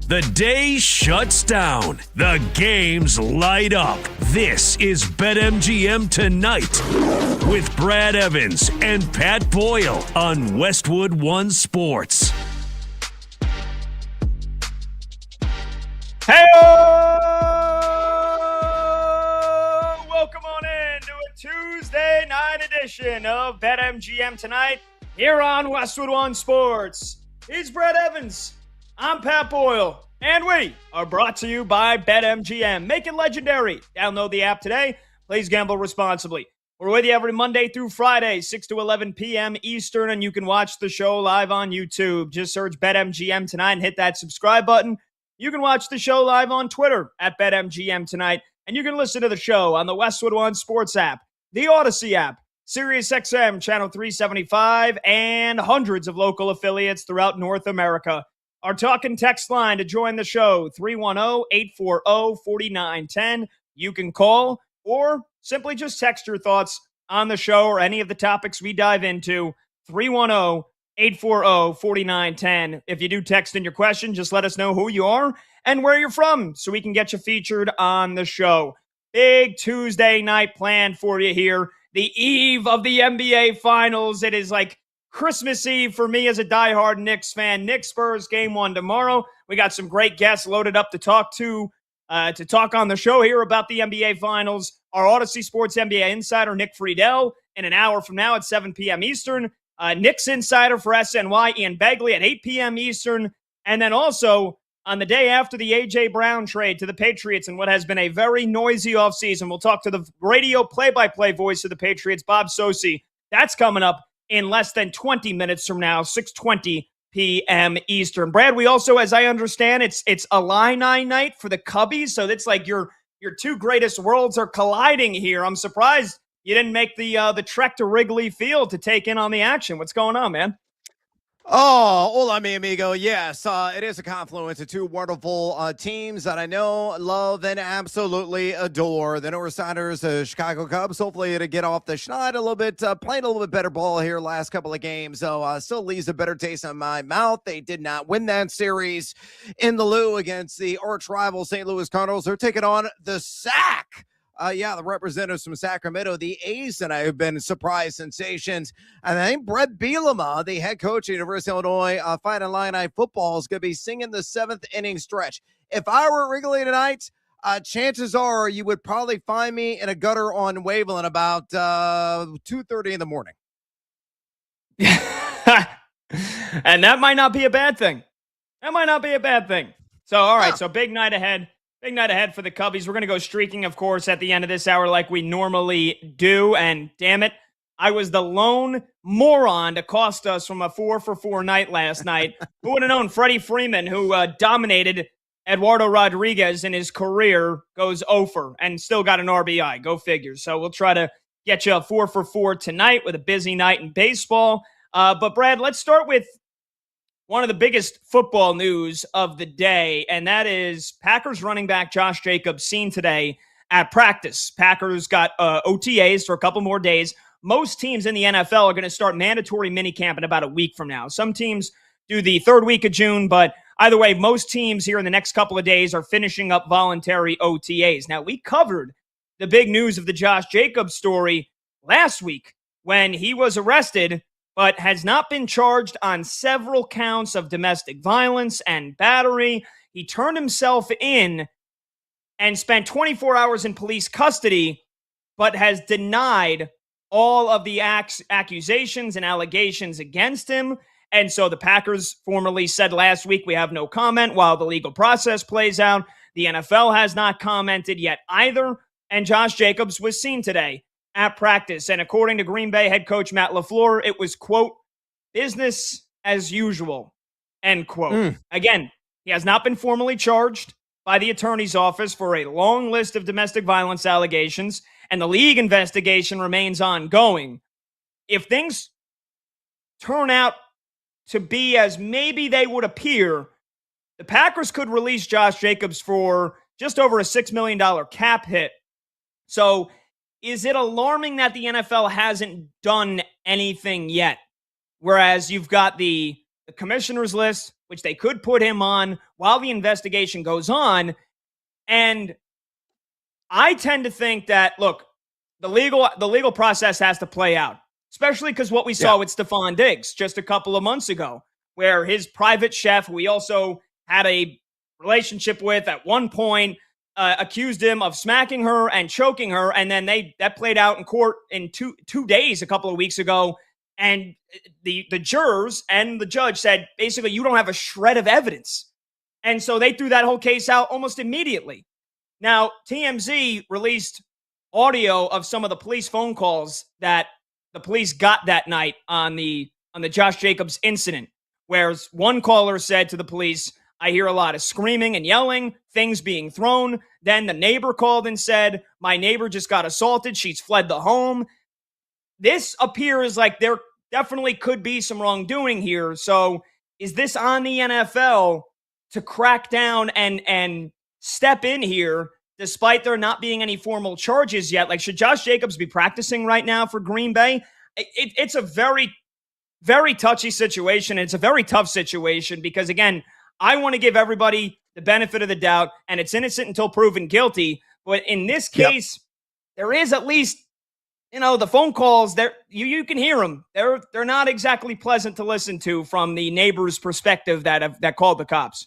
The day shuts down. The games light up. This is BetMGM Tonight with Brad Evans and Pat Boyle on Westwood One Sports. Hey, welcome on in to a Tuesday night edition of BetMGM Tonight here on Westwood One Sports. He's Brad Evans. I'm Pat Boyle, and we are brought to you by BetMGM. Make it legendary. Download the app today. Please gamble responsibly. We're with you every Monday through Friday, 6 to 11 p.m. Eastern, and you can watch the show live on YouTube. Just search BetMGM Tonight and hit that subscribe button. You can watch the show live on Twitter at BetMGM Tonight, and you can listen to the show on the Westwood One Sports app, the Odyssey app, SiriusXM Channel 375, and hundreds of local affiliates throughout North America. Our talk and text line to join the show, 310-840-4910. You can call or simply just text your thoughts on the show or any of the topics we dive into, 310-840-4910. If you do text in your question, just let us know who you are and where you're from so we can get you featured on the show. Big Tuesday night planned for you here. The eve of the NBA Finals. It is like Christmas Eve for me as a diehard Knicks fan. Knicks Spurs game 1 tomorrow. We got some great guests loaded up to talk on the show here about the NBA Finals. Our Odyssey Sports NBA insider, Nick Friedel, in an hour from now at 7 p.m. Eastern. Knicks insider for SNY, Ian Begley, at 8 p.m. Eastern. And then also on the day after the A.J. Brown trade to the Patriots and what has been a very noisy offseason, we'll talk to the radio play-by-play voice of the Patriots, Bob Socci. That's coming up in less than 20 minutes from now, 6:20 p.m. Eastern. Brad, we also, as I understand, it's Illini night for the Cubbies, so it's like your two greatest worlds are colliding here. I'm surprised you didn't make the trek to Wrigley Field to take in on the action. What's going on, man? Oh, hola, mi amigo. Yes, it is a confluence of two wonderful teams that I know, love, and absolutely adore. The Northsiders, the Chicago Cubs, hopefully to get off the schneid a little bit, playing a little bit better ball here last couple of games. So still leaves a better taste in my mouth. They did not win that series in the Lou against the arch rival St. Louis Cardinals. They're taking on the Sack. The representatives from Sacramento, the A's, and I have been surprise sensations. And I think Brett Bielema, the head coach of University of Illinois Fighting Illini football, is going to be singing the seventh inning stretch. If I were at Wrigley tonight, chances are you would probably find me in a gutter on Waveland about 2:30 in the morning. And that might not be a bad thing. So, all right, So big night ahead. Big night ahead for the Cubbies. We're going to go streaking, of course, at the end of this hour like we normally do. And damn it, I was the lone moron to cost us from a 4-for-4 night last night. Who would have known Freddie Freeman, who dominated Eduardo Rodriguez in his career, goes 0-for and still got an RBI. Go figure. So we'll try to get you a 4-for-4 tonight with a busy night in baseball. But Brad, let's start with one of the biggest football news of the day, and that is Packers running back Josh Jacobs seen today at practice. Packers got OTAs for a couple more days. Most teams in the NFL are going to start mandatory minicamp in about a week from now. Some teams do the third week of June, but either way, most teams here in the next couple of days are finishing up voluntary OTAs. Now, we covered the big news of the Josh Jacobs story last week when he was arrested but has not been charged on several counts of domestic violence and battery. He turned himself in and spent 24 hours in police custody, but has denied all of the accusations and allegations against him. And so the Packers formally said last week, we have no comment while the legal process plays out. The NFL has not commented yet either. And Josh Jacobs was seen today at practice. And according to Green Bay head coach Matt LaFleur, it was, quote, business as usual, end quote. Again, he has not been formally charged by the attorney's office for a long list of domestic violence allegations, and the league investigation remains ongoing. If things turn out to be as maybe they would appear, the Packers could release Josh Jacobs for just over a $6 million cap hit. So is it alarming that the NFL hasn't done anything yet? Whereas you've got the commissioner's list, which they could put him on while the investigation goes on. And I tend to think that, look, the legal process has to play out, especially because what we saw with Stephon Diggs just a couple of months ago, where his private chef, who he also had a relationship with at one point, accused him of smacking her and choking her, and then that played out in court in two days a couple of weeks ago. And the jurors and the judge said, basically, you don't have a shred of evidence. And so they threw that whole case out almost immediately. Now, TMZ released audio of some of the police phone calls that the police got that night on the Josh Jacobs incident, where one caller said to the police, I hear a lot of screaming and yelling, things being thrown. Then the neighbor called and said, my neighbor just got assaulted. She's fled the home. This appears like there definitely could be some wrongdoing here. So is this on the NFL to crack down and step in here, despite there not being any formal charges yet? Like, should Josh Jacobs be practicing right now for Green Bay? It's a very, very touchy situation. It's a very tough situation because, again, I want to give everybody the benefit of the doubt, and it's innocent until proven guilty. But in this case, there is at least, the phone calls there. You can hear them. They're not exactly pleasant to listen to from the neighbor's perspective that called the cops.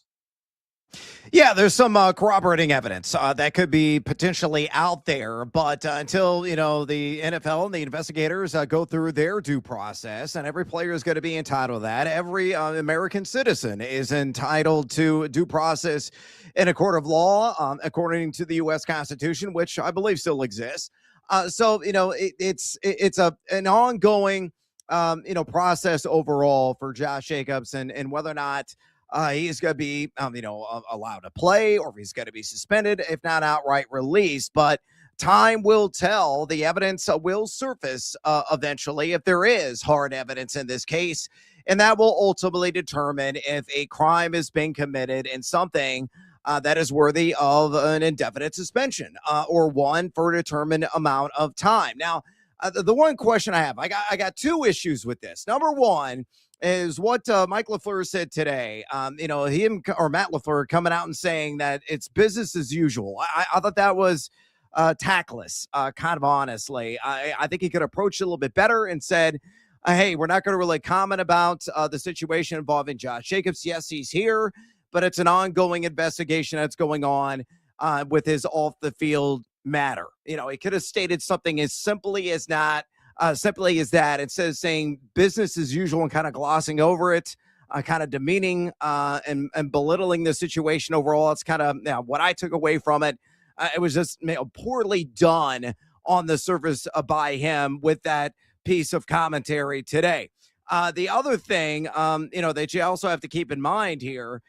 Yeah, there's some corroborating evidence that could be potentially out there, but until, the NFL and the investigators go through their due process, and every player is going to be entitled to that. Every American citizen is entitled to due process in a court of law, according to the U.S. Constitution, which I believe still exists. So, it's an ongoing, process overall for Josh Jacobs and whether or not he's going to be, allowed to play, or if he's going to be suspended, if not outright released. But time will tell. The evidence will surface eventually, if there is hard evidence in this case, and that will ultimately determine if a crime has been committed and something that is worthy of an indefinite suspension or one for a determined amount of time. Now, the one question I have, I got two issues with this. Number one is what Mike LaFleur said today. Him or Matt LaFleur coming out and saying that it's business as usual. I thought that was tactless, kind of honestly. I think he could approach it a little bit better and said, hey, we're not going to really comment about the situation involving Josh Jacobs. Yes, he's here, but it's an ongoing investigation that's going on with his off the field matter. He could have stated something as simply as that, instead of saying business as usual and kind of glossing over it, kind of demeaning and belittling the situation overall. It's kind of what I took away from it. It was just poorly done on the surface by him with that piece of commentary today. The other thing, that you also have to keep in mind here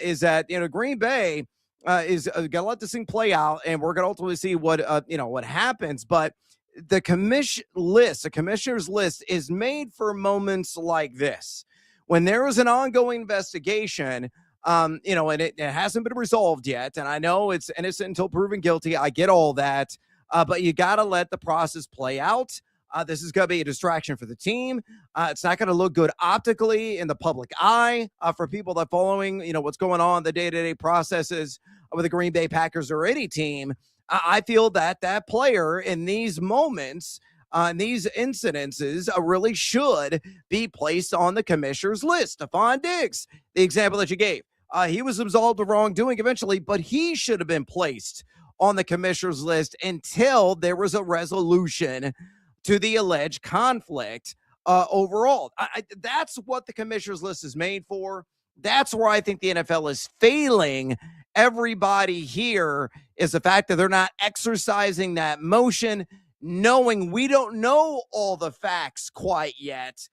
is that, Green Bay is going to let this thing play out, and we're going to ultimately see what happens. But the commissioner's list is made for moments like this, when there is an ongoing investigation, and it hasn't been resolved yet. And I know it's innocent until proven guilty. I get all that, but you got to let the process play out. This is going to be a distraction for the team. It's not going to look good optically in the public eye for people that following, what's going on, the day-to-day processes with the Green Bay Packers or any team. I feel that player in these moments, these incidences, really should be placed on the commissioner's list. Stephon Diggs, the example that you gave, he was absolved of wrongdoing eventually, but he should have been placed on the commissioner's list until there was a resolution to the alleged conflict overall. That's what the commissioner's list is made for. That's where I think the NFL is failing everybody here, is the fact that they're not exercising that motion, knowing we don't know all the facts quite yet.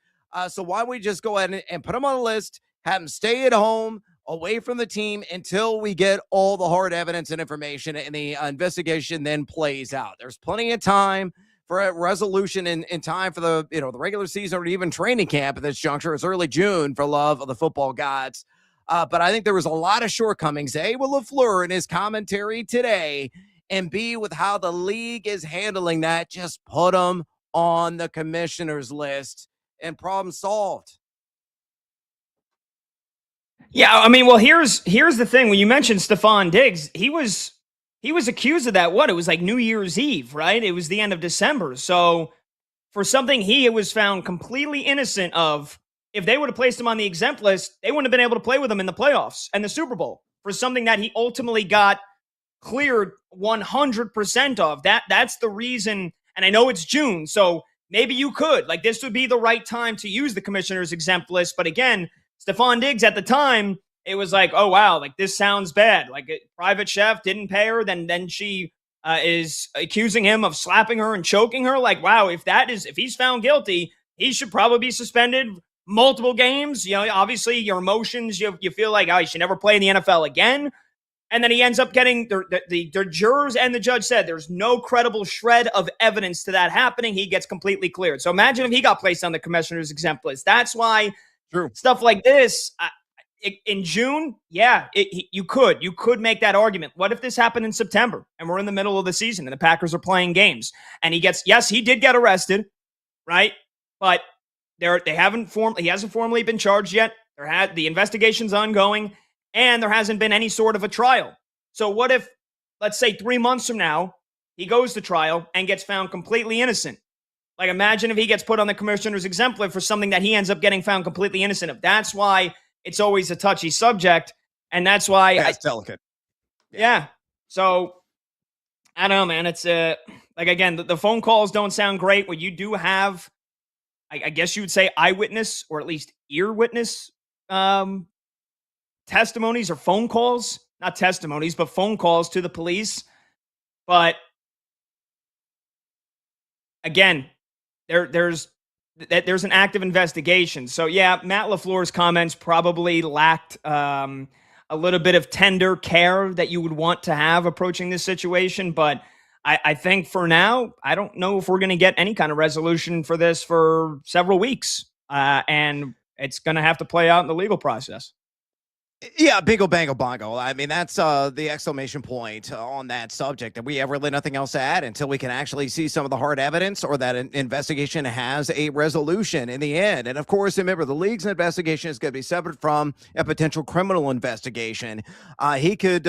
So why don't we just go ahead and put them on the list, have them stay at home, away from the team, until we get all the hard evidence and information, and the investigation then plays out. There's plenty of time for a resolution in time for the regular season or even training camp at this juncture. It's early June, for love of the football gods. But I think there was a lot of shortcomings, A, with LaFleur in his commentary today, and B, with how the league is handling that. Just put them on the commissioner's list and problem solved. Yeah, I mean, well, here's the thing. When you mentioned Stephon Diggs, he was accused of that. What? It was like New Year's Eve, right? It was the end of December. So for something he was found completely innocent of, if they would have placed him on the exempt list, they wouldn't have been able to play with him in the playoffs and the Super Bowl for something that he ultimately got cleared 100% of. That's the reason. And I know it's June, so maybe you could, like, this would be the right time to use the commissioner's exempt list. But again, Stephon Diggs at the time, it was like, oh wow, like this sounds bad. Like a private chef didn't pay her, then she is accusing him of slapping her and choking her. Like, wow, if he's found guilty, he should probably be suspended multiple games. You know, obviously your emotions, you feel like, oh, he should never play in the NFL again. And then he ends up getting the jurors and the judge said there's no credible shred of evidence to that happening. He gets completely cleared. So imagine if he got placed on the commissioner's exempt list. That's why stuff like this in June, you could make that argument. What if this happened in September and we're in the middle of the season and the Packers are playing games and he did get arrested, right? But he hasn't formally been charged yet. The investigation's ongoing. And there hasn't been any sort of a trial. So what if, let's say 3 months from now, he goes to trial and gets found completely innocent? Like, imagine if he gets put on the commissioner's exempt list for something that he ends up getting found completely innocent of. That's why it's always a touchy subject. And that's why it's delicate. Yeah. So I don't know, man. It's like, again, the phone calls don't sound great. What you do have, I guess you would say eyewitness or at least ear witness testimonies or phone calls, not testimonies, but phone calls to the police. But again, there's an active investigation. So yeah, Matt LaFleur's comments probably lacked a little bit of tender care that you would want to have approaching this situation. But I think for now, I don't know if we're going to get any kind of resolution for this for several weeks. And it's going to have to play out in the legal process. Yeah, bingo, bango, bongo. I mean, that's the exclamation point on that subject. And we have really nothing else to add until we can actually see some of the hard evidence or that an investigation has a resolution in the end. And of course, remember, the league's investigation is going to be separate from a potential criminal investigation. He could,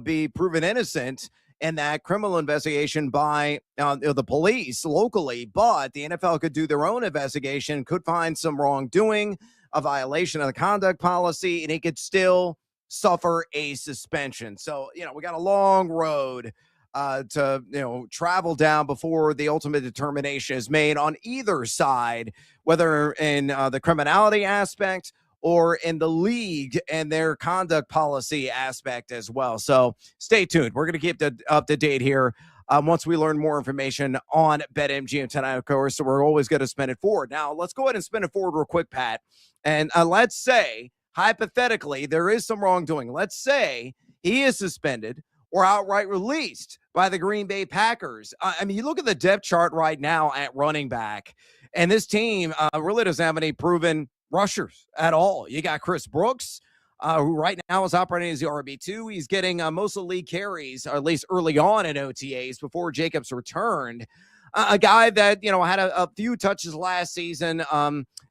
be proven innocent in that criminal investigation by the police locally, but the NFL could do their own investigation, could find some wrongdoing, a violation of the conduct policy, and he could still suffer a suspension. So, we got a long road to, travel down before the ultimate determination is made on either side, whether in the criminality aspect or in the league and their conduct policy aspect as well. So stay tuned. We're going to keep up to date here once we learn more information on BetMGM tonight, of course. So we're always going to spin it forward. Now, let's go ahead and spin it forward real quick, Pat. And let's say, hypothetically, there is some wrongdoing. Let's say he is suspended or outright released by the Green Bay Packers. I mean, you look at the depth chart right now at running back, and this team really doesn't have any proven rushers at all. You got Chris Brooks, who right now is operating as the RB2. He's getting most of the league carries, or at least early on in OTAs before Jacobs returned. A guy that, had a few touches last season,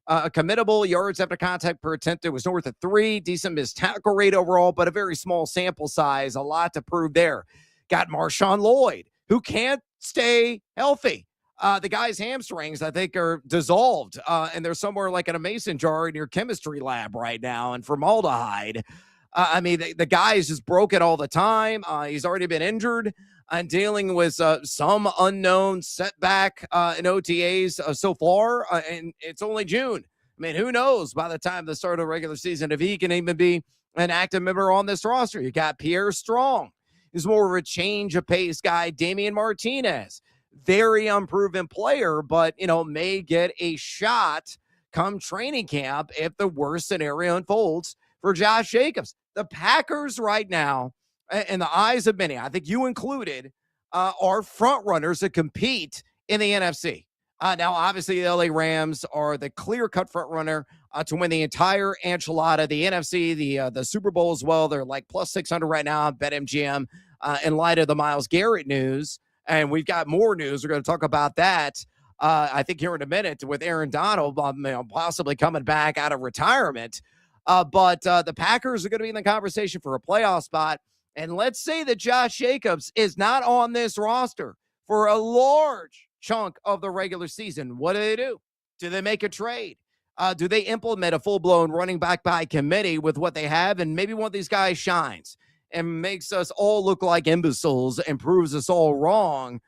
committable yards after contact per attempt. It was north of 3, decent missed tackle rate overall, but a very small sample size, a lot to prove there. Got Marshawn Lloyd, who can't stay healthy. The guy's hamstrings, I think, are dissolved, and they're somewhere like in a mason jar in your chemistry lab right now, and formaldehyde. I mean, the guy is just broken all the time. He's already been injured and dealing with some unknown setback in OTAs so far, and it's only June. I mean, who knows by the time the start of the regular season if he can even be an active member on this roster. You got Pierre Strong, who's more of a change of pace guy. Damian Martinez, very unproven player, but, may get a shot come training camp if the worst scenario unfolds for Josh Jacobs. The Packers right now, in the eyes of many, I think you included, are front runners to compete in the NFC. Now, obviously, the LA Rams are the clear-cut front runner to win the entire enchilada, the NFC, the Super Bowl as well. They're like plus 600 right now, BetMGM, in light of the Myles Garrett news. And we've got more news. We're going to talk about that, I think, here in a minute with Aaron Donald possibly coming back out of retirement. But the Packers are going to be in the conversation for a playoff spot. And let's say that Josh Jacobs is not on this roster for a large chunk of the regular season. What do? Do they make a trade? Do they implement a full-blown running back by committee with what they have? And maybe one of these guys shines and makes us all look like imbeciles and proves us all wrong.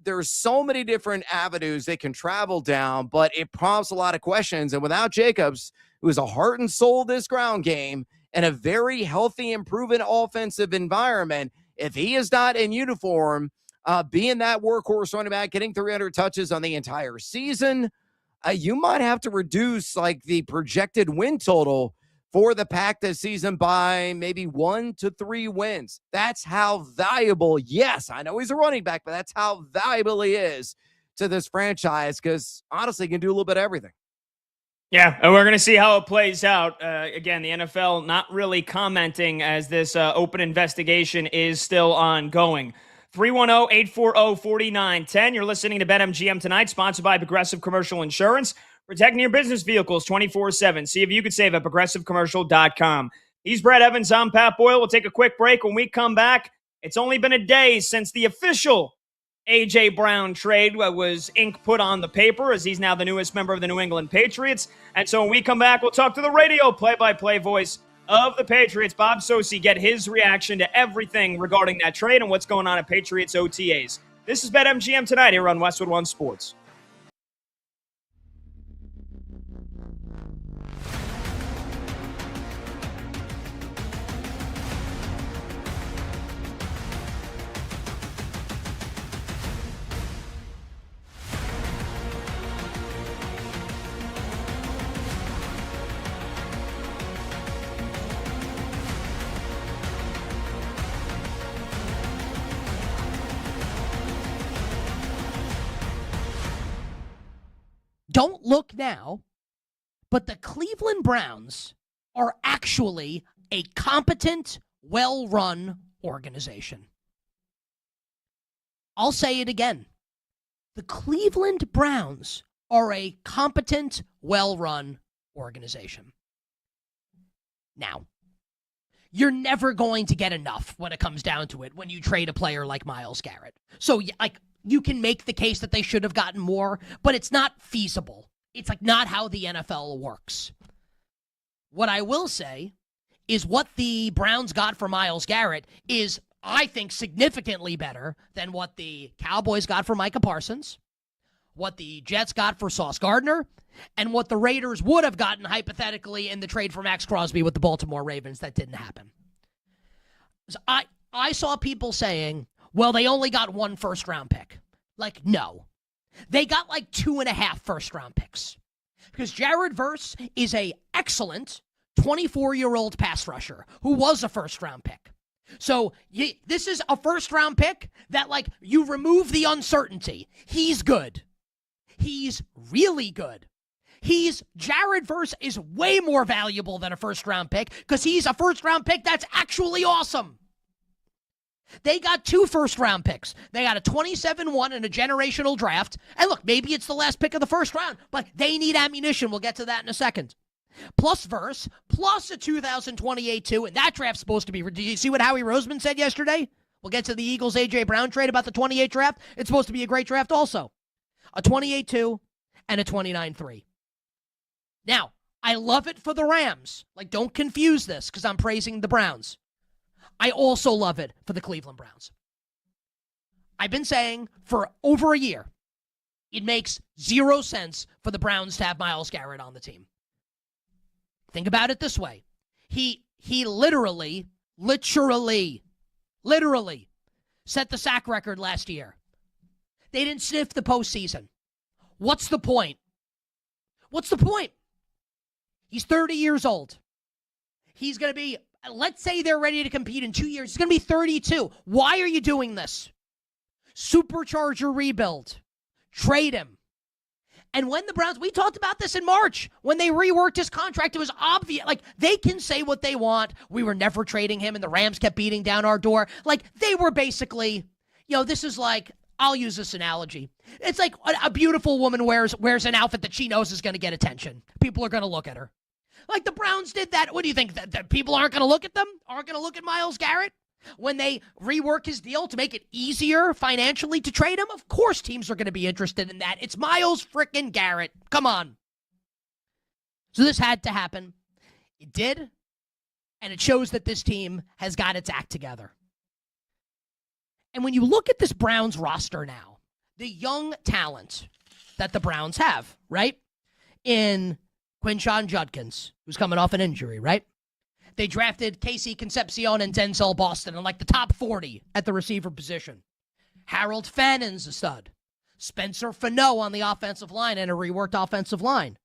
There's so many different avenues they can travel down, but it prompts a lot of questions. And without Jacobs, who is a heart and soul of this ground game and a very healthy and proven offensive environment, if he is not in uniform, being that workhorse running back, getting 300 touches on the entire season, you might have to reduce like the projected win total for the Pack this season by maybe 1 to 3 wins. That's how valuable, yes, I know he's a running back, but that's how valuable he is to this franchise because honestly, he can do a little bit of everything. Yeah, and we're going to see how it plays out. Again, the NFL not really commenting as this open investigation is still ongoing. 310-840-4910. You're listening to BetMGM tonight, sponsored by Progressive Commercial Insurance. Protecting your business vehicles 24/7. See if you could save at progressivecommercial.com. He's Brad Evans. I'm Pat Boyle. We'll take a quick break. When we come back, it's only been a day since the official A.J. Brown trade was ink put on the paper, as he's now the newest member of the New England Patriots. And so when we come back, we'll talk to the radio play-by-play voice of the Patriots, Bob Socci, get his reaction to everything regarding that trade and what's going on at Patriots OTAs. This is BetMGM tonight here on Westwood One Sports. Don't look now, but the Cleveland Browns are actually a competent, well-run organization. I'll say it again. The Cleveland Browns are a competent, well-run organization. Now, you're never going to get enough when it comes down to it when you trade a player like Myles Garrett. So, you can make the case that they should have gotten more, but it's not feasible. It's not how the NFL works. What I will say is what the Browns got for Myles Garrett is, I think, significantly better than what the Cowboys got for Micah Parsons, what the Jets got for Sauce Gardner, and what the Raiders would have gotten hypothetically in the trade for Max Crosby with the Baltimore Ravens. That didn't happen. So I saw people saying, well, they only got 1 first-round pick. No. They got 2.5 first-round picks. Because Jared Verse is a excellent 24-year-old pass rusher who was a first-round pick. So this is a first-round pick that, you remove the uncertainty. He's good. He's really good. Jared Verse is way more valuable than a first-round pick because he's a first-round pick that's actually awesome. They got 2 first-round picks. They got a 27-1 in a generational draft. And look, maybe it's the last pick of the first round, but they need ammunition. We'll get to that in a second. Plus Verse, plus a 2028-2, and that draft's supposed to be... Did you see what Howie Roseman said yesterday? We'll get to the Eagles' A.J. Brown trade about the 28 draft. It's supposed to be a great draft also. A 28-2 and a 29-3. Now, I love it for the Rams. Don't confuse this because I'm praising the Browns. I also love it for the Cleveland Browns. I've been saying for over a year, it makes 0 sense for the Browns to have Myles Garrett on the team. Think about it this way. He literally set the sack record last year. They didn't sniff the postseason. What's the point? He's 30 years old. He's going to be... Let's say they're ready to compete in 2 years. It's going to be 32. Why are you doing this? Supercharger rebuild. Trade him. And when the Browns, we talked about this in March, when they reworked his contract, it was obvious. They can say what they want. We were never trading him, and the Rams kept beating down our door. They were basically, this is I'll use this analogy. It's like a beautiful woman wears an outfit that she knows is going to get attention. People are going to look at her. Like the Browns did that. What do you think? That people aren't going to look at them? Aren't going to look at Myles Garrett? When they rework his deal to make it easier financially to trade him? Of course teams are going to be interested in that. It's Myles frickin' Garrett. Come on. So this had to happen. It did. And it shows that this team has got its act together. And when you look at this Browns roster now, the young talent that the Browns have, right? In Quinshon Judkins, who's coming off an injury, right? They drafted Casey Concepcion and Denzel Boston in like the top 40 at the receiver position. Harold Fannon's a stud. Spencer Fano on the offensive line and a reworked offensive line.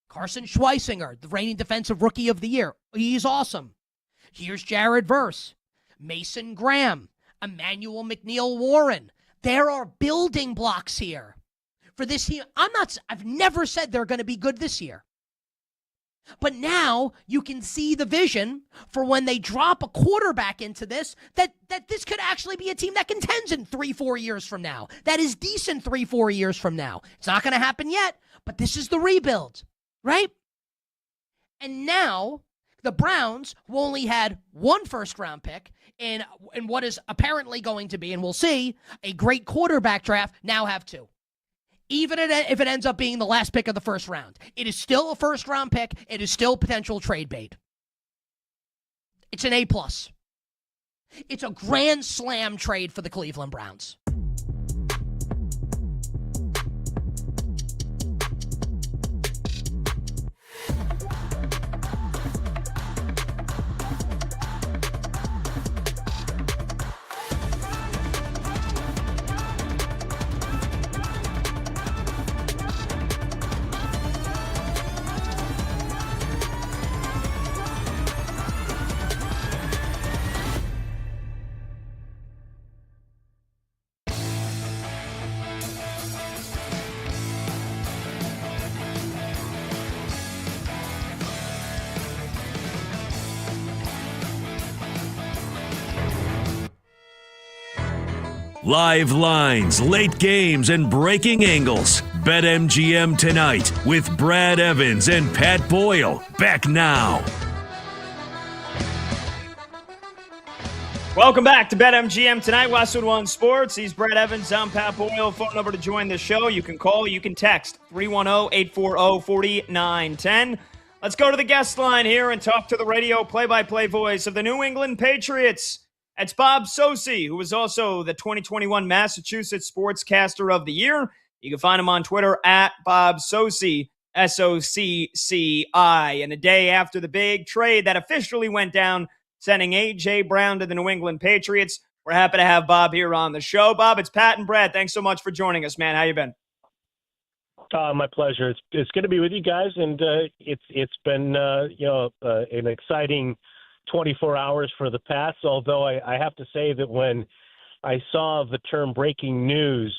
Carson Schweisinger, the reigning defensive rookie of the year. He's awesome. Here's Jared Verse, Mason Graham, Emmanuel McNeil-Warren. There are building blocks here for this team. I've never said they're going to be good this year. But now you can see the vision for when they drop a quarterback into this, that this could actually be a team that contends in 3-4 years from now. That is decent 3-4 years from now. It's not going to happen yet, but this is the rebuild, right? And now the Browns, who only had one first-round pick in what is apparently going to be, and we'll see, a great quarterback draft, now have two. Even if it ends up being the last pick of the first round, it is still a first-round pick. It is still potential trade bait. It's an A+. It's a grand slam trade for the Cleveland Browns. Live lines, late games, and breaking angles. BetMGM tonight with Brad Evans and Pat Boyle. Back now. Welcome back to BetMGM tonight, Westwood One Sports. He's Brad Evans. I'm Pat Boyle. Phone number to join the show. You can call, you can text 310-840-4910. Let's go to the guest line here and talk to the radio play-by-play voice of the New England Patriots. It's Bob Socci, who is also the 2021 Massachusetts Sportscaster of the Year. You can find him on Twitter at Bob Socci, S-O-C-C-I. And a day after the big trade that officially went down, sending A.J. Brown to the New England Patriots, we're happy to have Bob here on the show. Bob, it's Pat and Brad. Thanks so much for joining us, man. How you been? My pleasure. It's good to be with you guys, and it's been an exciting 24 hours for the Pats, although I have to say that when I saw the term breaking news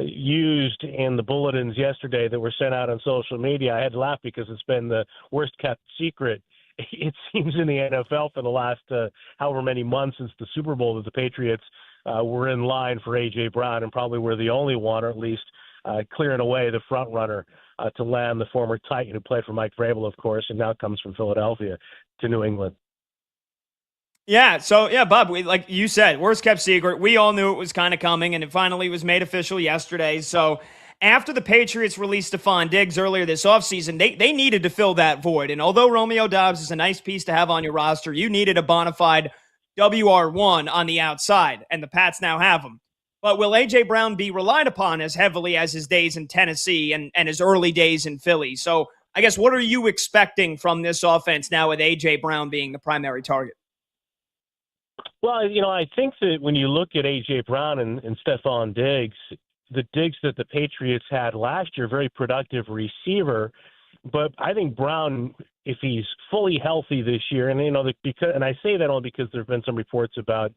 used in the bulletins yesterday that were sent out on social media, I had to laugh because it's been the worst kept secret, it seems, in the NFL for the last however many months since the Super Bowl, that the Patriots were in line for A.J. Brown and probably were the only one, or at least clearing away the front runner to land the former Titan who played for Mike Vrabel, of course, and now comes from Philadelphia to New England. Yeah, so, Bob, like you said, worst kept secret. We all knew it was kind of coming, and it finally was made official yesterday. So after the Patriots released Stephon Diggs earlier this offseason, they needed to fill that void. And although Romeo Doubs is a nice piece to have on your roster, you needed a bona fide WR1 on the outside, and the Pats now have him. But will A.J. Brown be relied upon as heavily as his days in Tennessee and his early days in Philly? So I guess what are you expecting from this offense now with A.J. Brown being the primary target? Well, I think that when you look at A.J. Brown and Stephon Diggs, the Diggs that the Patriots had last year, very productive receiver. But I think Brown, if he's fully healthy this year, and and I say that only because there have been some reports about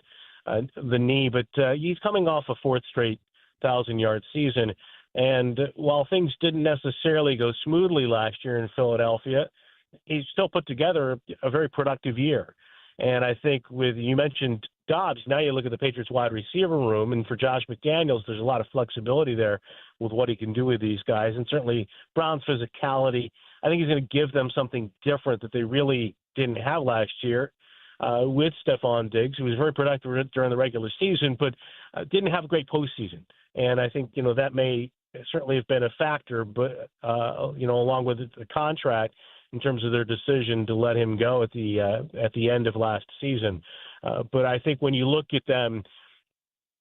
the knee, but he's coming off a fourth straight 1,000-yard season. And while things didn't necessarily go smoothly last year in Philadelphia, he still put together a very productive year. And I think you mentioned Dobbs, now you look at the Patriots wide receiver room, and for Josh McDaniels, there's a lot of flexibility there with what he can do with these guys. And certainly Brown's physicality, I think he's going to give them something different that they really didn't have last year with Stephon Diggs, who was very productive during the regular season, but didn't have a great postseason. And I think, that may certainly have been a factor, but, along with the contract in terms of their decision to let him go at the end of last season. But I think when you look at them,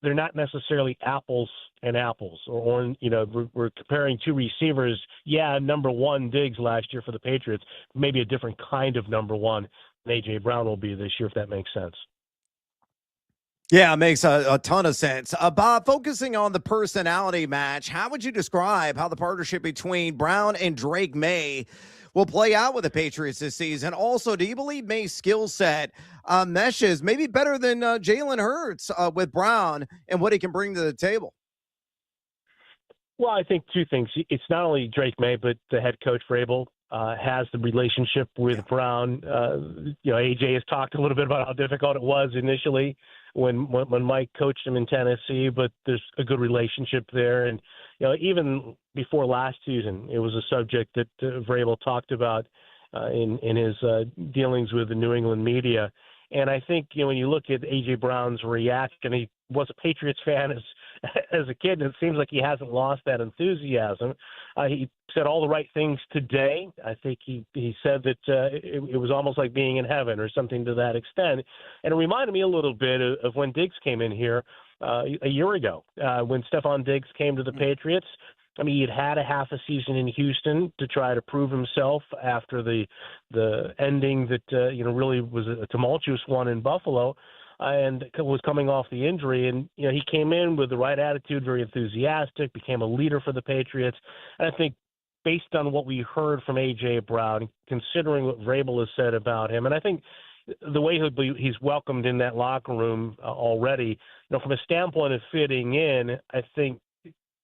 they're not necessarily apples and apples. Or we're comparing two receivers. Yeah, number one Diggs last year for the Patriots, maybe a different kind of number one than A.J. Brown will be this year, if that makes sense. Yeah, it makes a ton of sense. Bob, focusing on the personality match, how would you describe how the partnership between Brown and Drake May will play out with the Patriots this season? Also, do you believe May's skill set meshes maybe better than Jalen Hurts with Brown and what he can bring to the table? Well, I think two things. It's not only Drake May, but the head coach, Vrabel, has the relationship with Brown. AJ has talked a little bit about how difficult it was initially when Mike coached him in Tennessee, but there's a good relationship there. And, even before last season, it was a subject that Vrabel talked about in his dealings with the New England media. And I think, when you look at A.J. Brown's reaction, he was a Patriots fan as a kid, and it seems like he hasn't lost that enthusiasm. He said all the right things today. I think he said that it was almost like being in heaven or something to that extent. And it reminded me a little bit of when Diggs came in here a year ago, when Stephon Diggs came to the Patriots. I mean, he had a half a season in Houston to try to prove himself after the ending that really was a tumultuous one in Buffalo, and was coming off the injury. And he came in with the right attitude, very enthusiastic, became a leader for the Patriots. And I think, based on what we heard from A.J. Brown, considering what Vrabel has said about him, and I think the way he's welcomed in that locker room already, from a standpoint of fitting in, I think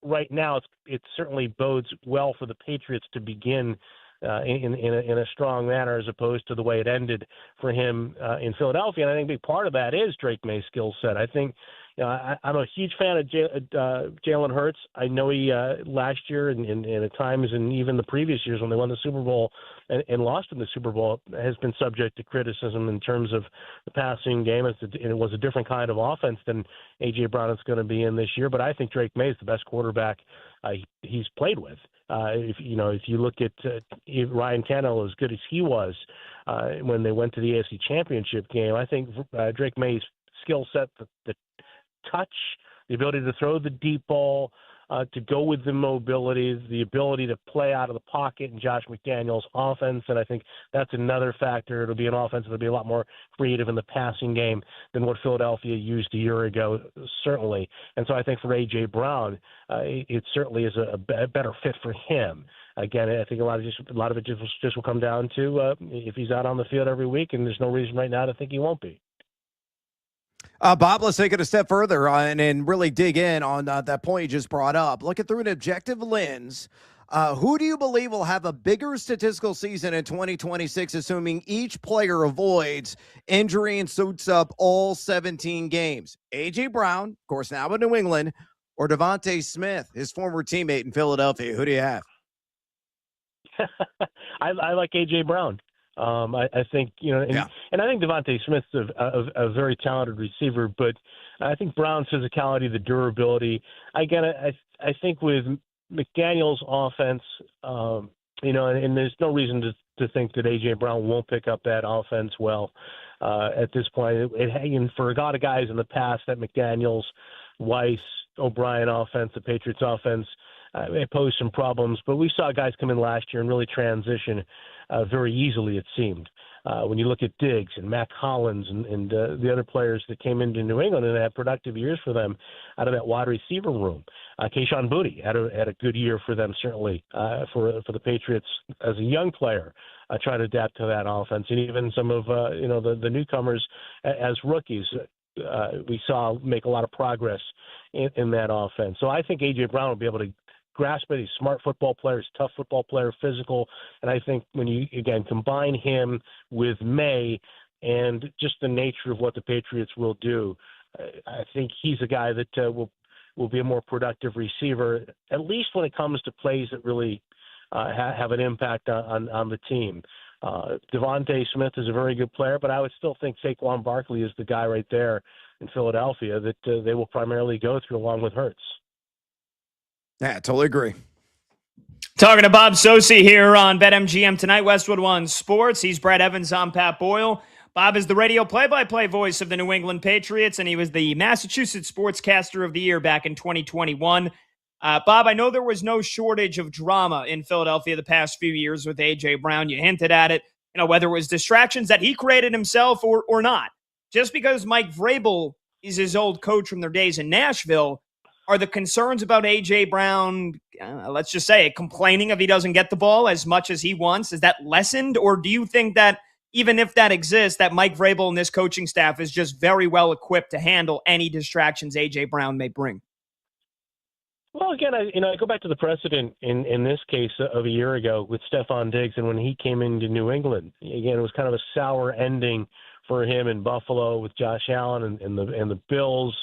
right now it certainly bodes well for the Patriots to begin in a strong manner, as opposed to the way it ended for him in Philadelphia. And I think a big part of that is Drake May's skill set. I think I'm a huge fan of Jalen Hurts. I know he last year and at times, and even the previous years when they won the Super Bowl and lost in the Super Bowl, has been subject to criticism in terms of the passing game. It was a different kind of offense than A.J. Brown is going to be in this year. But I think Drake May is the best quarterback he's played with. If you look at Ryan Tannehill, as good as he was when they went to the AFC Championship game, I think Drake May's skill set, the touch, the ability to throw the deep ball, to go with the mobility, the ability to play out of the pocket in Josh McDaniels' offense. And I think that's another factor. It'll be an offense that'll be a lot more creative in the passing game than what Philadelphia used a year ago, certainly. And so I think for A.J. Brown, it certainly is a better fit for him. Again, I think a lot of it just will come down to if he's out on the field every week, and there's no reason right now to think he won't be. Bob, let's take it a step further and really dig in on that point you just brought up. Look at through an objective lens. Who do you believe will have a bigger statistical season in 2026, assuming each player avoids injury and suits up all 17 games? A.J. Brown, of course, now in New England, or Devontae Smith, his former teammate in Philadelphia? Who do you have? I like A.J. Brown. I think, and I think Devontae Smith's a very talented receiver, but I think Brown's physicality, the durability, again, I think with McDaniels' offense, and there's no reason to think that A.J. Brown won't pick up that offense well at this point. And for a lot of guys in the past, that McDaniels, Weiss, O'Brien offense, the Patriots offense, it posed some problems, but we saw guys come in last year and really transition very easily, it seemed. When you look at Diggs and Mac Hollins and the other players that came into New England and had productive years for them out of that wide receiver room. Kayshon Boutte had a good year for them, certainly, for the Patriots as a young player, trying to adapt to that offense. And even some of the newcomers as rookies, we saw make a lot of progress in that offense. So I think A.J. Brown will be able to grasp it. He's a smart football player. He's a tough football player, physical. And I think when you, again, combine him with May, and just the nature of what the Patriots will do. I think he's a guy that will be a more productive receiver, at least when it comes to plays that really have an impact on the team. Devontae Smith is a very good player, but I would still think Saquon Barkley is the guy right there in Philadelphia that they will primarily go through along with Hurts. Yeah, totally agree. Talking to Bob Sosi here on BetMGM tonight, Westwood One Sports. He's Brad Evans. I'm Pat Boyle. Bob is the radio play-by-play voice of the New England Patriots, and he was the Massachusetts Sportscaster of the Year back in 2021. Bob, I know there was no shortage of drama in Philadelphia the past few years with A.J. Brown. You hinted at it, whether it was distractions that he created himself or not. Just because Mike Vrabel is his old coach from their days in Nashville, are the concerns about A.J. Brown, let's just say it, complaining if he doesn't get the ball as much as he wants, is that lessened? Or do you think that even if that exists, that Mike Vrabel and this coaching staff is just very well equipped to handle any distractions A.J. Brown may bring? Well, again, I go back to the precedent in this case of a year ago with Stephon Diggs, and when he came into New England, again, it was kind of a sour ending for him in Buffalo with Josh Allen and the Bills,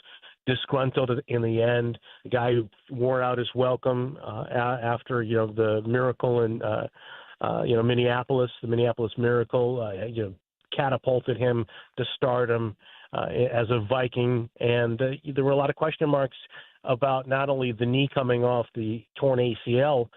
disgruntled in the end. The guy who wore out his welcome after the miracle in Minneapolis, the Minneapolis Miracle, catapulted him to stardom as a Viking, and there were a lot of question marks about not only the knee coming off the torn ACL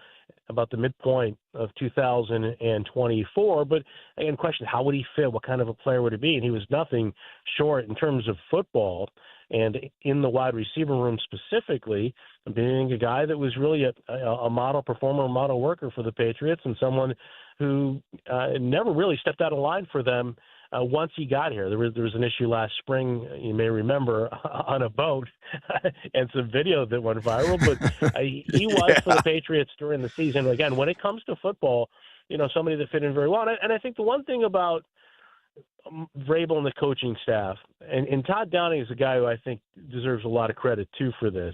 about the midpoint of 2024, but again, question, how would he fit? What kind of a player would he be? And he was nothing short in terms of football and in the wide receiver room specifically, being a guy that was really a model performer, a model worker for the Patriots, and someone who never really stepped out of line for them once he got here. There was an issue last spring, you may remember, on a boat and some video that went viral, but he was for the Patriots during the season. Again, when it comes to football, somebody that fit in very well. And I think the one thing about Vrabel and the coaching staff, and Todd Downing is a guy who I think deserves a lot of credit too for this.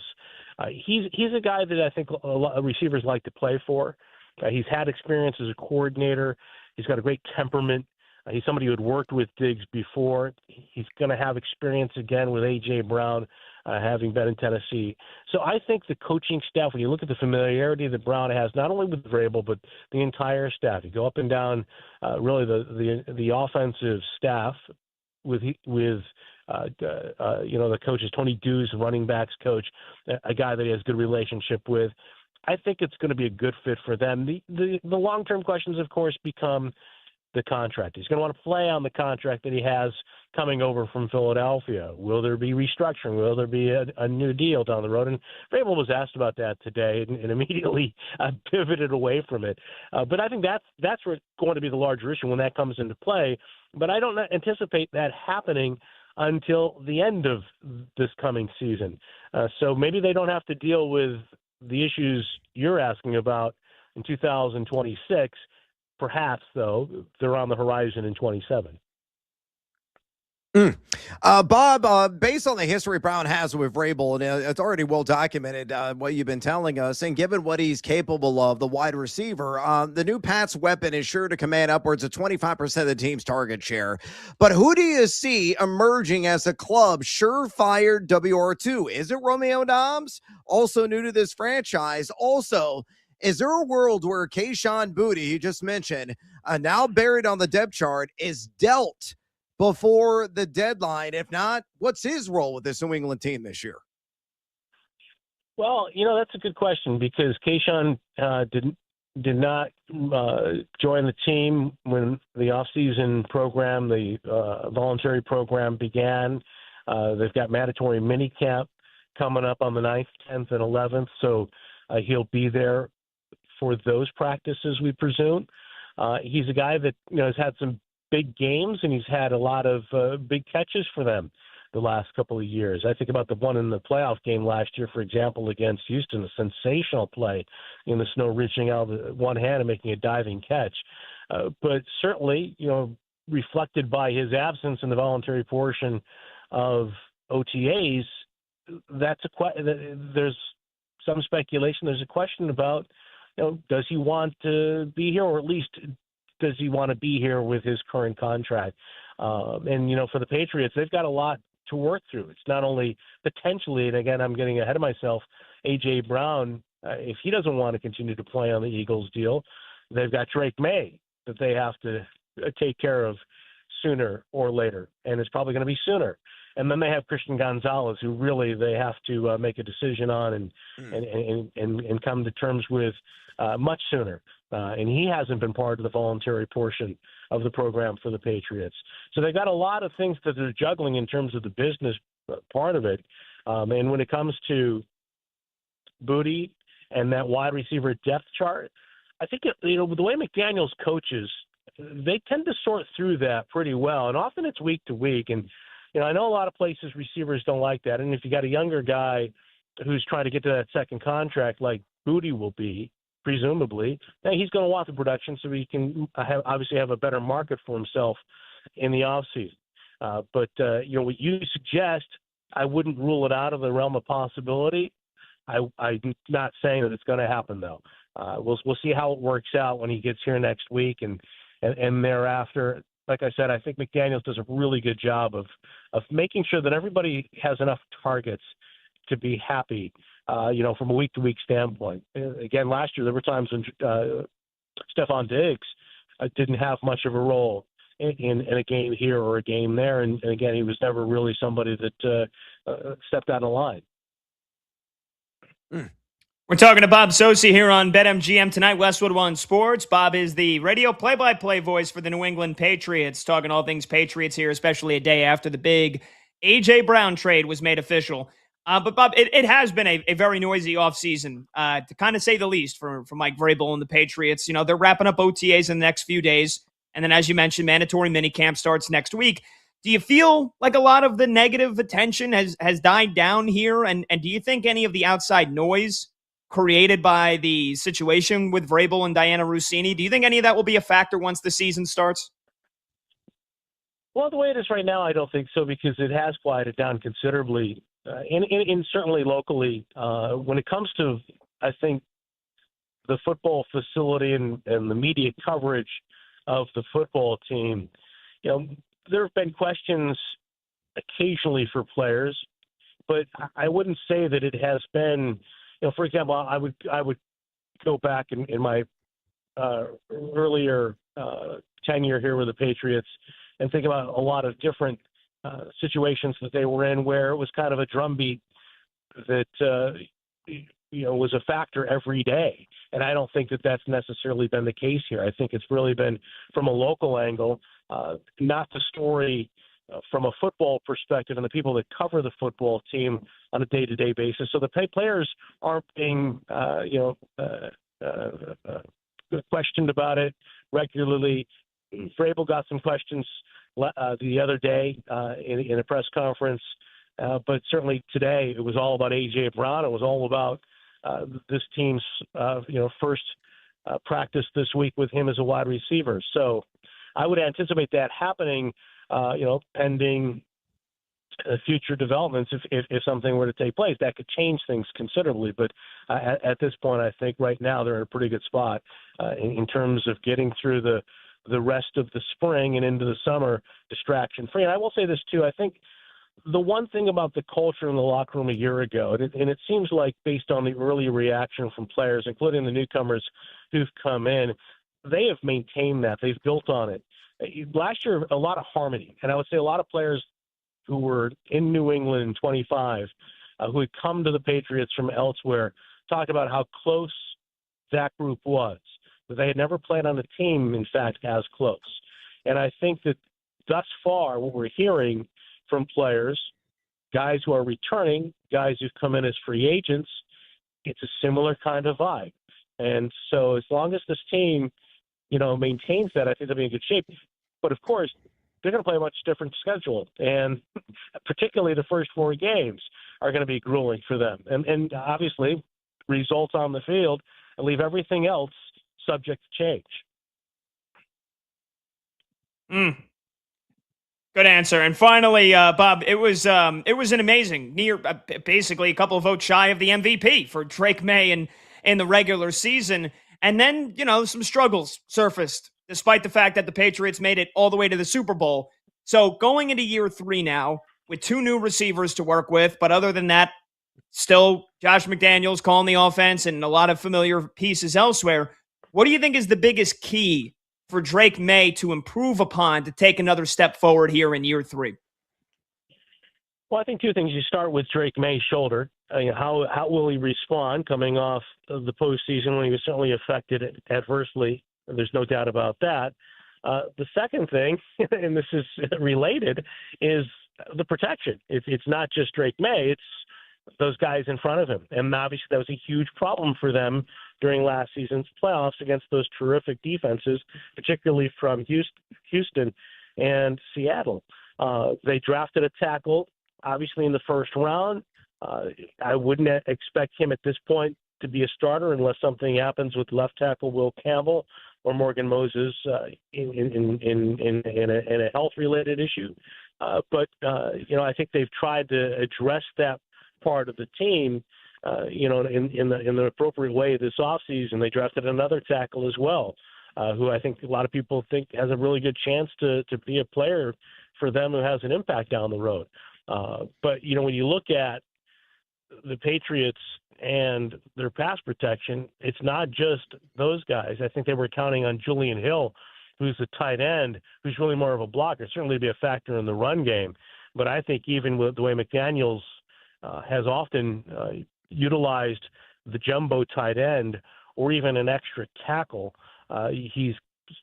He's a guy that I think a lot of receivers like to play for. He's had experience as a coordinator. He's got a great temperament. He's somebody who had worked with Diggs before. He's going to have experience again with A.J. Brown, having been in Tennessee. So I think the coaching staff, when you look at the familiarity that Brown has, not only with Vrabel, but the entire staff, you go up and down really the offensive staff with the coaches, Tony Dews, running backs coach, a guy that he has a good relationship with. I think it's going to be a good fit for them. The long-term questions, of course, become the contract. He's going to want to play on the contract that he has coming over from Philadelphia. Will there be restructuring? Will there be a new deal down the road? And Vrabel was asked about that today and immediately pivoted away from it. But I think that's going to be the larger issue when that comes into play. But I don't anticipate that happening until the end of this coming season. So maybe they don't have to deal with the issues you're asking about in 2026. Perhaps, though, they're on the horizon in 27. Bob, based on the history Brown has with Vrabel, and it's already well documented what you've been telling us, and given what he's capable of, the wide receiver, the new Pats weapon is sure to command upwards of 25% of the team's target share. But who do you see emerging as a club surefire WR2? Is it Romeo Doubs, also new to this franchise? Also, is there a world where Kayshon Boutte, you just mentioned, now buried on the depth chart, is dealt before the deadline? If not, what's his role with this New England team this year? Well, that's a good question because Kayshon did not join the team when the offseason program, the voluntary program began. They've got mandatory minicamp coming up on the 9th, 10th, and 11th, so he'll be there for those practices, we presume. He's a guy that has had some big games, and he's had a lot of big catches for them the last couple of years. I think about the one in the playoff game last year, for example, against Houston, a sensational play in the snow, reaching out with one hand and making a diving catch. But certainly, reflected by his absence in the voluntary portion of OTAs, there's some speculation. There's a question about, does he want to be here, or at least does he want to be here with his current contract? And, for the Patriots, they've got a lot to work through. It's not only potentially, and again, I'm getting ahead of myself, A.J. Brown, if he doesn't want to continue to play on the Eagles deal, they've got Drake May that they have to take care of sooner or later, and it's probably going to be sooner. And then they have Christian Gonzalez, who really they have to make a decision on and come to terms with much sooner. And he hasn't been part of the voluntary portion of the program for the Patriots. So they've got a lot of things that they're juggling in terms of the business part of it. And when it comes to Booty and that wide receiver depth chart, I think, the way McDaniels coaches, they tend to sort through that pretty well. And often it's week to week. And, I know a lot of places receivers don't like that. And if you got a younger guy who's trying to get to that second contract like Booty will be, presumably, he's going to want the production so he can obviously have a better market for himself in the offseason. But what you suggest, I wouldn't rule it out of the realm of possibility. I'm not saying that it's going to happen, though. We'll see how it works out when he gets here next week and thereafter. Like I said, I think McDaniels does a really good job of making sure that everybody has enough targets to be happy, from a week-to-week standpoint. Again, last year there were times when Stephon Diggs didn't have much of a role in a game here or a game there, and again, he was never really somebody that stepped out of line. We're talking to Bob Socci here on BetMGM tonight, Westwood One Sports. Bob is the radio play-by-play voice for the New England Patriots, talking all things Patriots here, especially a day after the big A.J. Brown trade was made official. But, Bob, it has been a very noisy offseason, to kind of say the least, for Mike Vrabel and the Patriots. They're wrapping up OTAs in the next few days. And then, as you mentioned, mandatory minicamp starts next week. Do you feel like a lot of the negative attention has died down here? And do you think any of the outside noise created by the situation with Vrabel and Diana Rossini, do you think any of that will be a factor once the season starts? Well, the way it is right now, I don't think so, because it has quieted down considerably, and certainly locally. When it comes to, I think, the football facility and the media coverage of the football team, there have been questions occasionally for players, but I wouldn't say that it has been. For example, I would go back in my earlier tenure here with the Patriots and think about a lot of different situations that they were in where it was kind of a drumbeat that was a factor every day. And I don't think that that's necessarily been the case here. I think it's really been from a local angle, not the story from a football perspective and the people that cover the football team on a day-to-day basis. So the players aren't being, questioned about it regularly. Vrabel got some questions the other day in a press conference, but certainly today it was all about A.J. Brown. It was all about this team's, first practice this week with him as a wide receiver. So I would anticipate that happening, pending future developments. If something were to take place, that could change things considerably. But at this point, I think right now they're in a pretty good spot in terms of getting through the rest of the spring and into the summer distraction free. And I will say this too. I think the one thing about the culture in the locker room a year ago, and it seems like based on the early reaction from players, including the newcomers who've come in, they have maintained that. They've built on it. Last year, a lot of harmony, and I would say a lot of players who were in New England in 25, who had come to the Patriots from elsewhere, talked about how close that group was. But they had never played on a team, in fact, as close. And I think that thus far, what we're hearing from players, guys who are returning, guys who've come in as free agents, it's a similar kind of vibe. And so as long as this team, maintains that, I think they'll be in good shape. But of course, they're going to play a much different schedule, and particularly the first 4 games are going to be grueling for them. And obviously, results on the field and leave everything else subject to change. Good answer. And finally, Bob, it was an amazing, basically a couple of votes shy of the MVP for Drake May in the regular season. And then, some struggles surfaced, despite the fact that the Patriots made it all the way to the Super Bowl. So going into year 3 now with 2 new receivers to work with, but other than that, still Josh McDaniels calling the offense and a lot of familiar pieces elsewhere. What do you think is the biggest key for Drake May to improve upon to take another step forward here in year 3? Well, I think 2 things. You start with Drake May's shoulder. How will he respond coming off of the postseason when he was certainly affected adversely? There's no doubt about that. The second thing, and this is related, is the protection. It's not just Drake May. It's those guys in front of him. And obviously that was a huge problem for them during last season's playoffs against those terrific defenses, particularly from Houston and Seattle. They drafted a tackle, obviously, in the first round. I wouldn't expect him at this point to be a starter unless something happens with left tackle Will Campbell or Morgan Moses in a health-related issue. But I think they've tried to address that part of the team, in the appropriate way this offseason. They drafted another tackle as well, who I think a lot of people think has a really good chance to be a player for them who has an impact down the road. But when you look at the Patriots and their pass protection, it's not just those guys. I think they were counting on Julian Hill, who's a tight end, who's really more of a blocker, certainly to be a factor in the run game. But I think even with the way McDaniels has often utilized the jumbo tight end or even an extra tackle, he's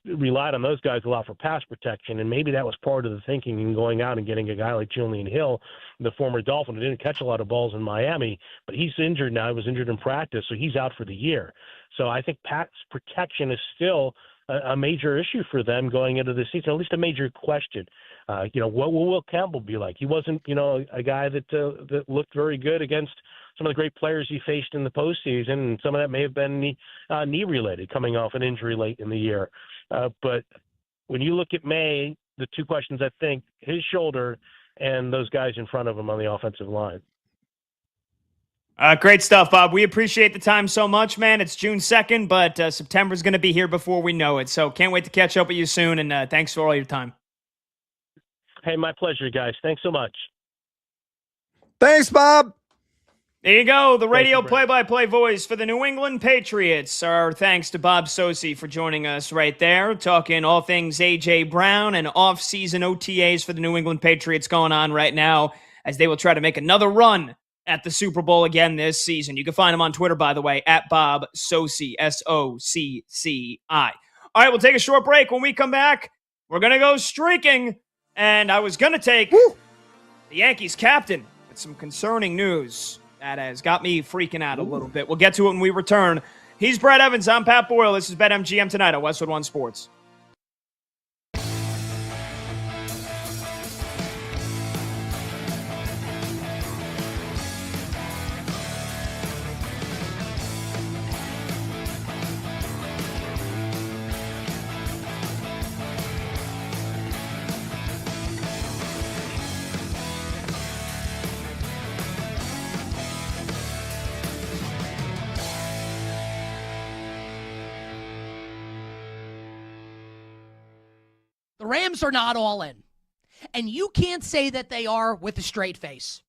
relied on those guys a lot for pass protection, and maybe that was part of the thinking in going out and getting a guy like Julian Hill, the former Dolphin, who didn't catch a lot of balls in Miami, but he's injured now. He was injured in practice, so he's out for the year. So I think pass protection is still a major issue for them going into the season, at least a major question. What will Will Campbell be like? He wasn't, a guy that looked very good against some of the great players he faced in the postseason, and some of that may have been knee-related, coming off an injury late in the year. But when you look at May, the 2 questions, I think, his shoulder and those guys in front of him on the offensive line. Great stuff, Bob. We appreciate the time so much, man. It's June 2nd, but September's going to be here before we know it. So can't wait to catch up with you soon, and thanks for all your time. Hey, my pleasure, guys. Thanks so much. Thanks, Bob. There you go, the radio play-by-play voice for the New England Patriots. Our thanks to Bob Sosi for joining us right there, talking all things A.J. Brown and off-season OTAs for the New England Patriots going on right now as they will try to make another run at the Super Bowl again this season. You can find him on Twitter, by the way, at Bob Soci, S-O-C-C-I. All right, we'll take a short break. When we come back, we're going to go streaking, and I was going to take the Yankees captain with some concerning news that has got me freaking out a little bit. We'll get to it when we return. He's Brad Evans. I'm Pat Boyle. This is BetMGM tonight on Westwood One Sports. The Rams are not all in. And you can't say that they are with a straight face.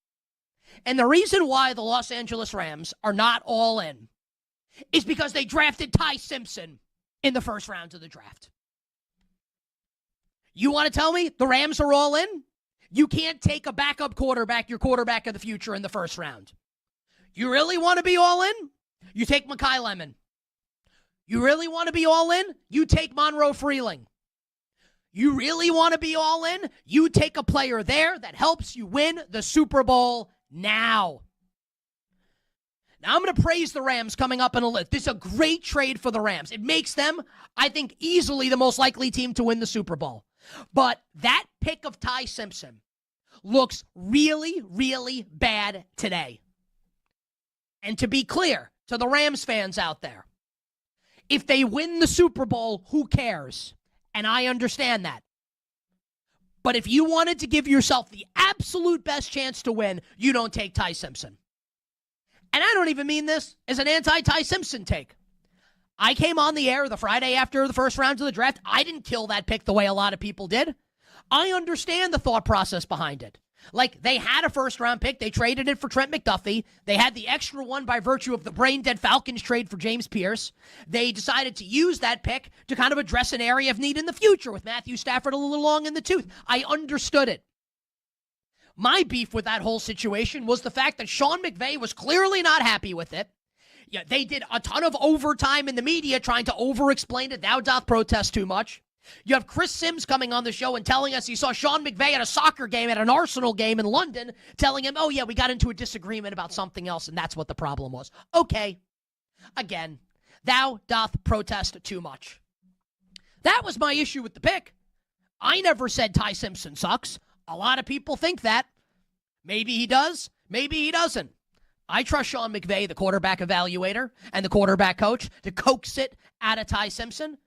And the reason why the Los Angeles Rams are not all in is because they drafted Ty Simpson in the first round of the draft. You want to tell me the Rams are all in? You can't take a backup quarterback, your quarterback of the future, in the first round. You really want to be all in? You take Mekhi Lemon. You really want to be all in? You take Monroe Freeling. You really want to be all in? You take a player there that helps you win the Super Bowl now. Now, I'm going to praise the Rams coming up in a list. This is a great trade for the Rams. It makes them, I think, easily the most likely team to win the Super Bowl. But that pick of Ty Simpson looks really, really bad today. And to be clear to the Rams fans out there, if they win the Super Bowl, who cares? And I understand that. But if you wanted to give yourself the absolute best chance to win, you don't take Ty Simpson. And I don't even mean this as an anti-Ty Simpson take. I came on the air the Friday after the first round of the draft. I didn't kill that pick the way a lot of people did. I understand the thought process behind it. Like, they had a first-round pick. They traded it for Trent McDuffie. They had the extra one by virtue of the brain-dead Falcons trade for James Pierce. They decided to use that pick to kind of address an area of need in the future with Matthew Stafford a little long in the tooth. I understood it. My beef with that whole situation was the fact that Sean McVay was clearly not happy with it. Yeah, they did a ton of overtime in the media trying to over-explain it. Thou doth protest too much. You have Chris Sims coming on the show and telling us he saw Sean McVay at a soccer game, at an Arsenal game in London, telling him, oh, yeah, we got into a disagreement about something else, and that's what the problem was. Okay. Again, thou doth protest too much. That was my issue with the pick. I never said Ty Simpson sucks. A lot of people think that. Maybe he does. Maybe he doesn't. I trust Sean McVay, the quarterback evaluator, and the quarterback coach to coax it out of Ty Simpson.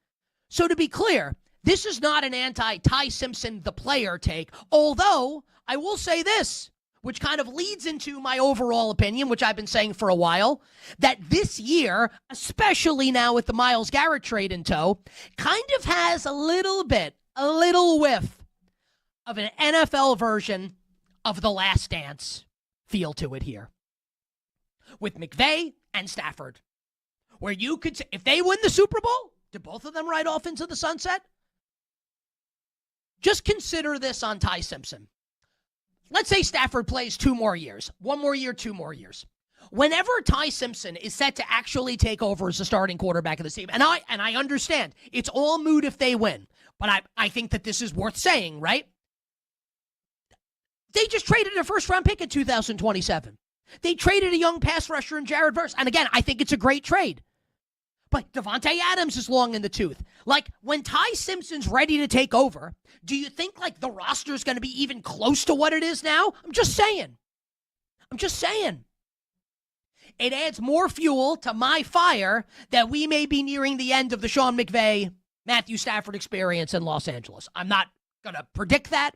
So to be clear, this is not an anti-Ty Simpson, the player take, although I will say this, which kind of leads into my overall opinion, which I've been saying for a while, that this year, especially now with the Myles Garrett trade in tow, kind of has a little whiff of an NFL version of The Last Dance feel to it here. With McVay and Stafford, where you could say, if they win the Super Bowl, do both of them ride off into the sunset? Just consider this on Ty Simpson. Let's say Stafford plays 2 more years. 1 more year, 2 more years. Whenever Ty Simpson is set to actually take over as the starting quarterback of the team, and I understand, it's all moot if they win, but I think that this is worth saying, right? They just traded a first-round pick in 2027. They traded a young pass rusher in Jared Verse. And again, I think it's a great trade. But Devontae Adams is long in the tooth. Like, when Ty Simpson's ready to take over, do you think, like, the roster is going to be even close to what it is now? I'm just saying. It adds more fuel to my fire that we may be nearing the end of the Sean McVay, Matthew Stafford experience in Los Angeles. I'm not going to predict that.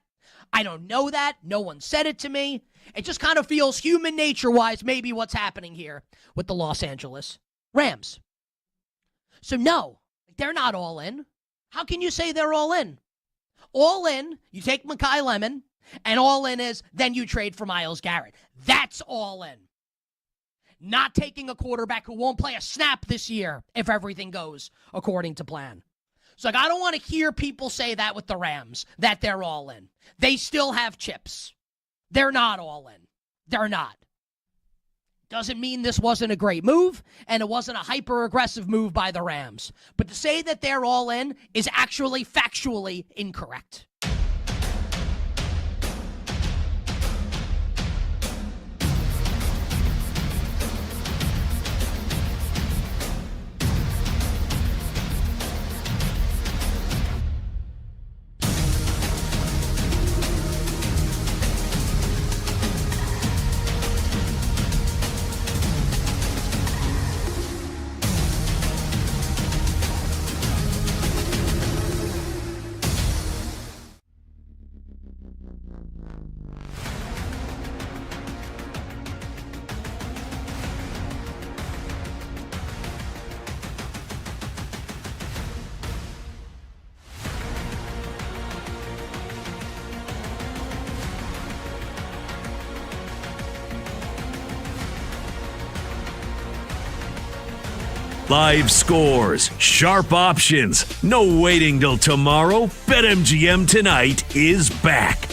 I don't know that. No one said it to me. It just kind of feels human nature-wise maybe what's happening here with the Los Angeles Rams. So no, they're not all in. How can you say they're all in? All in, you take Mekhi Lemon, and all in is then you trade for Myles Garrett. That's all in. Not taking a quarterback who won't play a snap this year if everything goes according to plan. So I don't want to hear people say that with the Rams, that they're all in. They still have chips. They're not all in. They're not. Doesn't mean this wasn't a great move, and it wasn't a hyper-aggressive move by the Rams. But to say that they're all in is actually factually incorrect. Live scores, sharp options, no waiting till tomorrow. BetMGM Tonight is back.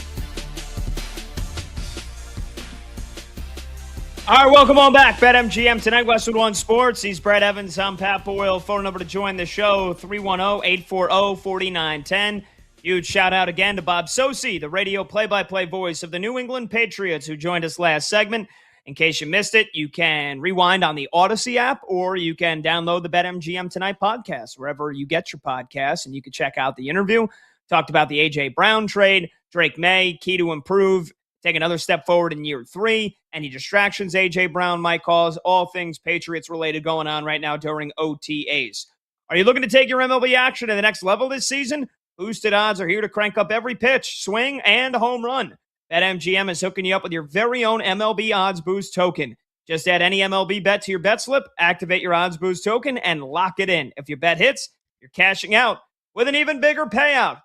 All right, welcome on back. BetMGM Tonight, Westwood One Sports. He's Brad Evans. I'm Pat Boyle. Phone number to join the show, 310-840-4910. Huge shout out again to Bob Sosi, the radio play-by-play voice of the New England Patriots, who joined us last segment. In case you missed it, you can rewind on the Odyssey app, or you can download the BetMGM Tonight podcast, wherever you get your podcasts, and you can check out the interview. Talked about the A.J. Brown trade, Drake May, key to improve, take another step forward in year 3, any distractions A.J. Brown might cause, all things Patriots-related going on right now during OTAs. Are you looking to take your MLB action to the next level this season? Boosted odds are here to crank up every pitch, swing, and home run. BetMGM is hooking you up with your very own MLB Odds Boost token. Just add any MLB bet to your bet slip, activate your Odds Boost token, and lock it in. If your bet hits, you're cashing out with an even bigger payout.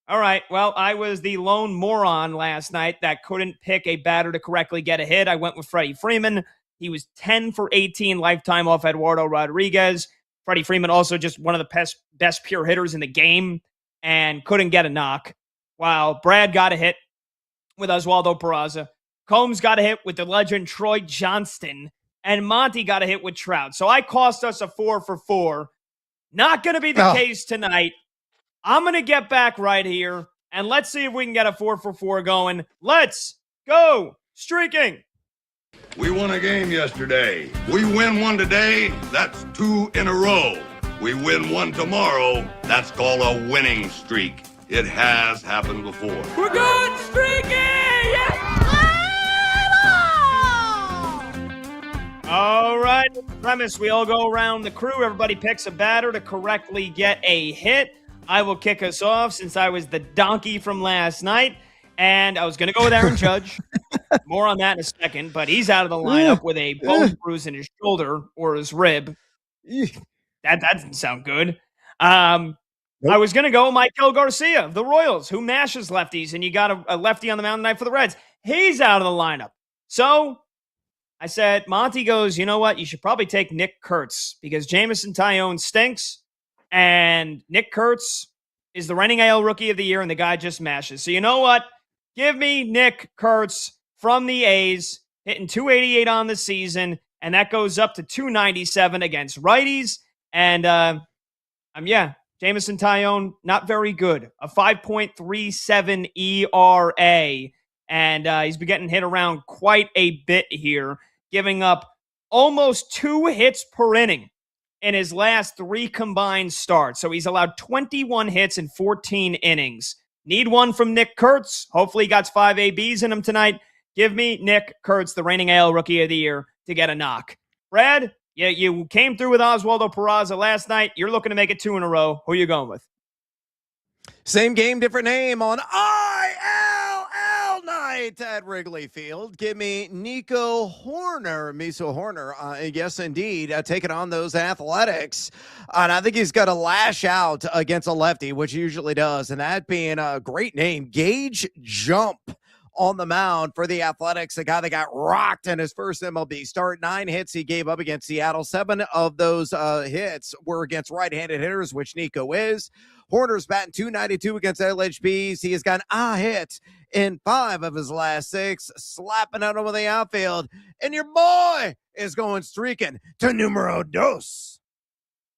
All right. Well, I was the lone moron last night that couldn't pick a batter to correctly get a hit. I went with Freddie Freeman. He was 10 for 18 lifetime off Eduardo Rodriguez. Freddie Freeman also just one of the best pure hitters in the game and couldn't get a knock. While Brad got a hit with Oswaldo Peraza. Combs got a hit with the legend Troy Johnston. And Monty got a hit with Trout. So I cost us a 4 for 4. Not going to be the case tonight. I'm going to get back right here, and let's see if we can get a 4 for 4 going. Let's go streaking. We won a game yesterday. We win one today, that's 2 in a row. We win one tomorrow, that's called a winning streak. It has happened before. We're going streaking! Yes! All right, premise, we all go around the crew. Everybody picks a batter to correctly get a hit. I will kick us off since I was the donkey from last night, and I was going to go with Aaron Judge. More on that in a second, but he's out of the lineup with a bone bruise in his shoulder or his rib. That doesn't sound good. I was going to go with Maikel Garcia of the Royals, who mashes lefties, and you got a lefty on the mound tonight for the Reds. He's out of the lineup. So I said, Monty goes, you know what? You should probably take Nick Kurtz because Jameson Taillon stinks. And Nick Kurtz is the reigning AL Rookie of the Year, and the guy just mashes. So you know what? Give me Nick Kurtz from the A's, hitting 288 on the season, and that goes up to 297 against righties. And, Jameson Taillon, not very good. A 5.37 ERA, and he's been getting hit around quite a bit here, giving up almost 2 hits per inning in his last 3 combined starts. So he's allowed 21 hits in 14 innings. Need one from Nick Kurtz. Hopefully he got 5 ABs in him tonight. Give me Nick Kurtz, the reigning AL Rookie of the Year, to get a knock. Brad, you came through with Oswaldo Peraza last night. You're looking to make it 2 in a row. Who are you going with? Same game, different name on ILL night at Wrigley Field. Give me Miso Horner. Yes, indeed, taking on those Athletics. And I think he's got to lash out against a lefty, which he usually does. And that being a great name, Gage Jump on the mound for the Athletics, the guy that got rocked in his first MLB start. 9 hits he gave up against Seattle. 7 of those hits were against right-handed hitters, which Nico is. Horner's batting .292 against LHBs. He has gotten a hit in 5 of his last 6, slapping out over the outfield. And your boy is going streaking to numero dos.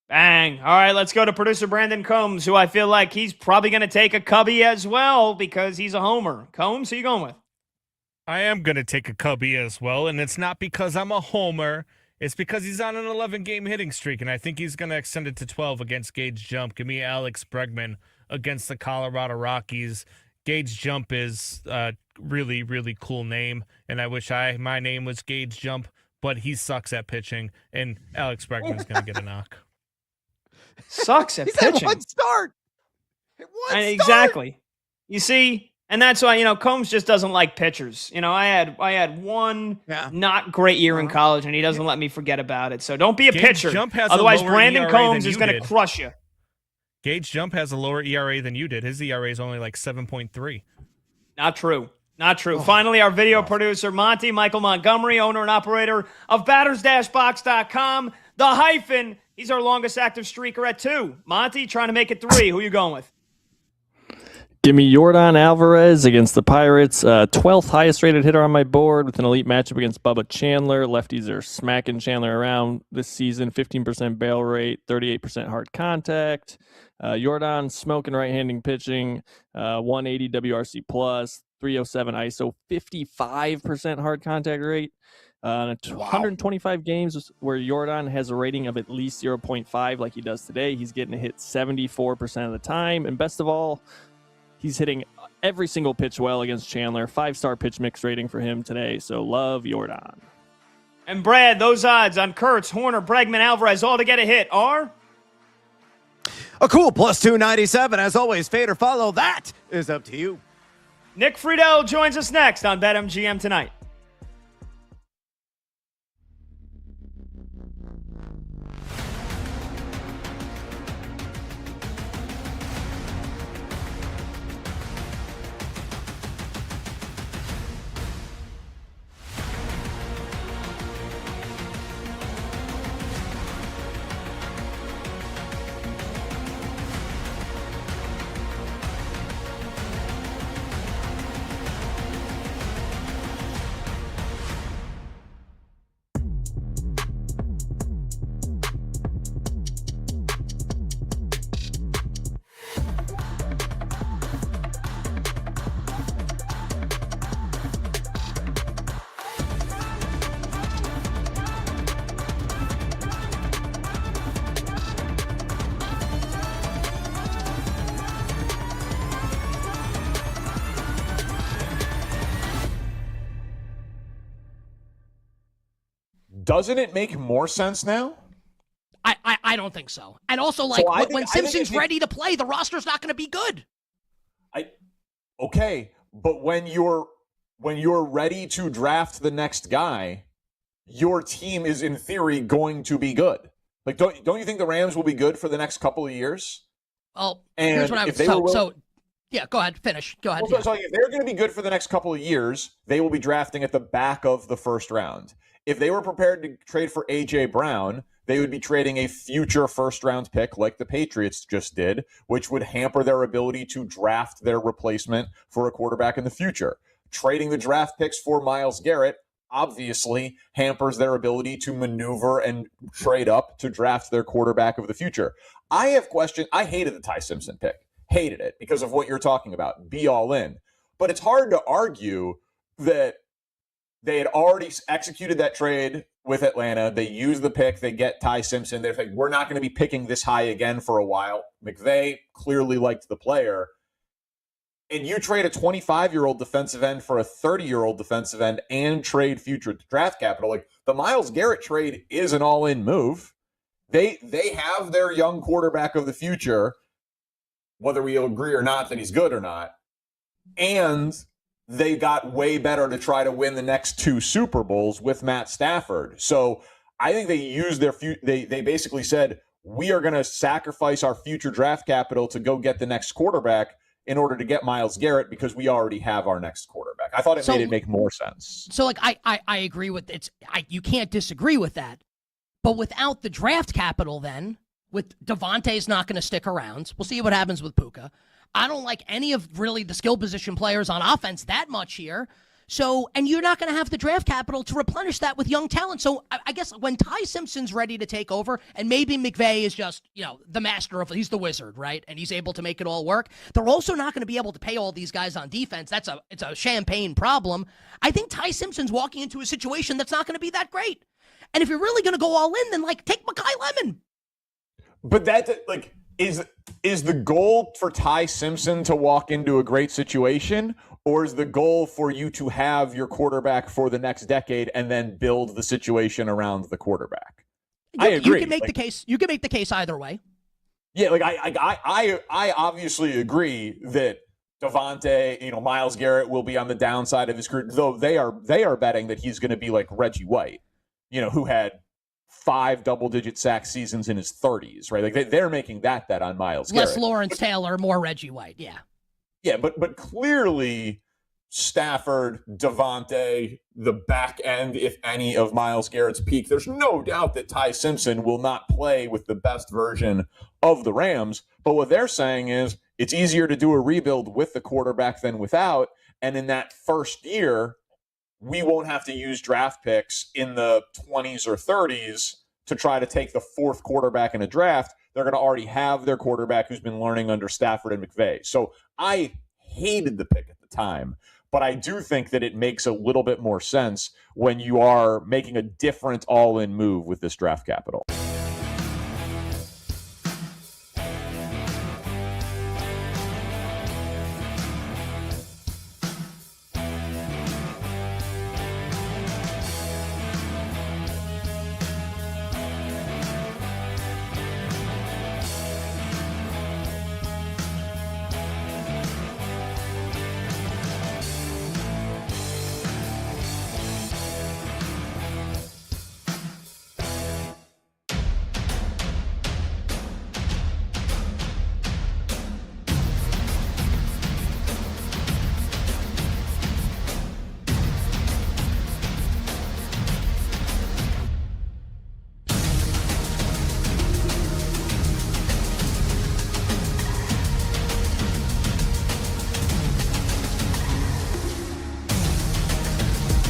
Bang. All right, let's go to producer Brandon Combs, who I feel like he's probably going to take a Cubby as well because he's a homer. Combs, who you going with? I am going to take a Cubby as well, and it's not because I'm a homer. It's because he's on an 11-game hitting streak, and I think he's going to extend it to 12 against Gage Jump. Give me Alex Bregman against the Colorado Rockies. Gage Jump is a really, really cool name, and I wish my name was Gage Jump, but he sucks at pitching, and Alex Bregman's going to get a knock. Sucks at pitching. He's had 1 start. Exactly. You see, and that's why, Combs just doesn't like pitchers. I had one not great year in college, and he doesn't let me forget about it. So don't be a pitcher. Otherwise, Brandon Combs is going to crush you. Gage Jump has a lower ERA than you did. His ERA is only like 7.3. Not true. Not true. Finally, our video producer, Monty Michael Montgomery, owner and operator of batters-box.com. The hyphen. He's our longest active streaker at 2. Monty trying to make it 3. Who you going with? Give me Yordan Alvarez against the Pirates. 12th highest rated hitter on my board with an elite matchup against Bubba Chandler. Lefties are smacking Chandler around this season. 15% barrel rate, 38% hard contact. Yordan smoking right-handing pitching. 180 WRC plus, 307 ISO, 55% hard contact rate. 125 games where Yordan has a rating of at least 0.5 like he does today. He's getting a hit 74% of the time. And best of all, he's hitting every single pitch well against Chandler. 5-star pitch mix rating for him today. So love Yordan. And Brad, those odds on Kurtz, Horner, Bregman, Alvarez, all to get a hit are? A cool plus 297. As always, fade or follow. That is up to you. Nick Friedel joins us next on BetMGM Tonight. doesn't it make more sense now? I don't think so. And also, like, So when Simpson's ready to play, the roster's not going to be good. Okay, but when you're ready to draft the next guy, your team is in theory going to be good. Like, don't you think the Rams will be good for the next couple of years? Well, and here's what I would yeah, go ahead, finish. Go ahead. Well, so if they're going to be good for the next couple of years, they will be drafting at the back of the first round. If they were prepared to trade for A.J. Brown, they would be trading a future first-round pick like the Patriots just did, which would hamper their ability to draft their replacement for a quarterback in the future. Trading the draft picks for Myles Garrett obviously hampers their ability to maneuver and trade up to draft their quarterback of the future. I have questions. I hated the Ty Simpson pick. Hated it because of what you're talking about. Be all in. But it's hard to argue that they had already executed that trade with Atlanta. They use the pick. They get Ty Simpson. They're like, we're not going to be picking this high again for a while. McVay clearly liked the player. And you trade a 25-year-old defensive end for a 30-year-old defensive end and trade future draft capital. Like, the Myles Garrett trade is an all-in move. They have their young quarterback of the future, whether we agree or not that he's good or not. And they got way better to try to win the next 2 Super Bowls with Matt Stafford. So I think they used they basically said, we are going to sacrifice our future draft capital to go get the next quarterback in order to get Myles Garrett because we already have our next quarterback. I thought it made it make more sense. So, like, I agree with it. You can't disagree with that. But without the draft capital then, with Devontae's not going to stick around. We'll see what happens with Puka. I don't like any of really the skill position players on offense that much here. So, and you're not going to have the draft capital to replenish that with young talent. So I guess when Ty Simpson's ready to take over, and maybe McVay is just, the master of, he's the wizard, right? And he's able to make it all work. They're also not going to be able to pay all these guys on defense. It's a champagne problem. I think Ty Simpson's walking into a situation that's not going to be that great. And if you're really going to go all in, then take Mekhi Lemon. But that, is the goal for Ty Simpson to walk into a great situation, or is the goal for you to have your quarterback for the next decade and then build the situation around the quarterback? I agree. You can make the case. You can make the case either way. Yeah, I obviously agree that Devontae, Myles Garrett will be on the downside of his career, though they are betting that he's going to be like Reggie White, who had 5 double-digit sack seasons in his 30s, right? Like they're making that bet on Myles Garrett. Less Lawrence Taylor, more Reggie White, yeah. Yeah, but clearly Stafford, Devontae, the back end, if any, of Myles Garrett's peak, there's no doubt that Ty Simpson will not play with the best version of the Rams. But what they're saying is it's easier to do a rebuild with the quarterback than without. And in that first year, we won't have to use draft picks in the 20s or 30s to try to take the 4th quarterback in a draft. They're going to already have their quarterback who's been learning under Stafford and McVay. So I hated the pick at the time, but I do think that it makes a little bit more sense when you are making a different all-in move with this draft capital.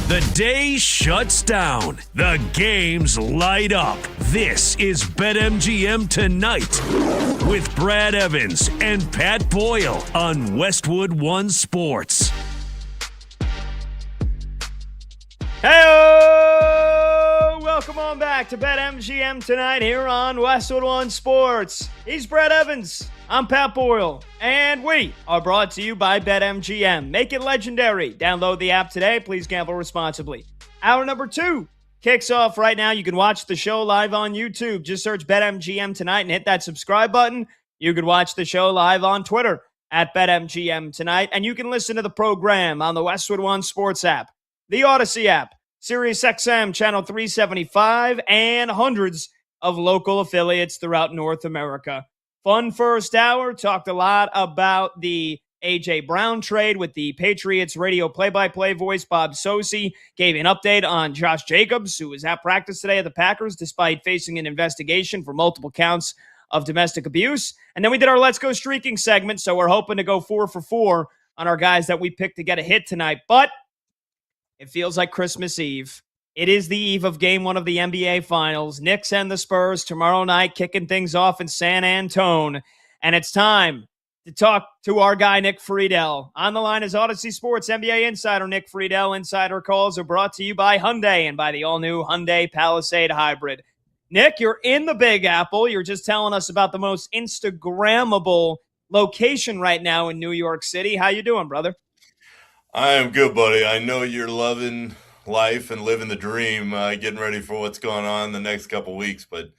The day shuts down. The games light up. This is BetMGM Tonight with Brad Evans and Pat Boyle on Westwood One Sports. Hey, welcome on back to BetMGM Tonight here on Westwood One Sports. He's Brad Evans. I'm Pat Boyle, and we are brought to you by BetMGM. Make it legendary. Download the app today. Please gamble responsibly. Hour number 2 kicks off right now. You can watch the show live on YouTube. Just search BetMGM tonight and hit that subscribe button. You can watch the show live on Twitter at BetMGM tonight. And you can listen to the program on the Westwood One Sports app, the Odyssey app, SiriusXM Channel 375, and hundreds of local affiliates throughout North America. Fun first hour. Talked a lot about the A.J. Brown trade with the Patriots radio play-by-play voice, Bob Socci. Gave an update on Josh Jacobs, who was at practice today at the Packers despite facing an investigation for multiple counts of domestic abuse. And then we did our Let's Go Streaking segment, so we're hoping to go 4 for 4 on our guys that we picked to get a hit tonight. But it feels like Christmas Eve. It is the eve of Game 1 of the NBA Finals. Knicks and the Spurs tomorrow night, kicking things off in San Antonio. And it's time to talk to our guy, Nick Friedel. On the line is Odyssey Sports NBA insider Nick Friedel. Insider calls are brought to you by Hyundai and by the all-new Hyundai Palisade Hybrid. Nick, you're in the Big Apple. You're just telling us about the most Instagrammable location right now in New York City. How you doing, brother? I am good, buddy. I know you're loving life and living the dream, getting ready for what's going on the next couple weeks, but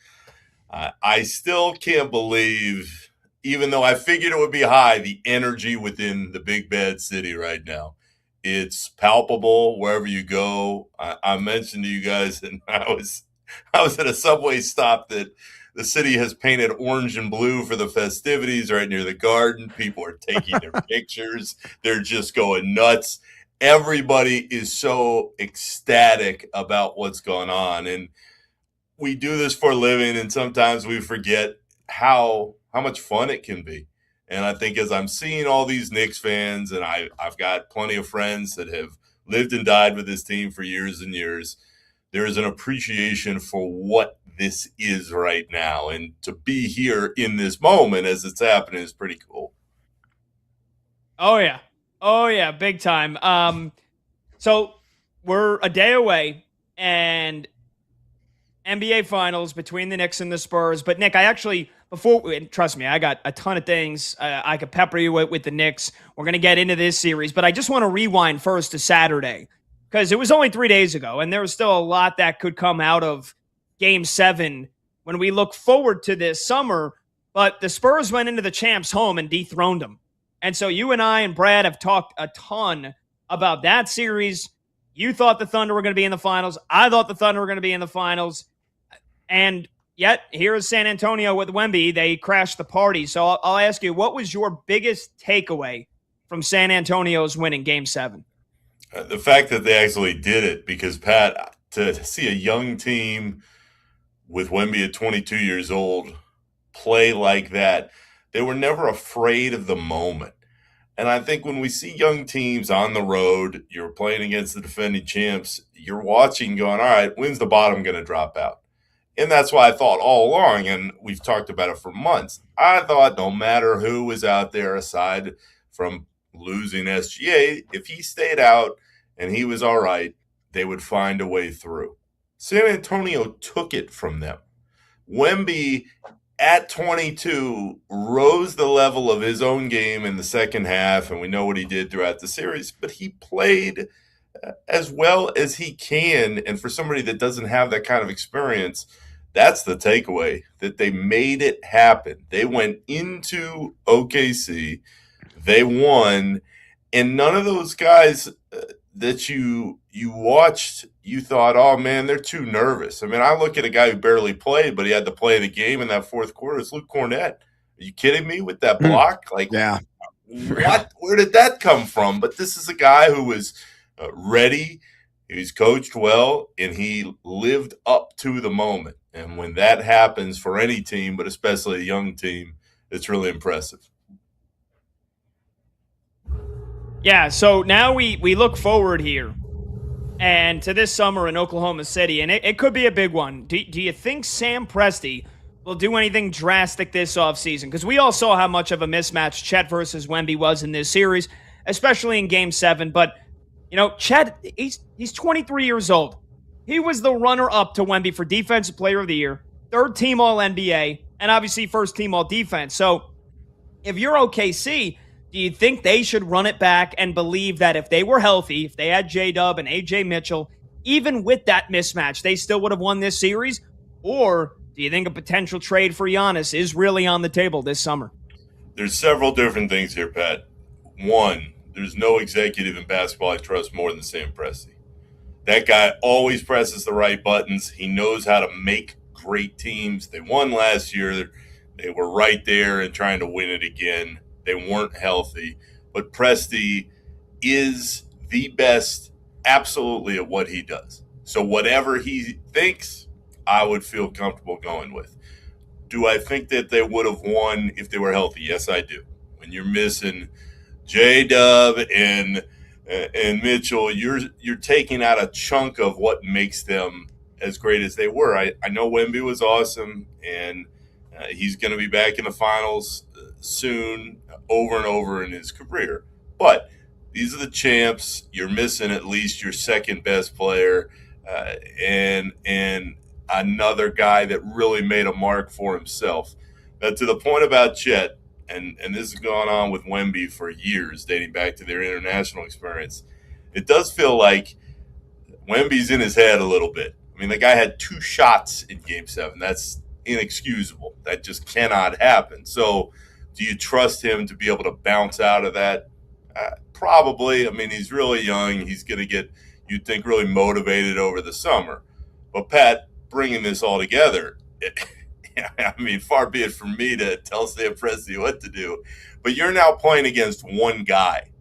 I still can't believe, even though I figured it would be high, the energy within the big bad city right now. It's palpable wherever you go. I mentioned to you guys that I was at a subway stop that the city has painted orange and blue for the festivities right near the garden. People are taking their pictures. They're just going nuts. Everybody is so ecstatic about what's going on. And we do this for a living, and sometimes we forget how much fun it can be. And I think as I'm seeing all these Knicks fans, and I've got plenty of friends that have lived and died with this team for years and years, there is an appreciation for what this is right now. And to be here in this moment as it's happening is pretty cool. Oh, yeah, big time. So we're a day away, and NBA Finals between the Knicks and the Spurs. But, Nick, trust me, I got a ton of things I could pepper you with the Knicks. We're going to get into this series, but I just want to rewind first to Saturday because it was only 3 days ago, and there was still a lot that could come out of Game 7 when we look forward to this summer. But the Spurs went into the champs' home and dethroned them. And so you and I and Brad have talked a ton about that series. You thought the Thunder were going to be in the finals. I thought the Thunder were going to be in the finals. And yet, here is San Antonio with Wemby. They crashed the party. So I'll ask you, what was your biggest takeaway from San Antonio's win in Game 7? The fact that they actually did it, because, Pat, to see a young team with Wemby at 22 years old play like that, they were never afraid of the moment. And I think when we see young teams on the road, you're playing against the defending champs, you're watching going, all right, when's the bottom going to drop out? And that's why I thought all along, and we've talked about it for months, I thought no matter who was out there aside from losing SGA, if he stayed out and he was all right, they would find a way through. San Antonio took it from them. Wemby, at 22, rose the level of his own game in the second half, and we know what he did throughout the series, but he played as well as he can. And for somebody that doesn't have that kind of experience, that's the takeaway, that they made it happen. They went into OKC, they won, and none of those guys that you watched, you thought, oh, man, they're too nervous. I mean, I look at a guy who barely played, but he had to play the game in that fourth quarter. It's Luke Cornett. Are you kidding me with that block? Yeah. What? Where did that come from? But this is a guy who was ready. He's coached well, and he lived up to the moment. And when that happens for any team, but especially a young team, it's really impressive. Yeah, so now we look forward here and to this summer in Oklahoma City, and it could be a big one. Do you think Sam Presti will do anything drastic this offseason? Because we all saw how much of a mismatch Chet versus Wemby was in this series, especially in Game 7. But, you know, Chet, he's 23 years old. He was the runner-up to Wemby for Defensive Player of the Year, third-team All-NBA, and obviously first-team All-Defense. So if you're OKC, do you think they should run it back and believe that if they were healthy, if they had J-Dub and A.J. Mitchell, even with that mismatch, they still would have won this series? Or do you think a potential trade for Giannis is really on the table this summer? There's several different things here, Pat. One, there's no executive in basketball I trust more than Sam Presti. That guy always presses the right buttons. He knows how to make great teams. They won last year. They were right there and trying to win it again. They weren't healthy. But Presti is the best absolutely at what he does. So whatever he thinks, I would feel comfortable going with. Do I think that they would have won if they were healthy? Yes, I do. When you're missing J-Dub and Mitchell, you're taking out a chunk of what makes them as great as they were. I know Wemby was awesome, and he's going to be back in the finals soon, over and over in his career. But these are the champs. You're missing at least your second best player, and another guy that really made a mark for himself. Now, to the point about Chet, and this has gone on with Wemby for years, dating back to their international experience, it does feel like Wemby's in his head a little bit. I mean, the guy had 2 shots in Game 7. That's inexcusable. That just cannot happen. So do you trust him to be able to bounce out of that? Probably. I mean, he's really young. He's going to get, you'd think, really motivated over the summer. But, Pat, bringing this all together, I mean, far be it from me to tell Sam Presti what to do, but you're now playing against one guy.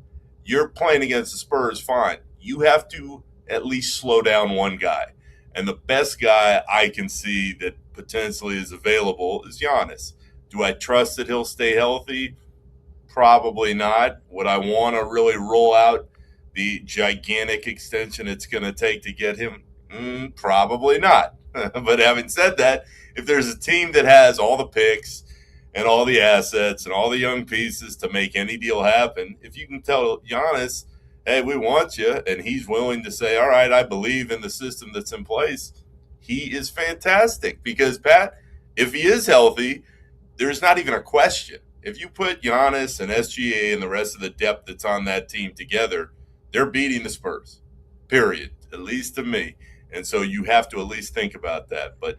You're playing against the Spurs, fine. You have to at least slow down one guy. And the best guy I can see that potentially is available is Giannis. Do I trust that he'll stay healthy? Probably not. Would I want to really roll out the gigantic extension it's going to take to get him? Probably not. But having said that, if there's a team that has all the picks and all the assets and all the young pieces to make any deal happen, if you can tell Giannis, hey, we want you, and he's willing to say, all right, I believe in the system that's in place, he is fantastic. Because, Pat, if he is healthy, there's not even a question. If you put Giannis and SGA and the rest of the depth that's on that team together, they're beating the Spurs, period, at least to me. And so you have to at least think about that. But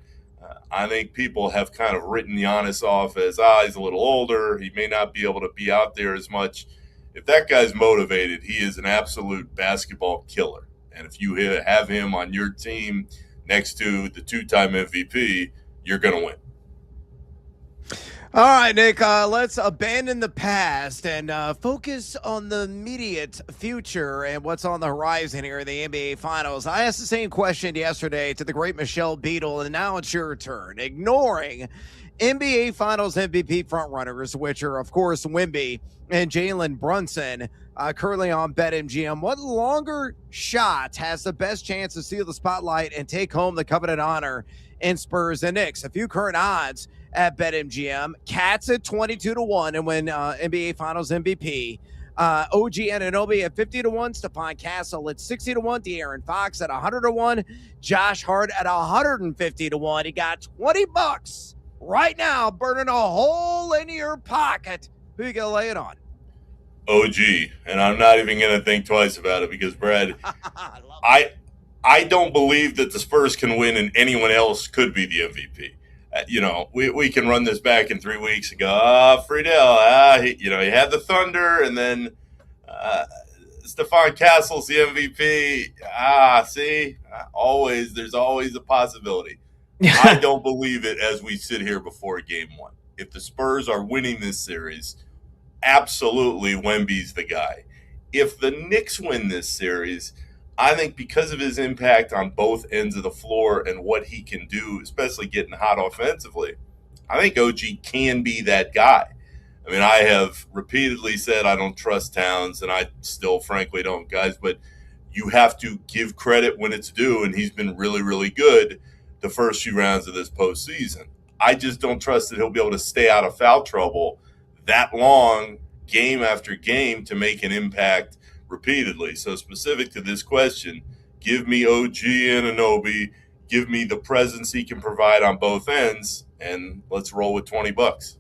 I think people have kind of written Giannis off as, he's a little older. He may not be able to be out there as much. If that guy's motivated, he is an absolute basketball killer. And if you have him on your team next to the 2-time MVP, you're going to win. All right, Nick, let's abandon the past and focus on the immediate future and what's on the horizon here in the NBA Finals. I asked the same question yesterday to the great Michelle Beadle, and now it's your turn. Ignoring NBA Finals MVP frontrunners, which are, of course, Wemby and Jalen Brunson, currently on BetMGM, what longer shot has the best chance to steal the spotlight and take home the coveted honor in Spurs and Knicks? A few current odds at BetMGM. Cats at 22-1 and win NBA Finals MVP. OG Anunoby at 50-1. Stephon Castle at 60-1. De'Aaron Fox at 100-1. Josh Hart at 150-1. He got $20 right now, burning a hole in your pocket. Who you gonna lay it on? OG, and I'm not even going to think twice about it because, Brad, I don't believe that the Spurs can win and anyone else could be the MVP. We can run this back in 3 weeks and go, Friedel, he had the Thunder, and then Stephon Castle's the MVP. There's always a possibility. I don't believe it as we sit here before Game 1. If the Spurs are winning this series, absolutely Wemby's the guy. If the Knicks win this series, I think because of his impact on both ends of the floor and what he can do, especially getting hot offensively, I think OG can be that guy. I mean, I have repeatedly said I don't trust Towns, and I still frankly don't, guys, but you have to give credit when it's due, and he's been really, really good the first few rounds of this postseason. I just don't trust that he'll be able to stay out of foul trouble that long, game after game, to make an impact repeatedly. So specific to this question, give me OG Anunoby, give me the presence he can provide on both ends, and let's roll with $20.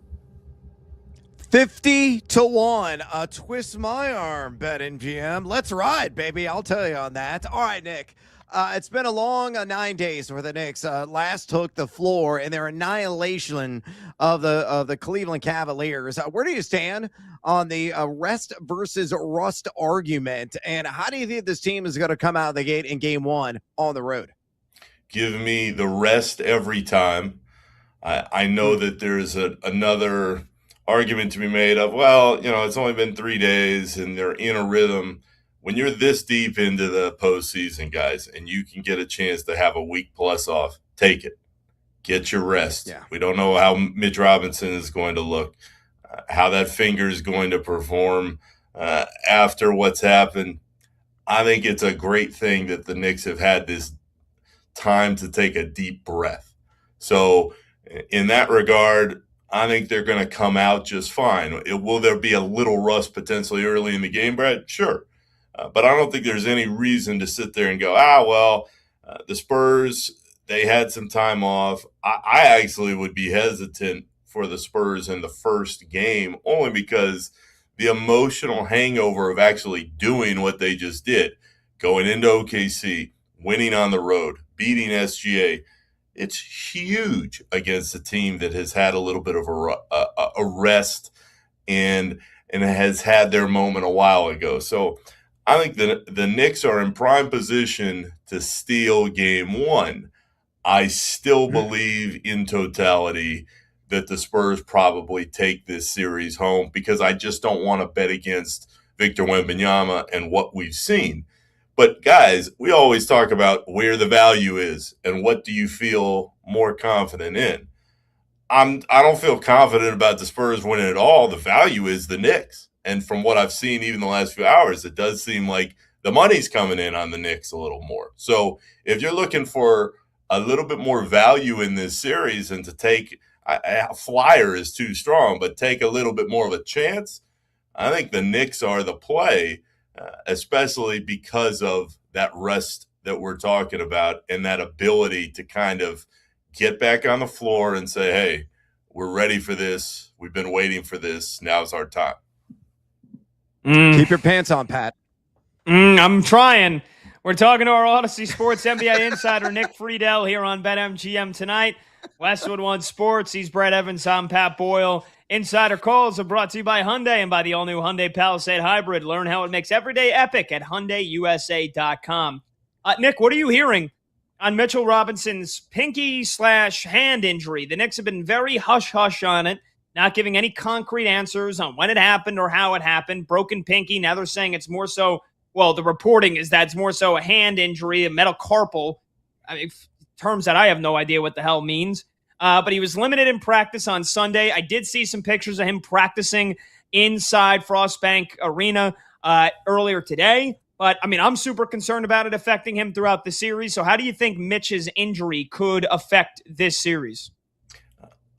50-1. Twist my arm, BetMGM. Let's ride, baby. I'll tell you on that. All right, Nick. It's been a long 9 days for the Knicks. Last took the floor in their annihilation of the Cleveland Cavaliers. Where do you stand on the rest versus rust argument? And how do you think this team is going to come out of the gate in game one on the road? Give me the rest every time. I know that there's another argument to be made of, well, it's only been 3 days and they're in a rhythm. When you're this deep into the postseason, guys, and you can get a chance to have a week plus off, take it. Get your rest. Yeah. We don't know how Mitch Robinson is going to look, how that finger is going to perform after what's happened. I think it's a great thing that the Knicks have had this time to take a deep breath. So in that regard, I think they're going to come out just fine. Will there be a little rust potentially early in the game, Brad? Sure. But I don't think there's any reason to sit there and go, the Spurs, they had some time off. I actually would be hesitant for the Spurs in the first game, only because the emotional hangover of actually doing what they just did, going into OKC, winning on the road, beating SGA, it's huge against a team that has had a little bit of a rest and has had their moment a while ago. So I think the Knicks are in prime position to steal game one. I still believe in totality that the Spurs probably take this series home because I just don't want to bet against Victor Wembanyama and what we've seen. But guys, we always talk about where the value is and what do you feel more confident in. I don't feel confident about the Spurs winning at all. The value is the Knicks. And from what I've seen even the last few hours, it does seem like the money's coming in on the Knicks a little more. So if you're looking for a little bit more value in this series and to take a flyer is too strong, but take a little bit more of a chance, I think the Knicks are the play, especially because of that rest that we're talking about and that ability to kind of get back on the floor and say, hey, we're ready for this. We've been waiting for this. Now's our time. Keep your pants on, Pat. I'm trying. We're talking to our Odyssey Sports NBA insider, Nick Friedel, here on BetMGM tonight. Westwood One Sports. He's Brett Evans. I'm Pat Boyle. Insider calls are brought to you by Hyundai and by the all-new Hyundai Palisade Hybrid. Learn how it makes every day epic at HyundaiUSA.com. Nick, what are you hearing on Mitchell Robinson's pinky/hand injury? The Knicks have been very hush-hush on it, not giving any concrete answers on when it happened or how it happened. Broken pinky. Now they're saying it's more so, well, the reporting is that it's more so a hand injury, a metacarpal. I mean, terms that I have no idea what the hell means. But he was limited in practice on Sunday. I did see some pictures of him practicing inside Frostbank Arena earlier today. But, I mean, I'm super concerned about it affecting him throughout the series. So how do you think Mitch's injury could affect this series?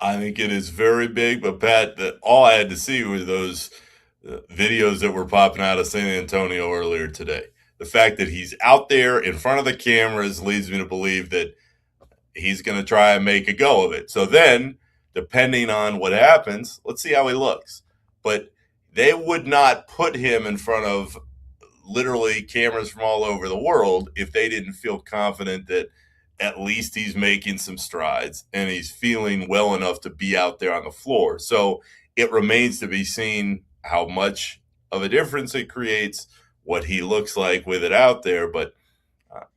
I think it is very big. But, Pat, all I had to see were those videos that were popping out of San Antonio earlier today. The fact that he's out there in front of the cameras leads me to believe that he's going to try and make a go of it. So then, depending on what happens, let's see how he looks. But they would not put him in front of literally cameras from all over the world if they didn't feel confident that at least he's making some strides and he's feeling well enough to be out there on the floor. So it remains to be seen how much of a difference it creates, what he looks like with it out there. But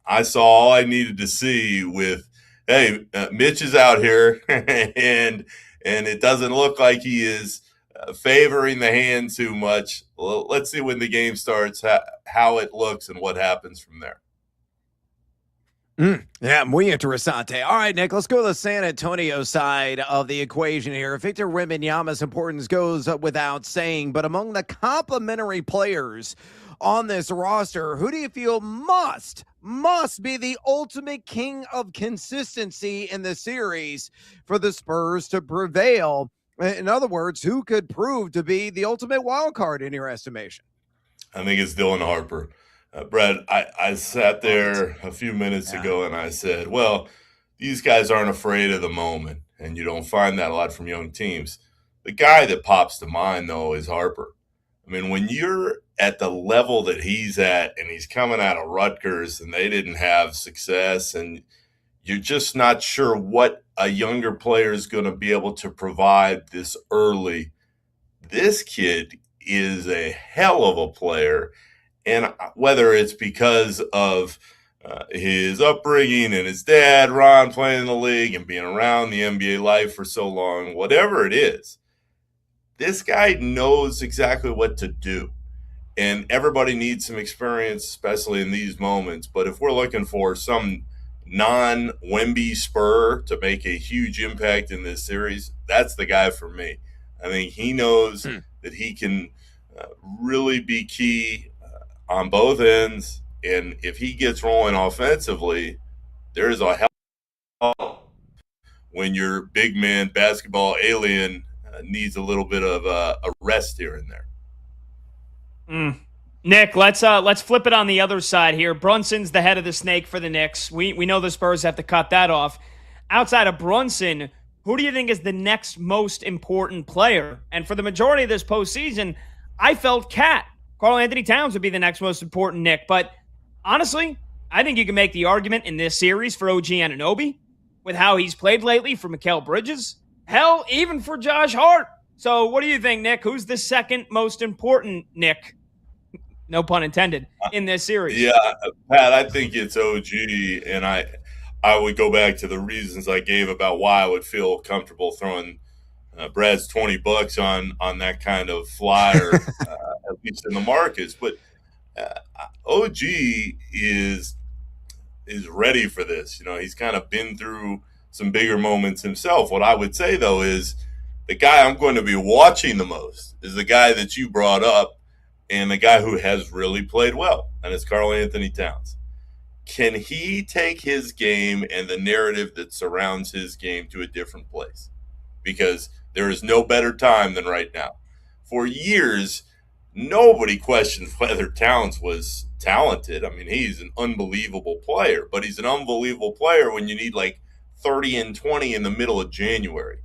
I saw all I needed to see with, hey, Mitch is out here, and it doesn't look like he is favoring the hand too much. Well, let's see when the game starts how it looks and what happens from there. Yeah, muy interesante. All right, Nick, let's go to the San Antonio side of the equation here. Victor Wembanyama's importance goes without saying, but among the complementary players on this roster, who do you feel must be the ultimate king of consistency in the series for the Spurs to prevail? In other words, who could prove to be the ultimate wild card in your estimation? I think it's Dylan Harper. Brad, I sat there a few minutes ago and I said, well, these guys aren't afraid of the moment, and you don't find that a lot from young teams. The guy that pops to mind, though, is Harper. I mean, when you're at the level that he's at and he's coming out of Rutgers and they didn't have success and you're just not sure what a younger player is going to be able to provide this early. This kid is a hell of a player. And whether it's because of his upbringing and his dad, Ron, playing in the league and being around the NBA life for so long, whatever it is, this guy knows exactly what to do. And everybody needs some experience, especially in these moments. But if we're looking for some non-Wemby Spur to make a huge impact in this series, that's the guy for me. I think he knows that he can really be key on both ends. And if he gets rolling offensively, there's a hell when your big man basketball alien needs a little bit of a rest here and there. Nick, let's flip it on the other side here. Brunson's the head of the snake for the Knicks. We know the Spurs have to cut that off. Outside of Brunson, who do you think is the next most important player? And for the majority of this postseason, I felt Karl Anthony Towns would be the next most important Knick. But honestly, I think you can make the argument in this series for OG Anunoby with how he's played lately, for Mikal Bridges. Hell, even for Josh Hart. So what do you think, Nick? Who's the second most important Knick? No pun intended, in this series. Yeah, Pat, I think it's OG, and I would go back to the reasons I gave about why I would feel comfortable throwing Brad's $20 on that kind of flyer, at least in the markets. But OG is ready for this. You know, he's kind of been through some bigger moments himself. What I would say, though, is the guy I'm going to be watching the most is the guy that you brought up, and the guy who has really played well, and it's Karl Anthony Towns. Can he take his game and the narrative that surrounds his game to a different place? Because there is no better time than right now. For years, nobody questioned whether Towns was talented. I mean, he's an unbelievable player, but he's an unbelievable player when you need like 30 and 20 in the middle of January.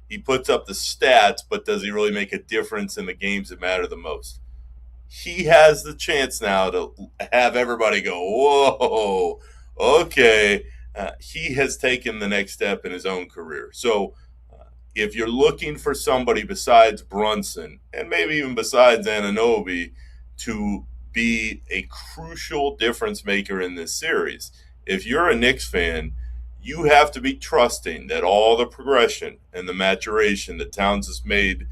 He puts up the stats, but does he really make a difference in the games that matter the most? He has the chance now to have everybody go, whoa, okay. He has taken the next step in his own career. So if you're looking for somebody besides Brunson and maybe even besides Anunoby to be a crucial difference maker in this series, if you're a Knicks fan, you have to be trusting that all the progression and the maturation that Towns has made,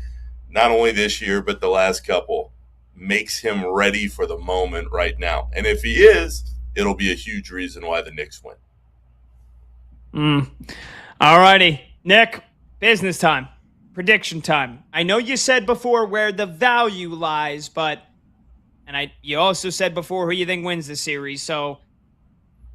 not only this year, but the last couple, makes him ready for the moment right now. And if he is, it'll be a huge reason why the Knicks win. All righty. Nick, business time. Prediction time. I know you said before where the value lies, but you also said before who you think wins the series. So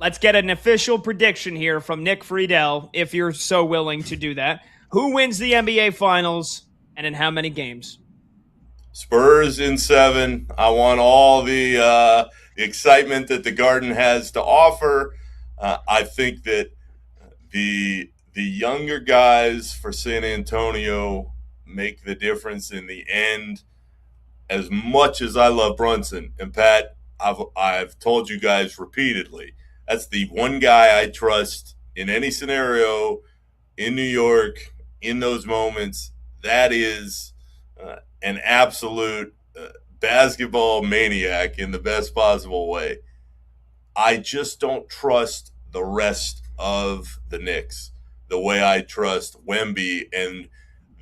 let's get an official prediction here from Nick Friedel, if you're so willing to do that. Who wins the NBA Finals and in how many games? Spurs in 7. I want all the excitement that the Garden has to offer. I think that the younger guys for San Antonio make the difference in the end. As much as I love Brunson, and Pat, I've told you guys repeatedly, that's the one guy I trust in any scenario in New York in those moments. That is an absolute basketball maniac in the best possible way. I just don't trust the rest of the Knicks the way I trust Wemby and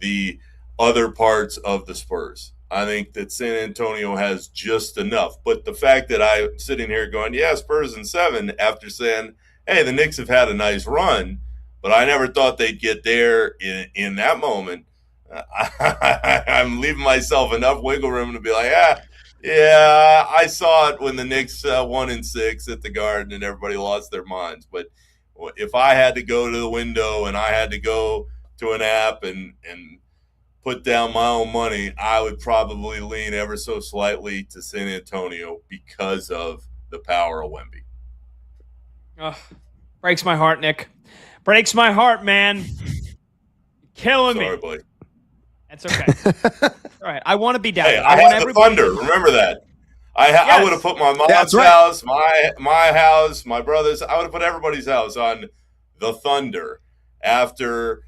the other parts of the Spurs. I think that San Antonio has just enough. But the fact that I'm sitting here going, yeah, Spurs in 7, after saying, hey, the Knicks have had a nice run, but I never thought they'd get there in that moment. I'm leaving myself enough wiggle room to be like, yeah, I saw it when the Knicks won in 6 at the Garden and everybody lost their minds. But if I had to go to the window and I had to go to an app and put down my own money, I would probably lean ever so slightly to San Antonio because of the power of Wemby. Breaks my heart, Nick. Breaks my heart, man. Killing me. Sorry, buddy. That's okay. All right. I want to be down. Hey, I want had the everybody. Thunder. Remember that. I would have put my mom's That's right. house, my house, my brother's. I would have put everybody's house on the Thunder after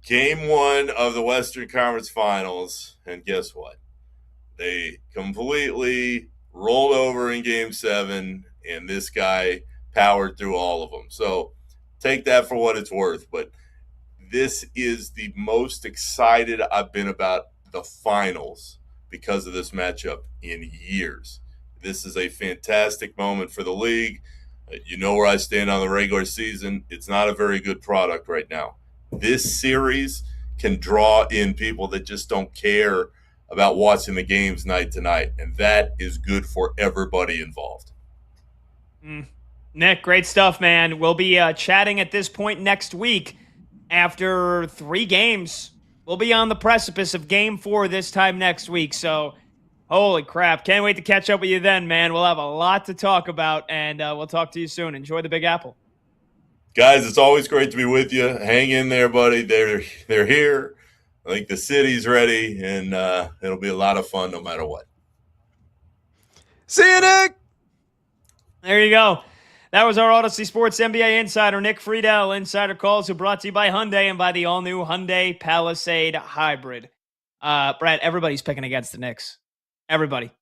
Game 1 of the Western Conference Finals. And guess what? They completely rolled over in Game 7, and this guy powered through all of them. So take that for what it's worth. But this is the most excited I've been about the finals because of this matchup in years. This is a fantastic moment for the league. You know where I stand on the regular season. It's not a very good product right now. This series can draw in people that just don't care about watching the games night to night, and that is good for everybody involved. Nick, great stuff, man. We'll be chatting at this point next week after 3 games. We'll be on the precipice of Game 4 this time next week, so holy crap. Can't wait to catch up with you then, man. We'll have a lot to talk about, and we'll talk to you soon. Enjoy the Big Apple. Guys, it's always great to be with you. Hang in there, buddy. They're here. I think the city's ready, and it'll be a lot of fun no matter what. See you, Nick. There you go. That was our Odyssey Sports NBA insider, Nick Friedel. Insider calls are brought to you by Hyundai and by the all-new Hyundai Palisade Hybrid. Brad, everybody's picking against the Knicks. Everybody.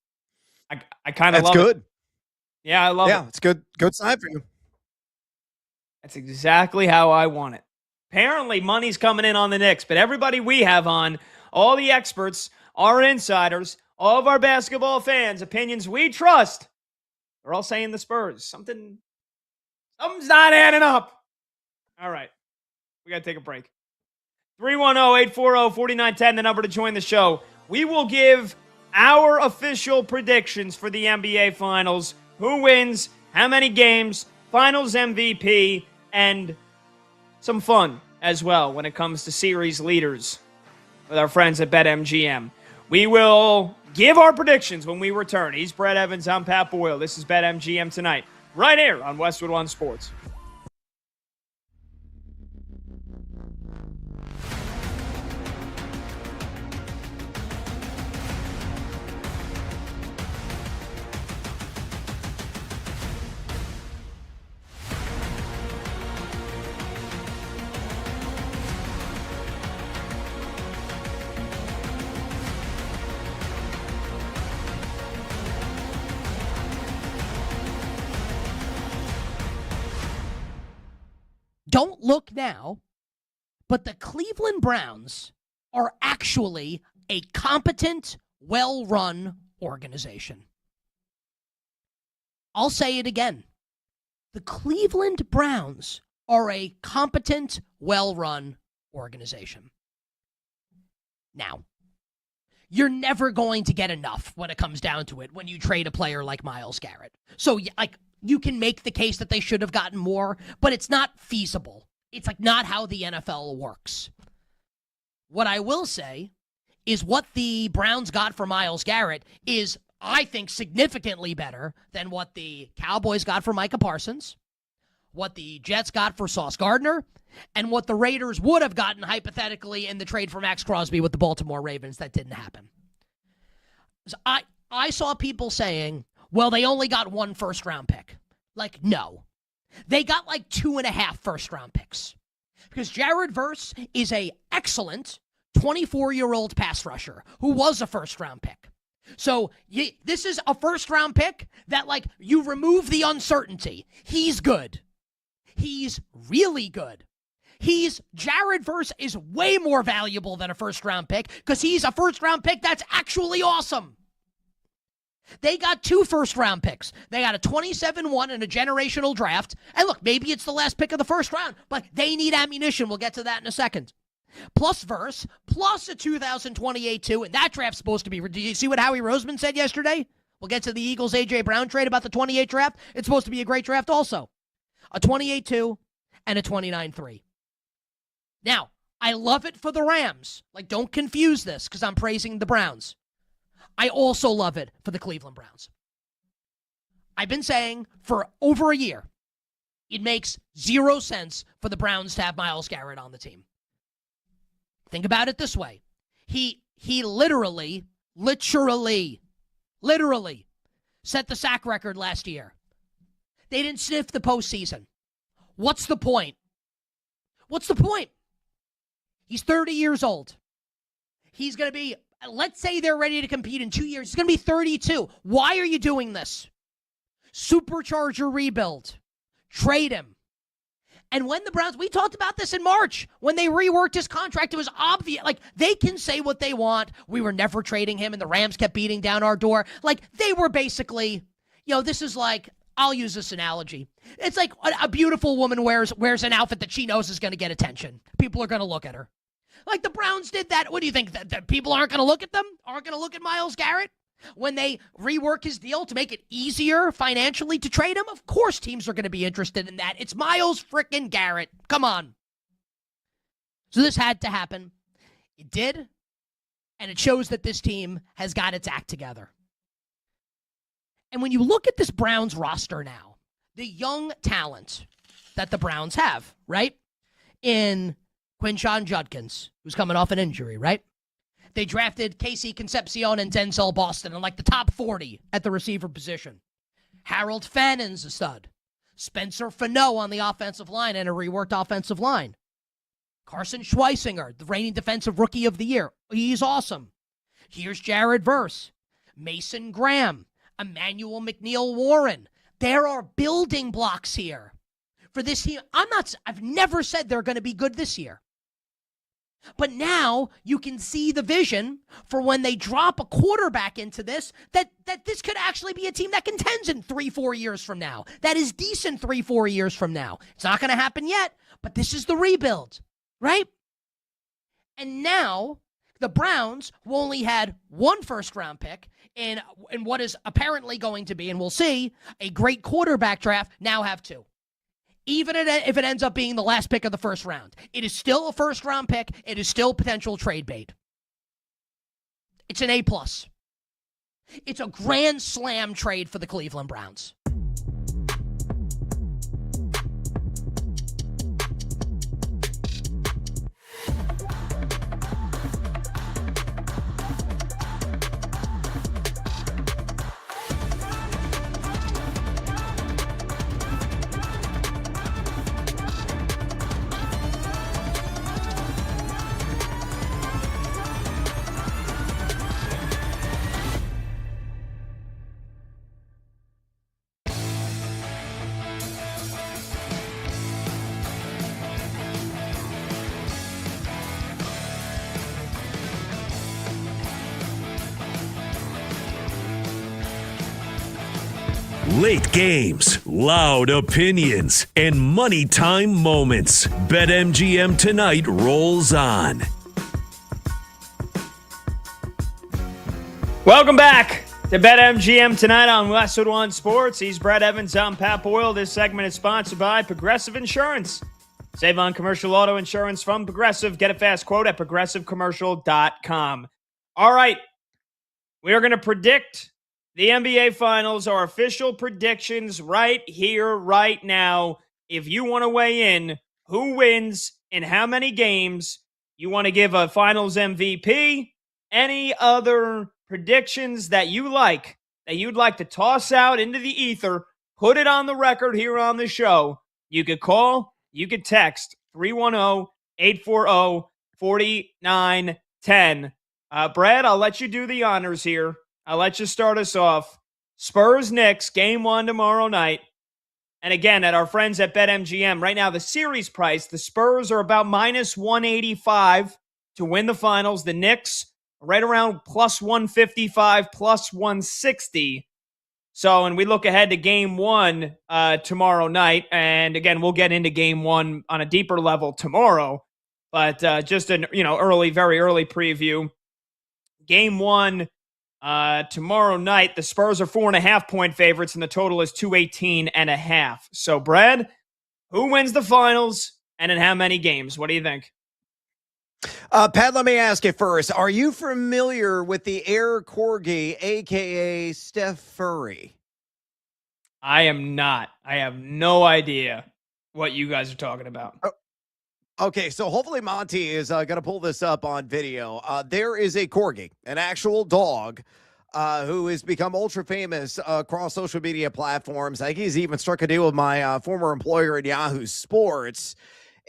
I kind of love it. That's good. Yeah, I love it. Yeah, it's good. Good sign for you. That's exactly how I want it. Apparently, money's coming in on the Knicks, but everybody we have on, all the experts, our insiders, all of our basketball fans, opinions we trust, they're all saying the Spurs. Something's not adding up. All right. We got to take a break. 310-840-4910, the number to join the show. We will give our official predictions for the NBA Finals. Who wins, how many games, Finals MVP, and some fun as well when it comes to series leaders with our friends at BetMGM. We will give our predictions when we return. He's Brett Evans. I'm Pat Boyle. This is BetMGM Tonight, right here on Westwood One Sports. Don't look now, but the Cleveland Browns are actually a competent, well-run organization. I'll say it again. The Cleveland Browns are a competent, well-run organization. Now, you're never going to get enough when it comes down to it when you trade a player like Myles Garrett. So, you can make the case that they should have gotten more, but it's not feasible. It's not how the NFL works. What I will say is what the Browns got for Myles Garrett is, I think, significantly better than what the Cowboys got for Micah Parsons, what the Jets got for Sauce Gardner, and what the Raiders would have gotten hypothetically in the trade for Max Crosby with the Baltimore Ravens. That didn't happen. So I saw people saying, well, they only got 1 first-round pick. No. They got 2.5 first-round picks. Because Jared Verse is a excellent 24-year-old pass rusher who was a first-round pick. So this is a first-round pick that, you remove the uncertainty. He's good. He's really good. Jared Verse is way more valuable than a first-round pick because he's a first-round pick that's actually awesome. They got 2 first-round picks. They got a 27-1 in a generational draft. And look, maybe it's the last pick of the first round, but they need ammunition. We'll get to that in a second. Plus Verse, plus a 2028 2, and that draft's supposed to be... Do you see what Howie Roseman said yesterday? We'll get to the Eagles' A.J. Brown trade about the 28 draft. It's supposed to be a great draft also. A 28 2 and a 29 3. Now, I love it for the Rams. Don't confuse this because I'm praising the Browns. I also love it for the Cleveland Browns. I've been saying for over a year, it makes 0 sense for the Browns to have Myles Garrett on the team. Think about it this way. He literally set the sack record last year. They didn't sniff the postseason. What's the point? He's 30 years old. He's going to be, let's say they're ready to compete in 2 years. He's going to be 32. Why are you doing this? Supercharge your rebuild. Trade him. And when the Browns, we talked about this in March, when they reworked his contract, it was obvious. Like, they can say what they want. We were never trading him, and the Rams kept beating down our door. Like, they were basically, this is like, I'll use this analogy. It's like a beautiful woman wears an outfit that she knows is going to get attention. People are going to look at her. Like, the Browns did that. What do you think? That people aren't going to look at them? Aren't going to look at Myles Garrett? When they rework his deal to make it easier financially to trade him, of course teams are going to be interested in that. It's Myles frickin' Garrett. Come on. So this had to happen. It did, and it shows that this team has got its act together. And when you look at this Browns roster now, the young talent that the Browns have, right? In Quinshon Judkins, who's coming off an injury, right? They drafted Casey Concepcion and Denzel Boston in like the top 40 at the receiver position. Harold Fannon's a stud. Spencer Fano on the offensive line and a reworked offensive line. Carson Schweisinger, the reigning defensive rookie of the year. He's awesome. Here's Jared Verse, Mason Graham, Emmanuel McNeil-Warren. There are building blocks here for this team. I've never said they're going to be good this year. But now you can see the vision for when they drop a quarterback into this, that this could actually be a team that contends in 3-4 years from now. That is decent 3-4 years from now. It's not going to happen yet, but this is the rebuild, right? And now the Browns, who only had one first-round pick in what is apparently going to be, and we'll see, a great quarterback draft, now have two. Even if it ends up being the last pick of the first round, it is still a first-round pick. It is still potential trade bait. It's an A+. It's a grand slam trade for the Cleveland Browns. Late games, loud opinions, and money time moments. BetMGM Tonight rolls on. Welcome back to BetMGM Tonight on Westwood One Sports. He's Brad Evans. I'm Pat Boyle. This segment is sponsored by Progressive Insurance. Save on commercial auto insurance from Progressive. Get a fast quote at progressivecommercial.com. All right. We are going to predict the NBA Finals, our official predictions right here, right now. If you want to weigh in, who wins in how many games, you want to give a Finals MVP, any other predictions that you like, that you'd like to toss out into the ether, put it on the record here on the show. You could call, you could text 310-840-4910. Brad, I'll let you do the honors here. I'll let you start us off. Spurs-Knicks, game 1 tomorrow night. And again, at our friends at BetMGM, right now the series price, the Spurs are about minus 185 to win the finals. The Knicks right around plus 155, plus 160. So, and we look ahead to game 1 tomorrow night. And again, we'll get into game 1 on a deeper level tomorrow. But just an early, very early preview. Game 1 tomorrow night, the Spurs are 4.5-point favorites, and the total is 218.5. So, Brad, who wins the finals and in how many games? What do you think? Pat, let me ask you first. Are you familiar with the Air Corgi, a.k.a. Steph Furry? I am not. I have no idea what you guys are talking about. Okay, so hopefully Monty is going to pull this up on video. There is a corgi, an actual dog, who has become ultra famous across social media platforms. I think he's even struck a deal with my former employer at Yahoo Sports,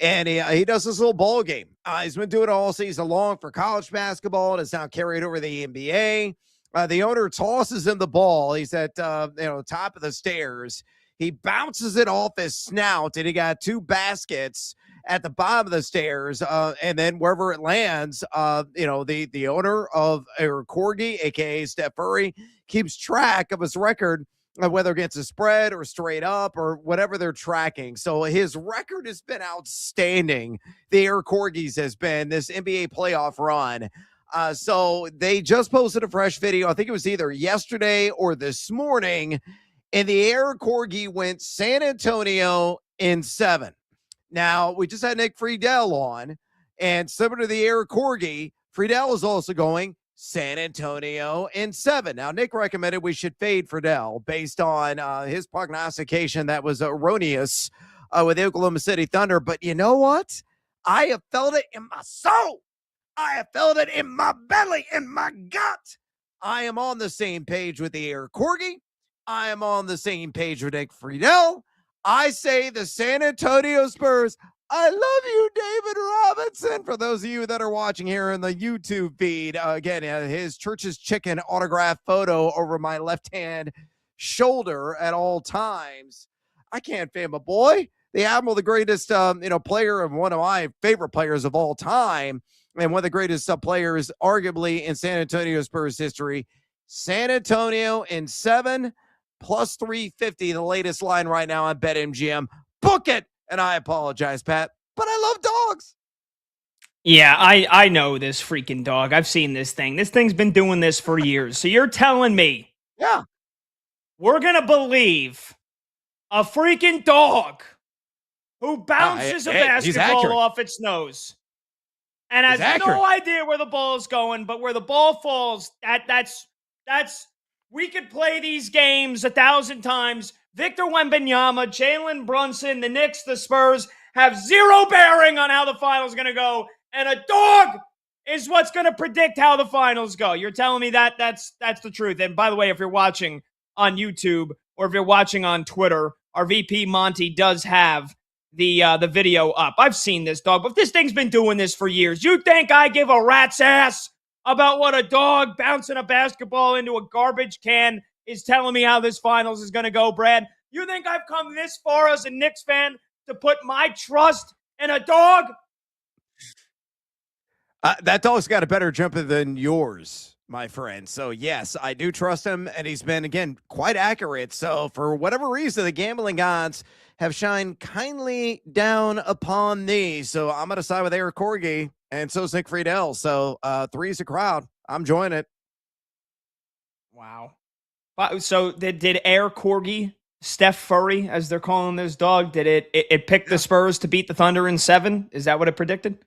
and he does this little ball game. He's been doing it all season long for college basketball, and it's now carried over the NBA. The owner tosses him the ball. He's at top of the stairs. He bounces it off his snout, and he got two baskets at the bottom of the stairs, and then wherever it lands, the owner of a corgi, aka Steph Curry, keeps track of his record, whether against a spread or straight up or whatever they're tracking. So his record has been outstanding. The Air Corgis has been this NBA playoff run. So they just posted a fresh video. I think it was either yesterday or this morning, and the Air Corgi went San Antonio in 7. Now, we just had Nick Friedel on, and similar to the Air Corgi, Friedel is also going San Antonio in 7. Now, Nick recommended we should fade Friedel based on his prognostication that was erroneous with the Oklahoma City Thunder. But you know what? I have felt it in my soul. I have felt it in my belly, in my gut. I am on the same page with the Air Corgi. I am on the same page with Nick Friedel. I say the San Antonio Spurs. I love you, David Robinson. For those of you that are watching here in the YouTube feed, again, his Church's Chicken autograph photo over my left-hand shoulder at all times. I can't fan my boy. The Admiral, the greatest, player and one of my favorite players of all time, and one of the greatest players, arguably, in San Antonio Spurs history. San Antonio in 7. Plus 350, the latest line right now on BetMGM. Book it. And I apologize, Pat, but I love dogs. Yeah, I know this freaking dog. I've seen this thing. This thing's been doing this for years. So you're telling me we're going to believe a freaking dog who bounces a basketball off its nose and has no idea where the ball is going, but where the ball falls, that's we could play these games 1,000 times. Victor Wembanyama, Jalen Brunson, the Knicks, the Spurs have zero bearing on how the finals going to go. And a dog is what's going to predict how the finals go. You're telling me that's the truth. And by the way, if you're watching on YouTube or if you're watching on Twitter, our VP Monty does have the video up. I've seen this dog, but this thing's been doing this for years. You think I give a rat's ass about what a dog bouncing a basketball into a garbage can is telling me how this finals is going to go, Brad? You think I've come this far as a Knicks fan to put my trust in a dog? That dog's got a better jumper than yours, my friend. So, yes, I do trust him, and he's been, again, quite accurate. So, for whatever reason, the gambling gods have shined kindly down upon thee. So, I'm going to side with Eric Corgi, and so is Nick Friedel. So, 3's a crowd. I'm joining it. Wow. So, did Air Corgi, Steph Curry, as they're calling this dog, did it pick the Spurs to beat the Thunder in 7? Is that what it predicted?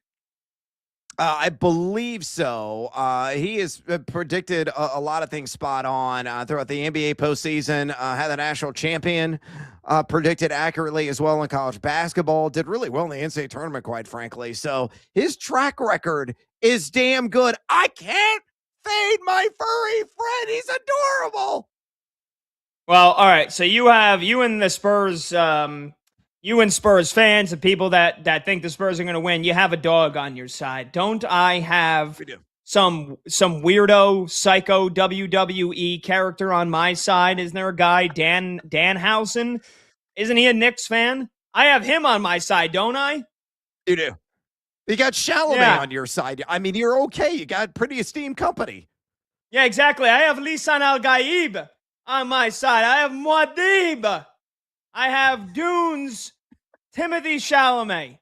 I believe so. He has predicted a lot of things spot on throughout the NBA postseason. Had the national champion predicted accurately as well in college basketball. Did really well in the NCAA tournament, quite frankly. So his track record is damn good. I can't fade my furry friend. He's adorable. Well, all right. So you and the Spurs, you and Spurs fans and people that think the Spurs are going to win, you have a dog on your side. Don't I have some weirdo, psycho WWE character on my side? Isn't there a guy, Danhausen? Isn't he a Knicks fan? I have him on my side, don't I? You do. You got Chalamet on your side. I mean, you're okay. You got pretty esteemed company. Yeah, exactly. I have Lisan Al-Gaib on my side. I have Muad'Dib. I have Dunes, Timothy Chalamet,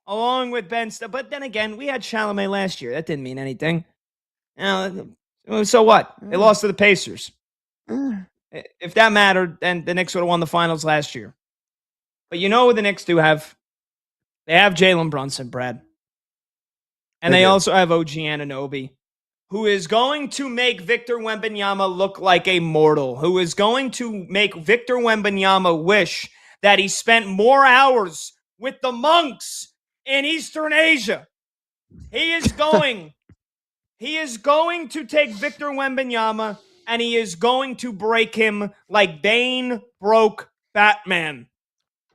along with Ben. But then again, we had Chalamet last year. That didn't mean anything. So what? They lost to the Pacers. If that mattered, then the Knicks would have won the finals last year. But you know what the Knicks do have? They have Jalen Brunson, Brad. And they also have OG Anunoby, who is going to make Victor Wembanyama look like a mortal, who is going to make Victor Wembanyama wish that he spent more hours with the monks in Eastern Asia. He is going to take Victor Wembanyama and he is going to break him like Bane broke Batman.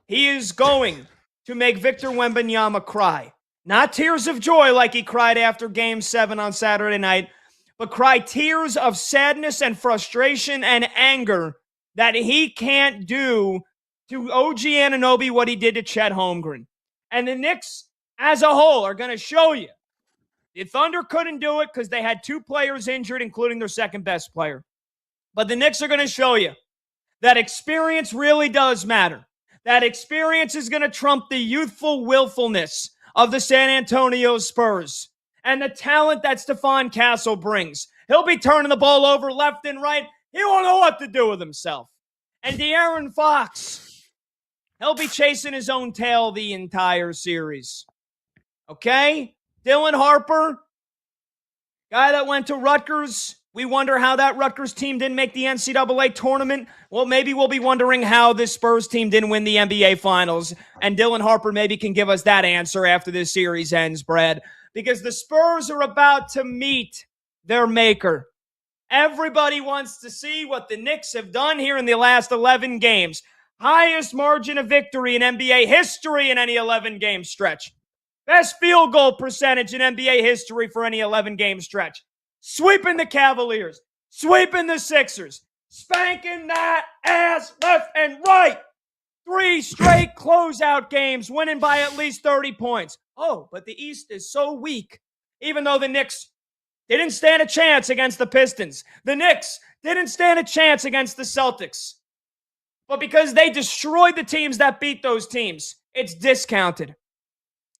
He is going to make Victor Wembanyama cry. Not tears of joy like he cried after Game 7 on Saturday night, but cry tears of sadness and frustration and anger that he can't do to OG Anunoby what he did to Chet Holmgren. And the Knicks as a whole are going to show you. The Thunder couldn't do it because they had 2 players injured, including their second best player. But the Knicks are going to show you that experience really does matter. That experience is going to trump the youthful willfulness of the San Antonio Spurs and the talent that Stephon Castle brings. He'll be turning the ball over left and right. He won't know what to do with himself. And De'Aaron Fox, he'll be chasing his own tail the entire series. Okay? Dylan Harper, guy that went to Rutgers. We wonder how that Rutgers team didn't make the NCAA tournament. Well, maybe we'll be wondering how this Spurs team didn't win the NBA Finals. And Dylan Harper maybe can give us that answer after this series ends, Brad. Because the Spurs are about to meet their maker. Everybody wants to see what the Knicks have done here in the last 11 games. Highest margin of victory in NBA history in any 11-game stretch. Best field goal percentage in NBA history for any 11-game stretch. Sweeping the Cavaliers. Sweeping the Sixers. Spanking that ass left and right. 3 straight closeout games, winning by at least 30 points. Oh, but the East is so weak. Even though the Knicks didn't stand a chance against the Pistons. The Knicks didn't stand a chance against the Celtics. But because they destroyed the teams that beat those teams, it's discounted.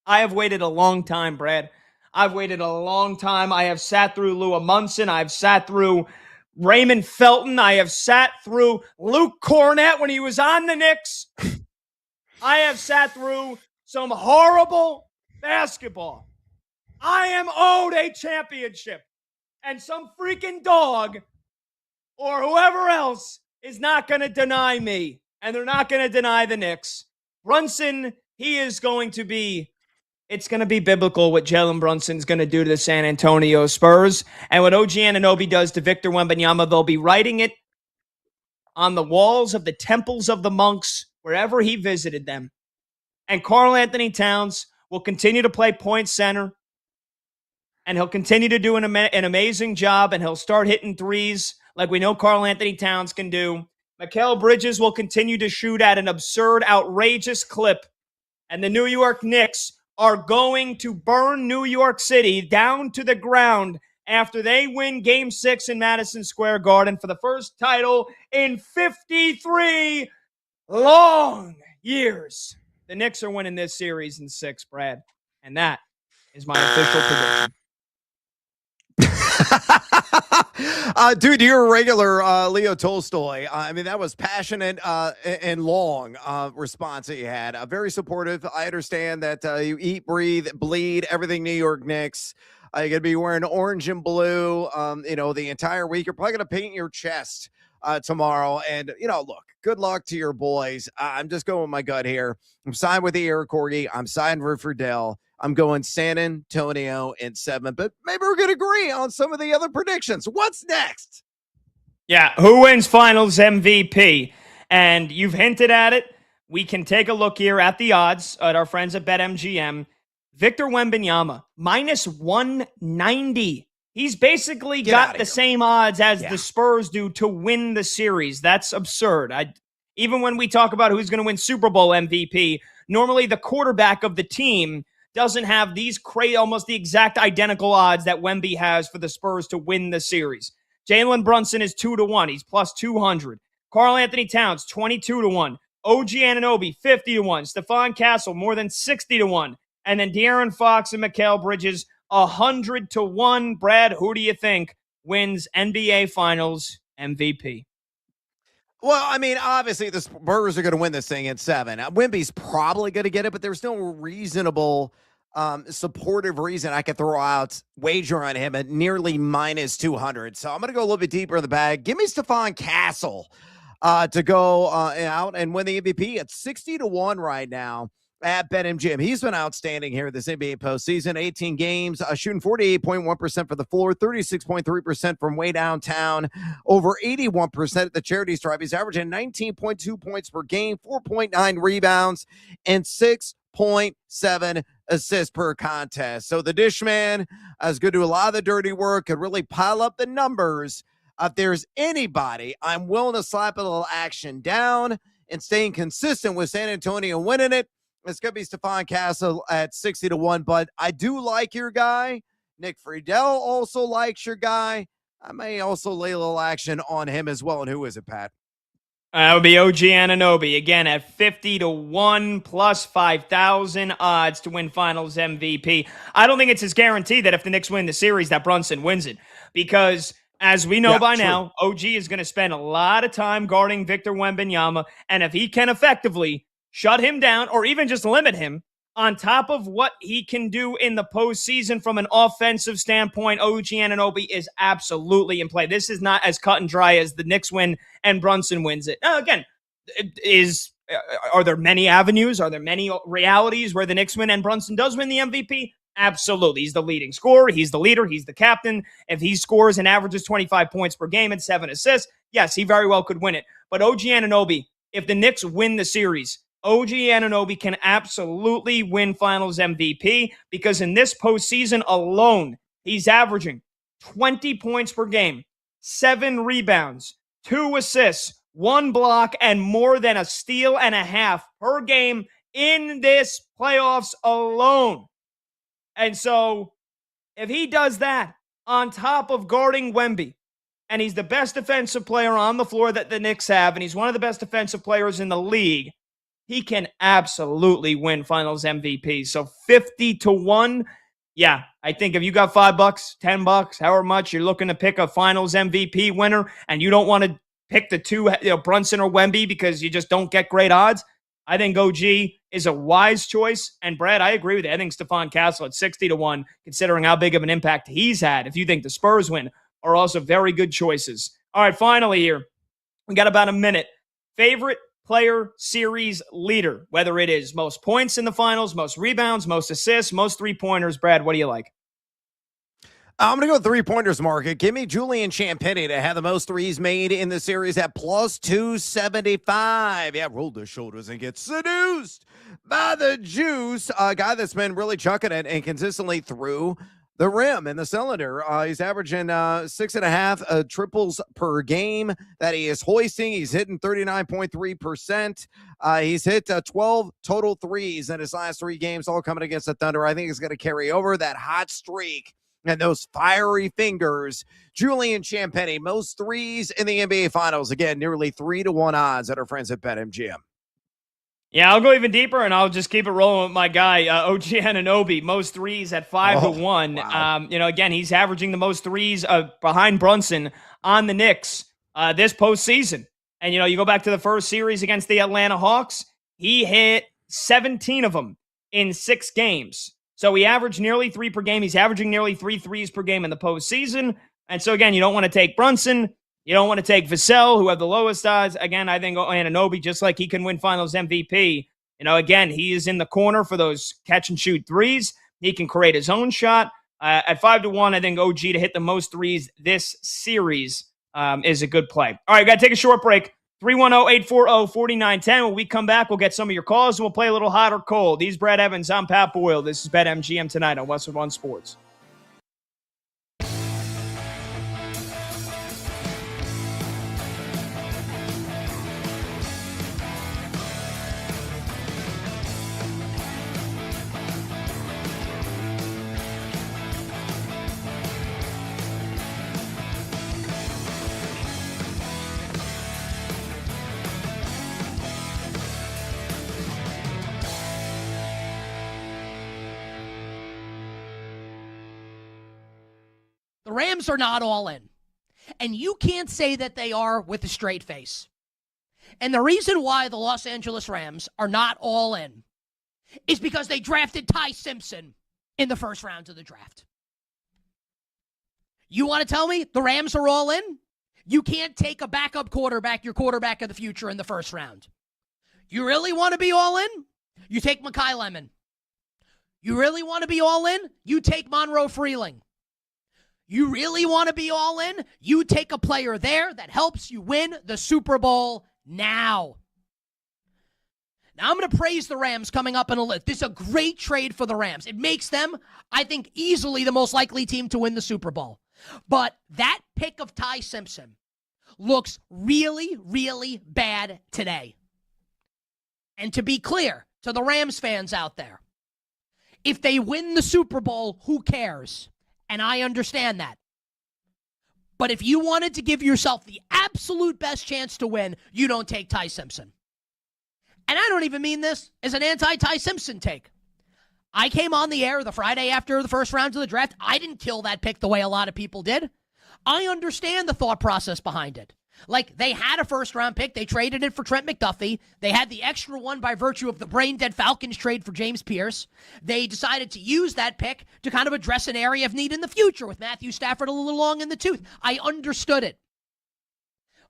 I have waited a long time, Brad. I've waited a long time. I have sat through Lua Munson. I've sat through Raymond Felton. I have sat through Luke Cornett when he was on the Knicks. I have sat through some horrible basketball. I am owed a championship. And some freaking dog or whoever else is not going to deny me. And they're not going to deny the Knicks. Brunson, it's going to be biblical what Jalen Brunson's going to do to the San Antonio Spurs. And what OG Anunoby does to Victor Wembanyama, they'll be writing it on the walls of the temples of the monks, wherever he visited them. And Karl Anthony Towns will continue to play point center. And he'll continue to do an amazing job. And he'll start hitting threes like we know Karl Anthony Towns can do. Mikal Bridges will continue to shoot at an absurd, outrageous clip. And the New York Knicks are going to burn New York City down to the ground after they win Game 6 in Madison Square Garden for the first title in 53 long years. The Knicks are winning this series in 6, Brad. And that is my official prediction. Dude, you're a regular Leo Tolstoy. I mean, that was passionate and long response that you had. Very supportive. I understand that you eat, breathe, bleed, everything New York Knicks. You're going to be wearing orange and blue, the entire week. You're probably going to paint your chest tomorrow. And, look, good luck to your boys. I'm just going with my gut here. I'm signed with the Air Corgi. I'm signed for Friedel. I'm going San Antonio in 7, but maybe we're going to agree on some of the other predictions. What's next? Yeah, who wins finals MVP? And you've hinted at it. We can take a look here at the odds at our friends at BetMGM. Victor Wembanyama, minus 190. He's basically got the same odds as the Spurs do to win the series. That's absurd. Even when we talk about who's going to win Super Bowl MVP, normally the quarterback of the team doesn't have these almost the exact identical odds that Wemby has for the Spurs to win the series. Jalen Brunson is 2-1. He's plus 200. Karl Anthony Towns, 22-1. OG Anunoby, 50-1. Stephon Castle, more than 60-1. And then De'Aaron Fox and Mikal Bridges, 100-1. Brad, who do you think wins NBA Finals MVP? Well, I mean, obviously the Spurs are going to win this thing in 7. Wemby's probably going to get it, but there's no reasonable supportive reason I could throw out wager on him at nearly minus 200. So I'm going to go a little bit deeper in the bag. Give me Stephon Castle to go out and win the MVP at 60-1 right now. at BetMGM. He's been outstanding here this NBA postseason. 18 games, shooting 48.1% for the floor, 36.3% from way downtown, over 81% at the charity stripe. He's averaging 19.2 points per game, 4.9 rebounds, and 6.7 assists per contest. So the dish man is going to do a lot of the dirty work and really pile up the numbers. If there's anybody I'm willing to slap a little action down and staying consistent with San Antonio winning it, it's going to be Stephon Castle at 60-1. But I do like your guy. Nick Friedel also likes your guy. I may also lay a little action on him as well. And who is it, Pat? That would be OG Anunoby, again at 50-1 plus 5,000 odds to win Finals MVP. I don't think it's as guaranteed that if the Knicks win the series that Brunson wins it, because as we know now, OG is going to spend a lot of time guarding Victor Wembanyama, and if he can effectively shut him down or even just limit him, on top of what he can do in the postseason from an offensive standpoint, OG Anunoby is absolutely in play. This is not as cut and dry as the Knicks win and Brunson wins it. Now, again, are there many avenues? Are there many realities where the Knicks win and Brunson does win the MVP? Absolutely. He's the leading scorer. He's the leader. He's the captain. If he scores and averages 25 points per game and 7 assists, yes, he very well could win it. But OG Anunoby, if the Knicks win the series, OG Anunoby can absolutely win Finals MVP because in this postseason alone, he's averaging 20 points per game, 7 rebounds, 2 assists, 1 block, and more than a steal and a half per game in this playoffs alone. And so if he does that on top of guarding Wemby, and he's the best defensive player on the floor that the Knicks have, and he's one of the best defensive players in the league, he can absolutely win Finals MVP. So 50-1, yeah, I think if you got $5, $10, however much you're looking to pick a Finals MVP winner, and you don't want to pick the two, Brunson or Wemby, because you just don't get great odds, I think OG is a wise choice. And Brad, I agree with you. I think Stephon Castle at 60-1, considering how big of an impact he's had, if you think the Spurs win, are also very good choices. All right, finally here, we got about a minute. Favorite player series leader, whether it is most points in the finals, most rebounds, most assists, most three-pointers. Brad, what do you like? I'm going to go three-pointers market. Give me Julian Champagnie to have the most threes made in the series at plus 275. Yeah, roll the shoulders and get seduced by the juice. A guy that's been really chucking it and consistently through the rim and the cylinder. He's averaging 6.5 triples per game that he is hoisting. He's hitting 39.3%. He's hit 12 total threes in his last 3 games, all coming against the Thunder. I think he's going to carry over that hot streak and those fiery fingers. Julian Champagnie, most threes in the NBA Finals. Again, nearly 3-1 odds at our friends at BetMGM. Yeah, I'll go even deeper, and I'll just keep it rolling with my guy, OG Anunoby. Most threes at 5-1. Wow. Again, he's averaging the most threes behind Brunson on the Knicks this postseason. And, you go back to the first series against the Atlanta Hawks, he hit 17 of them in 6 games. So he averaged nearly 3 per game. He's averaging nearly 3 threes per game in the postseason. And so, again, you don't want to take Brunson. You don't want to take Vassell, who have the lowest odds. Again, I think Anunoby, just like he can win Finals MVP, again, he is in the corner for those catch-and-shoot threes. He can create his own shot. At 5-1, I think OG to hit the most threes this series is a good play. All right, got to take a short break. 310-840-4910. When we come back, we'll get some of your calls, and we'll play a little hot or cold. He's Brad Evans. I'm Pat Boyle. This is BetMGM tonight on Westwood One Sports. The Rams are not all in. And you can't say that they are with a straight face. And the reason why the Los Angeles Rams are not all in is because they drafted Ty Simpson in the first round of the draft. You want to tell me the Rams are all in? You can't take a backup quarterback, your quarterback of the future, in the first round. You really want to be all in? You take Mekhi Lemon. You really want to be all in? You take Monroe Freeling. You really want to be all in? You take a player there that helps you win the Super Bowl now. Now, I'm going to praise the Rams coming up in a list. This is a great trade for the Rams. It makes them, I think, easily the most likely team to win the Super Bowl. But that pick of Ty Simpson looks really, really bad today. And to be clear to the Rams fans out there, if they win the Super Bowl, who cares? And I understand that. But if you wanted to give yourself the absolute best chance to win, you don't take Ty Simpson. And I don't even mean this as an anti-Ty Simpson take. I came on the air the Friday after the first round of the draft. I didn't kill that pick the way a lot of people did. I understand the thought process behind it. Like, they had a first-round pick. They traded it for Trent McDuffie. They had the extra one by virtue of the brain-dead Falcons trade for James Pierce. They decided to use that pick to kind of address an area of need in the future with Matthew Stafford a little long in the tooth. I understood it.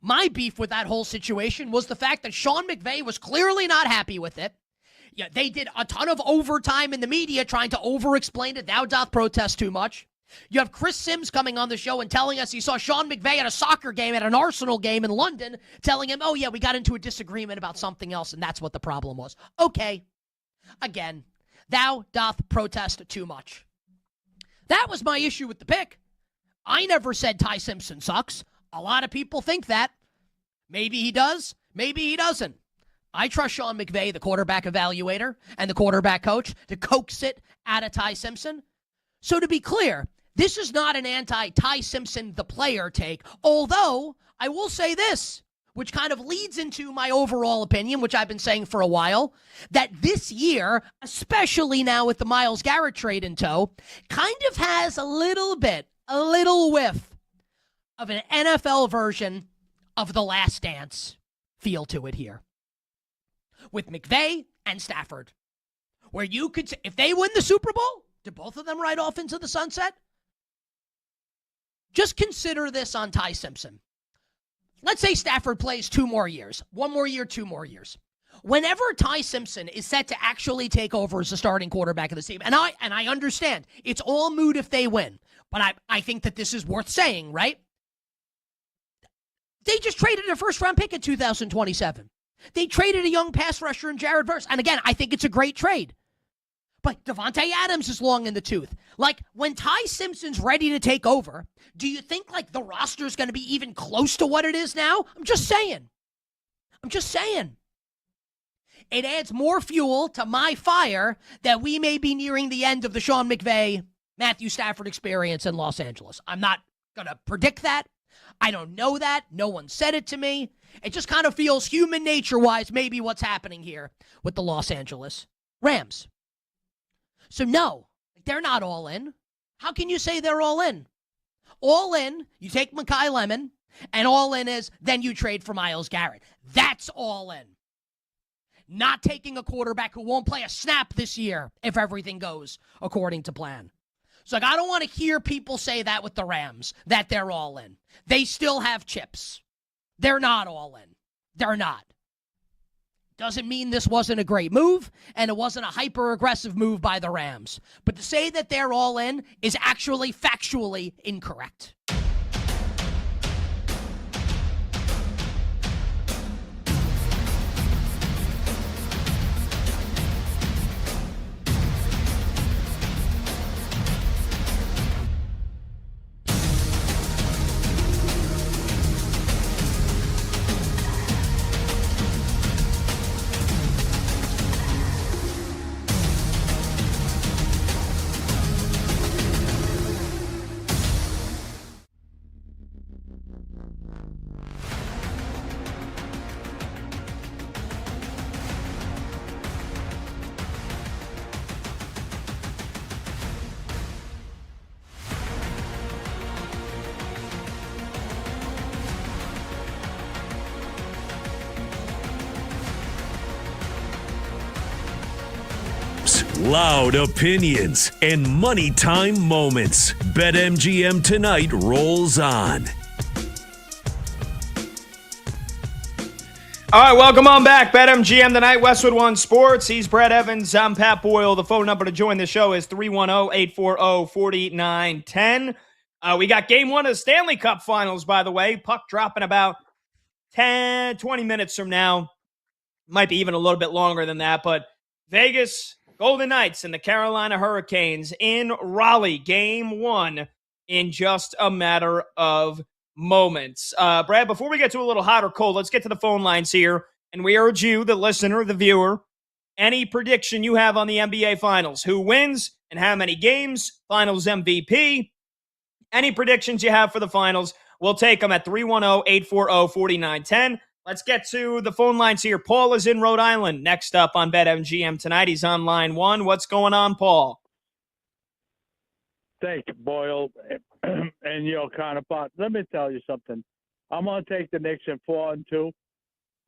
My beef with that whole situation was the fact that Sean McVay was clearly not happy with it. Yeah, they did a ton of overtime in the media trying to over-explain it. Thou doth protest too much. You have Chris Sims coming on the show and telling us he saw Sean McVay at a soccer game, at an Arsenal game in London, telling him, oh, yeah, we got into a disagreement about something else, and that's what the problem was. Okay. Again, thou doth protest too much. That was my issue with the pick. I never said Ty Simpson sucks. A lot of people think that. Maybe he does. Maybe he doesn't. I trust Sean McVay, the quarterback evaluator, and the quarterback coach to coax it out of Ty Simpson. So to be clear, this is not an anti-Ty Simpson, the player take, although I will say this, which kind of leads into my overall opinion, which I've been saying for a while, that this year, especially now with the Myles Garrett trade in tow, kind of has a little whiff of an NFL version of The Last Dance feel to it here. With McVay and Stafford, where you could say, if they win the Super Bowl, do both of them ride off into the sunset? Just consider this on Ty Simpson. Let's say Stafford plays 2 more years. 1 more year, 2 more years. Whenever Ty Simpson is set to actually take over as the starting quarterback of the team, and I understand, it's all moot if they win, but I think that this is worth saying, right? They just traded a first-round pick in 2027. They traded a young pass rusher in Jared Verse. And again, I think it's a great trade. But Devontae Adams is long in the tooth. Like, when Ty Simpson's ready to take over, do you think, like, the roster's going to be even close to what it is now? I'm just saying. It adds more fuel to my fire that we may be nearing the end of the Sean McVay, Matthew Stafford experience in Los Angeles. I'm not going to predict that. I don't know that. No one said it to me. It just kind of feels human nature-wise maybe what's happening here with the Los Angeles Rams. So no, they're not all in. How can you say they're all in? All in, you take Mekhi Lemon, and all in is then you trade for Myles Garrett. That's all in. Not taking a quarterback who won't play a snap this year if everything goes according to plan. So, like, I don't want to hear people say that with the Rams, that they're all in. They still have chips. They're not all in. They're not. Doesn't mean this wasn't a great move, and it wasn't a hyper-aggressive move by the Rams. But to say that they're all in is actually factually incorrect. Loud opinions and money time moments. BetMGM Tonight rolls on. All right, welcome on back. BetMGM tonight, Westwood One Sports. He's Brad Evans. I'm Pat Boyle. The phone number to join the show is 310-840-4910. We got game one of the Stanley Cup Finals, by the way. Puck dropping about 10, 20 minutes from now. Might be even a little bit longer than that, but Vegas Golden Knights and the Carolina Hurricanes in Raleigh, game one in just a matter of moments. Brad, before we get to a little hot or cold, let's get to the phone lines here. And we urge you, the listener, the viewer, any prediction you have on the NBA Finals. Who wins and how many games? Finals MVP. Any predictions you have for the Finals, we'll take them at 310-840-4910. Let's get to the phone lines here. Paul is in Rhode Island. Next up on BetMGM tonight, he's on line one. What's going on, Paul? Thank you, Boyle, and your counterpart. Let me tell you something. I'm going to take the Knicks in 4-2,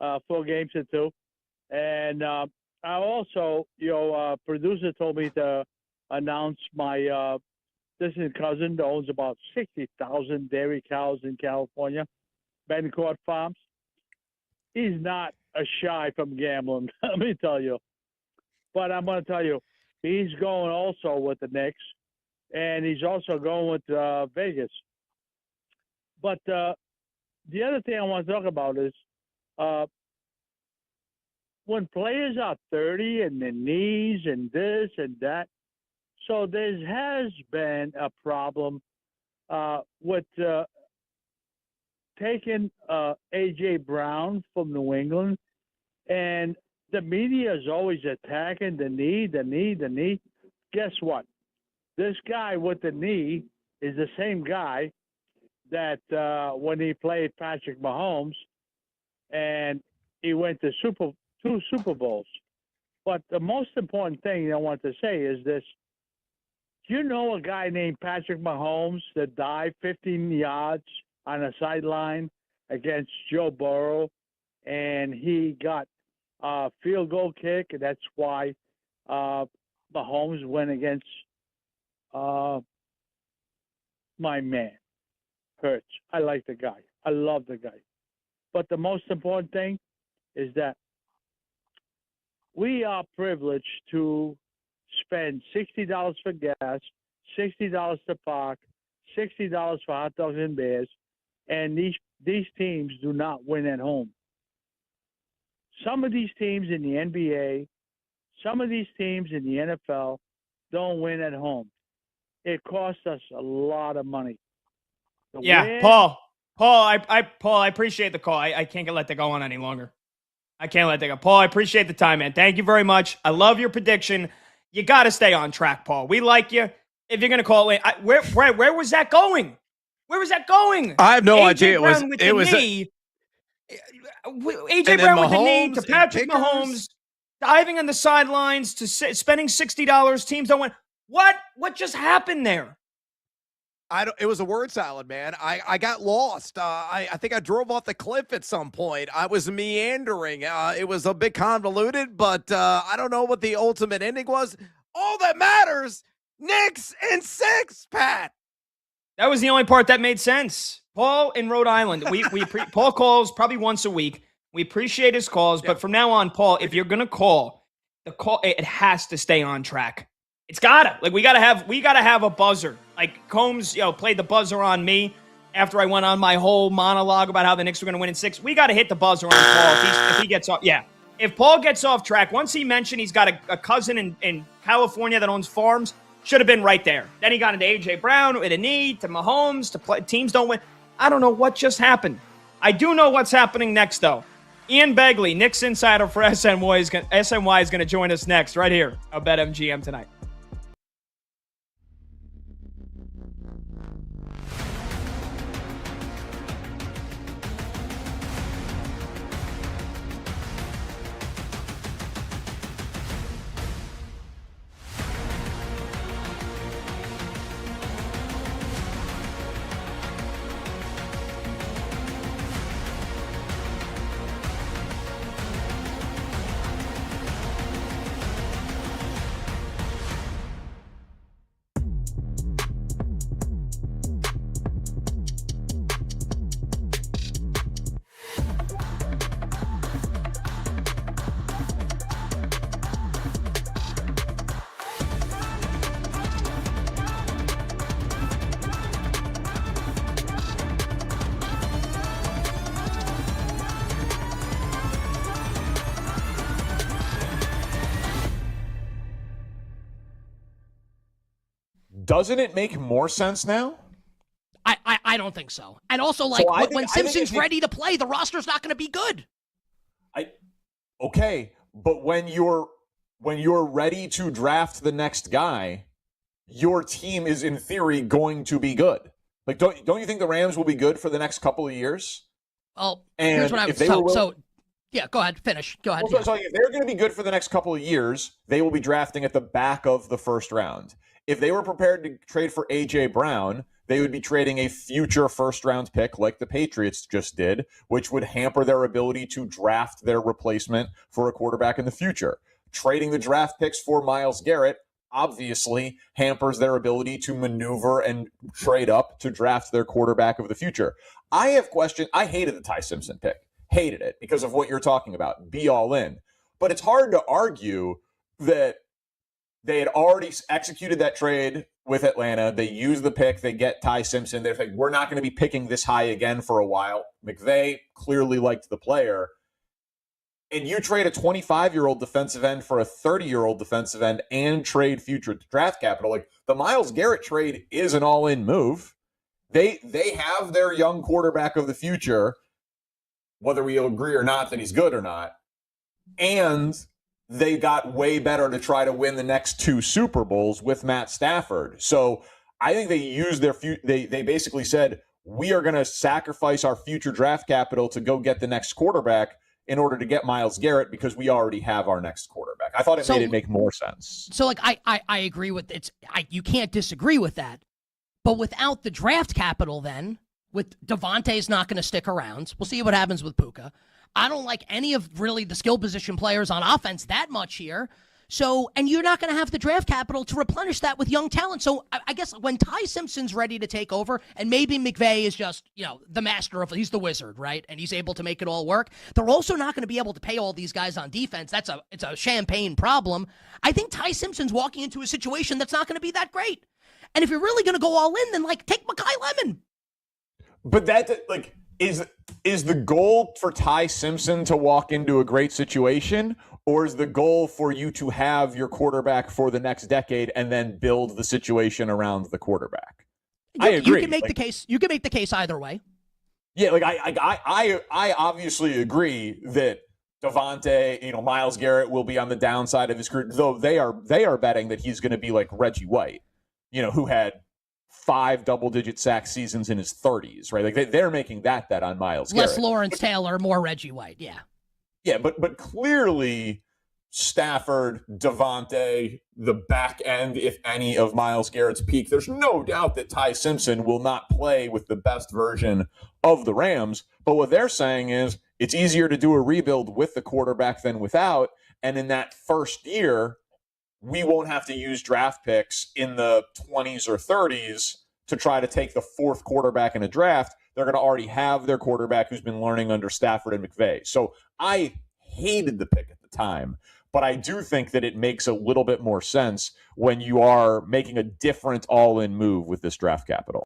4 games to 2. And I also, your producer told me to announce my distant cousin that owns about 60,000 dairy cows in California, Bencourt Farms. He's not a shy from gambling, let me tell you. But I'm going to tell you, he's going also with the Knicks. And he's also going with Vegas. But the other thing I want to talk about is when players are 30 and their knees and this and that, so there has been a problem with taking A.J. Brown from New England, and the media is always attacking the knee. Guess what? This guy with the knee is the same guy that when he played Patrick Mahomes and he went to two Super Bowls. But the most important thing I want to say is this. Do you know a guy named Patrick Mahomes that dived 15 yards on a sideline against Joe Burrow, and he got a field goal kick, and that's why Mahomes went against my man, Hurts. I like the guy. I love the guy. But the most important thing is that we are privileged to spend $60 for gas, $60 to park, $60 for hot dogs and beers, and these teams do not win at home. Some of these teams in the NBA, some of these teams in the NFL don't win at home. It costs us a lot of money. Paul, I appreciate the call. I can't let that go on any longer. I can't let that go. Paul, I appreciate the time, man. Thank you very much. I love your prediction. You got to stay on track, Paul. We like you. If you're going to call in, where was that going? Where was that going? I have no idea. AJ Brown with the knee to Patrick Mahomes diving on the sidelines to spending $60. Teams don't win. What just happened there? It was a word salad, man. I got lost. I think I drove off the cliff at some point. I was meandering. It was a bit convoluted, but I don't know what the ultimate ending was. All that matters, Knicks in 6, Pat. That was the only part that made sense. Paul in Rhode Island. Paul calls probably once a week. We appreciate his calls, but from now on, Paul, if you're gonna call, it has to stay on track. It's gotta. Like we gotta have a buzzer. Like Combs, played the buzzer on me after I went on my whole monologue about how the Knicks were gonna win in 6. We gotta hit the buzzer on Paul if he gets off. Yeah. If Paul gets off track, once he mentioned he's got a cousin in California that owns farms, should have been right there. Then he got into A.J. Brown with a knee to Mahomes to play. Teams don't win. I don't know what just happened. I do know what's happening next, though. Ian Begley, Knicks insider for SNY, is going to join us next right here on BetMGM tonight. doesn't it make more sense now? I don't think so. And also, like, So when Simpson's ready to play, the roster's not going to be good. Okay, but when you're ready to draft the next guy, your team is in theory going to be good. Like, don't you think the Rams will be good for the next couple of years? Well, and here's what I would yeah, go ahead, finish. Go ahead. Well, so if they're going to be good for the next couple of years, they will be drafting at the back of the first round. If they were prepared to trade for A.J. Brown, they would be trading a future first-round pick like the Patriots just did, which would hamper their ability to draft their replacement for a quarterback in the future. Trading the draft picks for Myles Garrett obviously hampers their ability to maneuver and trade up to draft their quarterback of the future. I have questions. I hated the Ty Simpson pick. Hated it because of what you're talking about. Be all in. But it's hard to argue that they had already executed that trade with Atlanta. They use the pick. They get Ty Simpson. They're like, we're not going to be picking this high again for a while. McVay clearly liked the player. And you trade a 25-year-old defensive end for a 30-year-old defensive end and trade future draft capital. Like, the Myles Garrett trade is an all-in move. They have their young quarterback of the future, whether we agree or not that he's good or not. And they got way better to try to win the next 2 Super Bowls with Matt Stafford. So I think they used they basically said, we are going to sacrifice our future draft capital to go get the next quarterback in order to get Myles Garrett because we already have our next quarterback. I thought it made it make more sense. So, like, I agree with it. You can't disagree with that. But without the draft capital then, with Devontae's not going to stick around. We'll see what happens with Puka. I don't like any of really the skill position players on offense that much here. So, and you're not going to have the draft capital to replenish that with young talent. So I guess when Ty Simpson's ready to take over, and maybe McVay is just, the master of, he's the wizard, right? And he's able to make it all work. They're also not going to be able to pay all these guys on defense. It's a champagne problem. I think Ty Simpson's walking into a situation that's not going to be that great. And if you're really going to go all in, then take Mekhi Lemon. But that, is the goal for Ty Simpson to walk into a great situation, or is the goal for you to have your quarterback for the next decade and then build the situation around the quarterback? I agree. You can make the case. You can make the case either way. Yeah, I obviously agree that Devontae, Myles Garrett will be on the downside of his career, though they are betting that he's going to be like Reggie White, who had 5 double-digit sack seasons in his 30s, right? Like they're making that bet on Myles Garrett. Less Lawrence Taylor, more Reggie White, yeah. Yeah, but clearly Stafford, Devontae, the back end, if any, of Myles Garrett's peak, there's no doubt that Ty Simpson will not play with the best version of the Rams. But what they're saying is it's easier to do a rebuild with the quarterback than without. And in that first year, we won't have to use draft picks in the 20s or 30s to try to take the 4th quarterback in a draft. They're going to already have their quarterback who's been learning under Stafford and McVay. So I hated the pick at the time, but I do think that it makes a little bit more sense when you are making a different all-in move with this draft capital.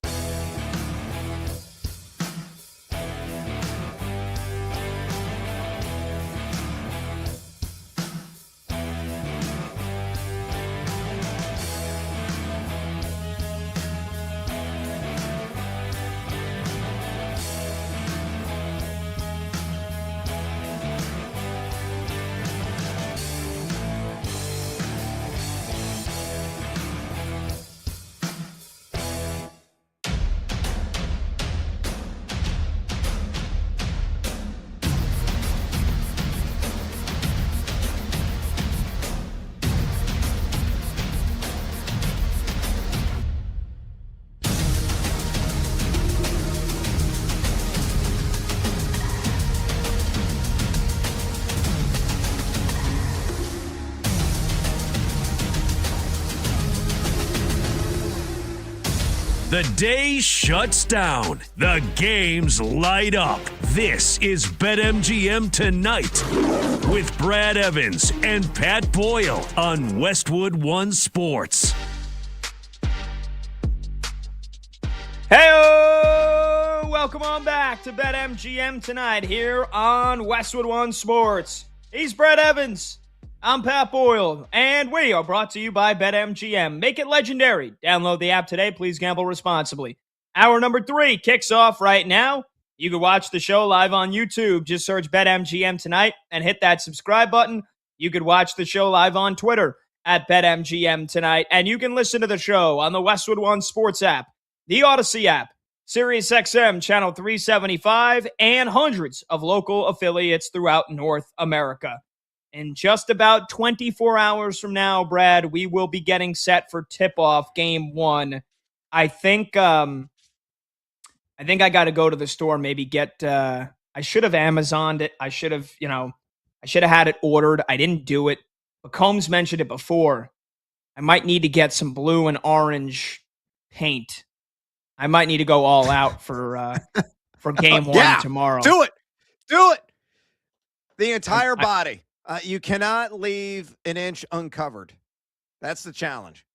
The day shuts down. The games light up. This is BetMGM Tonight with Brad Evans and Pat Boyle on Westwood One Sports. Hey, welcome on back to BetMGM Tonight here on Westwood One Sports. He's Brad Evans. I'm Pat Boyle, and we are brought to you by BetMGM. Make it legendary. Download the app today. Please gamble responsibly. Hour number 3 kicks off right now. You can watch the show live on YouTube. Just search BetMGM tonight and hit that subscribe button. You could watch the show live on Twitter at BetMGM tonight. And you can listen to the show on the Westwood One Sports app, the Odyssey app, SiriusXM Channel 375, and hundreds of local affiliates throughout North America. In just about 24 hours from now, Brad, we will be getting set for tip-off game 1. I think I got to go to the store, maybe get I should have Amazoned it. I should have had it ordered. I didn't do it. But Combs mentioned it before. I might need to get some blue and orange paint. I might need to go all out for game 1 tomorrow. Do it. The entire body. You cannot leave an inch uncovered. That's the challenge.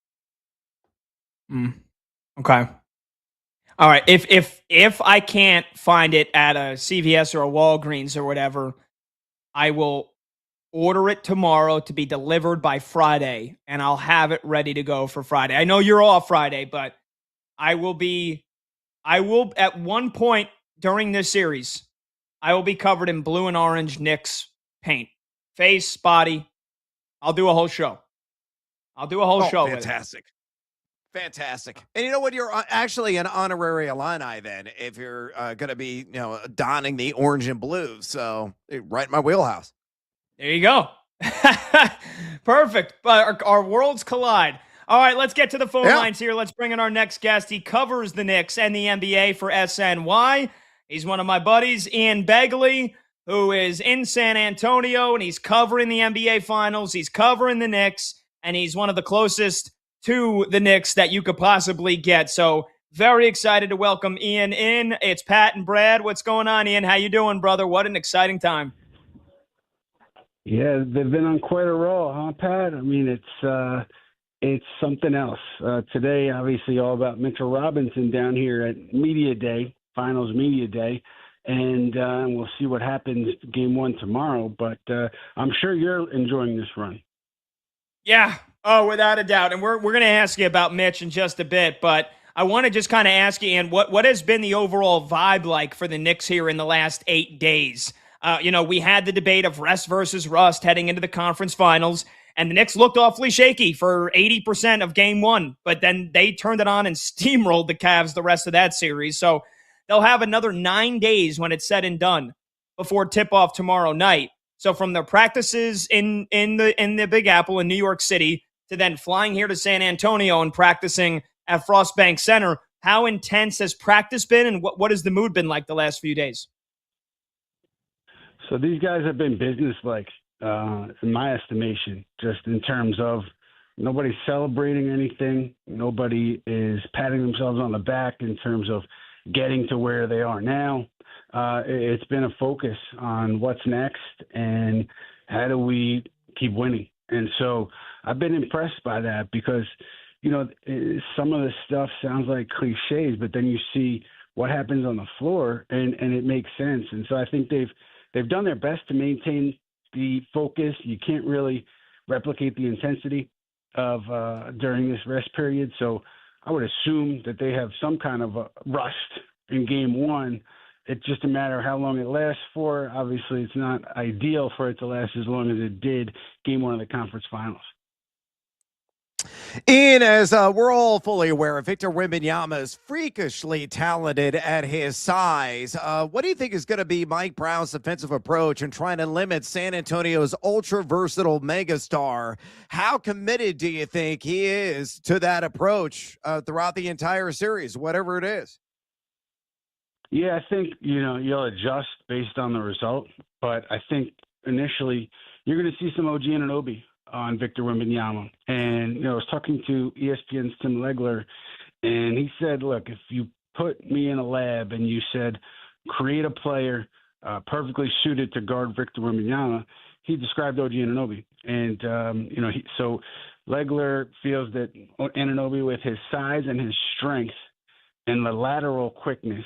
Okay. All right. If I can't find it at a CVS or a Walgreens or whatever, I will order it tomorrow to be delivered by Friday, and I'll have it ready to go for Friday. I know you're off Friday, but I will at one point during this series, I will be covered in blue and orange Knicks paint. Face, body. I'll do a whole show. Show. Fantastic. Fantastic. And you know what? You're actually an honorary Illini then if you're going to be, donning the orange and blue. So right in my wheelhouse. There you go. Perfect. But our worlds collide. All right, let's get to the phone lines here. Let's bring in our next guest. He covers the Knicks and the NBA for SNY. He's one of my buddies, Ian Begley, who is in San Antonio, and he's covering the NBA Finals. He's covering the Knicks, and he's one of the closest to the Knicks that you could possibly get. So very excited to welcome Ian in. It's Pat and Brad. What's going on, Ian? How you doing, brother? What an exciting time. Yeah, they've been on quite a roll, huh, Pat? I mean, it's something else. Today, obviously, all about Mitchell Robinson down here at Media Day, Finals Media Day. And we'll see what happens game 1 tomorrow. But I'm sure you're enjoying this run. Yeah. Oh, without a doubt. And we're going to ask you about Mitch in just a bit. But I want to just kind of ask you, Ian, what has been the overall vibe like for the Knicks here in the last 8 days? We had the debate of rest versus rust heading into the conference finals. And the Knicks looked awfully shaky for 80% of game 1. But then they turned it on and steamrolled the Cavs the rest of that series. So they'll have another 9 days when it's said and done before tip-off tomorrow night. So from their practices in the Big Apple in New York City to then flying here to San Antonio and practicing at Frost Bank Center, how intense has practice been, and what has the mood been like the last few days? So these guys have been businesslike, in my estimation, just in terms of nobody's celebrating anything. Nobody is patting themselves on the back in terms of getting to where they are now. It's been a focus on what's next and how do we keep winning. And so I've been impressed by that because, some of the stuff sounds like cliches, but then you see what happens on the floor and it makes sense. And so I think they've done their best to maintain the focus. You can't really replicate the intensity of during this rest period. So I would assume that they have some kind of a rust in game 1. It's just a matter of how long it lasts for. Obviously, it's not ideal for it to last as long as it did game 1 of the conference finals. Ian, as we're all fully aware, Victor Wembanyama is freakishly talented at his size. What do you think is going to be Mike Brown's defensive approach in trying to limit San Antonio's ultra-versatile megastar? How committed do you think he is to that approach throughout the entire series, whatever it is? Yeah, I think, you'll adjust based on the result. But I think initially you're going to see some OG Anunoby on Victor Wembanyama. And, I was talking to ESPN's Tim Legler, and he said, look, if you put me in a lab and you said, create a player perfectly suited to guard Victor Wembanyama, he described OG Anunoby. And, so Legler feels that Anunoby, with his size and his strength and the lateral quickness,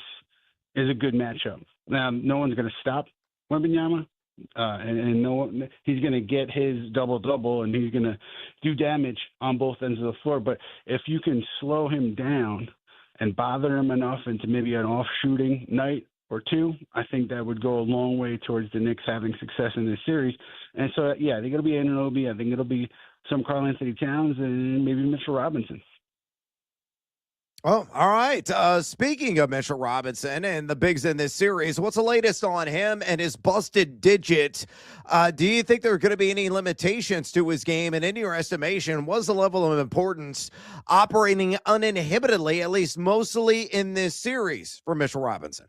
is a good matchup. Now, no one's going to stop Wembanyama, and no, he's going to get his double-double, and he's going to do damage on both ends of the floor. But if you can slow him down and bother him enough into maybe an off-shooting night or two, I think that would go a long way towards the Knicks having success in this series. And so, yeah, I think it'll be Anunoby. I think it'll be some Karl Anthony Towns and maybe Mitchell Robinson. Oh, all right. Speaking of Mitchell Robinson and the bigs in this series, what's the latest on him and his busted digit? Do you think there are going to be any limitations to his game? And in your estimation, what's the level of importance operating uninhibitedly, at least mostly in this series, for Mitchell Robinson?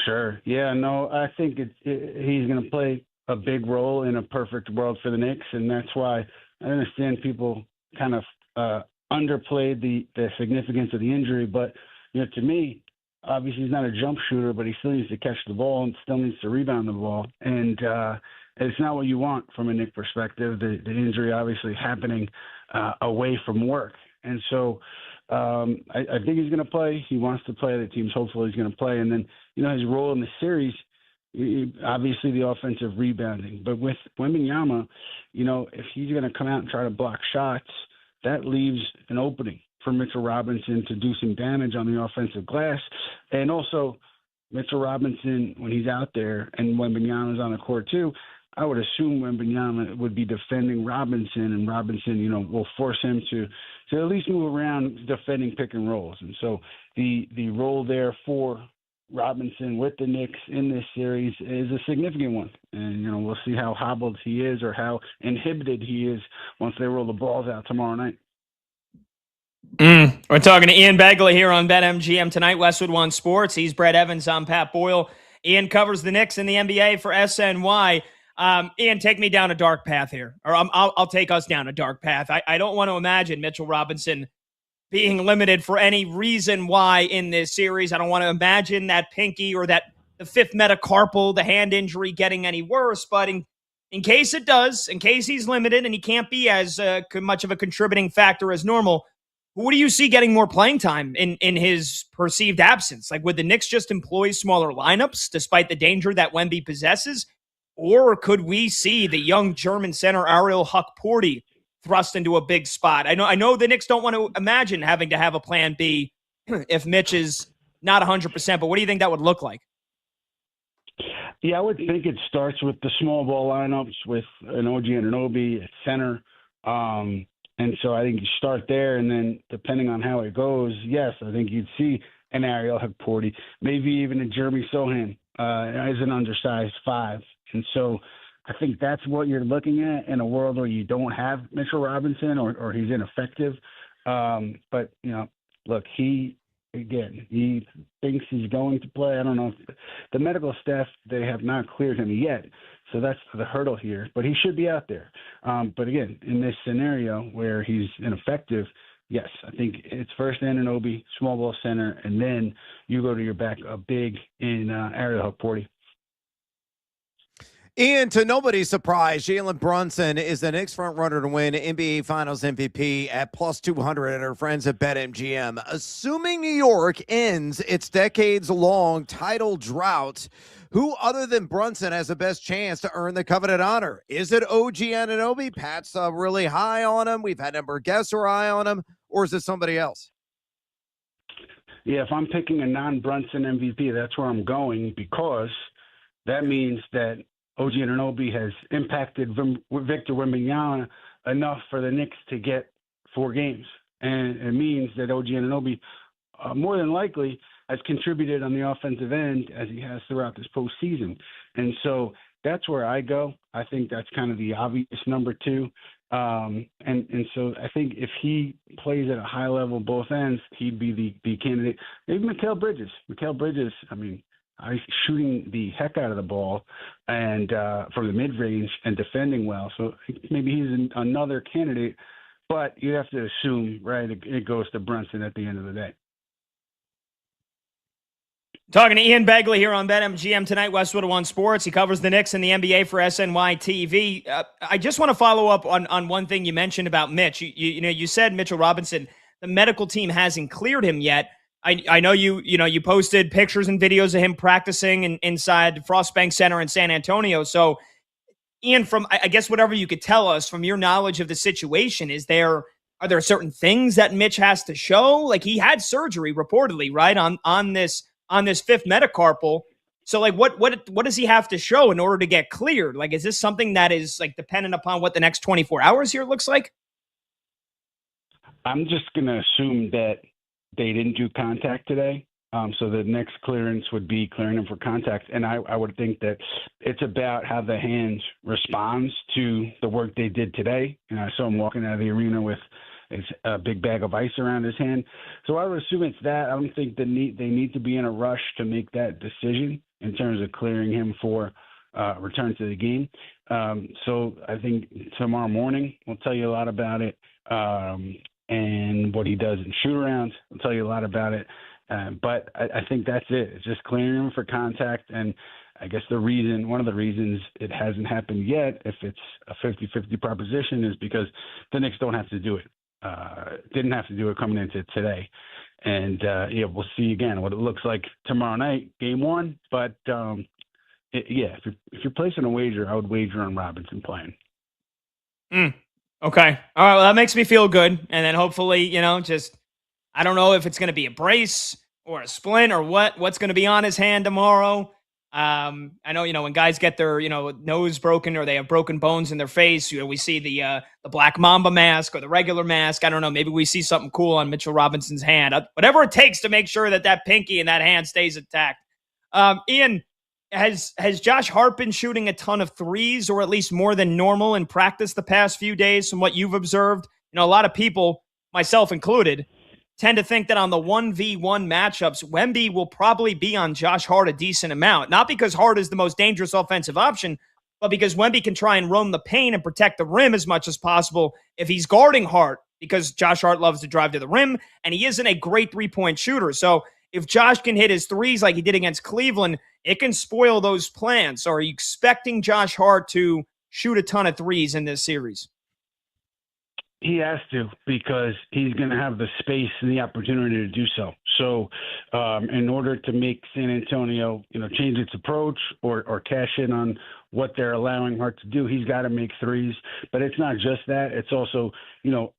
Sure. Yeah, no, I think he's going to play a big role in a perfect world for the Knicks, and that's why I understand people kind of underplayed the significance of the injury. But, to me, obviously he's not a jump shooter, but he still needs to catch the ball and still needs to rebound the ball. And it's not what you want from a Knick perspective, the injury obviously happening away from work. And so I think he's going to play. He wants to play. The team's hopeful he's going to play. And then, his role in the series, obviously the offensive rebounding. But with Wembanyama, if he's going to come out and try to block shots, that leaves an opening for Mitchell Robinson to do some damage on the offensive glass. And also, Mitchell Robinson, when he's out there and Wembanyama's on the court too, I would assume Wembanyama would be defending Robinson, and Robinson, will force him to at least move around defending pick and rolls. And so the role there for Robinson with the Knicks in this series is a significant one. And, we'll see how hobbled he is or how inhibited he is once they roll the balls out tomorrow night. We're talking to Ian Begley here on BetMGM tonight, Westwood One Sports. He's Brett Evans. I'm Pat Boyle. Ian covers the Knicks in the NBA for SNY. Ian, take me down a dark path here, or I'll take us down a dark path. I don't want to imagine Mitchell Robinson being limited for any reason why in this series. I don't want to imagine that pinky or the fifth metacarpal, the hand injury, getting any worse. But in case it does, in case he's limited and he can't be as much of a contributing factor as normal, who do you see getting more playing time in his perceived absence? Like, would the Knicks just employ smaller lineups despite the danger that Wemby possesses? Or could we see the young German center Ariel Huck-Porty thrust into a big spot? I know the Knicks don't want to imagine having to have a plan B if Mitch is not 100%, but what do you think that would look like? Yeah, I would think it starts with the small ball lineups with an OG Anunoby at center. And so I think you start there, and then depending on how it goes, yes, I think you'd see an Ariel Huck-Porty, maybe even a Jeremy Sohan as an undersized 5. And so I think that's what you're looking at in a world where you don't have Mitchell Robinson or he's ineffective. But, look, he thinks he's going to play. I don't know if the medical staff, they have not cleared him yet. So that's the hurdle here. But he should be out there. But, again, in this scenario where he's ineffective, yes, I think it's first Anunoby, small ball center, and then you go to your backup big in Ariel Huck-Porty. Ian, to nobody's surprise, Jalen Brunson is the Knicks front runner to win NBA Finals MVP at plus 200 at our friends at BetMGM. Assuming New York ends its decades-long title drought, who other than Brunson has the best chance to earn the coveted honor? Is it OG Anunoby? Pat's really high on him. We've had a number of guests who are high on him. Or is it somebody else? Yeah, if I'm picking a non-Brunson MVP, that's where I'm going, because that means that OG Anunoby has impacted Victor Wembanyama enough for the Knicks to get 4 games. And it means that OG Anunoby more than likely has contributed on the offensive end as he has throughout this postseason. And so that's where I go. I think that's kind of the obvious number 2. And so I think if he plays at a high level both ends, he'd be the candidate. Maybe Mikal Bridges. I mean, shooting the heck out of the ball and from the mid-range and defending well. So maybe he's another candidate, but you have to assume, right, it goes to Brunson at the end of the day. Talking to Ian Begley here on BetMGM tonight, Westwood One Sports. He covers the Knicks and the NBA for SNY TV. I just want to follow up on one thing you mentioned about Mitch. You said Mitchell Robinson, the medical team hasn't cleared him yet. I know you posted pictures and videos of him practicing inside Frostbank Center in San Antonio. So, Ian, from I guess whatever you could tell us from your knowledge of the situation, are there certain things that Mitch has to show? Like, he had surgery reportedly, right, on this fifth metacarpal. So, like, what does he have to show in order to get cleared? Like, is this something that is like dependent upon what the next 24 hours here looks like? I'm just going to assume that they didn't do contact today. So the next clearance would be clearing him for contact. And I would think that it's about how the hand responds to the work they did today. And I saw him walking out of the arena with a big bag of ice around his hand. So I would assume it's that. I don't think they need to be in a rush to make that decision in terms of clearing him for return to the game. So I think tomorrow morning we'll tell you a lot about it. And what he does in shoot-arounds. I'll tell you a lot about it. But I think that's it. It's just clearing him for contact. And I guess one of the reasons it hasn't happened yet, if it's a 50-50 proposition, is because the Knicks don't have to do it. Didn't have to do it coming into today. And, we'll see again what it looks like tomorrow night, game one. But, if you're placing a wager, I would wager on Robinson playing. Okay. All right. Well, that makes me feel good. And then hopefully, I don't know if it's going to be a brace or a splint or what's going to be on his hand tomorrow. I know, when guys get their, nose broken or they have broken bones in their face, we see the Black Mamba mask or the regular mask. I don't know. Maybe we see something cool on Mitchell Robinson's hand. Whatever it takes to make sure that pinky and that hand stays intact. Ian, has Josh Hart been shooting a ton of threes, or at least more than normal, in practice the past few days from what you've observed? A lot of people, myself included, tend to think that on the 1v1 matchups, Wemby will probably be on Josh Hart a decent amount. Not because Hart is the most dangerous offensive option, but because Wemby can try and roam the paint and protect the rim as much as possible if he's guarding Hart, because Josh Hart loves to drive to the rim, and he isn't a great three-point shooter. So if Josh can hit his threes like he did against Cleveland, it can spoil those plans. So are you expecting Josh Hart to shoot a ton of threes in this series? He has to, because he's going to have the space and the opportunity to do so. So in order to make San Antonio, change its approach or cash in on what they're allowing Hart to do, he's got to make threes. But it's not just that. It's also,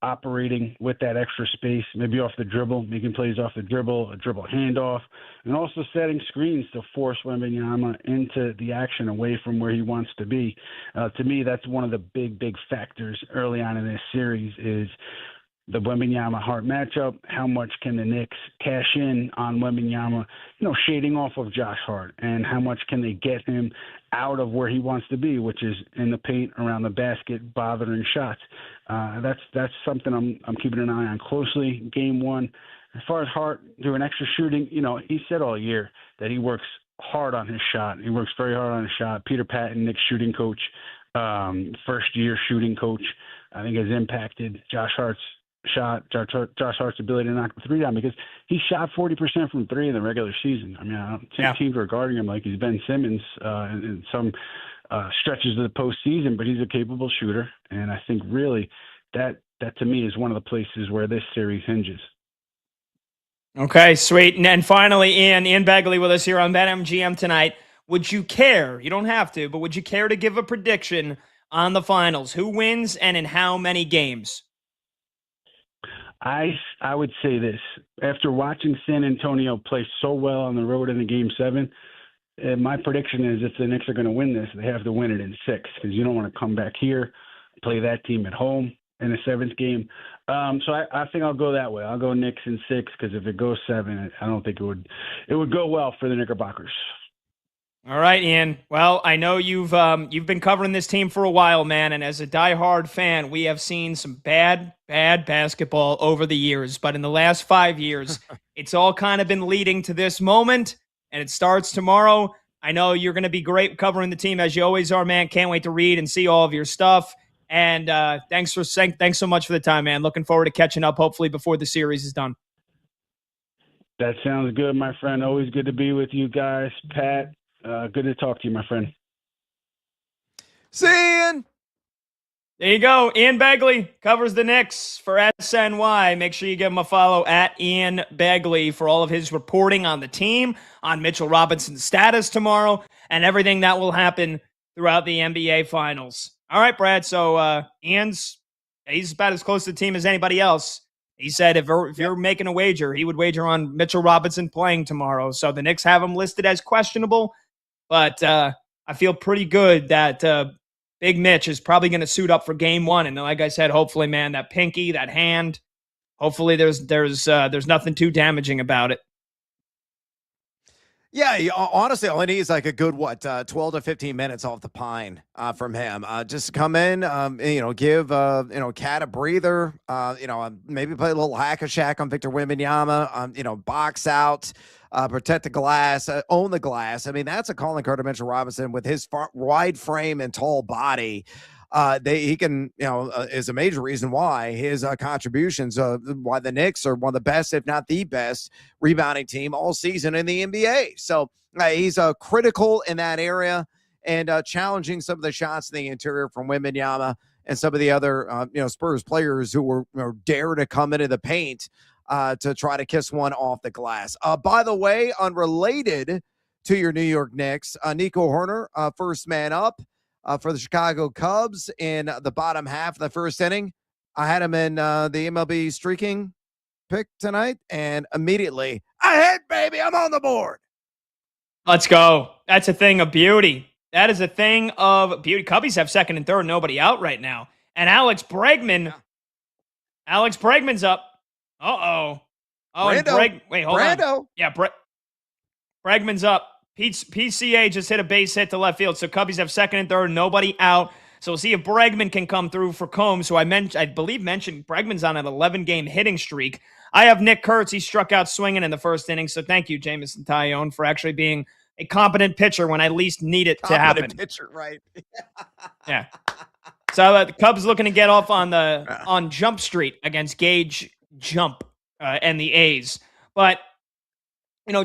operating with that extra space, maybe off the dribble, making plays off the dribble, a dribble handoff, and also setting screens to force Wembanyama into the action away from where he wants to be. To me, that's one of the big factors early on in this series is the Wembanyama-Hart matchup. How much can the Knicks cash in on Wembanyama, shading off of Josh Hart, and how much can they get him out of where he wants to be, which is in the paint, around the basket, bothering shots. That's something I'm keeping an eye on closely. Game one, as far as Hart doing extra shooting, he said all year that he works hard on his shot. He works very hard on his shot. Peter Patton, Knicks shooting coach, first-year shooting coach, I think has impacted Josh Hart's ability to knock the three down, because he shot 40% from three in the regular season. I mean, I don't think teams are guarding him like he's Ben Simmons in some stretches of the postseason, but he's a capable shooter. And I think really that to me is one of the places where this series hinges. Okay, sweet. And finally, Ian Begley with us here on BetMGM tonight. Would you care, you don't have to, but would you care to give a prediction on the finals? Who wins and in how many games? I would say this. After watching San Antonio play so well on the road in the Game 7, my prediction is if the Knicks are going to win this, they have to win it in 6, because you don't want to come back here, play that team at home in the 7th game. So I think I'll go that way. I'll go Knicks in 6, because if it goes 7, I don't think it would go well for the Knickerbockers. All right, Ian. Well, I know you've been covering this team for a while, man, and as a diehard fan, we have seen some bad basketball over the years. But in the last 5 years, it's all kind of been leading to this moment, and it starts tomorrow. I know you're going to be great covering the team, as you always are, man. Can't wait to read and see all of your stuff. And thanks so much for the time, man. Looking forward to catching up, hopefully, before the series is done. That sounds good, my friend. Always good to be with you guys. Pat, good to talk to you, my friend. Seeing. There you go. Ian Begley covers the Knicks for SNY. Make sure you give him a follow at Ian Begley for all of his reporting on the team, on Mitchell Robinson's status tomorrow, and everything that will happen throughout the NBA Finals. All right, Brad. So he's about as close to the team as anybody else. He said if you're making a wager, he would wager on Mitchell Robinson playing tomorrow. So the Knicks have him listed as questionable, but I feel pretty good that Big Mitch is probably going to suit up for game one. And like I said, hopefully, man, that pinky, that hand, hopefully there's nothing too damaging about it. Yeah, honestly, all he needs is like a good 12 to 15 minutes off the pine from him. Just come in, give Cat a breather. Maybe play a little hack a shack on Victor Wembanyama. Box out, protect the glass, own the glass. I mean, that's a calling card to Mitchell Robinson with his wide frame and tall body. He can, is a major reason why his contributions, why the Knicks are one of the best, if not the best, rebounding team all season in the NBA. So he's critical in that area and challenging some of the shots in the interior from Wembanyama and some of the other, Spurs players who were dare to come into the paint to try to kiss one off the glass. By the way, unrelated to your New York Knicks, Nico Horner, first man up. For the Chicago Cubs in the bottom half of the first inning. I had him in the MLB streaking pick tonight, and immediately, I hit, baby, I'm on the board. Let's go. That's a thing of beauty. That is a thing of beauty. Cubbies have second and third, nobody out right now. And Alex Bregman's up. Uh-oh. Oh, Brando. Wait, hold on. Yeah, Bregman's up. PCA just hit a base hit to left field, so Cubbies have second and third, nobody out. So we'll see if Bregman can come through for Combs, who I believe mentioned Bregman's on an 11-game hitting streak. I have Nick Kurtz. He struck out swinging in the first inning, so thank you, Jameson Taillon, for actually being a competent pitcher when I least need it to happen. Competent pitcher, right? Yeah. So the Cubs looking to get off on Jump Street against Gage Jump and the A's. But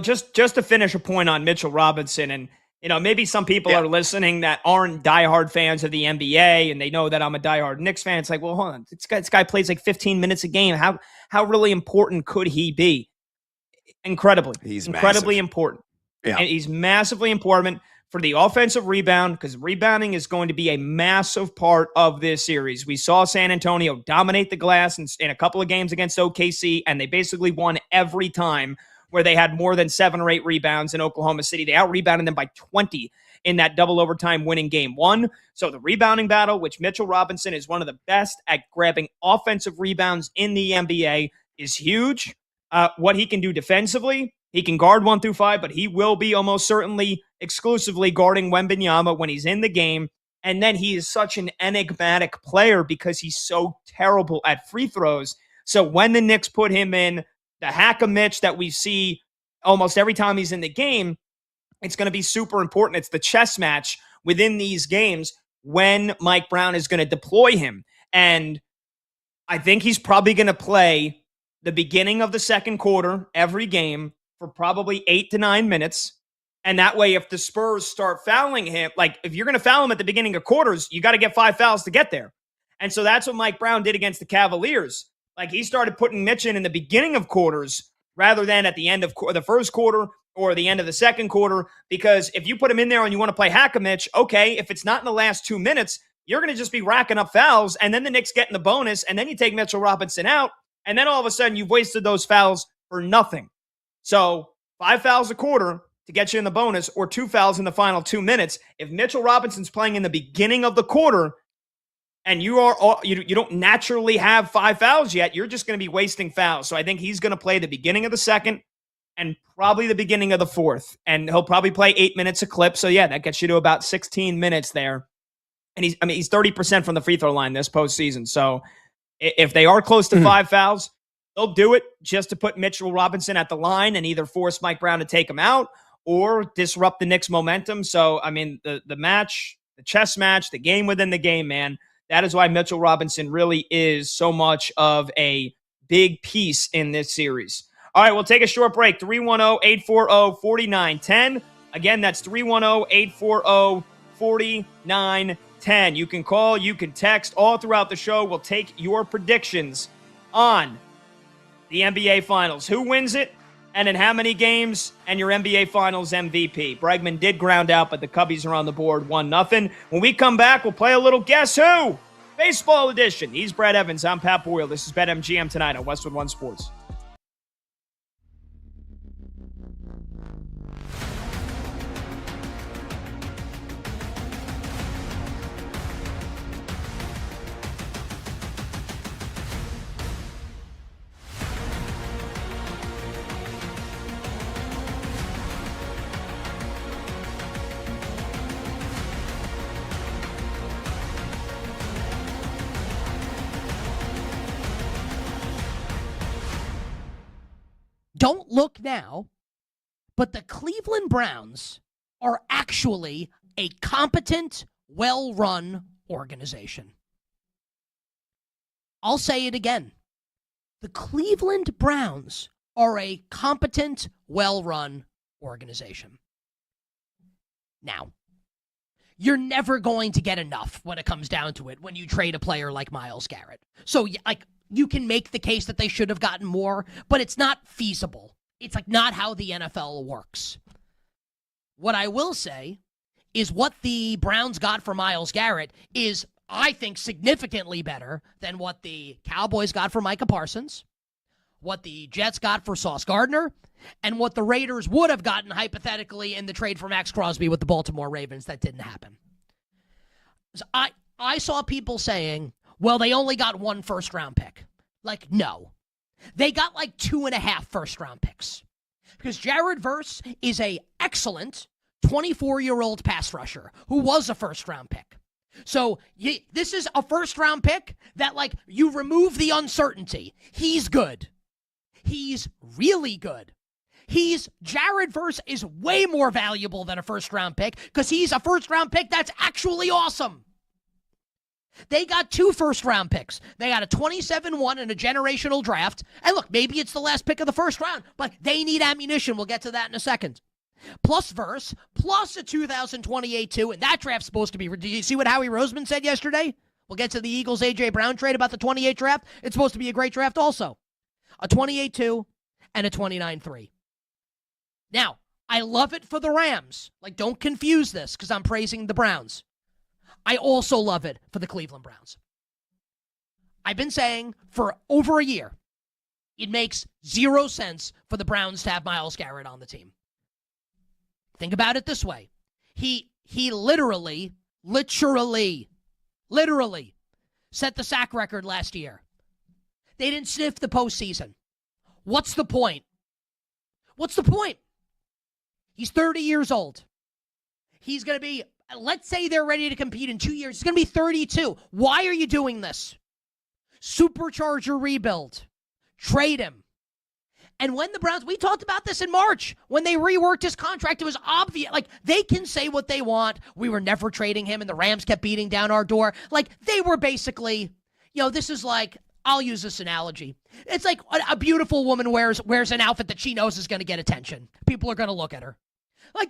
just to finish a point on Mitchell Robinson, and maybe some people are listening that aren't diehard fans of the NBA, and they know that I'm a diehard Knicks fan. It's like, well, hold on, this guy plays like 15 minutes a game. How really important could he be? He's incredibly important. Yeah, and he's massively important for the offensive rebound, because rebounding is going to be a massive part of this series. We saw San Antonio dominate the glass in a couple of games against OKC, and they basically won every time where they had more than 7 or 8 rebounds in Oklahoma City. They out-rebounded them by 20 in that double overtime winning game 1. So the rebounding battle, which Mitchell Robinson is one of the best at grabbing offensive rebounds in the NBA, is huge. What he can do defensively, he can guard 1 through 5, but he will be almost certainly exclusively guarding Wembanyama when he's in the game. And then he is such an enigmatic player because he's so terrible at free throws. So when the Knicks put him in the hack-a-Mitch that we see almost every time he's in the game, it's going to be super important. It's the chess match within these games when Mike Brown is going to deploy him. And I think he's probably going to play the beginning of the second quarter every game for probably 8 to 9 minutes. And that way, if the Spurs start fouling him, like if you're going to foul him at the beginning of quarters, you got to get 5 fouls to get there. And so that's what Mike Brown did against the Cavaliers. Like he started putting Mitch in the beginning of quarters rather than at the end of the first quarter or the end of the second quarter, because if you put him in there and you want to play hack-a-Mitch, okay, if it's not in the last 2 minutes, you're going to just be racking up fouls, and then the Knicks getting the bonus, and then you take Mitchell Robinson out, and then all of a sudden you've wasted those fouls for nothing. So 5 fouls a quarter to get you in the bonus, or 2 fouls in the final 2 minutes. If Mitchell Robinson's playing in the beginning of the quarter, and you don't naturally have 5 fouls yet, you're just going to be wasting fouls. So I think he's going to play the beginning of the second and probably the beginning of the fourth. And he'll probably play 8 minutes a clip. So yeah, that gets you to about 16 minutes there. And he's 30% from the free throw line this postseason. So if they are close to 5 fouls, they'll do it just to put Mitchell Robinson at the line and either force Mike Brown to take him out or disrupt the Knicks' momentum. So, I mean, the match, the chess match, the game within the game, man, that is why Mitchell Robinson really is so much of a big piece in this series. All right, we'll take a short break. 310-840-4910. Again, that's 310-840-4910. 888-866-9810. You can call, you can text. All throughout the show, we'll take your predictions on the NBA Finals. Who wins it, and in how many games, and your NBA Finals MVP. Bregman did ground out, but the Cubbies are on the board 1-0. When we come back, we'll play a little Guess Who? Baseball edition. He's Brad Evans. I'm Pat Boyle. This is BetMGM tonight on Westwood One Sports. Don't look now, but the Cleveland Browns are actually a competent, well-run organization. I'll say it again. The Cleveland Browns are a competent, well-run organization. Now, you're never going to get enough when it comes down to it when you trade a player like Myles Garrett. So, you can make the case that they should have gotten more, but it's not feasible. It's not how the NFL works. What I will say is what the Browns got for Myles Garrett is, I think, significantly better than what the Cowboys got for Micah Parsons, what the Jets got for Sauce Gardner, and what the Raiders would have gotten hypothetically in the trade for Max Crosby with the Baltimore Ravens. That didn't happen. So I saw people saying, well, they only got 1 first-round pick. No. They got 2.5 first-round picks. Because Jared Verse is a excellent 24-year-old pass rusher who was a first-round pick. So this is a first-round pick that, you remove the uncertainty. He's good. He's really good. Jared Verse is way more valuable than a first-round pick because he's a first-round pick that's actually awesome. They got 2 first-round picks. They got a 27-1 in a generational draft. And look, maybe it's the last pick of the first round, but they need ammunition. We'll get to that in a second. Plus Verse, plus a 2028 2, and that draft's supposed to be... Did you see what Howie Roseman said yesterday? We'll get to the Eagles' A.J. Brown trade about the 28 draft. It's supposed to be a great draft also. A 28 2 and a 29 3. Now, I love it for the Rams. Don't confuse this because I'm praising the Browns. I also love it for the Cleveland Browns. I've been saying for over a year, it makes 0 sense for the Browns to have Myles Garrett on the team. Think about it this way. He literally set the sack record last year. They didn't sniff the postseason. What's the point? He's 30 years old. He's going to be... Let's say they're ready to compete in 2 years. It's going to be 32. Why are you doing this? Supercharge your rebuild. Trade him. And when the Browns, we talked about this in March, when they reworked his contract, it was obvious. They can say what they want. We were never trading him, and the Rams kept beating down our door. They were basically, this is I'll use this analogy. It's like a beautiful woman wears an outfit that she knows is going to get attention. People are going to look at her.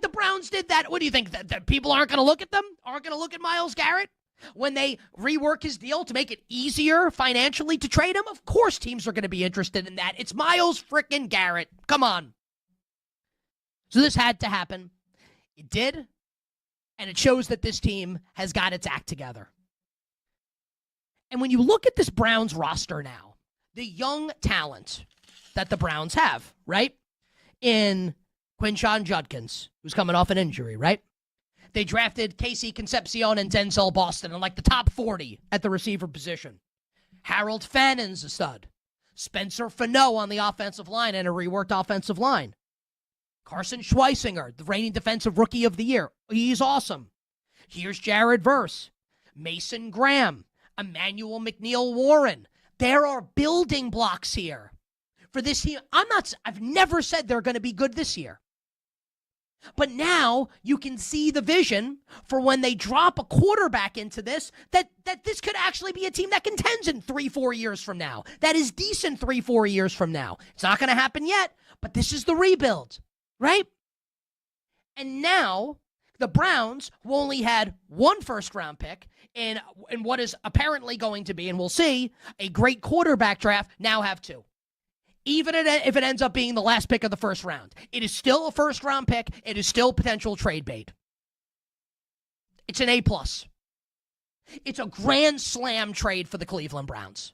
The Browns did that. What do you think? That people aren't going to look at them? Aren't going to look at Myles Garrett? When they rework his deal to make it easier financially to trade him? Of course teams are going to be interested in that. It's Myles frickin' Garrett. Come on. So this had to happen. It did. And it shows that this team has got its act together. And when you look at this Browns roster now, the young talent that the Browns have, right? In Quinshon Judkins, who's coming off an injury, right? They drafted Casey Concepcion and Denzel Boston in the top 40 at the receiver position. Harold Fannon's a stud. Spencer Fano on the offensive line and a reworked offensive line. Carson Schweisinger, the reigning defensive rookie of the year. He's awesome. Here's Jared Verse, Mason Graham, Emmanuel McNeil-Warren. There are building blocks here for this team. I've never said they're going to be good this year. But now you can see the vision for when they drop a quarterback into this, that this could actually be a team that contends in 3-4 years from now. That is decent 3-4 years from now. It's not going to happen yet, but this is the rebuild, right? And now the Browns, who only had 1 first-round pick in what is apparently going to be, and we'll see, a great quarterback draft, now have 2. Even if it ends up being the last pick of the first round. It is still a first-round pick. It is still potential trade bait. It's an A+. It's a grand slam trade for the Cleveland Browns.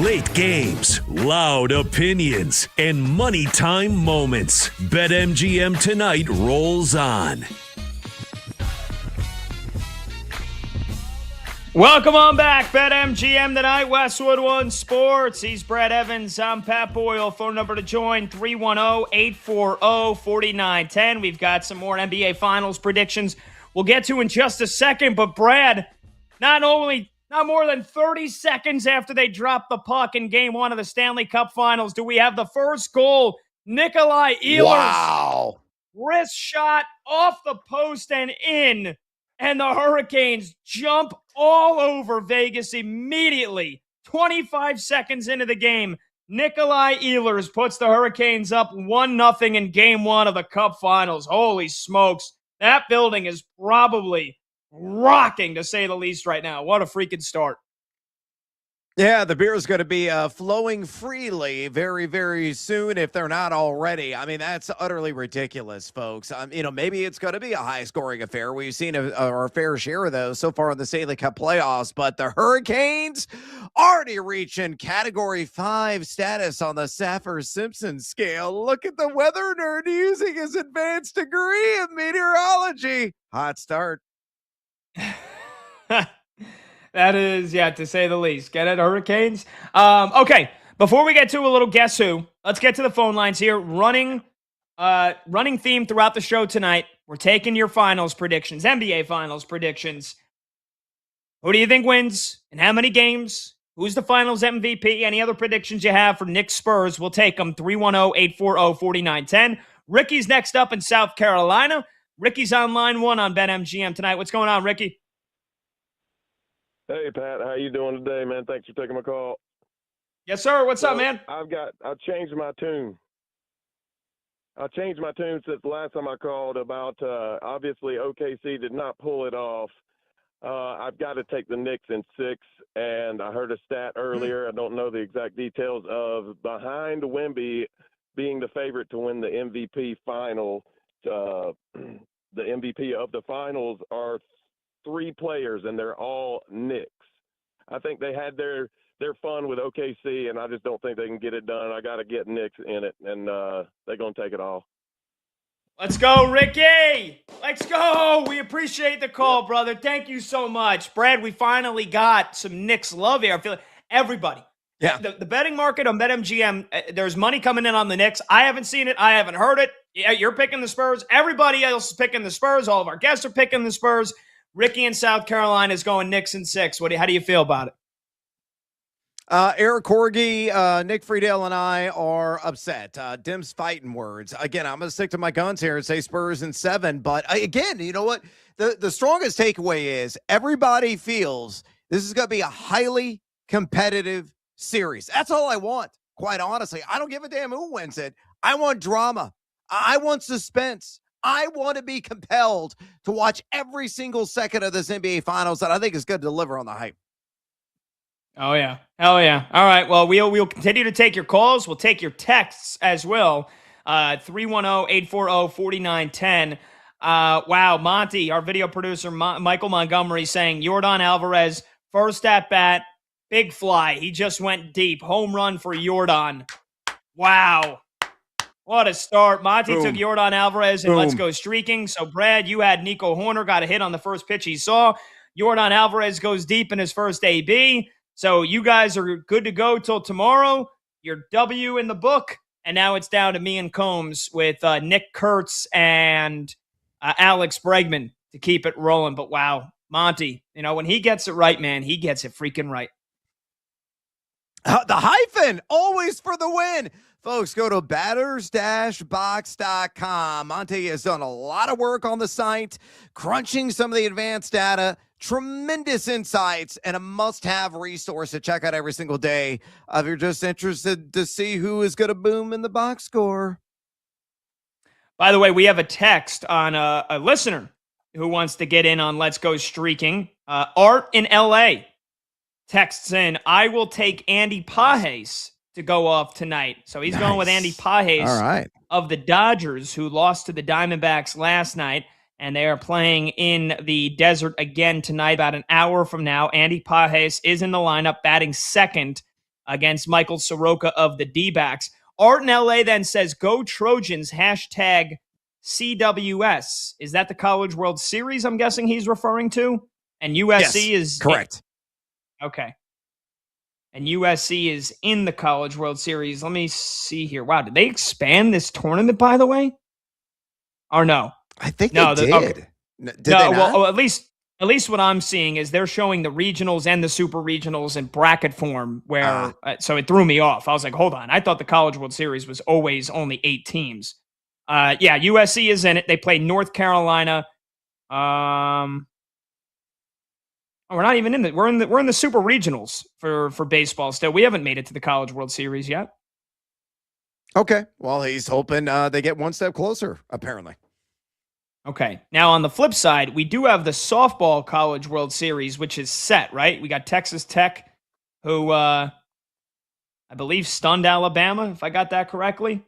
Late games, loud opinions, and money time moments. BetMGM Tonight rolls on. Welcome on back, BetMGM Tonight, Westwood One Sports. He's Brad Evans. I'm Pat Boyle. Phone number to join, 310-840-4910. We've got some more NBA Finals predictions we'll get to in just a second. But Brad, not more than 30 seconds after they dropped the puck in Game 1 of the Stanley Cup Finals, do we have the first goal. Nikolai Ehlers. Wow. Wrist shot off the post and in. And the Hurricanes jump all over Vegas immediately. 25 seconds into the game, Nikolai Ehlers puts the Hurricanes up 1-0 in Game 1 of the Cup Finals. Holy smokes. That building is probably rocking, to say the least, right now. What a freaking start. Yeah, the beer is going to be flowing freely very, very soon if they're not already. I mean, that's utterly ridiculous, folks. Maybe it's going to be a high-scoring affair. We've seen our fair share of those so far in the Stanley Cup playoffs, but the Hurricanes already reaching Category 5 status on the Saffir-Simpson scale. Look at the weather nerd using his advanced degree in meteorology. Hot start. That is, to say the least. Get it, Hurricanes? Okay, before we get to a little Guess Who, let's get to the phone lines here. Running theme throughout the show tonight. We're taking your finals predictions, NBA finals predictions. Who do you think wins? And how many games? Who's the finals MVP? Any other predictions you have for Knicks Spurs? We'll take them. 310-840-4910. Ricky's next up in South Carolina. Ricky's on line 1 on BetMGM tonight. What's going on, Ricky? Hey, Pat. How you doing today, man? Thanks for taking my call. Yes, sir. What's up, man? I changed my tune. I changed my tune since the last time I called about, obviously, OKC did not pull it off. I've got to take the Knicks in 6, and I heard a stat earlier. I don't know the exact details of behind Wemby being the favorite to win the MVP final. The MVP of the finals are 3 players, and they're all Knicks. I think they had their fun with OKC, and I just don't think they can get it done. I got to get Knicks in it, and they're going to take it all. Let's go, Ricky! Let's go! We appreciate the call, brother. Thank you so much. Brad, we finally got some Knicks love here. I feel like everybody. Yeah. The betting market on BetMGM, there's money coming in on the Knicks. I haven't seen it. I haven't heard it. Yeah, you're picking the Spurs. Everybody else is picking the Spurs. All of our guests are picking the Spurs. Ricky in South Carolina is going Knicks in 6. How do you feel about it? Eric Corgi, Nick Friedel, and I are upset. Dim's fighting words. Again, I'm going to stick to my guns here and say Spurs in 7. But again, you know what? The strongest takeaway is everybody feels this is going to be a highly competitive series. That's all I want, quite honestly. I don't give a damn who wins it. I want drama. I want suspense. I want to be compelled to watch every single second of this NBA Finals that I think is going to deliver on the hype. Oh, yeah. Hell yeah. All right. Well, we'll continue to take your calls. We'll take your texts as well. 310-840-4910. Wow. Monty, our video producer, Michael Montgomery, saying Yordan Alvarez, first at bat, big fly. He just went deep. Home run for Yordan. Wow. What a start. Monty took Yordan Alvarez and let's go streaking. So, Brad, you had Nico Horner got a hit on the first pitch he saw. Yordan Alvarez goes deep in his first AB. So you guys are good to go till tomorrow. Your W in the book. And now it's down to me and Combs with Nick Kurtz and Alex Bregman to keep it rolling. But wow, Monty, when he gets it right, man, he gets it freaking right. The hyphen, always for the win. Folks, go to batters-box.com. Monty has done a lot of work on the site, crunching some of the advanced data, tremendous insights, and a must-have resource to check out every single day if you're just interested to see who is going to boom in the box score. By the way, we have a text on a listener who wants to get in on Let's Go Streaking. Art in L.A. texts in, I will take Andy Pages to go off tonight. So he's going with Andy Pages of the Dodgers, who lost to the Diamondbacks last night, and they are playing in the desert again tonight, about an hour from now. Andy Pages is in the lineup, batting second against Michael Soroka of the D-backs. Art in LA then says, go Trojans, hashtag CWS. Is that the College World Series I'm guessing he's referring to? And USC is... correct. Okay. And USC is in the College World Series. Let me see here. Wow, did they expand this tournament, by the way? Or no? I think they did. Okay. Did they not? Well, at least what I'm seeing is they're showing the regionals and the super regionals in bracket form, where so it threw me off. I was like, hold on. I thought the College World Series was always only 8 teams. Yeah, USC is in it. They play North Carolina. We're not even in it. We're in the super regionals for baseball still. We haven't made it to the College World Series yet. Okay. Well, he's hoping they get one step closer, apparently. Okay. Now, on the flip side, we do have the softball College World Series, which is set, right? We got Texas Tech, who I believe stunned Alabama, if I got that correctly.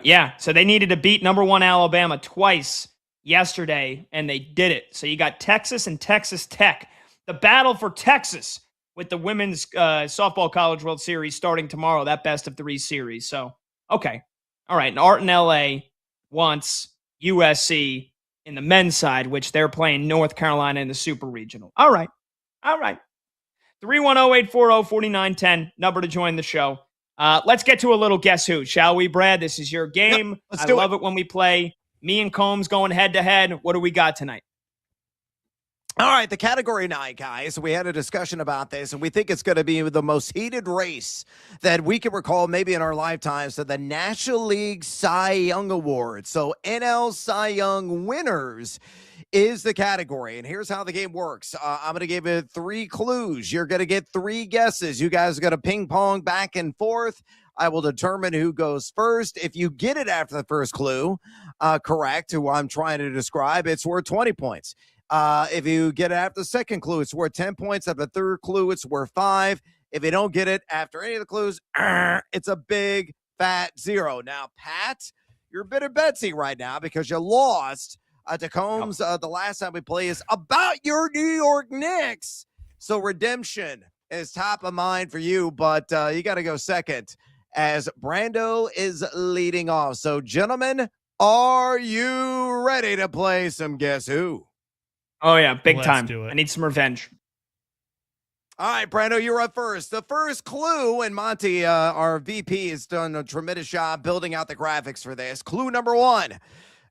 Yeah, so they needed to beat number 1 Alabama twice yesterday, and they did it. So you got Texas and Texas Tech. The battle for Texas with the women's softball College World Series starting tomorrow, that best of 3 series. So, okay. All right, and Art in L.A. wants USC in the men's side, which they're playing North Carolina in the Super Regional. All right. 310-840-4910, number to join the show. Let's get to a little Guess Who, shall we, Brad? This is your game. Yep, I love it when we play. Me and Combs going head-to-head. What do we got tonight? All right, the category night, guys. We had a discussion about this, and we think it's going to be the most heated race that we can recall maybe in our lifetimes to the National League Cy Young Award. So NL Cy Young winners is the category, and here's how the game works. I'm going to give you 3 clues. You're going to get 3 guesses. You guys are going to ping pong back and forth. I will determine who goes first. If you get it after the first clue, correct, who I'm trying to describe, it's worth 20 points. If you get it after the second clue, it's worth 10 points. After the third clue, it's worth 5. If you don't get it after any of the clues, it's a big fat 0. Now, Pat, you're a bit of Betsy right now because you lost to Combs. The last time we played is about your New York Knicks. So redemption is top of mind for you, but you got to go second as Brando is leading off. So, gentlemen, are you ready to play some Guess Who? Oh, yeah, big Let's time. do it. I need some revenge. All right, Brando, you're up first. The first clue, and Monty, our VP, has done a tremendous job building out the graphics for this. Clue number 1.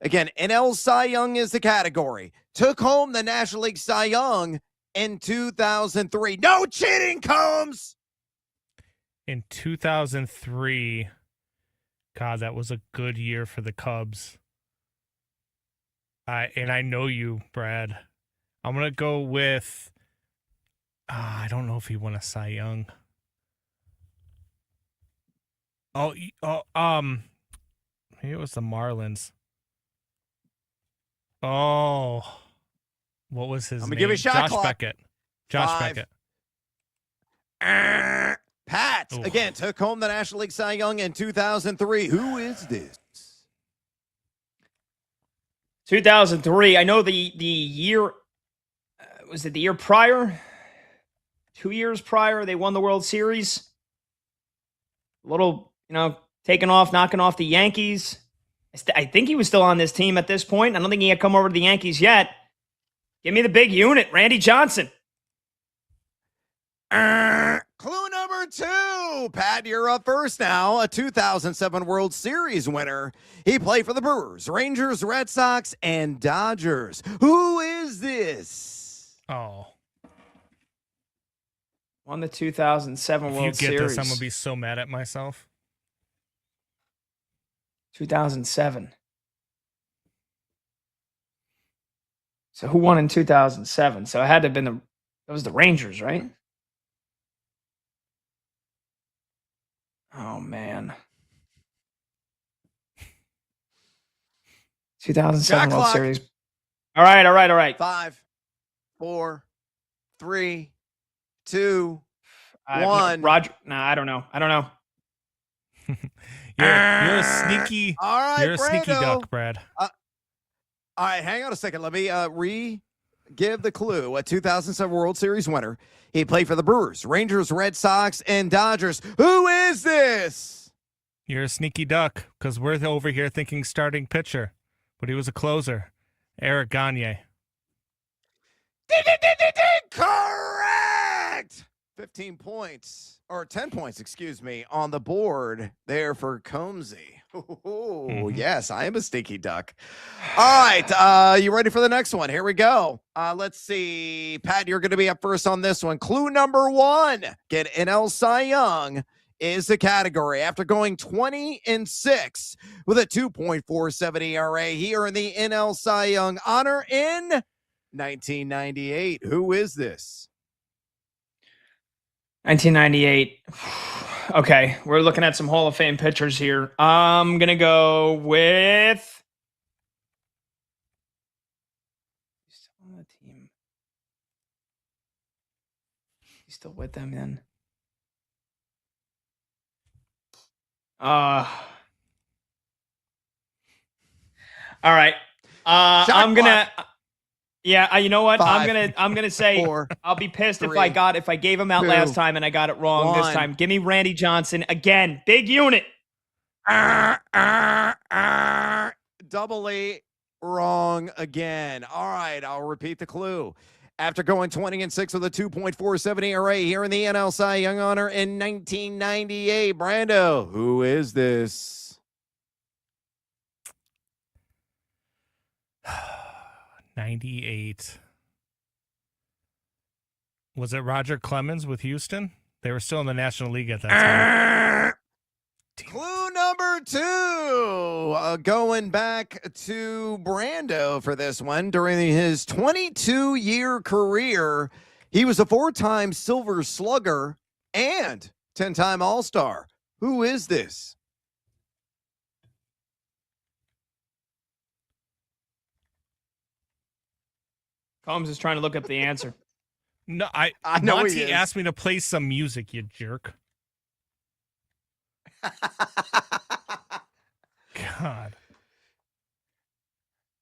Again, NL Cy Young is the category. Took home the National League Cy Young in 2003. No cheating, Combs! In 2003, God, that was a good year for the Cubs. And I know you, Brad. I'm going to go with, I don't know if he won a Cy Young. Maybe it was the Marlins. Oh, what was his name? I'm going to give you a shot Josh clock. Beckett. Josh 5. Beckett. Pat, Ooh. again, took home the National League Cy Young in 2003. Who is this? 2003. I know the year, was it the year prior? 2 years prior, they won the World Series. A little, taking off, knocking off the Yankees. I think he was still on this team at this point. I don't think he had come over to the Yankees yet. Give me the big unit, Randy Johnson. Clue number 2. Pat, you're up first now. A 2007 World Series winner. He played for the Brewers, Rangers, Red Sox, and Dodgers. Who is this? Oh. Won the 2007 World If you get Series. this, I'm going to be so mad at myself. 2007. So who won in 2007? So it had to have been it was the Rangers, right? Oh, man. 2007 Shot World clock. Series. All right. 5, 4, 3, 2, No, 1. Roger. Nah, I don't know. You're a sneaky. All right, You're a sneaky Brando. duck, Brad. All right, hang on a second. Let me give the clue. A 2007 World Series winner. He played for the Brewers, Rangers, Red Sox, and Dodgers. Who is this? You're a sneaky duck because we're over here thinking starting pitcher, but he was a closer. Eric Gagne. Correct. 15 points, or 10 points, excuse me, on the board there for Combsy. Oh, yes, I am a stinky duck. All right, you ready for the next one? Here we go. Let's see. Pat, you're going to be up first on this one. Clue number 1. Get NL Cy Young is the category. After going 20-6 with a 2.47 ERA, he earned the NL Cy Young honor in 1998. Who is this? 1998. Okay, we're looking at some Hall of Fame pitchers here. I'm going to go with... He's still on the team. He's still with them then. All right. I'm going to... Yeah, you know what? 5, I'm gonna say 4, I'll be pissed 3, if I gave him out 2, last time and I got it wrong 1. this time. Give me Randy Johnson again. Big unit. Doubly wrong again. All right, I'll repeat the clue. After going 20-6 with a 2.47 ERA here in the NL Cy Young honor in 1998, Brando, who is this? 98. Was it Roger Clemens with Houston? They were still in the National League at that time. Clue number 2. Going back to Brando for this one. During his 22-year career, he was a 4-time Silver Slugger and 10-time All-Star. Who is this? Combs is trying to look up the answer. No, I know Monty he asked me to play some music, you jerk. God.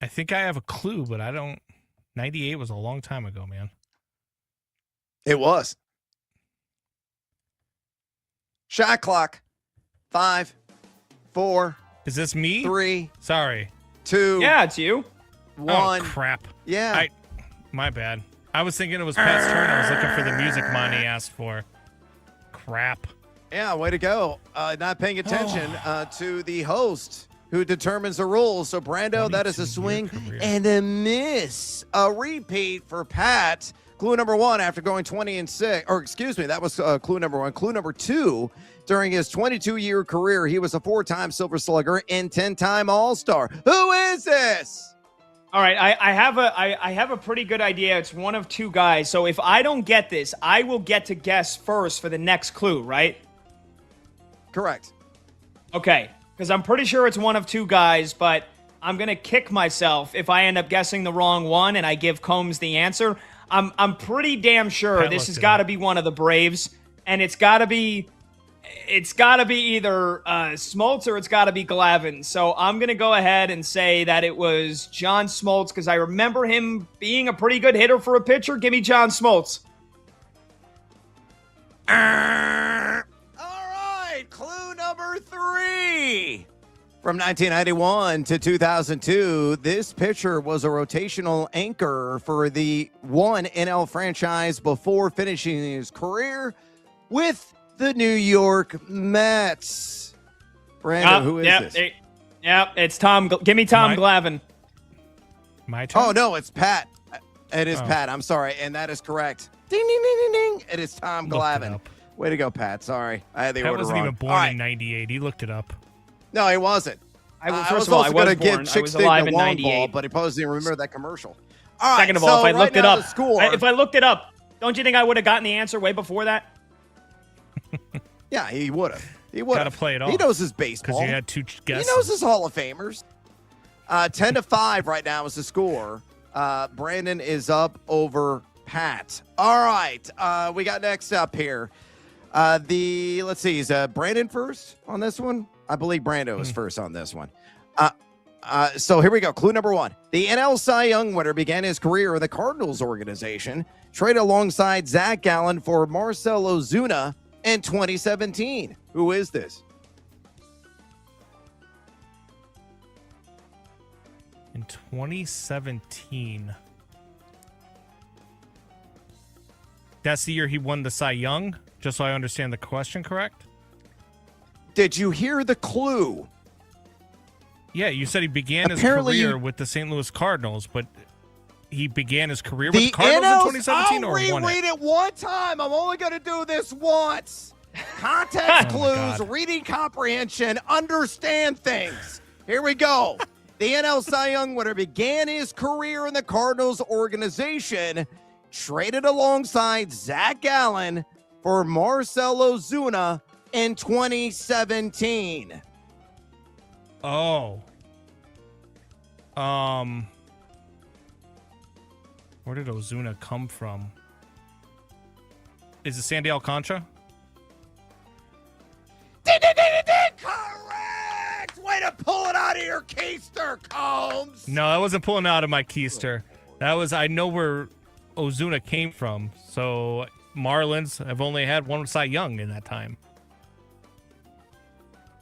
I think I have a clue, but I don't. 98 was a long time ago, man. It was. Shot clock. 5, 4. Is this me? 3. Sorry. 2. Yeah, it's you. 1. Oh, crap. Yeah. My bad. I was thinking it was Pat's turn. I was looking for the music Monty asked for. Crap. Yeah, way to go. Not paying attention to the host who determines the rules. So, Brando, that is a swing and a miss. A repeat for Pat. Clue number 1 after going 20-6. Or, excuse me, that was clue number 1. Clue number 2, during his 22-year career, he was a 4-time Silver Slugger and 10-time All-Star. Who is this? All right, I have a pretty good idea. It's one of 2 guys. So if I don't get this, I will get to guess first for the next clue, right? Correct. Okay, because I'm pretty sure it's one of 2 guys, but I'm going to kick myself if I end up guessing the wrong one and I give Combs the answer. I'm pretty damn sure this has got to be one of the Braves, and it's got to be either Smoltz or it's got to be Glavine. So I'm going to go ahead and say that it was John Smoltz because I remember him being a pretty good hitter for a pitcher. Give me John Smoltz. All right, clue number 3. From 1991 to 2002, this pitcher was a rotational anchor for the one NL franchise before finishing his career with the New York Mets. Brandon, who is this? It's Tom. Give me Tom Glavine. My turn? Oh, no, it's Pat. It is Pat. I'm sorry. And that is correct. Ding, ding, ding, ding, ding. It is Tom Glavine. Way to go, Pat. Sorry. I had the order wrong. Pat wasn't even born in 98. He looked it up. No, he wasn't. First of all, I was born. I was alive in 98. But he supposedly remember that commercial. All right, Second of all, if I looked it up, if I looked it up, don't you think I would have gotten the answer way before that? Yeah, he would have. He would have. Got to play it off. He knows his baseball. Because you had two guesses. He knows his Hall of Famers. 10-5 right now is the score. Brandon is up over Pat. All right, we got next up here. Let's see, is Brandon first on this one? I believe Brando is first on this one. So here we go. Clue number 1. The NL Cy Young winner began his career in the Cardinals organization, traded alongside Zach Gallen for Marcell Ozuna in 2017. Who is this? In 2017. That's the year he won the Cy Young, just so I understand the question correct? Did you hear the clue? Yeah, you said he began his career with the St. Louis Cardinals, but he began his career with the Cardinals in 2017 I'll or won reread it one time. I'm only going to do this once. Context clues, reading comprehension, understand things. Here we go. The NL Cy Young winner began his career in the Cardinals organization, traded alongside Zach Gallen for Marcell Ozuna in 2017. Oh. Where did Ozuna come from? Is it Sandy Alcantara? Correct! Way to pull it out of your keister, Combs! No, I wasn't pulling out of my keister. I know where Ozuna came from. So Marlins have only had one Cy Young in that time.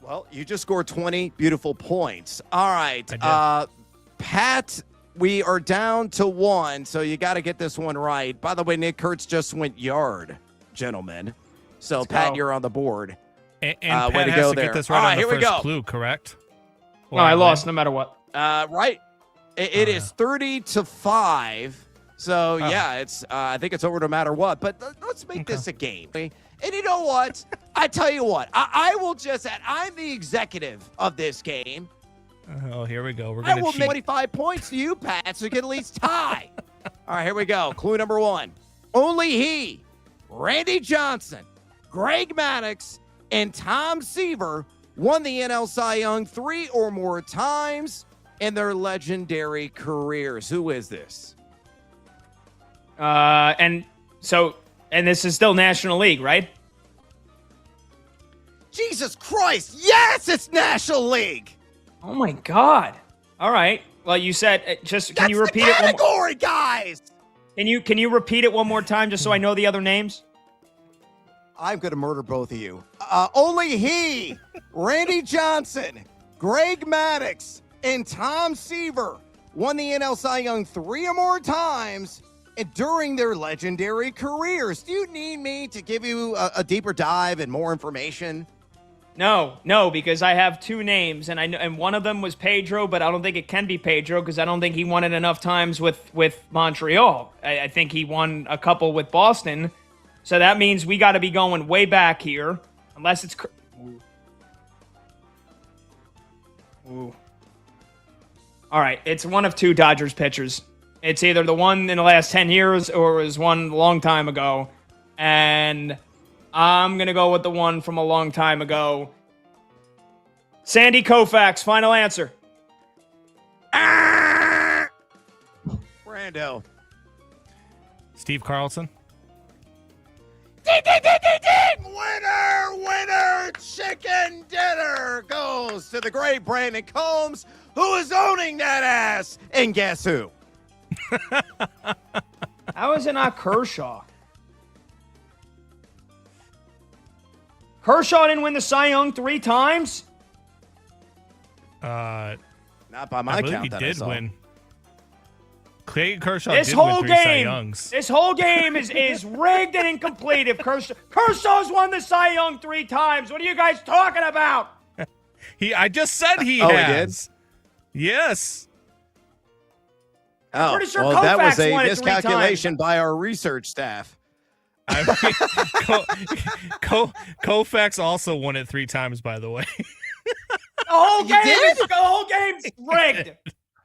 Well, you just scored 20 beautiful points. All right. Pat, we are down to 1, so you got to get this one right. By the way, Nick Kurtz just went yard, gentlemen. So, Pat, you're on the board. And Pat has to get this right on the first clue, correct? No, I lost no matter what. Right. It is 30-5. So, yeah, it's. I think it's over no matter what. But let's make this a game. And you know what? I tell you what. I will just add, I'm the executive of this game. Oh, here we go. We're I going will to make 25 points to you, Pat, so you can at least tie. All right, here we go. Clue number 1. Only he, Randy Johnson, Greg Maddux, and Tom Seaver won the NL Cy Young 3 or more times in their legendary careers. Who is this? And this is still National League, right? Jesus Christ. Yes, it's National League. Oh, my God. All right. Well, you said can you repeat it one more? Category, guys. Can you repeat it one more time just so I know the other names? I'm going to murder both of you. Only he, Randy Johnson, Greg Maddux, and Tom Seaver won the NL Cy Young 3 or more times and during their legendary careers. Do you need me to give you a deeper dive and more information? No, because I have 2 names, and one of them was Pedro, but I don't think it can be Pedro because I don't think he won it enough times with Montreal. I think he won a couple with Boston. So that means we got to be going way back here, unless it's... Ooh. All right, it's one of 2 Dodgers pitchers. It's either the one in the last 10 years or it was one a long time ago. And I'm going to go with the one from a long time ago. Sandy Koufax, final answer. Brando. Steve Carlson. Ding, ding, ding, ding, ding! Winner, chicken dinner goes to the great Brandon Combs, who is owning that ass. And guess who? How is it not Kershaw? Kershaw didn't win the Cy Young 3 times? Not by my I believe count. he that I did saw. win. Clayton Kershaw This did whole win 3 Cy game, Youngs. this whole game is rigged and incomplete. If Kershaw's won the Cy Young 3 times, what are you guys talking about? I just said he Oh, has. He did? Yes. Oh, pretty sure well, that was Koufax a won it 3 miscalculation by our research staff. I mean, Koufax also won it 3 times, by the way. The whole You game, did? the whole game's rigged.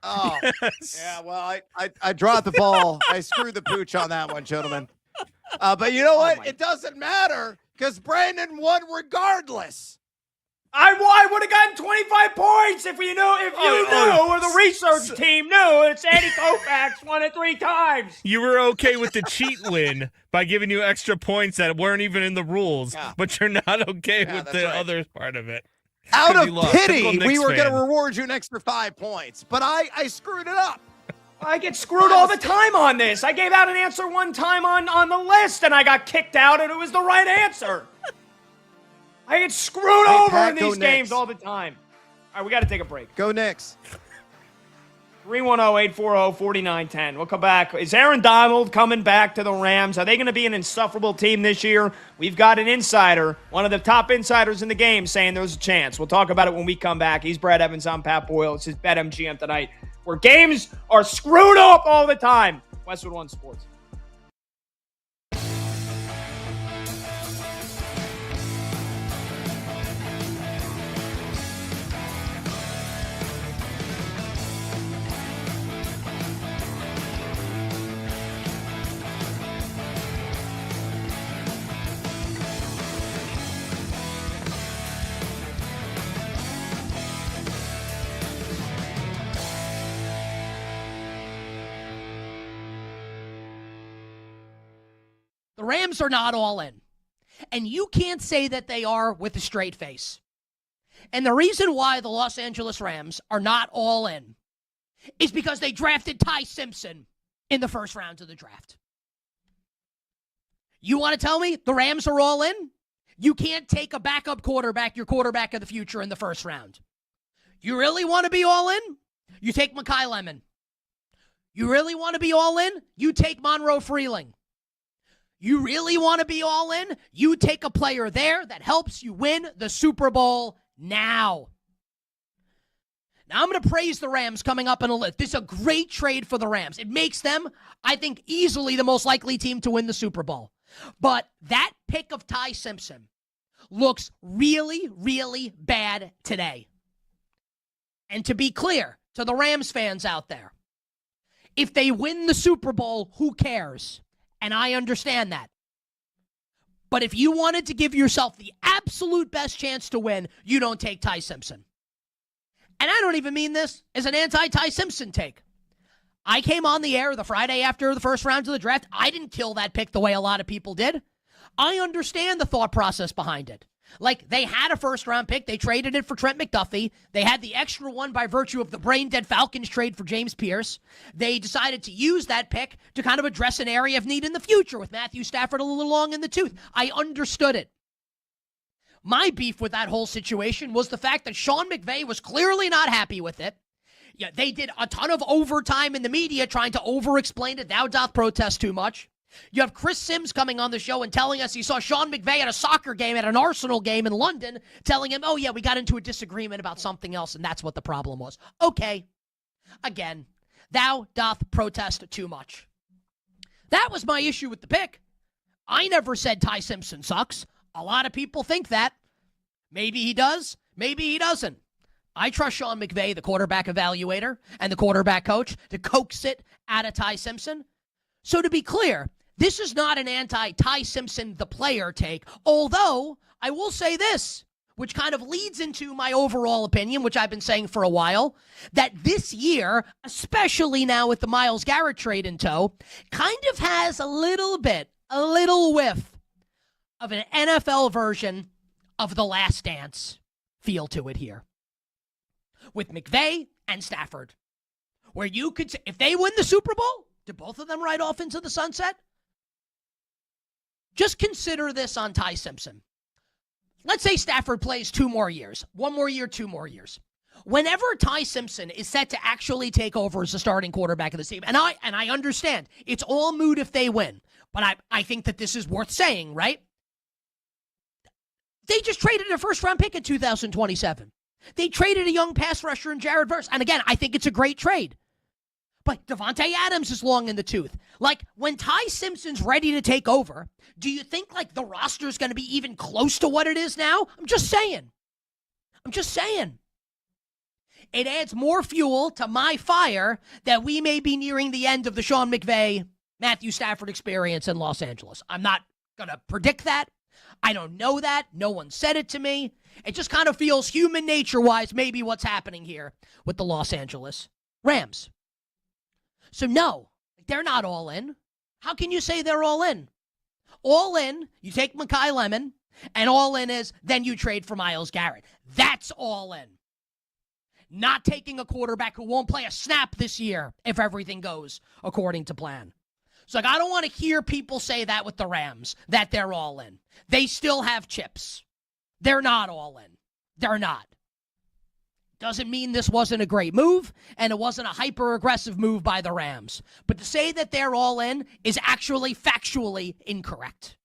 Oh, Yes. yeah. Well, I dropped the ball. I screwed the pooch on that one, gentlemen. But you know what? It doesn't matter because Brandon won regardless. I would have gotten 25 points if you knew, or the research team knew. It's Andy Koufax won it 3 times. You were okay with the cheat win by giving you extra points that weren't even in the rules, but you're not okay with the other part of it. Out 'Cause of you lost. pity, Typical we Knicks were going fan. to reward you an extra 5 points, but I screwed it up. I get screwed all the time on this. I gave out an answer one time on the list, and I got kicked out, and it was the right answer. I get screwed over Pat, in go these games Knicks. all the time. All right, we got to take a break. Go Knicks. 310-840-4910. We'll come back. Is Aaron Donald coming back to the Rams? Are they going to be an insufferable team this year? We've got an insider, one of the top insiders in the game, saying there's a chance. We'll talk about it when we come back. He's Brad Evans. I'm Pat Boyle. It's his BetMGM tonight, where games are screwed up all the time. Westwood One Sports. The Rams are not all in. And you can't say that they are with a straight face. And the reason why the Los Angeles Rams are not all in is because they drafted Ty Simpson in the first round of the draft. You want to tell me the Rams are all in? You can't take a backup quarterback, your quarterback of the future, in the first round. You really want to be all in? You take Mekhi Lemon. You really want to be all in? You take Monroe Freeling. You really want to be all in? You take a player there that helps you win the Super Bowl now. Now, I'm going to praise the Rams coming up in a list. This is a great trade for the Rams. It makes them, I think, easily the most likely team to win the Super Bowl. But that pick of Ty Simpson looks really, really bad today. And to be clear to the Rams fans out there, if they win the Super Bowl, who cares? And I understand that. But if you wanted to give yourself the absolute best chance to win, you don't take Ty Simpson. And I don't even mean this as an anti-Ty Simpson take. I came on the air the Friday after the first round of the draft. I didn't kill that pick the way a lot of people did. I understand the thought process behind it. Like, they had a first-round pick. They traded it for Trent McDuffie. They had the extra one by virtue of the brain-dead Falcons trade for James Pierce. They decided to use that pick to kind of address an area of need in the future with Matthew Stafford a little long in the tooth. I understood it. My beef with that whole situation was the fact that Sean McVay was clearly not happy with it. Yeah, they did a ton of overtime in the media trying to over-explain it. Thou doth protest too much. You have Chris Sims coming on the show and telling us he saw Sean McVay at a soccer game, at an Arsenal game in London, telling him, oh, yeah, we got into a disagreement about something else, and that's what the problem was. Okay. Again, thou doth protest too much. That was my issue with the pick. I never said Ty Simpson sucks. A lot of people think that. Maybe he does. Maybe he doesn't. I trust Sean McVay, the quarterback evaluator, and the quarterback coach to coax it out of Ty Simpson. So to be clear, this is not an anti-Ty Simpson, the player take, although I will say this, which kind of leads into my overall opinion, which I've been saying for a while, that this year, especially now with the Myles Garrett trade in tow, kind of has a little whiff of an NFL version of The Last Dance feel to it here. With McVay and Stafford, where you could say, if they win the Super Bowl, do both of them ride off into the sunset? Just consider this on Ty Simpson. Let's say Stafford plays 2 more years. 1 more year, 2 more years. whenever Ty Simpson is set to actually take over as the starting quarterback of the team, and I understand it's all moot if they win, but I think that this is worth saying, right? They just traded a first-round pick in 2027. They traded a young pass rusher in Jared Verse. And again, I think it's a great trade. But Devontae Adams is long in the tooth. Like, when Ty Simpson's ready to take over, do you think, like, the roster's going to be even close to what it is now? I'm just saying. It adds more fuel to my fire that we may be nearing the end of the Sean McVay, Matthew Stafford experience in Los Angeles. I'm not going to predict that. I don't know that. No one said it to me. It just kind of feels human nature-wise maybe what's happening here with the Los Angeles Rams. So no, they're not all in. How can you say they're all in? All in, you take Mekhi Lemon, and all in is then you trade for Myles Garrett. That's all in. Not taking a quarterback who won't play a snap this year if everything goes according to plan. So I don't want to hear people say that with the Rams, that they're all in. They still have chips. They're not all in. They're not. Doesn't mean this wasn't a great move, and it wasn't a hyper-aggressive move by the Rams. But to say that they're all in is actually factually incorrect.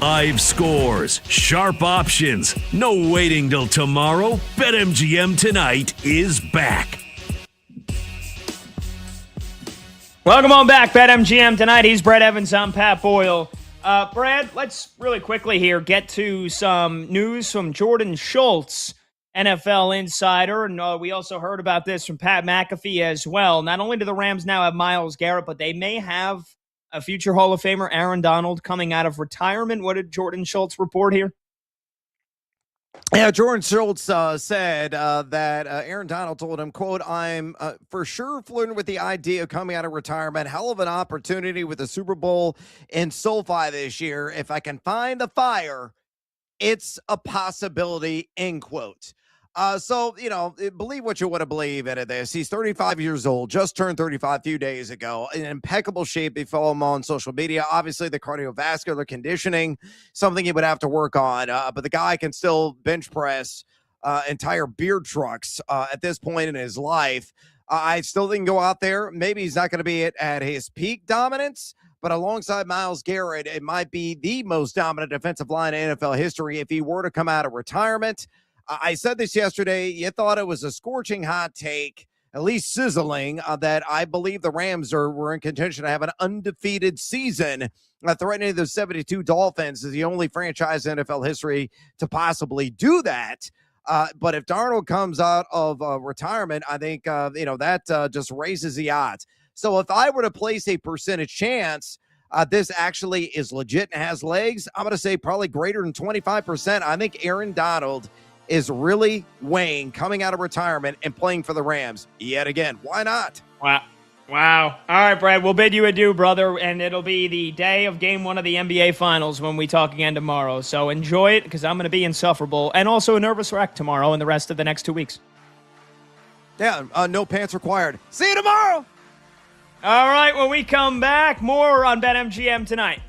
Live scores, sharp options, no waiting till tomorrow. BetMGM Tonight is back. Welcome on back, BetMGM Tonight. He's Brett Evans. I'm Pat Boyle. Brad, let's really quickly here get to some news from Jordan Schultz, NFL insider. And we also heard about this from Pat McAfee as well. Not only do the Rams now have Myles Garrett, but they may have a future Hall of Famer, Aaron Donald, coming out of retirement. What did Jordan Schultz report here? Yeah, Jordan Schultz said that Aaron Donald told him, quote, I'm for sure flirting with the idea of coming out of retirement. Hell of an opportunity with the Super Bowl in SoFi this year. If I can find the fire, it's a possibility, end quote. So, believe what you want to believe in this. He's 35 years old, just turned 35 a few days ago, in impeccable shape. If you follow him on social media, obviously the cardiovascular conditioning, something he would have to work on. But the guy can still bench press entire beer trucks at this point in his life. I still think go out there. Maybe he's not going to be at his peak dominance, but alongside Myles Garrett, it might be the most dominant defensive line in NFL history if he were to come out of retirement. I said this yesterday. You thought it was a scorching hot take, at least sizzling, that I believe the Rams were in contention to have an undefeated season, threatening the 72 Dolphins is the only franchise in NFL history to possibly do that. But if Darnold comes out of retirement, I think, that just raises the odds. So if I were to place a percentage chance, this actually is legit and has legs, I'm going to say probably greater than 25%. I think Aaron Donald is really weighing coming out of retirement and playing for the Rams yet again. Why not? Wow. All right, Brad, we'll bid you adieu, brother, and it'll be the day of Game 1 of the NBA Finals when we talk again tomorrow. So enjoy it, because I'm going to be insufferable and also a nervous wreck tomorrow and the rest of the next 2 weeks. Yeah, no pants required. See you tomorrow. All right, when we come back, more on BetMGM Tonight.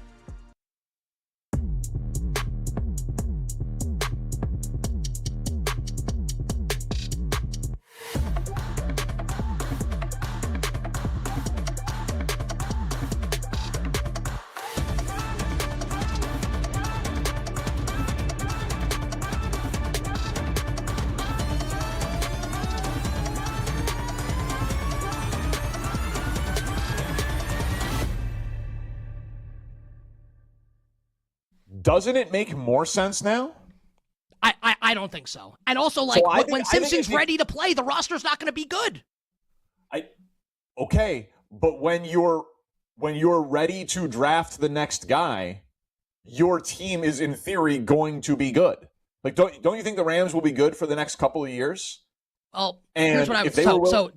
Doesn't it make more sense now? I don't think so. And also, like, So when Simpson's ready to play, the roster's not going to be good. Okay, but when you're ready to draft the next guy, your team is in theory going to be good. Like, don't you think the Rams will be good for the next couple of years? Well, and here's what I would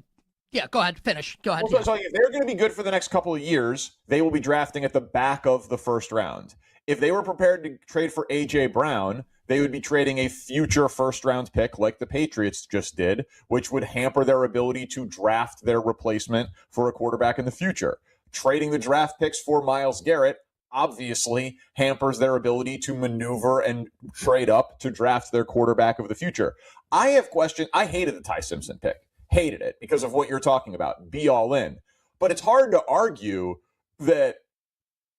yeah, go ahead, finish. Go ahead. So if they're going to be good for the next couple of years, they will be drafting at the back of the first round. If they were prepared to trade for A.J. Brown, they would be trading a future first-round pick like the Patriots just did, which would hamper their ability to draft their replacement for a quarterback in the future. Trading the draft picks for Myles Garrett obviously hampers their ability to maneuver and trade up to draft their quarterback of the future. I have questioned. I hated the Ty Simpson pick. Hated it because of what you're talking about. Be all in. But it's hard to argue that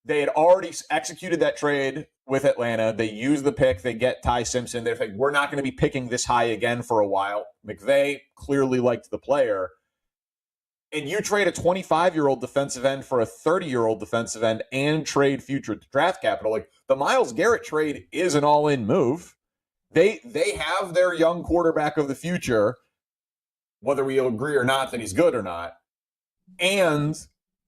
they had already executed that trade with Atlanta. They use the pick. They get Ty Simpson. They're like, we're not going to be picking this high again for a while. McVay clearly liked the player. And you trade a 25-year-old defensive end for a 30-year-old defensive end and trade future draft capital. Like, the Myles Garrett trade is an all-in move. They have their young quarterback of the future, whether we agree or not that he's good or not. And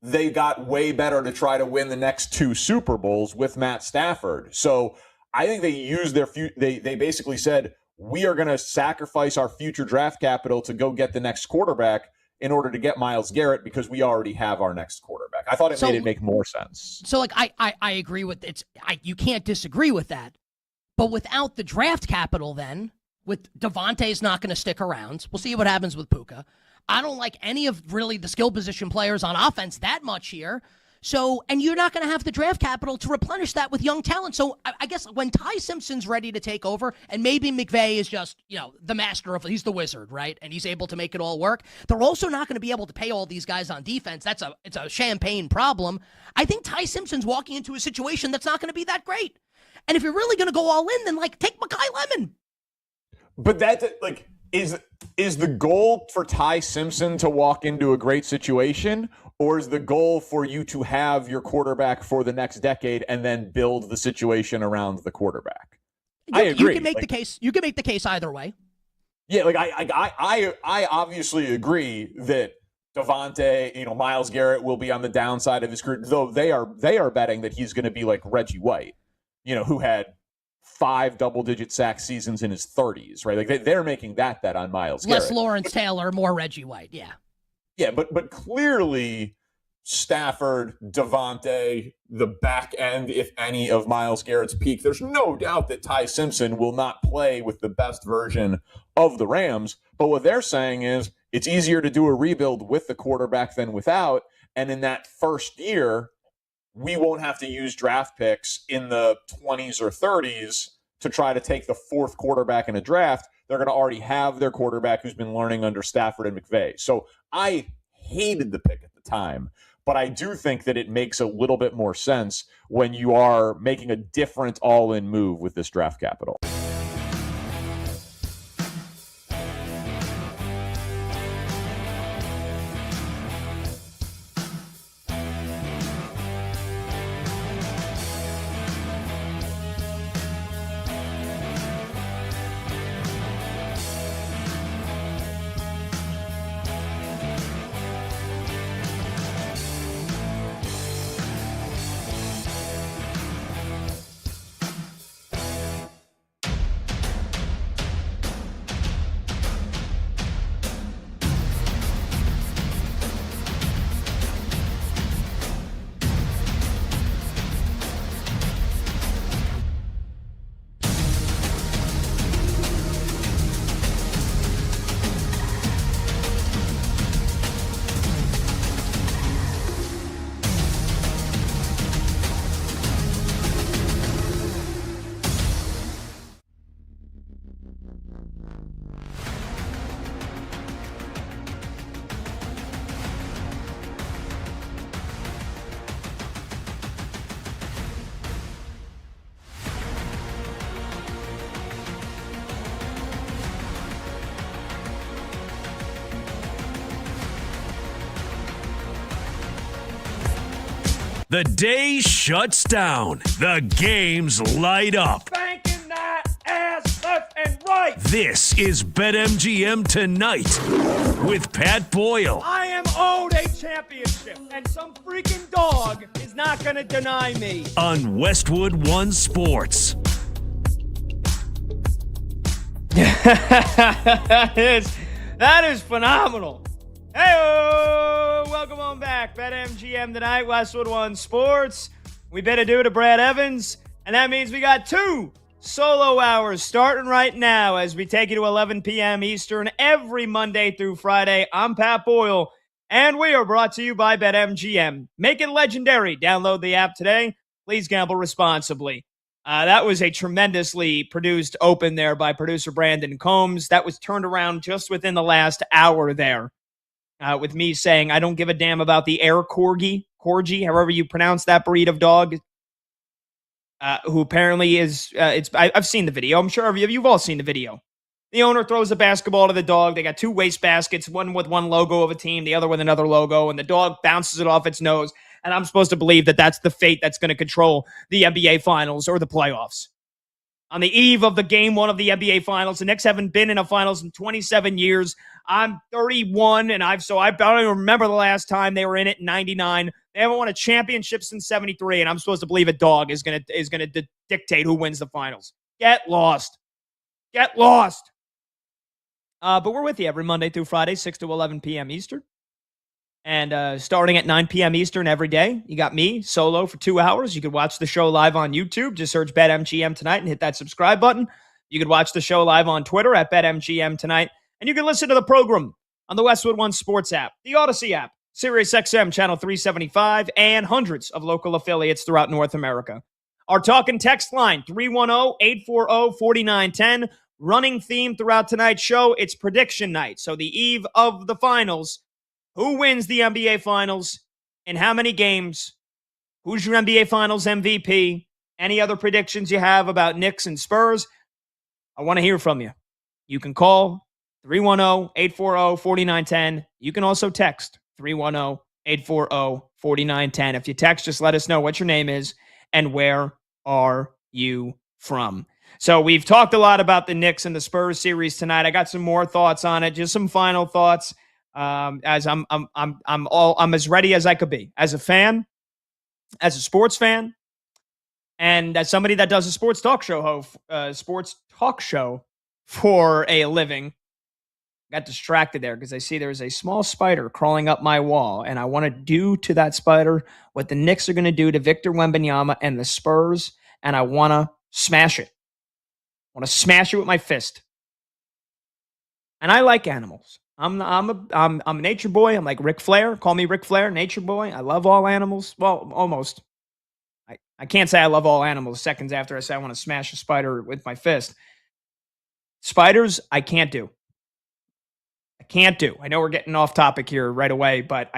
they got way better to try to win the next 2 Super Bowls with Matt Stafford. So I think they used their they basically said, we are going to sacrifice our future draft capital to go get the next quarterback in order to get Myles Garrett because we already have our next quarterback. I thought it made it make more sense. So, like, I agree with it. You can't disagree with that. But without the draft capital then, with Devontae's not going to stick around. We'll see what happens with Puka. I don't like any of really the skill position players on offense that much here. So, and you're not going to have the draft capital to replenish that with young talent. So I guess when Ty Simpson's ready to take over, and maybe McVay is just, the master of, he's the wizard, right? And he's able to make it all work. They're also not going to be able to pay all these guys on defense. It's a champagne problem. I think Ty Simpson's walking into a situation that's not going to be that great. And if you're really going to go all in, then take Mekhi Lemon. But that, is the goal for Ty Simpson to walk into a great situation, or is the goal for you to have your quarterback for the next decade and then build the situation around the quarterback? I agree. You can make the case. You can make the case either way. Yeah, I obviously agree that Devontae, Myles Garrett will be on the downside of his career, though they are betting that he's going to be like Reggie White, who had 5 double-digit sack seasons in his 30s, right? Like they're making that bet on Myles Garrett. Less Lawrence Taylor, more Reggie White, yeah. Yeah, but clearly Stafford, Devontae, the back end, if any, of Myles Garrett's peak, there's no doubt that Ty Simpson will not play with the best version of the Rams. But what they're saying is it's easier to do a rebuild with the quarterback than without. And in that first year, we won't have to use draft picks in the 20s or 30s to try to take the 4th quarterback in a draft. They're going to already have their quarterback who's been learning under Stafford and McVay. So I hated the pick at the time, but I do think that it makes a little bit more sense when you are making a different all-in move with this draft capital. The day shuts down. The games light up. Banking that ass left and right. This is BetMGM Tonight with Pat Boyle I am owed a championship, and some freaking dog is not going to deny me. on Westwood One Sports. That is phenomenal. Hey, welcome on back. BetMGM Tonight, Westwood One Sports. We better do to Brad Evans, and that means we got 2 solo hours starting right now as we take you to 11 p.m. Eastern every Monday through Friday. I'm Pat Boyle, and we are brought to you by BetMGM. Make it legendary. Download the app today. Please gamble responsibly. That was a tremendously produced open there by producer Brandon Combs. That was turned around just within the last hour there with me saying, I don't give a damn about the air corgi, however you pronounce that breed of dog, who apparently is, I've seen the video. I'm sure you've all seen the video. The owner throws a basketball to the dog. They got 2 waste baskets, one with one logo of a team, the other with another logo, and the dog bounces it off its nose. And I'm supposed to believe that that's the fate that's going to control the NBA Finals or the playoffs. On the eve of the game 1 of the NBA Finals, the Knicks haven't been in a Finals in 27 years. I'm 31, and I don't even remember the last time they were in it in 99. They haven't won a championship since 73, and I'm supposed to believe a dog is going to dictate who wins the Finals. Get lost. Get lost. But we're with you every Monday through Friday, 6 to 11 p.m. Eastern. And starting at 9 p.m. Eastern every day, you got me solo for 2 hours. You could watch the show live on YouTube. Just search BetMGM Tonight and hit that subscribe button. You could watch the show live on Twitter at BetMGM Tonight. And you can listen to the program on the Westwood One Sports app, the Odyssey app, SiriusXM Channel 375, and hundreds of local affiliates throughout North America. Our talk and text line, 310-840-4910. Running theme throughout tonight's show, it's prediction night. So the eve of the finals, who wins the NBA Finals? In how many games? Who's your NBA Finals MVP? Any other predictions you have about Knicks and Spurs? I want to hear from you. You can call 310-840-4910. You can also text 310-840-4910. If you text, just let us know what your name is and where are you from. So we've talked a lot about the Knicks and the Spurs series tonight. I got some more thoughts on it, just some final thoughts. As I'm as ready as I could be as a fan, as a sports fan, and as somebody that does a sports talk show for a living. Got distracted there because I see there's a small spider crawling up my wall, and I want to do to that spider what the Knicks are going to do to Victor Wembanyama and the Spurs, and I want to smash it. I want to smash it with my fist. And I like animals. I'm a nature boy. I'm like Ric Flair. Call me Ric Flair, nature boy. I love all animals. Well, almost. I can't say I love all animals seconds after I say I want to smash a spider with my fist. Spiders, I can't do. I know we're getting off topic here right away, but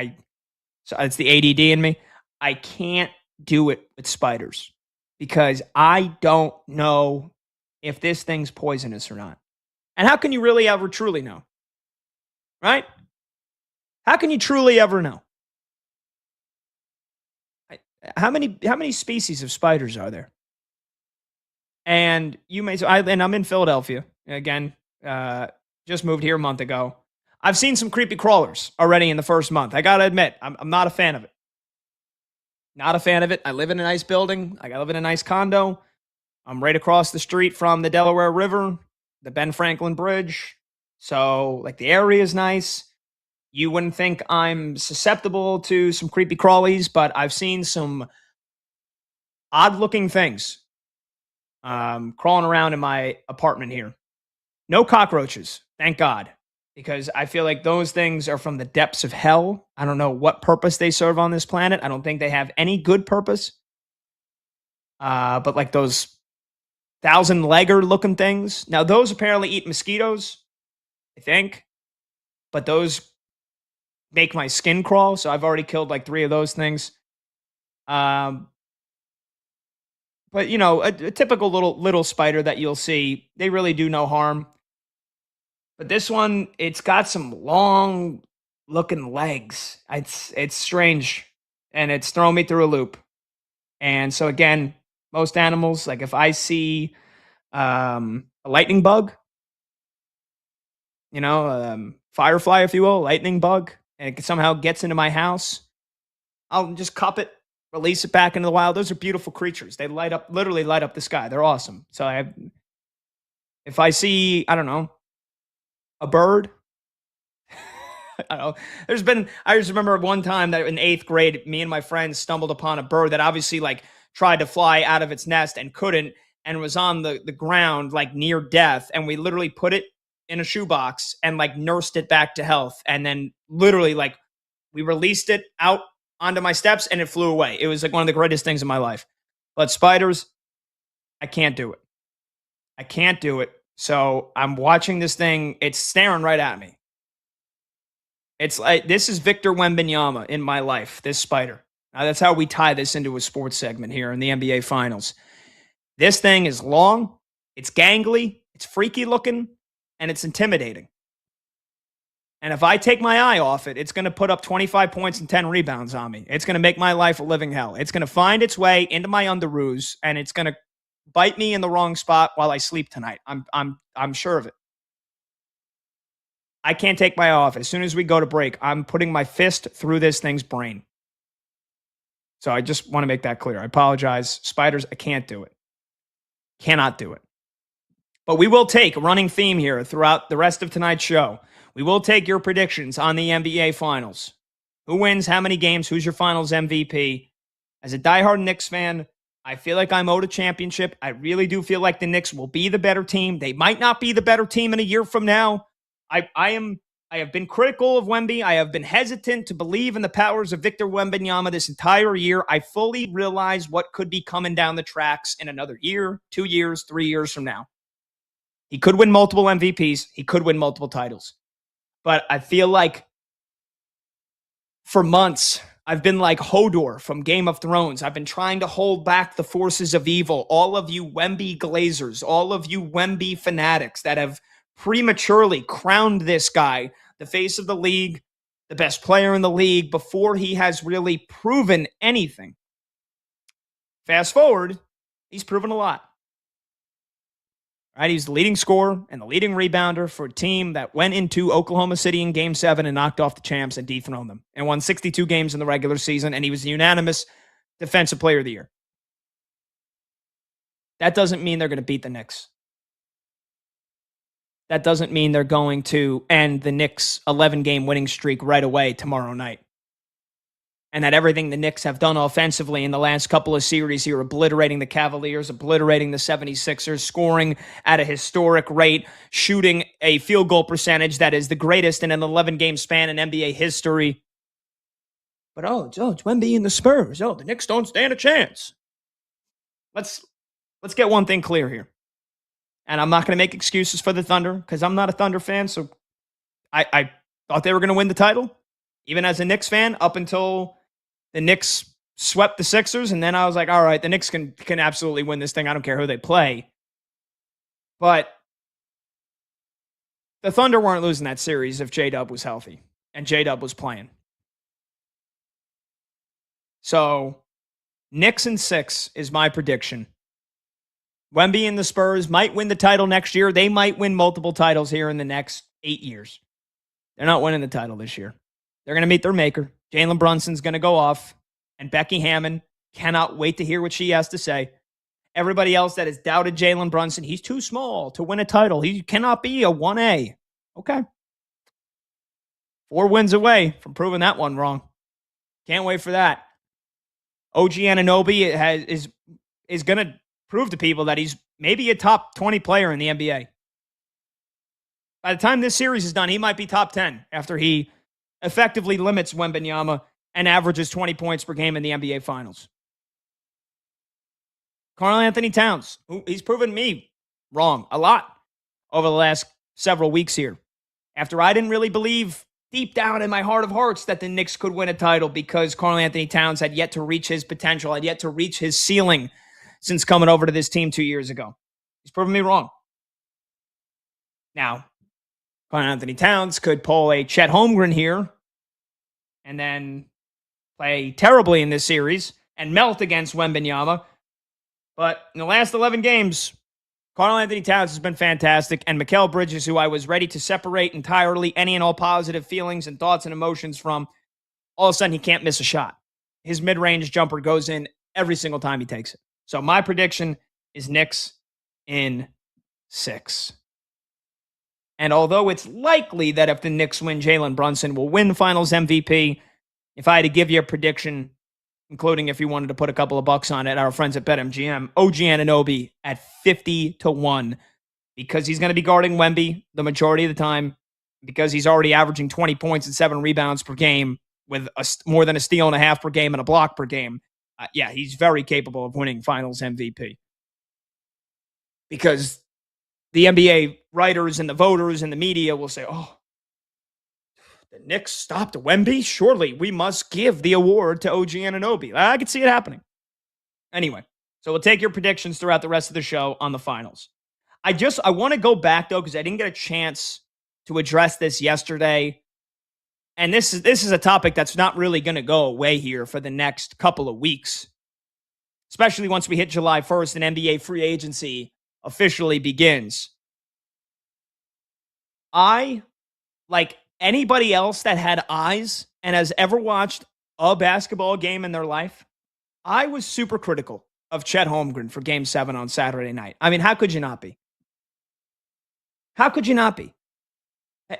so it's the ADD in me. I can't do it with spiders because I don't know if this thing's poisonous or not. And how can you really ever truly know? Right? How can you truly ever know? How many species of spiders are there? And you may, and I'm in Philadelphia again. Just moved here a month ago. I've seen some creepy crawlers already in the first month. I gotta admit, I'm not a fan of it. Not a fan of it. I live in a nice building. I live in a nice condo. I'm right across the street from the Delaware River, the Ben Franklin Bridge. So, like, the area is nice. You wouldn't think I'm susceptible to some creepy crawlies, but I've seen some odd-looking things crawling around in my apartment here. No cockroaches, thank God, because I feel like those things are from the depths of hell. I don't know what purpose they serve on this planet. I don't think they have any good purpose. But like those 1,000-legger looking things. Now, those apparently eat mosquitoes, I think. But those make my skin crawl, so I've already killed like 3 of those things. But, you know, a typical little spider that you'll see, they really do no harm. But this one, it's got some long-looking legs. It's strange. and it's thrown me through a loop. And so again, most animals, like if I see a lightning bug, firefly, if you will, lightning bug, and it somehow gets into my house, I'll just cup it, release it back into the wild. Those are beautiful creatures. They literally light up the sky. They're awesome. So if I see, I don't know, a bird, I don't know. I just remember one time that in 8th grade, me and my friends stumbled upon a bird that obviously like tried to fly out of its nest and couldn't, and was on the ground like near death. And we literally put it in a shoebox and like nursed it back to health. And then literally like we released it out onto my steps and it flew away. It was like one of the greatest things in my life. But spiders, I can't do it. I can't do it. So I'm watching this thing. It's staring right at me. It's like, this is Victor Wembanyama in my life, this spider. Now, that's how we tie this into a sports segment here in the NBA Finals. This thing is long, it's gangly, it's freaky looking, and it's intimidating. And if I take my eye off it, it's going to put up 25 points and 10 rebounds on me. It's going to make my life a living hell. It's going to find its way into my underoos, and it's going to bite me in the wrong spot while I sleep tonight. I'm sure of it. I can't take my eye off it. As soon as we go to break, I'm putting my fist through this thing's brain. So I just want to make that clear. I apologize. Spiders, I can't do it. Cannot do it. But we will take a running theme here throughout the rest of tonight's show. We will take your predictions on the NBA Finals. Who wins, how many games, who's your Finals MVP? As a diehard Knicks fan, I feel like I'm owed a championship. I really do feel like the Knicks will be the better team. They might not be the better team in a year from now. I have been critical of Wemby. I have been hesitant to believe in the powers of Victor Wembanyama this entire year. I fully realize what could be coming down the tracks in another year, 2 years, 3 years from now. He could win multiple MVPs. He could win multiple titles. But I feel like for months, I've been like Hodor from Game of Thrones. I've been trying to hold back the forces of evil. All of you Wemby Glazers, all of you Wemby fanatics that have prematurely crowned this guy the face of the league, the best player in the league, before he has really proven anything. Fast forward, he's proven a lot. Right, he's the leading scorer and the leading rebounder for a team that went into Oklahoma City in Game 7 and knocked off the champs and dethroned them and won 62 games in the regular season, and he was the unanimous Defensive Player of the Year. That doesn't mean they're going to beat the Knicks. That doesn't mean they're going to end the Knicks' 11-game winning streak right away tomorrow night. And that everything the Knicks have done offensively in the last couple of series here, obliterating the Cavaliers, obliterating the 76ers, scoring at a historic rate, shooting a field goal percentage that is the greatest in an 11-game span in NBA history. But it's Wemby and the Spurs. The Knicks don't stand a chance. Let's get one thing clear here. And I'm not going to make excuses for the Thunder because I'm not a Thunder fan. So I thought they were going to win the title, even as a Knicks fan, up until the Knicks swept the Sixers. And then I was like, all right, the Knicks can absolutely win this thing. I don't care who they play. But the Thunder weren't losing that series if J-Dub was healthy and J-Dub was playing. So Knicks in 6 is my prediction. Wemby and the Spurs might win the title next year. They might win multiple titles here in the next 8 years. They're not winning the title this year. They're going to meet their maker. Jalen Brunson's going to go off. And Becky Hammon, cannot wait to hear what she has to say. Everybody else that has doubted Jalen Brunson, he's too small to win a title. He cannot be a 1A. Okay. 4 wins away from proving that one wrong. Can't wait for that. OG Anunoby is going to prove to people that he's maybe a top 20 player in the NBA. By the time this series is done, he might be top 10 after he effectively limits Wembanyama and averages 20 points per game in the NBA Finals. Karl Anthony Towns, he's proven me wrong a lot over the last several weeks here. After I didn't really believe deep down in my heart of hearts that the Knicks could win a title because Karl Anthony Towns had yet to reach his potential, had yet to reach his ceiling since coming over to this team 2 years ago. He's proven me wrong. Now, Karl Anthony Towns could pull a Chet Holmgren here and then play terribly in this series and melt against Wembanyama. But in the last 11 games, Karl-Anthony Towns has been fantastic, and Mikal Bridges, who I was ready to separate entirely any and all positive feelings and thoughts and emotions from, all of a sudden he can't miss a shot. His mid-range jumper goes in every single time he takes it. So my prediction is Knicks in 6. And although it's likely that if the Knicks win, Jalen Brunson will win the Finals MVP, if I had to give you a prediction, including if you wanted to put a couple of bucks on it, our friends at BetMGM, OG Anunoby at 50-1, because he's going to be guarding Wemby the majority of the time, because he's already averaging 20 points and 7 rebounds per game with more than a steal and a half per game and a block per game. Yeah, he's very capable of winning Finals MVP. Because the NBA writers and the voters and the media will say, oh, the Knicks stopped Wemby? Surely we must give the award to OG Anunoby. I could see it happening. Anyway, so we'll take your predictions throughout the rest of the show on the finals. I want to go back, though, because I didn't get a chance to address this yesterday. And this is a topic that's not really going to go away here for the next couple of weeks, especially once we hit July 1st and NBA free agency officially begins. I, like anybody else that had eyes and has ever watched a basketball game in their life, I was super critical of Chet Holmgren for Game 7 on Saturday night. I mean, how could you not be? How could you not be?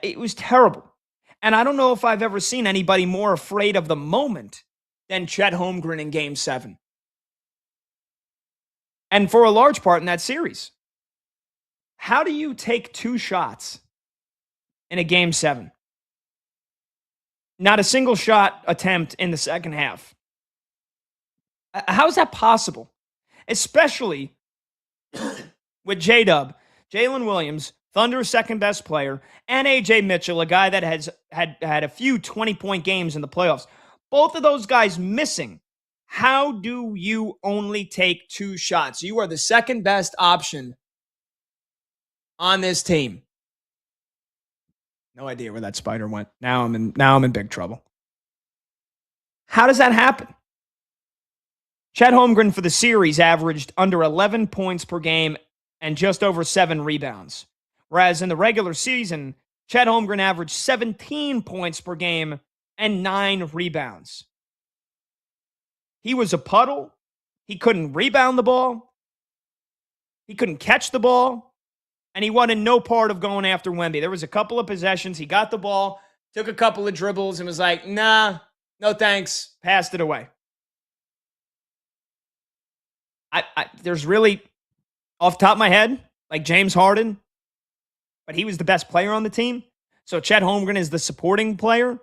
It was terrible. And I don't know if I've ever seen anybody more afraid of the moment than Chet Holmgren in Game 7. And for a large part in that series. How do you take 2 shots in a Game 7? Not a single shot attempt in the second half. How is that possible? Especially with J-Dub, Jalen Williams, Thunder's second best player, and A.J. Mitchell, a guy that has had a few 20-point games in the playoffs. Both of those guys missing. How do you only take 2 shots? You are the second best option on this team. No idea where that spider went. Now I'm in big trouble. How does that happen? Chet Holmgren for the series averaged under 11 points per game and just over 7 rebounds. Whereas in the regular season, Chet Holmgren averaged 17 points per game and 9 rebounds. He was a puddle. He couldn't rebound the ball. He couldn't catch the ball. And he wanted no part of going after Wemby. There was a couple of possessions. He got the ball, took a couple of dribbles, and was like, nah, no thanks. Passed it away. There's really, off the top of my head, like James Harden, but he was the best player on the team. So Chet Holmgren is the supporting player.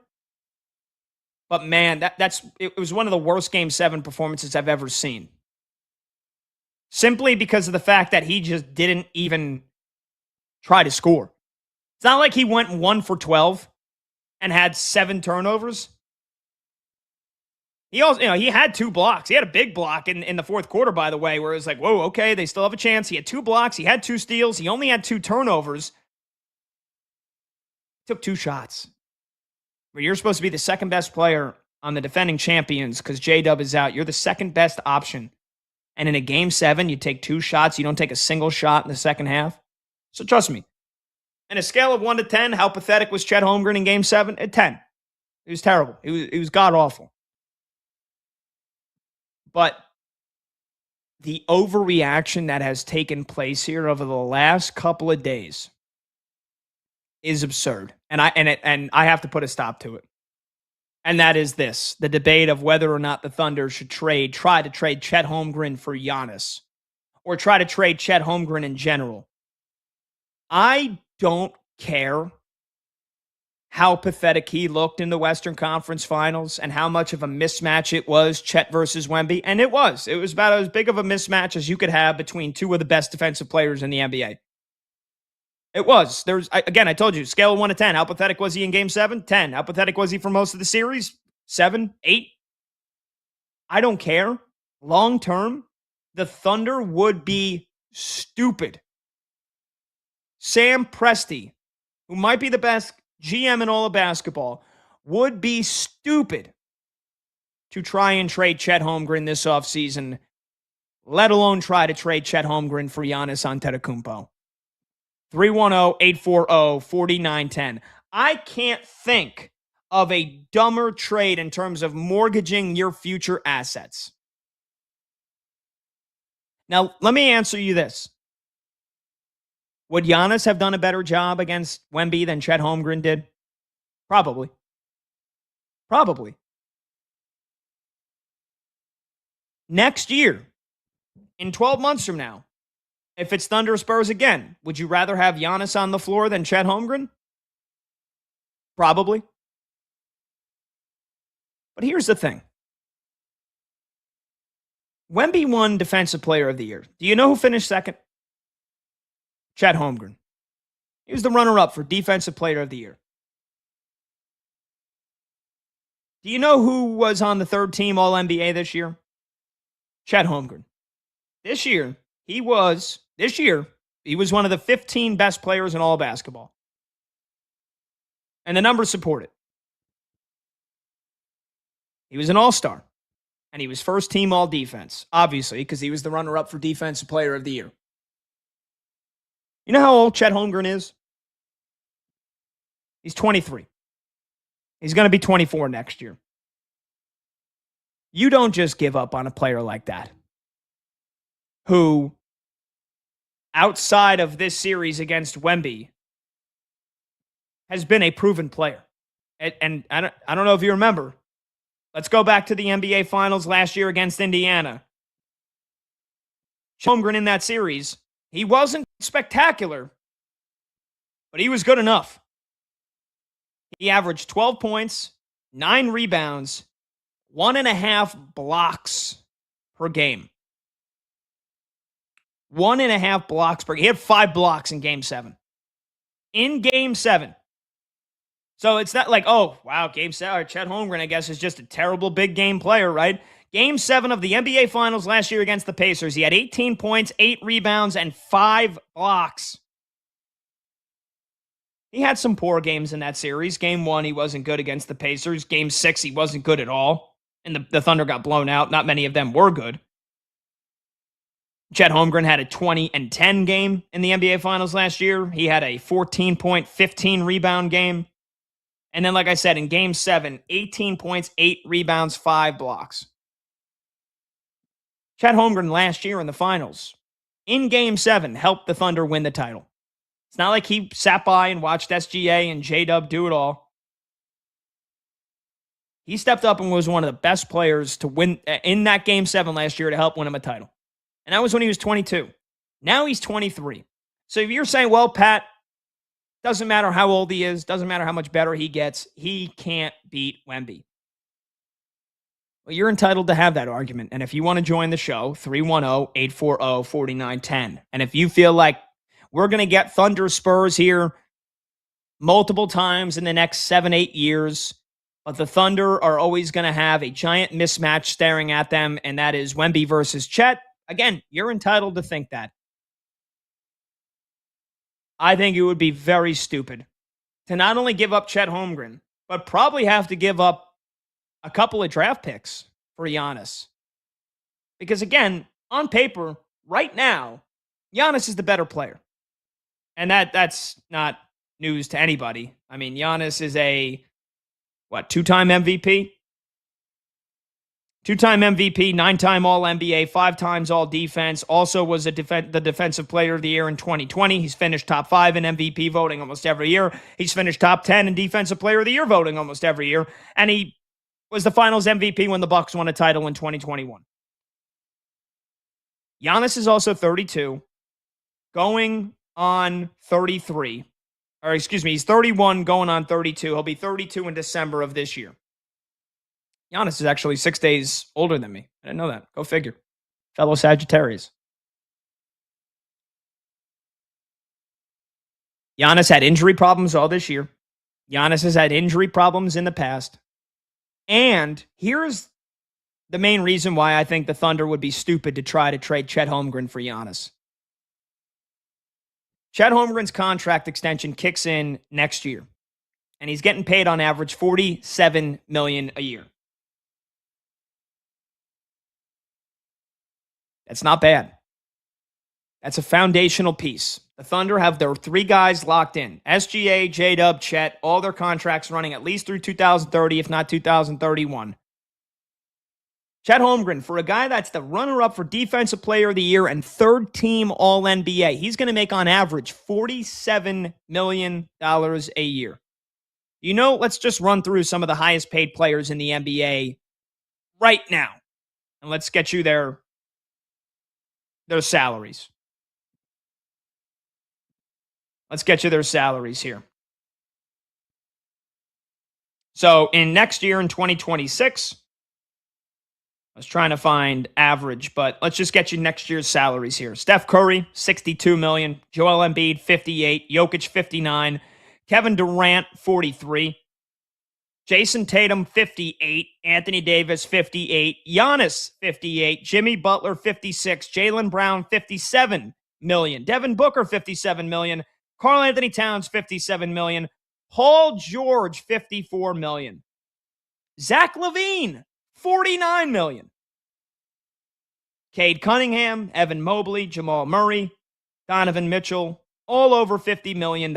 But man, it was one of the worst Game 7 performances I've ever seen. Simply because of the fact that he just didn't even try to score. It's not like he went 1 for 12 and had 7 turnovers. He also, he had 2 blocks. He had a big block in the fourth quarter, by the way, where it was like, whoa, okay, they still have a chance. He had 2 blocks. He had 2 steals. He only had 2 turnovers. Took 2 shots. Where you're supposed to be the second best player on the defending champions because J-Dub is out. You're the second best option. And in a Game 7, you take 2 shots. You don't take a single shot in the second half. So trust me. On a scale of 1 to 10, how pathetic was Chet Holmgren in Game 7? At 10. It was terrible. It was god-awful. But the overreaction that has taken place here over the last couple of days is absurd. And I have to put a stop to it. And that is this, the debate of whether or not the Thunder should try to trade Chet Holmgren for Giannis, or try to trade Chet Holmgren in general. I don't care how pathetic he looked in the Western Conference Finals and how much of a mismatch it was, Chet versus Wemby. And it was. It was about as big of a mismatch as you could have between 2 of the best defensive players in the NBA. It was. I told you, scale of 1 to 10. How pathetic was he in Game 7? 10. How pathetic was he for most of the series? 7, 8. I don't care. Long term, the Thunder would be stupid. Sam Presti, who might be the best GM in all of basketball, would be stupid to try and trade Chet Holmgren this offseason, let alone try to trade Chet Holmgren for Giannis Antetokounmpo. 310-840-4910. I can't think of a dumber trade in terms of mortgaging your future assets. Now, let me answer you this. Would Giannis have done a better job against Wemby than Chet Holmgren did? Probably. Next year, in 12 months from now, if it's Thunder Spurs again, would you rather have Giannis on the floor than Chet Holmgren? Probably. But here's the thing. Wemby won Defensive Player of the Year. Do you know who finished second? Chet Holmgren. He was the runner-up for Defensive Player of the Year. Do you know who was on the third team All-NBA this year? Chet Holmgren. This year, he was one of the 15 best players in all basketball. And the numbers support it. He was an all-star. And he was first team all-defense, obviously, because he was the runner-up for Defensive Player of the Year. You know how old Chet Holmgren is? He's 23. He's going to be 24 next year. You don't just give up on a player like that, who, outside of this series against Wemby, has been a proven player. And I don't know if you remember. Let's go back to the NBA Finals last year against Indiana. Holmgren in that series, he wasn't spectacular, but he was good enough. He averaged 12 points, 9 rebounds, 1.5 blocks per game. 1.5 blocks per game. He had 5 blocks in Game 7. In Game 7. So it's not like, oh, wow, Game 7, Chet Holmgren, I guess, is just a terrible big game player, right? Game 7 of the NBA Finals last year against the Pacers. He had 18 points, 8 rebounds, and 5 blocks. He had some poor games in that series. Game 1, he wasn't good against the Pacers. Game 6, he wasn't good at all. And the Thunder got blown out. Not many of them were good. Chet Holmgren had a 20-10 game in the NBA Finals last year. He had a 14-point, 15-rebound game. And then, like I said, in Game 7, 18 points, 8 rebounds, 5 blocks. Chet Holmgren last year in the Finals, in Game 7, helped the Thunder win the title. It's not like he sat by and watched SGA and J-Dub do it all. He stepped up and was one of the best players to win in that Game 7 last year to help win him a title. And that was when he was 22. Now he's 23. So if you're saying, well, Pat, doesn't matter how old he is, doesn't matter how much better he gets, he can't beat Wemby. Well, you're entitled to have that argument. And if you want to join the show, 310-840-4910. And if you feel like we're going to get Thunder Spurs here multiple times in the next 7-8 years, but the Thunder are always going to have a giant mismatch staring at them, and that is Wemby versus Chet, again, you're entitled to think that. I think it would be very stupid to not only give up Chet Holmgren, but probably have to give up a couple of draft picks for Giannis. Because again, on paper, right now, Giannis is the better player. And that's not news to anybody. I mean, Giannis is a, two-time MVP? 2-time MVP, 9-time All-NBA, 5 times All-Defense. Also was the Defensive Player of the Year in 2020. He's finished top 5 in MVP voting almost every year. He's finished top 10 in Defensive Player of the Year voting almost every year. And he was the Finals MVP when the Bucks won a title in 2021. Giannis is also 32, going on 33. Or excuse me, he's 31 going on 32. He'll be 32 in December of this year. Giannis is actually 6 days older than me. I didn't know that. Go figure. Fellow Sagittarius. Giannis had injury problems all this year. Giannis has had injury problems in the past. And here's the main reason why I think the Thunder would be stupid to try to trade Chet Holmgren for Giannis. Chet Holmgren's contract extension kicks in next year. And he's getting paid on average $47 million a year. That's not bad. That's a foundational piece. The Thunder have their 3 guys locked in. SGA, J-Dub, Chet, all their contracts running at least through 2030, if not 2031. Chet Holmgren, for a guy that's the runner-up for Defensive Player of the Year and third-team All-NBA, he's going to make on average $47 million a year. Let's just run through some of the highest-paid players in the NBA right now, and let's get you their salaries. Let's get you their salaries here. So in next year, in 2026, I was trying to find average, but let's just get you next year's salaries here. Steph Curry, $62 million. Joel Embiid, $58. Jokic, $59. Kevin Durant, $43. Jason Tatum, $58. Anthony Davis, $58. Giannis, $58. Jimmy Butler, $56. Jaylen Brown, $57 million. Devin Booker, $57 million. Karl Anthony Towns, $57 million. Paul George, $54 million. Zach LaVine, $49 million. Cade Cunningham, Evan Mobley, Jamal Murray, Donovan Mitchell, all over $50 million.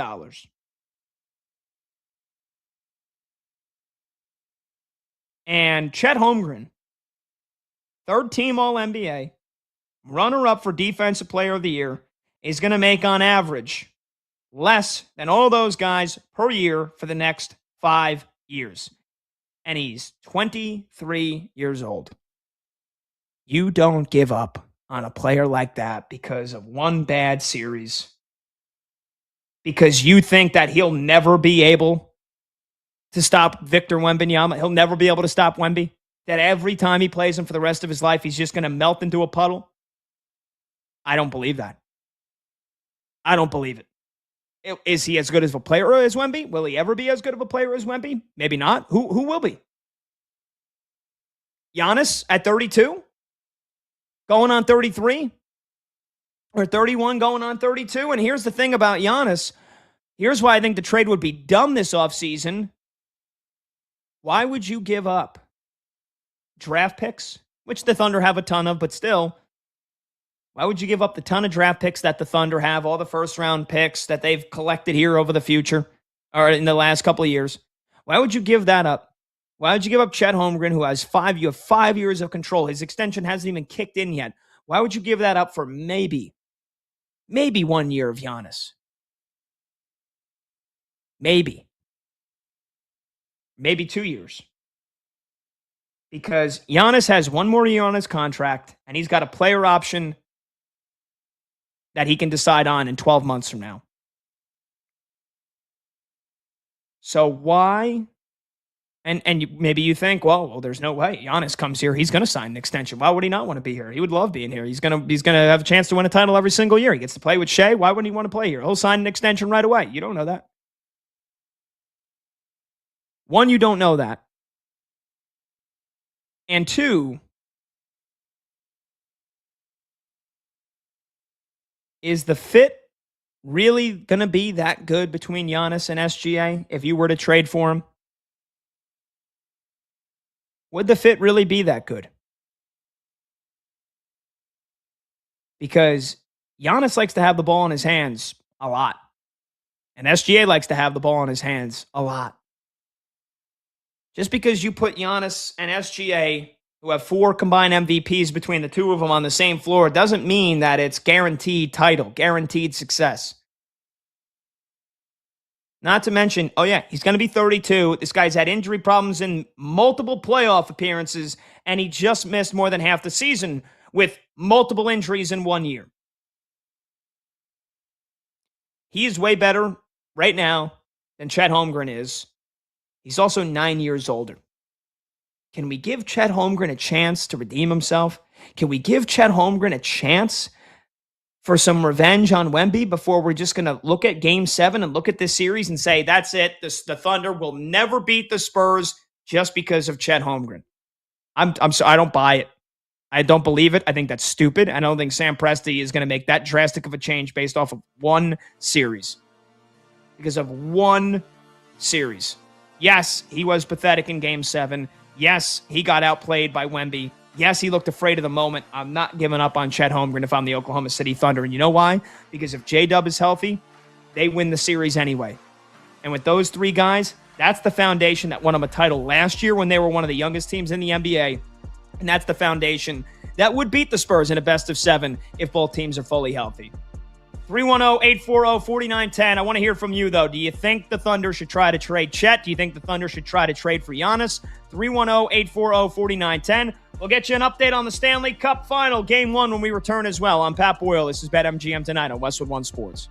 And Chet Holmgren, third-team All-NBA, runner-up for Defensive Player of the Year, is going to make on average less than all those guys per year for the next 5 years. And he's 23 years old. You don't give up on a player like that because of one bad series. Because you think that he'll never be able to stop Victor Wembanyama. He'll never be able to stop Wemby. That every time he plays him for the rest of his life, he's just going to melt into a puddle. I don't believe that. I don't believe it. Is he as good as a player as Wemby? Will he ever be as good of a player as Wemby? Maybe not. Who will be? Giannis at 32? Going on 33? Or 31 going on 32? And here's the thing about Giannis. Here's why I think the trade would be dumb this offseason. Why would you give up draft picks, which the Thunder have a ton of, but still, why would you give up the ton of draft picks that the Thunder have, all the first-round picks that they've collected here over the future, or in the last couple of years? Why would you give that up? Why would you give up Chet Holmgren, who has 5 years of control? His extension hasn't even kicked in yet. Why would you give that up for maybe 1 year of Giannis? Maybe 2 years. Because Giannis has 1 more year on his contract, and he's got a player option that he can decide on in 12 months from now. So why? Maybe you think, well, there's no way. Giannis comes here, he's going to sign an extension. Why would he not want to be here? He would love being here. He's going to have a chance to win a title every single year. He gets to play with Shea. Why wouldn't he want to play here? He'll sign an extension right away. You don't know that. One, you don't know that. And two, is the fit really going to be that good between Giannis and SGA if you were to trade for him? Would the fit really be that good? Because Giannis likes to have the ball in his hands a lot. And SGA likes to have the ball in his hands a lot. Just because you put Giannis and SGA, who have 4 combined MVPs between the two of them on the same floor, doesn't mean that it's guaranteed title, guaranteed success. Not to mention, he's going to be 32. This guy's had injury problems in multiple playoff appearances, and he just missed more than half the season with multiple injuries in 1 year. He is way better right now than Chet Holmgren is. He's also 9 years older. Can we give Chet Holmgren a chance to redeem himself? Can we give Chet Holmgren a chance for some revenge on Wemby before we're just going to look at Game 7 and look at this series and say, that's it, the Thunder will never beat the Spurs just because of Chet Holmgren? I'm sorry, I don't buy it. I don't believe it. I think that's stupid. I don't think Sam Presti is going to make that drastic of a change based off of one series. Because of one series. Yes, he was pathetic in Game 7. Yes, he got outplayed by Wemby. Yes, he looked afraid of the moment. I'm not giving up on Chet Holmgren if I'm the Oklahoma City Thunder. And you know why? Because if J-Dub is healthy, they win the series anyway. And with those three guys, that's the foundation that won them a title last year when they were one of the youngest teams in the NBA. And that's the foundation that would beat the Spurs in a best of 7 if both teams are fully healthy. 310-840-4910. I want to hear from you, though. Do you think the Thunder should try to trade Chet? Do you think the Thunder should try to trade for Giannis? 310-840-4910. We'll get you an update on the Stanley Cup Final, Game 1, when we return as well. I'm Pat Boyle. This is BetMGM tonight on Westwood One Sports.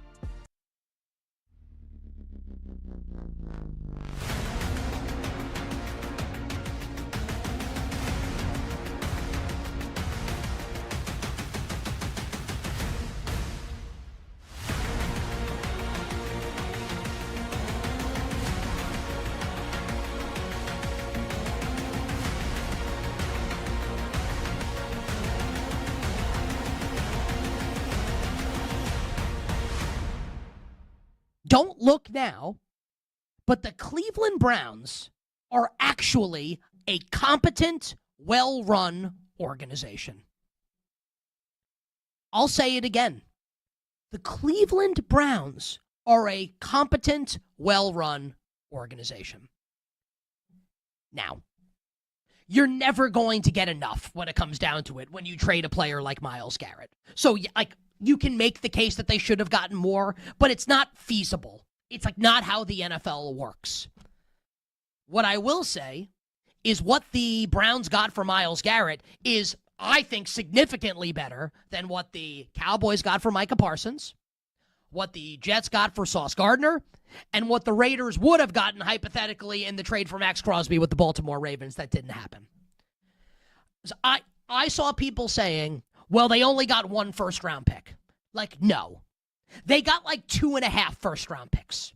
Don't look now, but the Cleveland Browns are actually a competent, well-run organization. I'll say it again. The Cleveland Browns are a competent, well-run organization. Now, you're never going to get enough when it comes down to it when you trade a player like Myles Garrett. So, you can make the case that they should have gotten more, but it's not feasible. It's not how the NFL works. What I will say is what the Browns got for Myles Garrett is, I think, significantly better than what the Cowboys got for Micah Parsons, what the Jets got for Sauce Gardner, and what the Raiders would have gotten hypothetically in the trade for Max Crosby with the Baltimore Ravens. That didn't happen. So I saw people saying, well, they only got 1 first-round pick. No. They got 2.5 first-round picks.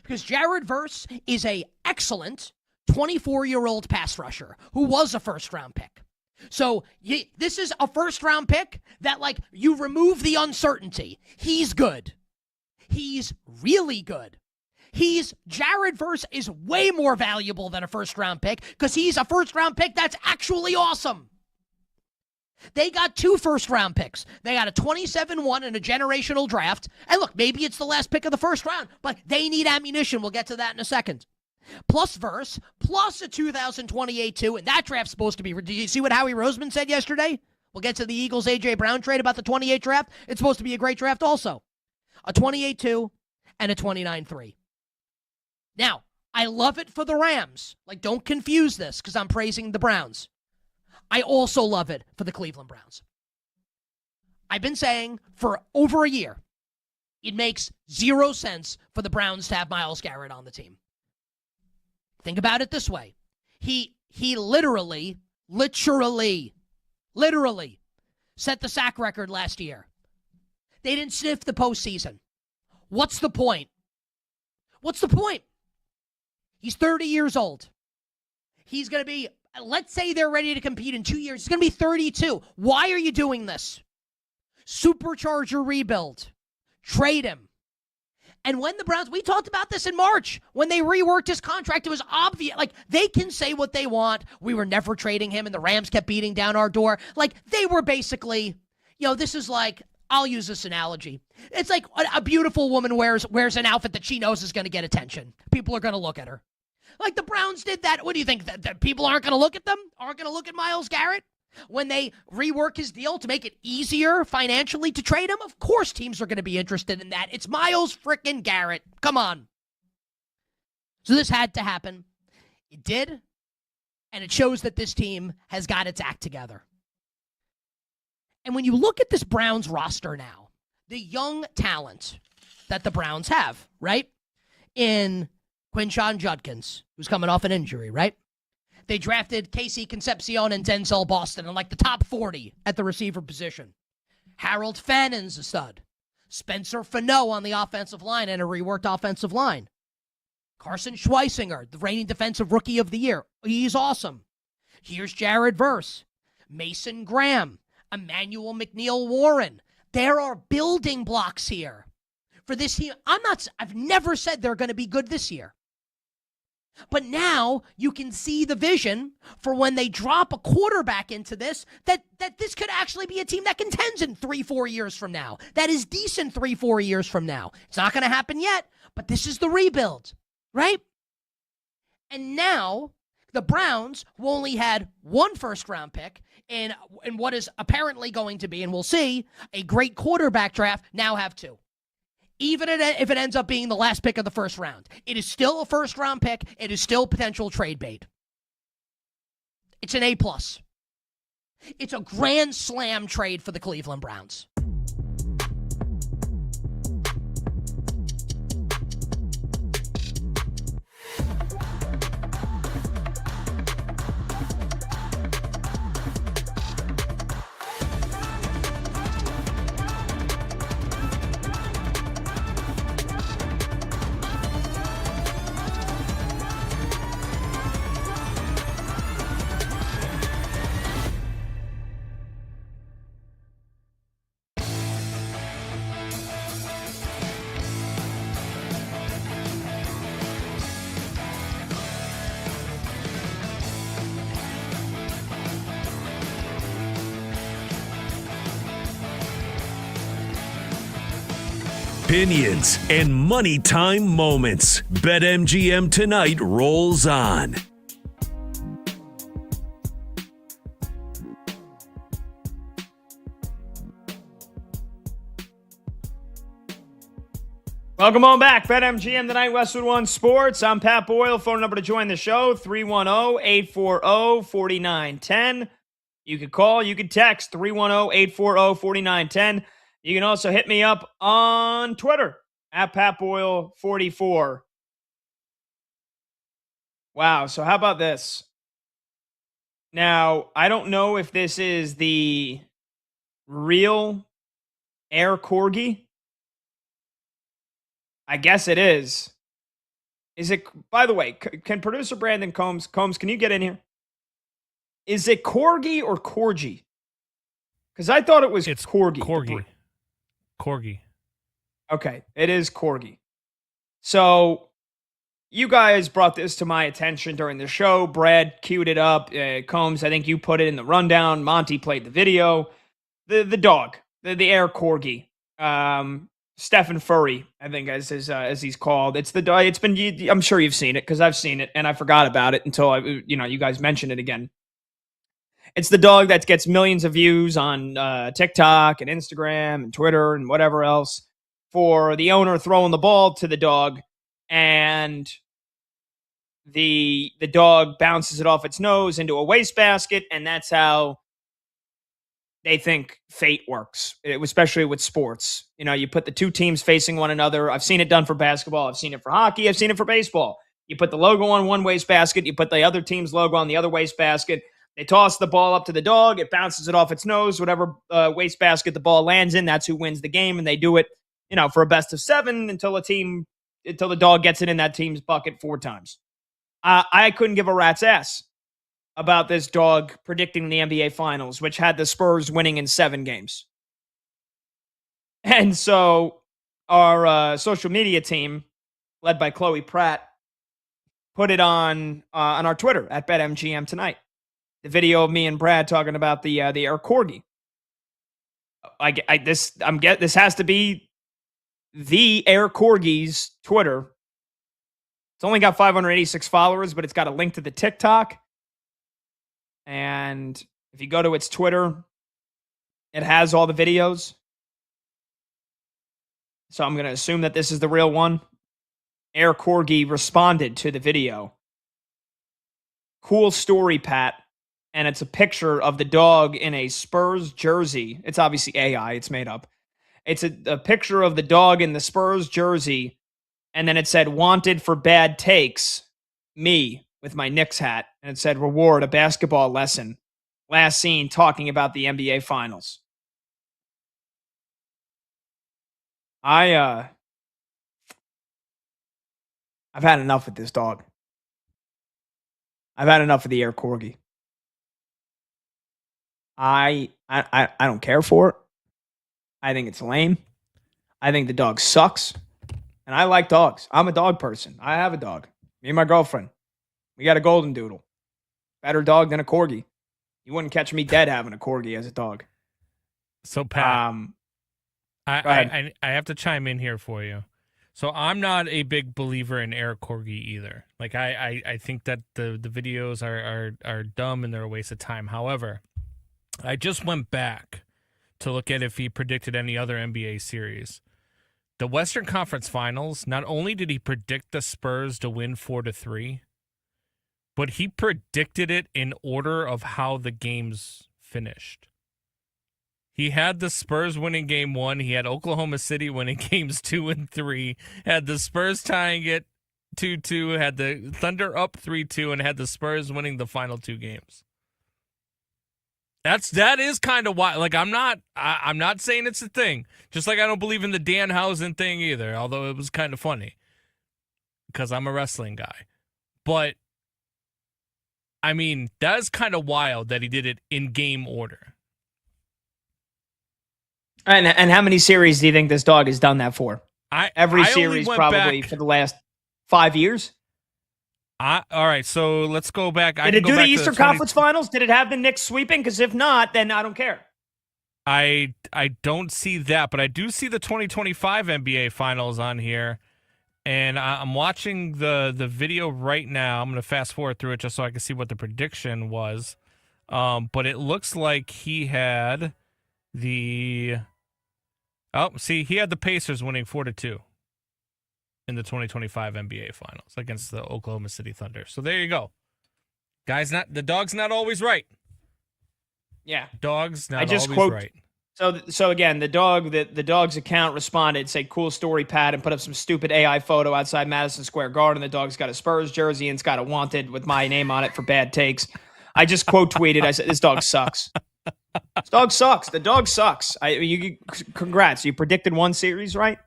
Because Jared Verse is a excellent 24-year-old pass rusher who was a first-round pick. So this is a first-round pick that, you remove the uncertainty. He's good. He's really good. Jared Verse is way more valuable than a first-round pick because he's a first-round pick that's actually awesome. They got 2 first-round picks. They got a 27-1 in a generational draft. And look, maybe it's the last pick of the first round, but they need ammunition. We'll get to that in a second. Plus Verse, plus a 2028 2, and that draft's supposed to be... Did you see what Howie Roseman said yesterday? We'll get to the Eagles' A.J. Brown trade about the 28 draft. It's supposed to be a great draft also. A 28 2 and a 29 3. Now, I love it for the Rams. Don't confuse this because I'm praising the Browns. I also love it for the Cleveland Browns. I've been saying for over a year, it makes 0 sense for the Browns to have Myles Garrett on the team. Think about it this way. He literally set the sack record last year. They didn't sniff the postseason. What's the point? He's 30 years old. He's going to be... Let's say they're ready to compete in 2 years. It's going to be 32. Why are you doing this? Supercharge your rebuild. Trade him. And when the Browns, we talked about this in March, when they reworked his contract, it was obvious. They can say what they want. We were never trading him, and the Rams kept beating down our door. They were basically, this is I'll use this analogy. It's like a beautiful woman wears an outfit that she knows is going to get attention. People are going to look at her. The Browns did that. What do you think? That people aren't going to look at them? Aren't going to look at Myles Garrett? When they rework his deal to make it easier financially to trade him? Of course teams are going to be interested in that. It's Myles frickin' Garrett. Come on. So this had to happen. It did. And it shows that this team has got its act together. And when you look at this Browns roster now, the young talent that the Browns have, right? In Quinshon Judkins, who's coming off an injury, right? They drafted Casey Concepcion and Denzel Boston in the top 40 at the receiver position. Harold Fannon's a stud. Spencer Fano on the offensive line and a reworked offensive line. Carson Schweisinger, the reigning defensive rookie of the year. He's awesome. Here's Jared Verse. Mason Graham. Emmanuel McNeil-Warren. There are building blocks here for this team. I've never said they're going to be good this year. But now you can see the vision for when they drop a quarterback into this, that this could actually be a team that contends in 3-4 years from now. That is decent 3-4 years from now. It's not going to happen yet, but this is the rebuild, right? And now the Browns, who only had one first-round pick in what is apparently going to be, and we'll see, a great quarterback draft, now have two. Even if it ends up being the last pick of the first round, it is still a first-round pick. It is still potential trade bait. It's an A+. It's a grand slam trade for the Cleveland Browns. Opinions and money time moments. BetMGM Tonight rolls on. Welcome on back. BetMGM Tonight, Westwood One Sports. I'm Pat Boyle. Phone number to join the show, 310-840-4910. You can call, you can text, 310-840-4910. You can also hit me up on Twitter, at PatBoyle44. Wow, so how about this? Now, I don't know if this is the real Air Corgi. I guess it is. Is it, by the way, can producer Brandon Combs, can you get in here? Is it Corgi or Corgi? Because I thought it was Corgi. Corgi. Okay, it is Corgi. So, you guys brought this to my attention during the show. Brad queued it up. Combs, I think you put it in the rundown. Monty played the video. The dog, the Air Corgi. Stephen Furry, I think as he's called. It's the dog. It's been. I'm sure you've seen it because I've seen it and I forgot about it until you guys mentioned it again. It's the dog that gets millions of views on TikTok and Instagram and Twitter and whatever else for the owner throwing the ball to the dog, and the dog bounces it off its nose into a wastebasket, and that's how they think fate works, especially with sports. You put the two teams facing one another. I've seen it done for basketball. I've seen it for hockey. I've seen it for baseball. You put the logo on one wastebasket. You put the other team's logo on the other wastebasket. They toss the ball up to the dog. It bounces it off its nose. Whatever wastebasket the ball lands in, that's who wins the game. And they do it, for a best of 7 until the dog gets it in that team's bucket 4 times. I couldn't give a rat's ass about this dog predicting the NBA Finals, which had the Spurs winning in 7 games. And so our social media team, led by Chloe Pratt, put it on our Twitter at BetMGM Tonight. The video of me and Brad talking about the Air Corgi. This has to be the Air Corgi's Twitter. It's only got 586 followers, but it's got a link to the TikTok. And if you go to its Twitter, it has all the videos. So I'm going to assume that this is the real one. Air Corgi responded to the video. Cool story, Pat. And it's a picture of the dog in a Spurs jersey. It's obviously AI. It's made up. It's a picture of the dog in the Spurs jersey. And then it said, wanted for bad takes, me, with my Knicks hat. And it said, reward, a basketball lesson. Last seen talking about the NBA Finals. I've had enough with this dog. I've had enough of the Air Corgi. I don't care for it. I think it's lame. I think the dog sucks. And I like dogs. I'm a dog person. I have a dog. Me and my girlfriend. We got a golden doodle. Better dog than a corgi. You wouldn't catch me dead having a corgi as a dog. So Pat, go ahead. I have to chime in here for you. So I'm not a big believer in Eric Corgi either. Like I think that the videos are dumb and they're a waste of time. However, I just went back to look at if he predicted any other NBA series. The Western Conference Finals, not only did he predict the Spurs to win 4-3, but he predicted it in order of how the games finished. He had the Spurs winning game 1. He had Oklahoma City winning games 2 and 3. Had the Spurs tying it 2-2. Had the Thunder up 3-2, and had the Spurs winning the final 2 games. That is kind of why. Like I'm not saying it's a thing. Just like I don't believe in the Danhausen thing either. Although it was kind of funny because I'm a wrestling guy. But I mean, that is kind of wild that he did it in game order. And how many series do you think this dog has done that for? Every I series probably for the last 5 years. All right, so let's go back. Did it do the Eastern Conference Finals? Did it have the Knicks sweeping? Because if not, then I don't care. I don't see that, but I do see the 2025 NBA Finals on here, and I'm watching the video right now. I'm going to fast forward through it just so I can see what the prediction was. But it looks like he had he had the Pacers winning 4-2 in the 2025 NBA Finals against the Oklahoma City Thunder. So there you go. The dog's not always right. Yeah. Dog's not always right. So again, the dog's account responded, say, cool story, Pat, and put up some stupid AI photo outside Madison Square Garden. The dog's got a Spurs jersey and it's got a wanted with my name on it for bad takes. I just quote tweeted, I said, this dog sucks. This dog sucks. The dog sucks. Congrats. You predicted one series, right?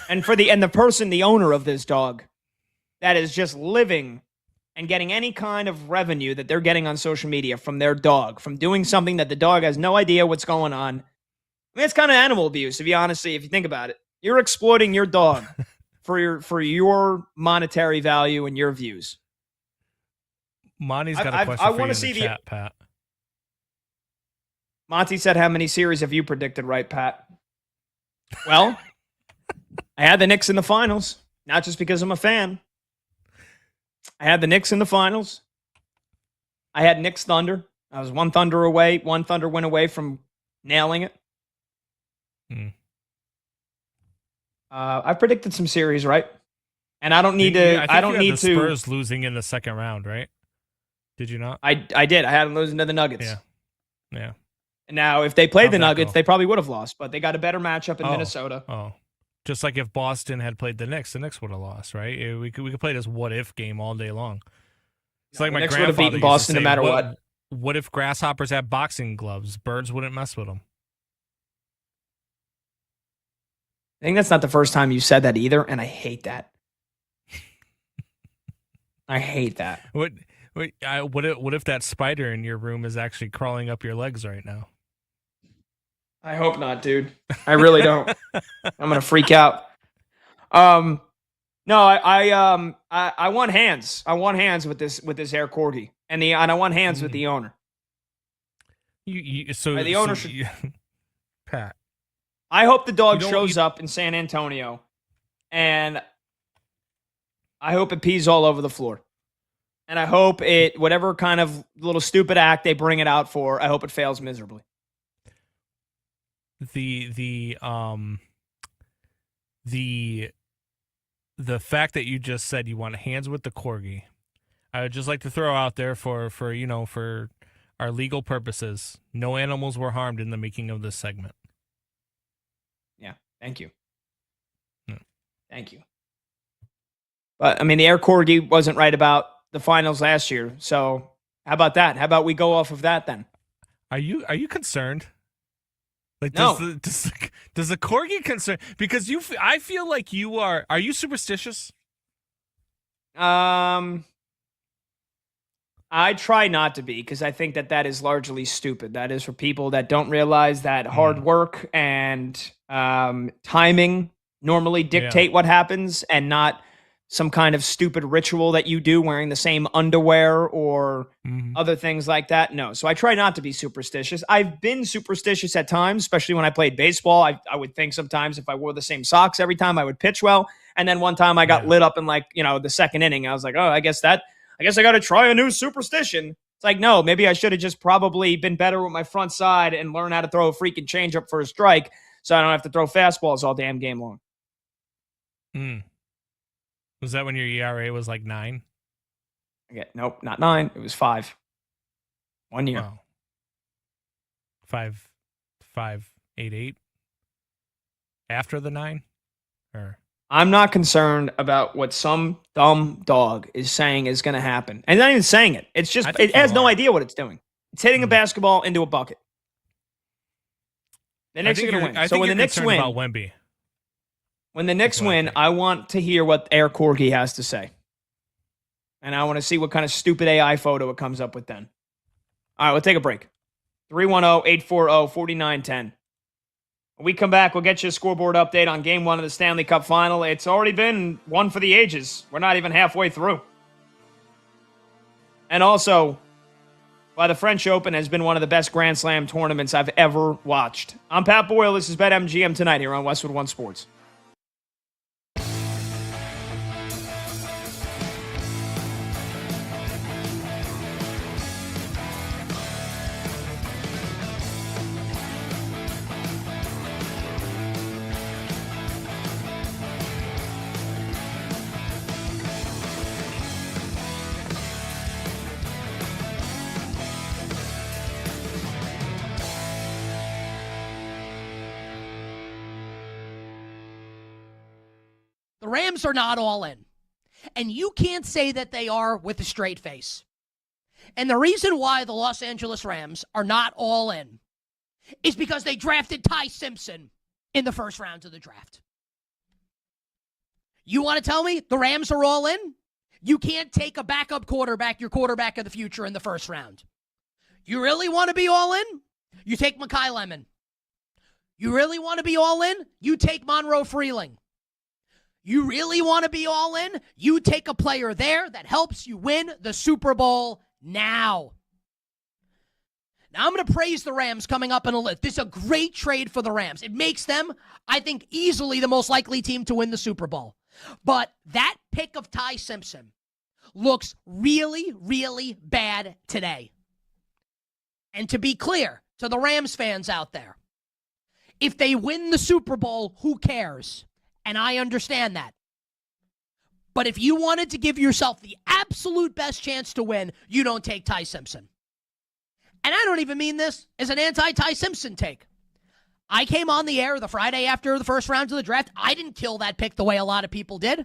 And the owner of this dog that is just living and getting any kind of revenue that they're getting on social media from their dog, from doing something that the dog has no idea what's going on. I mean, it's kind of animal abuse, if you think about it. You're exploiting your dog for your monetary value and your views. Monty's got a question for you in the chat, Pat. Monty said, how many series have you predicted right, Pat? Well, I had the Knicks in the finals, not just because I'm a fan. I had the Knicks in the finals. I had Knicks Thunder. I was one Thunder win away from nailing it. I predicted some series, right? And I don't need to. I don't need to. Spurs losing in the second round, right? Did you not? I did. I had them losing to the Nuggets. Yeah. Now, if they played the Nuggets, they probably would have lost, but they got a better matchup in Minnesota. Oh. Just like if Boston had played the Knicks would have lost, right? We could play this what if game all day long. It's like my Knicks grandfather would have beaten Boston no matter what. What if grasshoppers had boxing gloves? Birds wouldn't mess with them. I think that's not the first time you said that either, and I hate that. I hate that. What if that spider in your room is actually crawling up your legs right now? I hope not, dude. I really don't. I'm gonna freak out. No, I want hands. I want hands with this Air Corgi, and I want hands with the owner. The owner should. Pat. I hope the dog shows up in San Antonio, and I hope it pees all over the floor. And I hope whatever kind of little stupid act they bring it out for, I hope it fails miserably. The fact that you just said you want hands with the corgi, I would just like to throw out there for our legal purposes, no animals were harmed in the making of this segment. Yeah, thank you. Thank you. But I mean, the Air Corgi wasn't right about the finals last year, so how about that? How about we go off of that then? Are you concerned? Like, no. Does the corgi concern? Because I feel like you are. Are you superstitious? I try not to be, because I think that is largely stupid. That is for people that don't realize that hard work and timing normally dictate what happens, and not some kind of stupid ritual that you do wearing the same underwear or other things like that. No. So I try not to be superstitious. I've been superstitious at times, especially when I played baseball. I would think sometimes if I wore the same socks every time, I would pitch well. And then one time I got lit up in the second inning. I was like, oh, I guess I got to try a new superstition. It's like, no, maybe I should have just probably been better with my front side and learn how to throw a freaking changeup for a strike so I don't have to throw fastballs all damn game long. Was that when your ERA was like 9? Nope, not 9. It was 5. 1 year. Wow. 5.88 after the 9? Or I'm not concerned about what some dumb dog is saying is going to happen. And not even saying it. It's just, it has no idea what it's doing. It's hitting a basketball into a bucket. The Knicks are going to win. So when the Knicks win, about Wemby. When the Knicks win, I want to hear what Air Corgi has to say. And I want to see what kind of stupid AI photo it comes up with then. All right, we'll take a break. 310-840-4910. When we come back, we'll get you a scoreboard update on Game 1 of the Stanley Cup Final. It's already been one for the ages. We're not even halfway through. And also, why the French Open has been one of the best Grand Slam tournaments I've ever watched. I'm Pat Boyle. This is BetMGM tonight here on Westwood One Sports. The Rams are not all in. And you can't say that they are with a straight face. And the reason why the Los Angeles Rams are not all in is because they drafted Ty Simpson in the first round of the draft. You want to tell me the Rams are all in? You can't take a backup quarterback, your quarterback of the future, in the first round. You really want to be all in? You take Mekhi Lemon. You really want to be all in? You take Monroe Freeling. You really want to be all in? You take a player there that helps you win the Super Bowl now. Now, I'm going to praise the Rams coming up in a list. This is a great trade for the Rams. It makes them, I think, easily the most likely team to win the Super Bowl. But that pick of Ty Simpson looks really, really bad today. And to be clear to the Rams fans out there, if they win the Super Bowl, who cares? And I understand that. But if you wanted to give yourself the absolute best chance to win, you don't take Ty Simpson. And I don't even mean this as an anti-Ty Simpson take. I came on the air the Friday after the first round of the draft. I didn't kill that pick the way a lot of people did.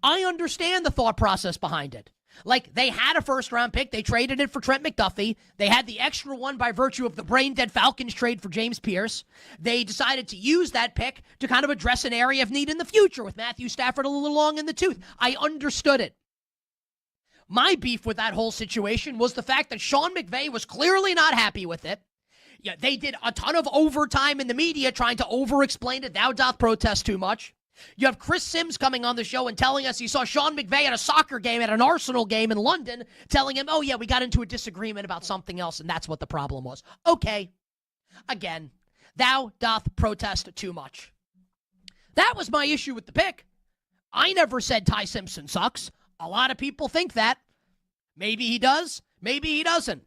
I understand the thought process behind it. Like, they had a first-round pick. They traded it for Trent McDuffie. They had the extra one by virtue of the brain-dead Falcons trade for James Pierce. They decided to use that pick to kind of address an area of need in the future with Matthew Stafford a little long in the tooth. I understood it. My beef with that whole situation was the fact that Sean McVay was clearly not happy with it. Yeah, they did a ton of overtime in the media trying to over-explain it. Thou doth protest too much. You have Chris Sims coming on the show and telling us he saw Sean McVay at a soccer game, at an Arsenal game in London, telling him, oh, yeah, we got into a disagreement about something else, and that's what the problem was. Okay. Again, thou doth protest too much. That was my issue with the pick. I never said Ty Simpson sucks. A lot of people think that. Maybe he does. Maybe he doesn't.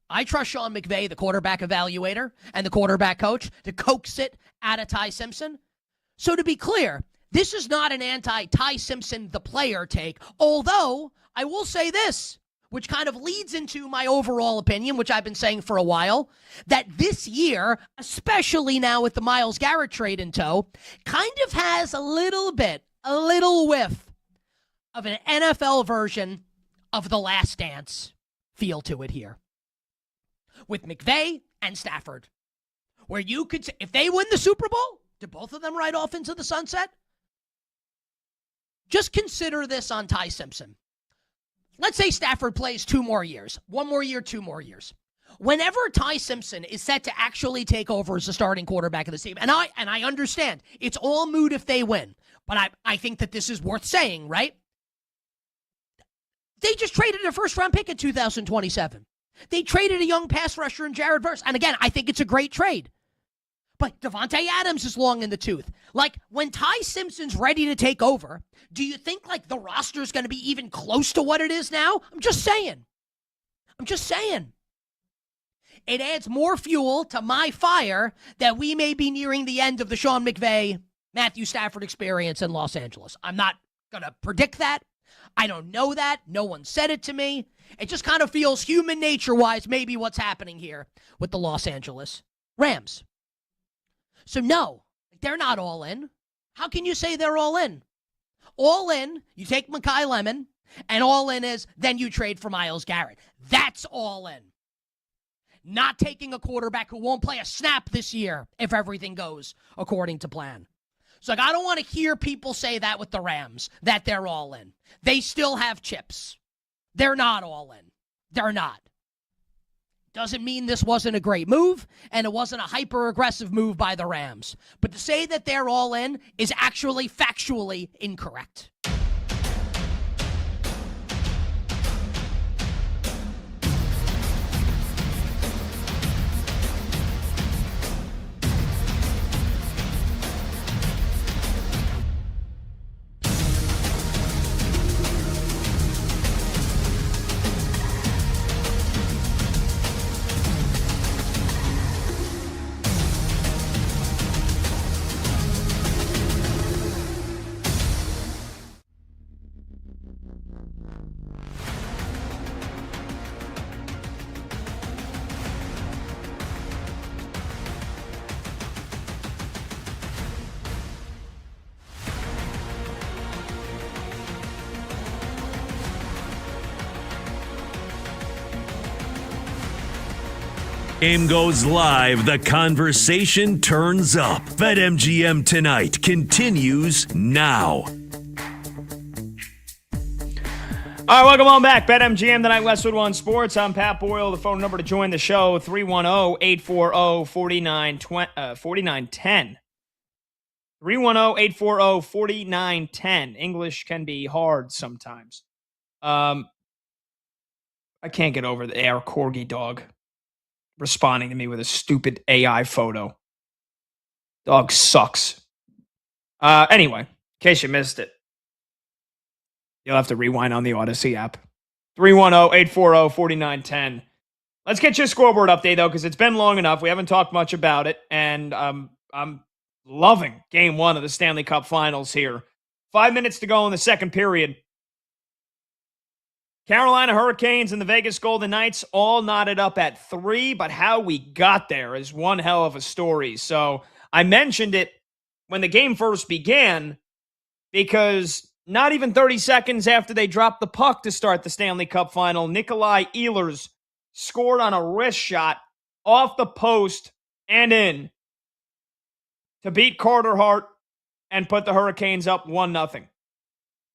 I trust Sean McVay, the quarterback evaluator, and the quarterback coach to coax it out of Ty Simpson. So to be clear, this is not an anti-Ty Simpson, the player take, although I will say this, which kind of leads into my overall opinion, which I've been saying for a while, that this year, especially now with the Myles Garrett trade in tow, kind of has a little whiff of an NFL version of The Last Dance feel to it here. With McVay and Stafford, where you could say, if they win the Super Bowl, do both of them ride off into the sunset? Just consider this on Ty Simpson. Let's say Stafford plays 2 more years. 1 more year, 2 more years. Whenever Ty Simpson is set to actually take over as the starting quarterback of the team, and I understand, it's all moot if they win, but I think that this is worth saying, right? They just traded a first-round pick in 2027. They traded a young pass rusher in Jared Verse. And again, I think it's a great trade. But Devontae Adams is long in the tooth. Like, when Ty Simpson's ready to take over, do you think, like, the roster's going to be even close to what it is now? I'm just saying. It adds more fuel to my fire that we may be nearing the end of the Sean McVay, Matthew Stafford experience in Los Angeles. I'm not going to predict that. I don't know that. No one said it to me. It just kind of feels human nature-wise maybe what's happening here with the Los Angeles Rams. So no, they're not all in. How can you say they're all in? All in, you take Mekhi Lemon, and all in is then you trade for Myles Garrett. That's all in. Not taking a quarterback who won't play a snap this year if everything goes according to plan. So I don't want to hear people say that with the Rams, that they're all in. They still have chips. They're not all in. They're not. Doesn't mean this wasn't a great move, and it wasn't a hyper-aggressive move by the Rams. But to say that they're all in is actually factually incorrect. Game goes live, the conversation turns up. BetMGM Tonight continues now. All right, welcome on back. BetMGM Tonight, Westwood One Sports. I'm Pat Boyle. The phone number to join the show, 310-840-4910. 310-840-4910. English can be hard sometimes. I can't get over our corgi dog responding to me with a stupid AI photo. Dog sucks. Anyway, in case you missed it, you'll have to rewind on the Odyssey app. 310-840-4910. Let's get your scoreboard update, though, because it's been long enough. We haven't talked much about it, and I'm loving Game 1 of the Stanley Cup Finals here. 5 minutes to go in the second period. Carolina Hurricanes and the Vegas Golden Knights all knotted up at 3, but how we got there is one hell of a story. So I mentioned it when the game first began because not even 30 seconds after they dropped the puck to start the Stanley Cup Final, Nikolai Ehlers scored on a wrist shot off the post and in to beat Carter Hart and put the Hurricanes up 1-0.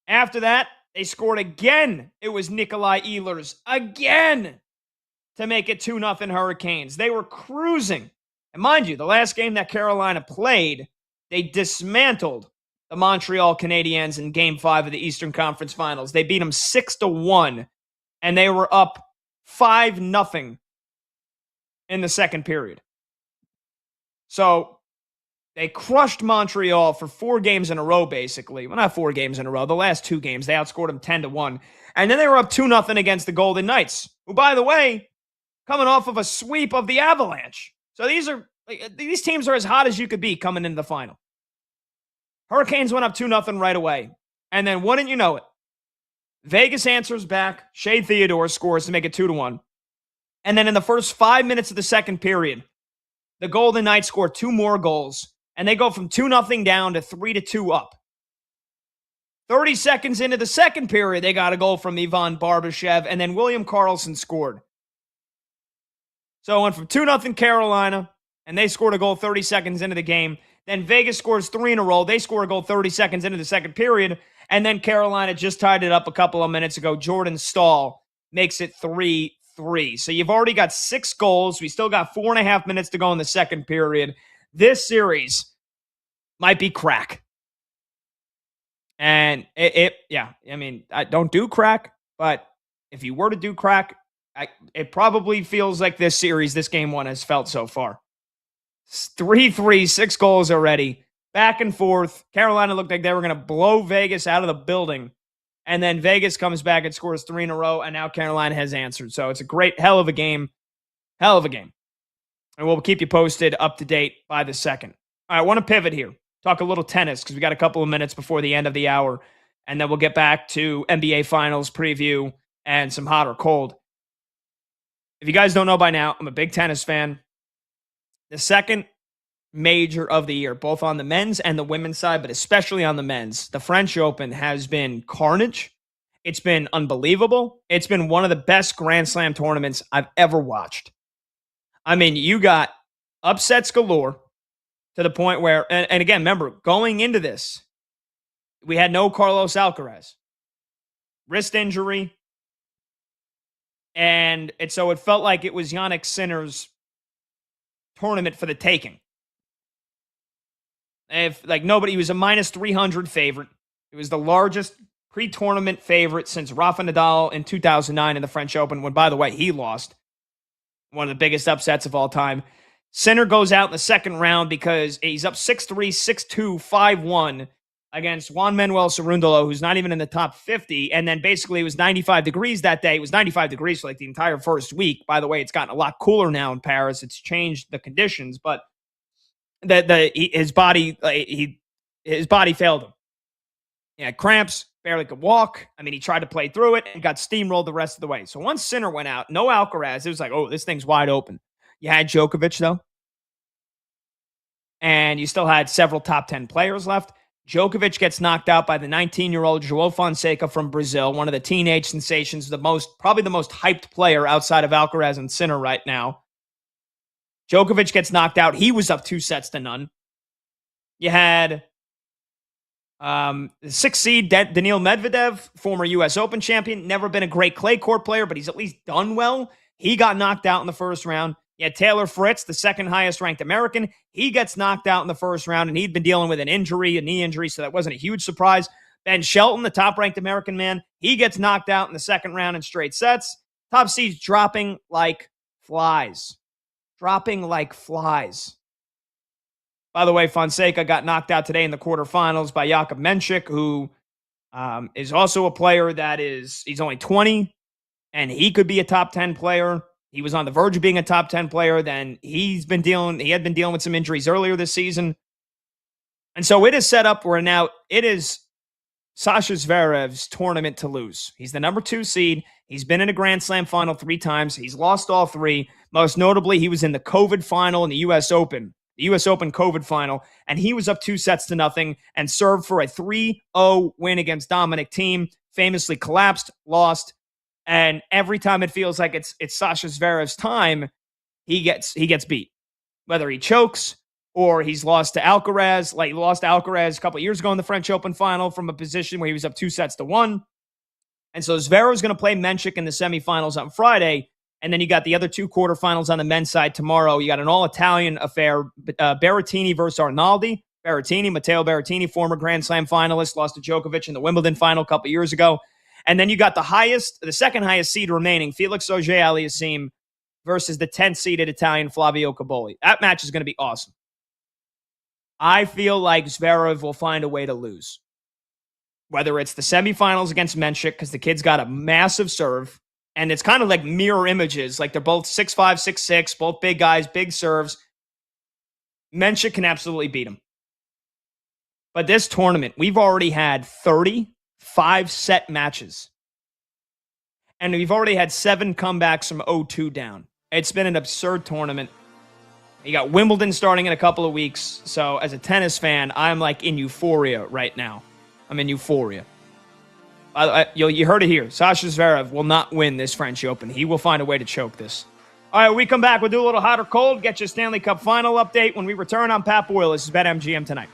After that, they scored again. It was Nikolai Ehlers again to make it 2-0 Hurricanes. They were cruising. And mind you, the last game that Carolina played, they dismantled the Montreal Canadiens in Game 5 of the Eastern Conference Finals. They beat them 6-1, and they were up 5-0 in the second period. So they crushed Montreal for 4 games in a row, basically. Well, not 4 games in a row. The last 2 games, they outscored them 10-1. And then they were up 2-0 against the Golden Knights, who, by the way, coming off of a sweep of the Avalanche. So these teams are as hot as you could be coming into the final. Hurricanes went up 2-0 right away. And then, wouldn't you know it, Vegas answers back. Shea Theodore scores to make it 2-1. And then in the first 5 minutes of the second period, the Golden Knights score 2 more goals. And they go from 2-0 down to 3-2 up. 30 seconds into the second period, they got a goal from Ivan Barbashev, and then William Karlsson scored. So it went from 2-0 Carolina, and they scored a goal 30 seconds into the game. Then Vegas scores 3 in a row. They score a goal 30 seconds into the second period, and then Carolina just tied it up a couple of minutes ago. Jordan Staal makes it 3-3. So you've already got 6 goals. We still got 4.5 minutes to go in the second period. This series might be crack. And I don't do crack, but if you were to do crack, it probably feels like this series, this game one has felt so far. 3-3, 6 goals already. Back and forth. Carolina looked like they were going to blow Vegas out of the building. And then Vegas comes back and scores 3 in a row, and now Carolina has answered. So it's a great, hell of a game. Hell of a game. And we'll keep you posted, up to date by the second. All right, I want to pivot here. Talk a little tennis because we got a couple of minutes before the end of the hour. And then we'll get back to NBA Finals preview and some hot or cold. If you guys don't know by now, I'm a big tennis fan. The second major of the year, both on the men's and the women's side, but especially on the men's, the French Open has been carnage. It's been unbelievable. It's been one of the best Grand Slam tournaments I've ever watched. I mean, you got upsets galore to the point where, and again, remember, going into this, we had no Carlos Alcaraz. Wrist injury. And so it felt like it was Jannik Sinner's tournament for the taking. He was a minus 300 favorite. It was the largest pre-tournament favorite since Rafa Nadal in 2009 in the French Open, when, by the way, he lost. One of the biggest upsets of all time. Sinner goes out in the second round because he's up 6-3, 6-2, 5-1 against Juan Manuel Cerundolo, who's not even in the top 50. And then basically it was 95 degrees that day. It was 95 degrees for like the entire first week. By the way, it's gotten a lot cooler now in Paris. It's changed the conditions, but his body failed him. He had cramps, barely could walk. I mean, he tried to play through it and got steamrolled the rest of the way. So once Sinner went out, no Alcaraz, it was like, oh, this thing's wide open. You had Djokovic, though. And you still had several top 10 players left. Djokovic gets knocked out by the 19-year-old João Fonseca from Brazil, one of the teenage sensations, probably the most hyped player outside of Alcaraz and Sinner right now. Djokovic gets knocked out. He was up 2-0. You had the 6th seed Daniil Medvedev, former U.S. Open champion, never been a great clay court player, but he's at least done well. He got knocked out in the first round. You had Taylor Fritz, the second highest ranked American. He gets knocked out in the first round, and he'd been dealing with a knee injury, so that wasn't a huge surprise. Ben Shelton, the top ranked American man, he gets knocked out in the second round in straight sets. Top seeds dropping like flies. Dropping like flies. By the way, Fonseca got knocked out today in the quarterfinals by Jakub Menchik, who is also a player he's only 20, and he could be a top 10 player. He was on the verge of being a top 10 player. Then he had been dealing with some injuries earlier this season. And so it is set up where now it is Sasha Zverev's tournament to lose. He's the number 2 seed. He's been in a Grand Slam final 3 times. He's lost all 3. Most notably, he was in the COVID final in the U.S. Open. The U.S. Open COVID final, and he was up 2-0 and served for a 3-0 win against Dominic Thiem, famously collapsed, lost, and every time it feels like it's Sasha Zverev's time, he gets beat. Whether he chokes or he's lost to Alcaraz, like he lost to Alcaraz a couple of years ago in the French Open final from a position where he was up 2-1. And so Zverev's going to play Menchik in the semifinals on Friday. And then you got the other 2 quarterfinals on the men's side tomorrow. You got an all-Italian affair, Berrettini versus Arnaldi. Matteo Berrettini, former Grand Slam finalist, lost to Djokovic in the Wimbledon final a couple years ago. And then you got the second highest seed remaining, Felix Auger-Aliassime versus the 10th seeded Italian Flavio Cobolli. That match is going to be awesome. I feel like Zverev will find a way to lose. Whether it's the semifinals against Menchik, because the kid's got a massive serve, and it's kind of like mirror images. Like they're both 6'5", 6'6", both big guys, big serves. Menchik can absolutely beat him. But this tournament, we've already had 30 5-set matches. And we've already had 7 comebacks from 0-2 down. It's been an absurd tournament. You got Wimbledon starting in a couple of weeks. So as a tennis fan, I'm like in euphoria right now. I'm in euphoria. You heard it here. Sasha Zverev will not win this French Open. He will find a way to choke this. All right, when we come back, we'll do a little hot or cold, get you a Stanley Cup final update. When we return, I'm Pat Boyle. This is BetMGM Tonight.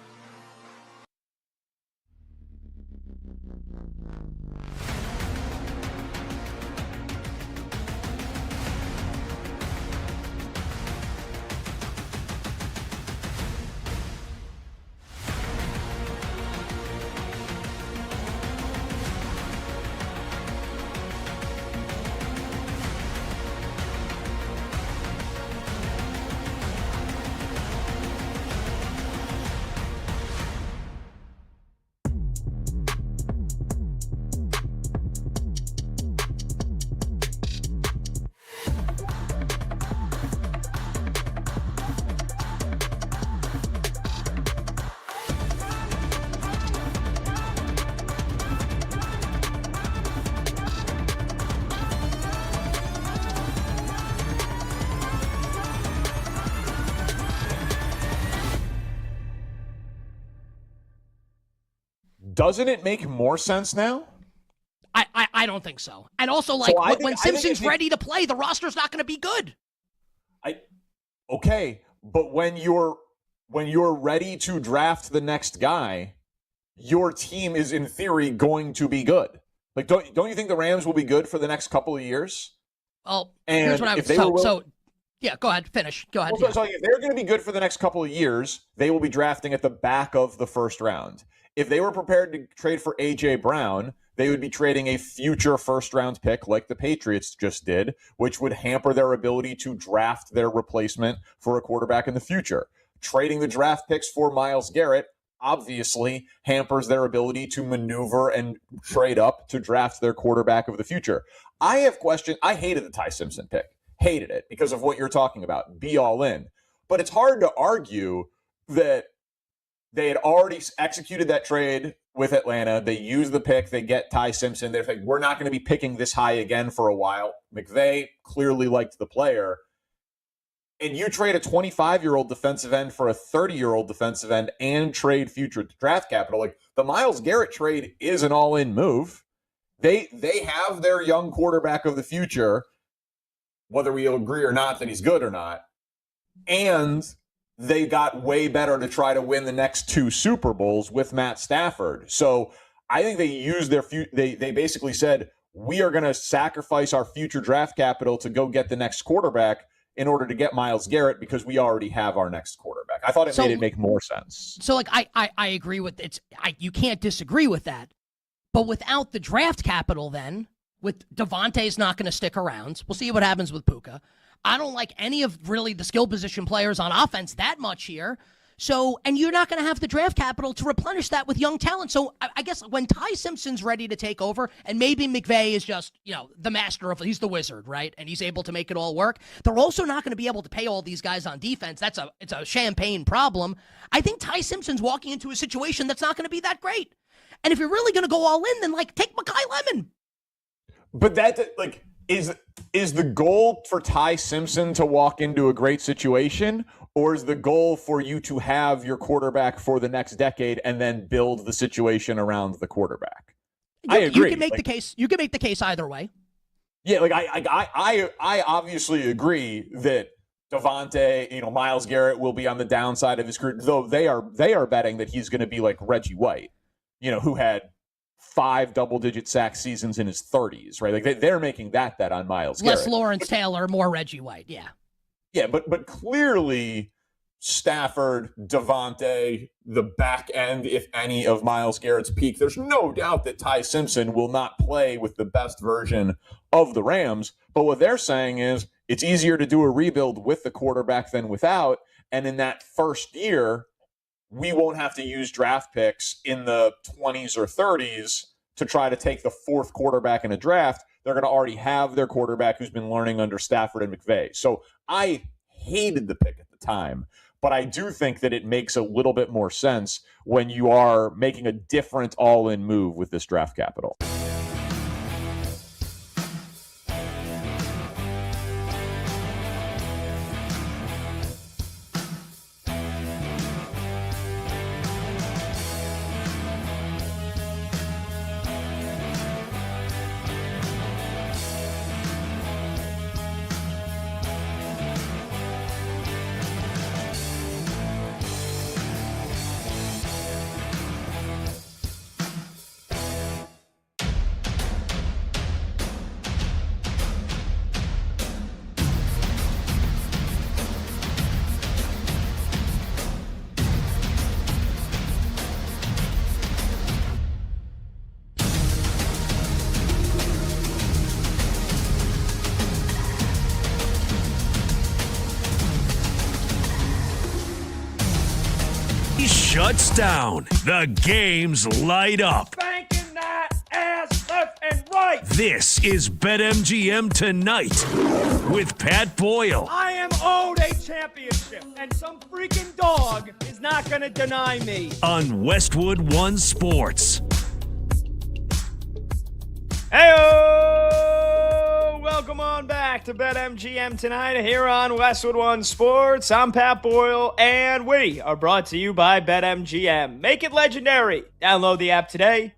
doesn't it make more sense now? I don't think so. And also, like, So when Simpson's ready to play, the roster's not going to be good. Okay, but when you're ready to draft the next guy, your team is in theory going to be good. Like, don't you think the Rams will be good for the next couple of years? Well, and here's what I would yeah, go ahead, finish. Go ahead. So if they're going to be good for the next couple of years, they will be drafting at the back of the first round. If they were prepared to trade for A.J. Brown, they would be trading a future first-round pick like the Patriots just did, which would hamper their ability to draft their replacement for a quarterback in the future. Trading the draft picks for Myles Garrett obviously hampers their ability to maneuver and trade up to draft their quarterback of the future. I have questions. I hated the Ty Simpson pick. Hated it because of what you're talking about. Be all in. But it's hard to argue that they had already executed that trade with Atlanta. They use the pick. They get Ty Simpson. They're like, we're not going to be picking this high again for a while. McVay clearly liked the player. And you trade a 25-year-old defensive end for a 30-year-old defensive end and trade future draft capital. Like, the Myles Garrett trade is an all-in move. They have their young quarterback of the future, whether we agree or not that he's good or not. And they got way better to try to win the next 2 Super Bowls with Matt Stafford. So I think they used their they basically said, we are going to sacrifice our future draft capital to go get the next quarterback in order to get Myles Garrett because we already have our next quarterback. I thought it made it make more sense. So, like, I agree with you can't disagree with that. But without the draft capital then, with Devontae's not going to stick around. We'll see what happens with Puka. I don't like any of really the skill position players on offense that much here. So, and you're not going to have the draft capital to replenish that with young talent. So I guess when Ty Simpson's ready to take over, and maybe McVay is just, the master of, he's the wizard, right? And he's able to make it all work. They're also not going to be able to pay all these guys on defense. It's a champagne problem. I think Ty Simpson's walking into a situation that's not going to be that great. And if you're really going to go all in, then take Mekhi Lemon. But that, is the goal for Ty Simpson to walk into a great situation, or is the goal for you to have your quarterback for the next decade and then build the situation around the quarterback? I agree. You can make the case. You can make the case either way. Yeah, I obviously agree that Devontae, Myles Garrett will be on the downside of his career, though they are betting that he's going to be like Reggie White, who had 5 double-digit sack seasons in his 30s, right? Like they're making that bet on Myles Garrett. Less Lawrence Taylor, more Reggie White, yeah. Yeah, but clearly Stafford, Devontae, the back end, if any, of Myles Garrett's peak, there's no doubt that Ty Simpson will not play with the best version of the Rams. But what they're saying is it's easier to do a rebuild with the quarterback than without. And in that first year, we won't have to use draft picks in the 20s or 30s to try to take the 4th quarterback in a draft. They're going to already have their quarterback who's been learning under Stafford and McVay. So I hated the pick at the time, but I do think that it makes a little bit more sense when you are making a different all-in move with this draft capital. Shuts down. The games light up. Banking that ass left and right. This is BetMGM Tonight with Pat Boyle. I am owed a championship, and some freaking dog is not going to deny me. On Westwood One Sports. Hey-o! Welcome on back to BetMGM tonight here on Westwood One Sports. I'm Pat Boyle, and we are brought to you by BetMGM. Make it legendary. Download the app today.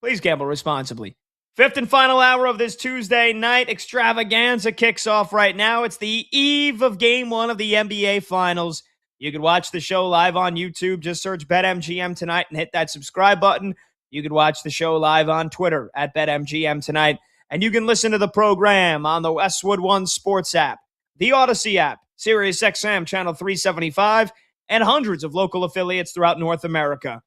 Please gamble responsibly. Fifth and final hour of this Tuesday night extravaganza kicks off right now. It's the eve of Game 1 of the NBA Finals. You can watch the show live on YouTube. Just search BetMGM tonight and hit that subscribe button. You can watch the show live on Twitter at BetMGM tonight. And you can listen to the program on the Westwood One Sports app, the Odyssey app, SiriusXM Channel 375, and hundreds of local affiliates throughout North America.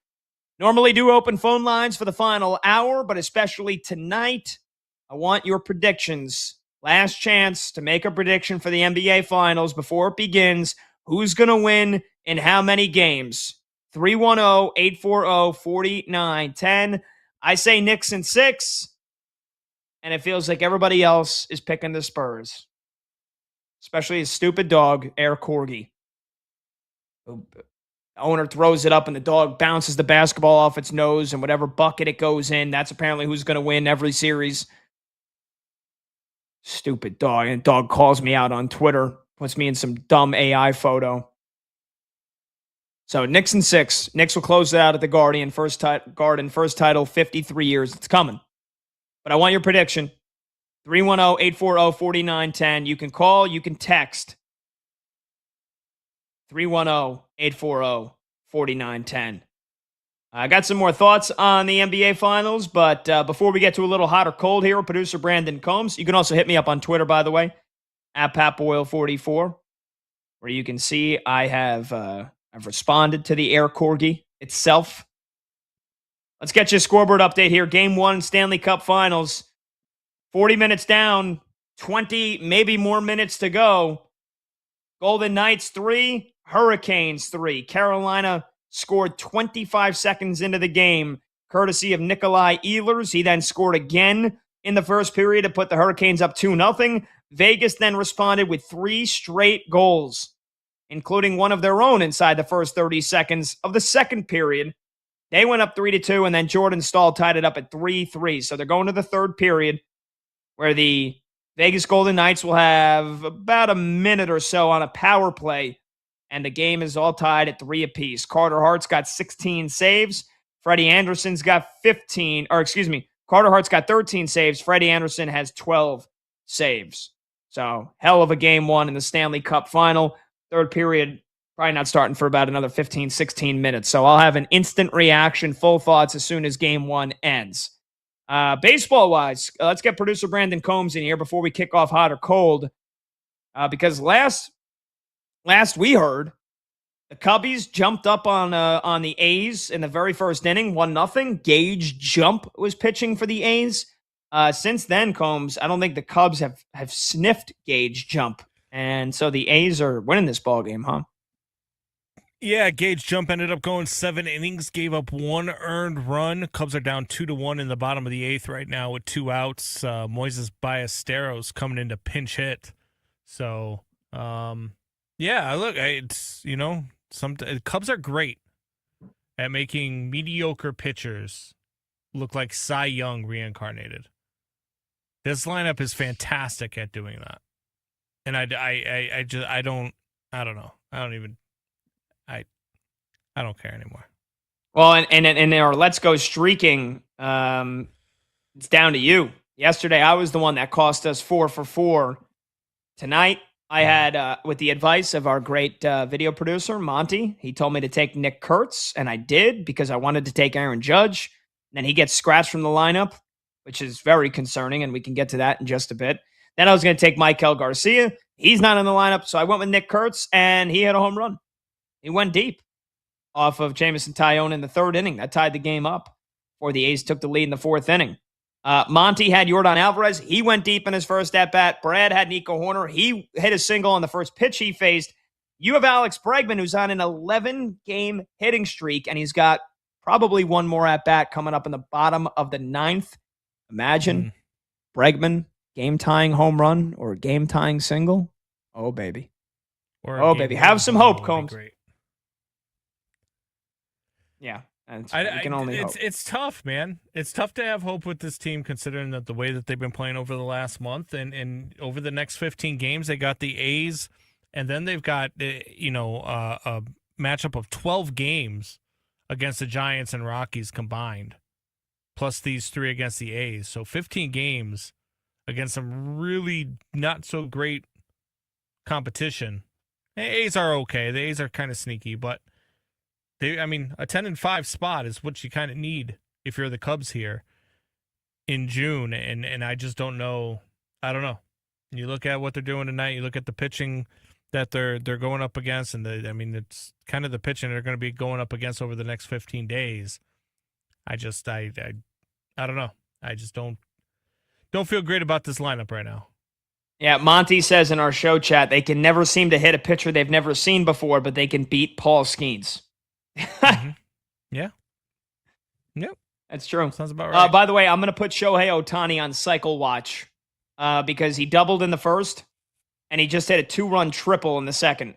Normally do open phone lines for the final hour, but especially tonight, I want your predictions. Last chance to make a prediction for the NBA Finals before it begins. Who's going to win in how many games? 310-840-4910. I say Knicks in 6. And it feels like everybody else is picking the Spurs. Especially his stupid dog, Air Corgi. The owner throws it up and the dog bounces the basketball off its nose and whatever bucket it goes in, that's apparently who's going to win every series. Stupid dog. And the dog calls me out on Twitter. Puts me in some dumb AI photo. So Knicks in 6. Knicks will close it out at the Garden. First title, 53 years. It's coming. But I want your prediction. 310-840-4910. You can call, you can text. 310-840-4910. I got some more thoughts on the NBA Finals, but before we get to a little hot or cold here, producer Brandon Combs. You can also hit me up on Twitter, by the way, at PatBoyle44, where you can see I've responded to the Air Corgi itself. Let's get you a scoreboard update here. Game 1, Stanley Cup Finals. 40 minutes down, 20, maybe more minutes to go. Golden Knights 3, Hurricanes 3. Carolina scored 25 seconds into the game, courtesy of Nikolai Ehlers. He then scored again in the first period to put the Hurricanes up 2-0. Vegas then responded with 3 straight goals, including one of their own inside the first 30 seconds of the second period. They went up 3-2, and then Jordan Staal tied it up at 3-3. So they're going to the third period, where the Vegas Golden Knights will have about a minute or so on a power play, and the game is all tied at 3 apiece. Carter Hart's got 16 saves. Freddie Anderson's got Carter Hart's got 13 saves. Freddie Anderson has 12 saves. So hell of a game 1 in the Stanley Cup Final. Third period, probably not starting for about another 15, 16 minutes. So I'll have an instant reaction, full thoughts as soon as game 1 ends. Baseball-wise, let's get producer Brandon Combs in here before we kick off hot or cold. Because last we heard, the Cubbies jumped up on the A's in the very first inning, 1-0. Gage Jump was pitching for the A's. Since then, Combs, I don't think the Cubs have sniffed Gage Jump. And so the A's are winning this ball game, huh? Yeah, Gage Jump ended up going 7 innings, gave up 1 earned run. Cubs are down 2-1 in the bottom of the 8th right now with 2 outs. Moises Ballesteros coming in to pinch hit. So, yeah, look, it's, Cubs are great at making mediocre pitchers look like Cy Young reincarnated. This lineup is fantastic at doing that. And I don't know. I don't care anymore. Well, and in our Let's Go streaking, it's down to you. Yesterday, I was the one that cost us 4 for 4. Tonight, I had, with the advice of our great video producer, Monty, he told me to take Nick Kurtz, and I did because I wanted to take Aaron Judge. And then he gets scratched from the lineup, which is very concerning, and we can get to that in just a bit. Then I was going to take Maikel Garcia. He's not in the lineup, so I went with Nick Kurtz, and he had a home run. He went deep off of Jameson Taillon in the third inning. That tied the game up before the A's took the lead in the fourth inning. Monty had Yordan Alvarez. He went deep in his first at-bat. Brad had Nico Horner. He hit a single on the first pitch he faced. You have Alex Bregman, who's on an 11-game hitting streak, and he's got probably one more at-bat coming up in the bottom of the 9th. Imagine Bregman game-tying home run or game-tying single. Oh, baby. Baby. Have some hope, Combs. Great. Yeah. And we can only hope. It's tough, man. It's tough to have hope with this team considering that the way that they've been playing over the last month and over the next 15 games, they got the A's, and then they've got a matchup of 12 games against the Giants and Rockies combined, plus these 3 against the A's. So 15 games against some really not so great competition. The A's are okay. The A's are kind of sneaky, but a 10-5 spot is what you kind of need if you're the Cubs here in June. And I just don't know. I don't know. You look at what they're doing tonight. You look at the pitching that they're going up against, and it's kind of the pitching they're going to be going up against over the next 15 days. I don't know. I just don't feel great about this lineup right now. Yeah, Monty says in our show chat they can never seem to hit a pitcher they've never seen before, but they can beat Paul Skeens. Mm-hmm. Yeah. Yep. That's true. Sounds about right. By the way, I'm going to put Shohei Ohtani on cycle watch because he doubled in the first, and he just hit a 2-run triple in the second.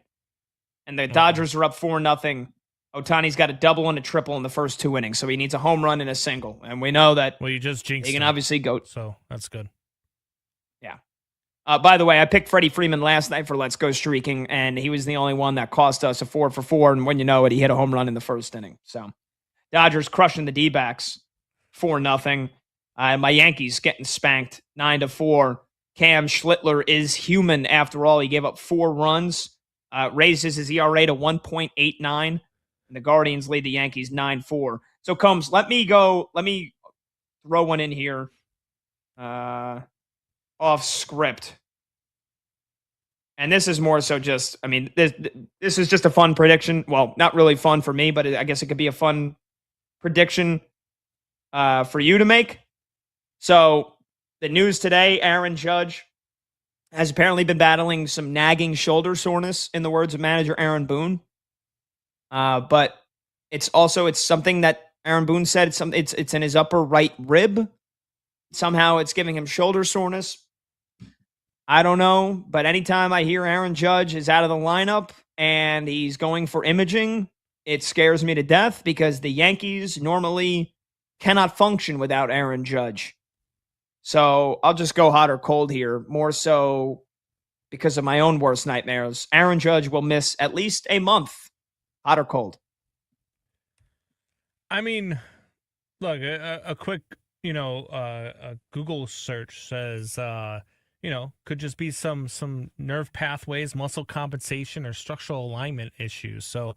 And the Dodgers are up 4-0. Ohtani's got a double and a triple in the first 2 innings, so he needs a home run and a single. And we know that you just jinxed he can him, obviously go. So that's good. Yeah. By the way, I picked Freddie Freeman last night for Let's Go Streaking, and he was the only one that cost us a 4-for-4. And when you know it, he hit a home run in the first inning. So Dodgers crushing the D-backs 4-0. My Yankees getting spanked 9-4. Cam Schlittler is human after all. He gave up 4 runs, raises his ERA to 1.89. And the Guardians lead the Yankees 9-4. So, Combs, let me throw one in here off script. And this is more so just, this is just a fun prediction. Well, not really fun for me, but I guess it could be a fun prediction for you to make. So, the news today, Aaron Judge has apparently been battling some nagging shoulder soreness, in the words of manager Aaron Boone. But it's something that Aaron Boone said. It's in his upper right rib. Somehow it's giving him shoulder soreness. I don't know, but anytime I hear Aaron Judge is out of the lineup and he's going for imaging, it scares me to death because the Yankees normally cannot function without Aaron Judge. So I'll just go hot or cold here, more so because of my own worst nightmares. Aaron Judge will miss at least a month. Hot or cold? Look, a quick, a Google search says, could just be some nerve pathways, muscle compensation, or structural alignment issues. So,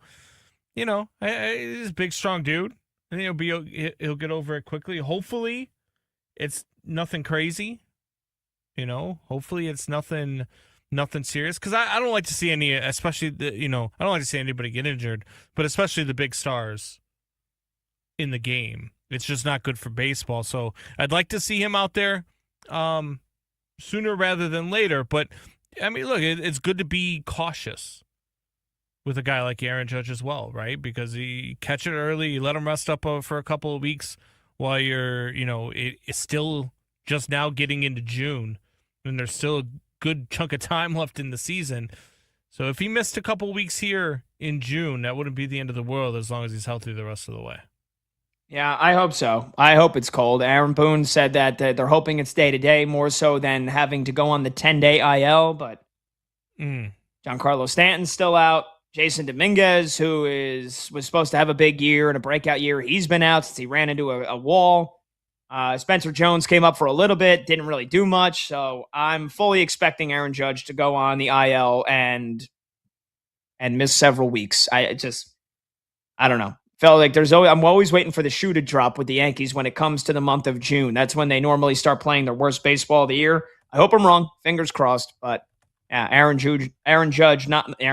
he's a big, strong dude, and he'll get over it quickly. Hopefully, it's nothing crazy. Hopefully it's nothing serious, because I don't like to see any, especially I don't like to see anybody get injured, but especially the big stars in the game. It's just not good for baseball. So I'd like to see him out there sooner rather than later. But look, it's good to be cautious with a guy like Aaron Judge as well, right? Because you catch it early, you let him rest up for a couple of weeks while you're, it's still just now getting into June, and there's still a good chunk of time left in the season. So if he missed a couple weeks here in June, that wouldn't be the end of the world as long as he's healthy the rest of the way. Yeah, I hope so. I hope it's cold. Aaron Boone said that they're hoping it's day-to-day more so than having to go on the 10-day IL, but Giancarlo Stanton's still out. Jason Dominguez, who was supposed to have a big year and a breakout year, he's been out since he ran into a wall. Spencer Jones came up for a little bit, didn't really do much, so I'm fully expecting Aaron Judge to go on the IL and miss several weeks. I don't know. Felt like I'm always waiting for the shoe to drop with the Yankees when it comes to the month of June. That's when they normally start playing their worst baseball of the year. I hope I'm wrong. Fingers crossed. But yeah, Aaron Judge not in the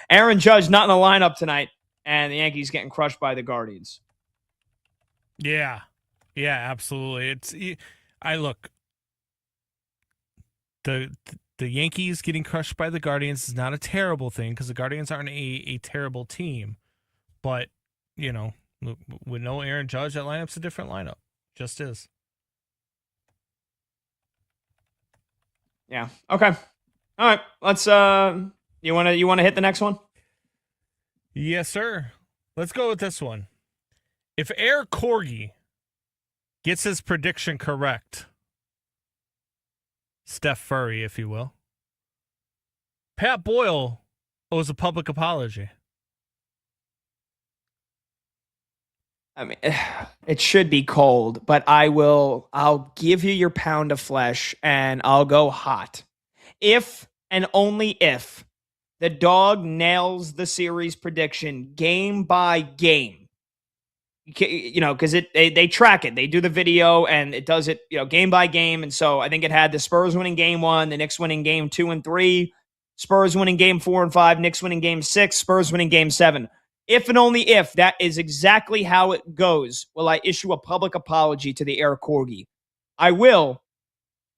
lineup tonight, and the Yankees getting crushed by the Guardians. Yeah, absolutely. Look, the Yankees getting crushed by the Guardians is not a terrible thing because the Guardians aren't a terrible team, but with no Aaron Judge, that lineup's a different lineup. Just is. Yeah. Okay. All right. Let's. You want to hit the next one? Yes, sir. Let's go with this one. If Eric Corgi gets his prediction correct, Steph Furry, if you will, Pat Boyle owes a public apology. I mean, it should be cold, but I'll give you your pound of flesh and I'll go hot. If and only if the dog nails the series prediction game by game, because they track it. They do the video and it does it, game by game. And so I think it had the Spurs winning game 1, the Knicks winning game 2 and 3, Spurs winning game 4 and 5, Knicks winning game 6, Spurs winning game 7. If and only if that is exactly how it goes, will I issue a public apology to the Eric Corgi. I will,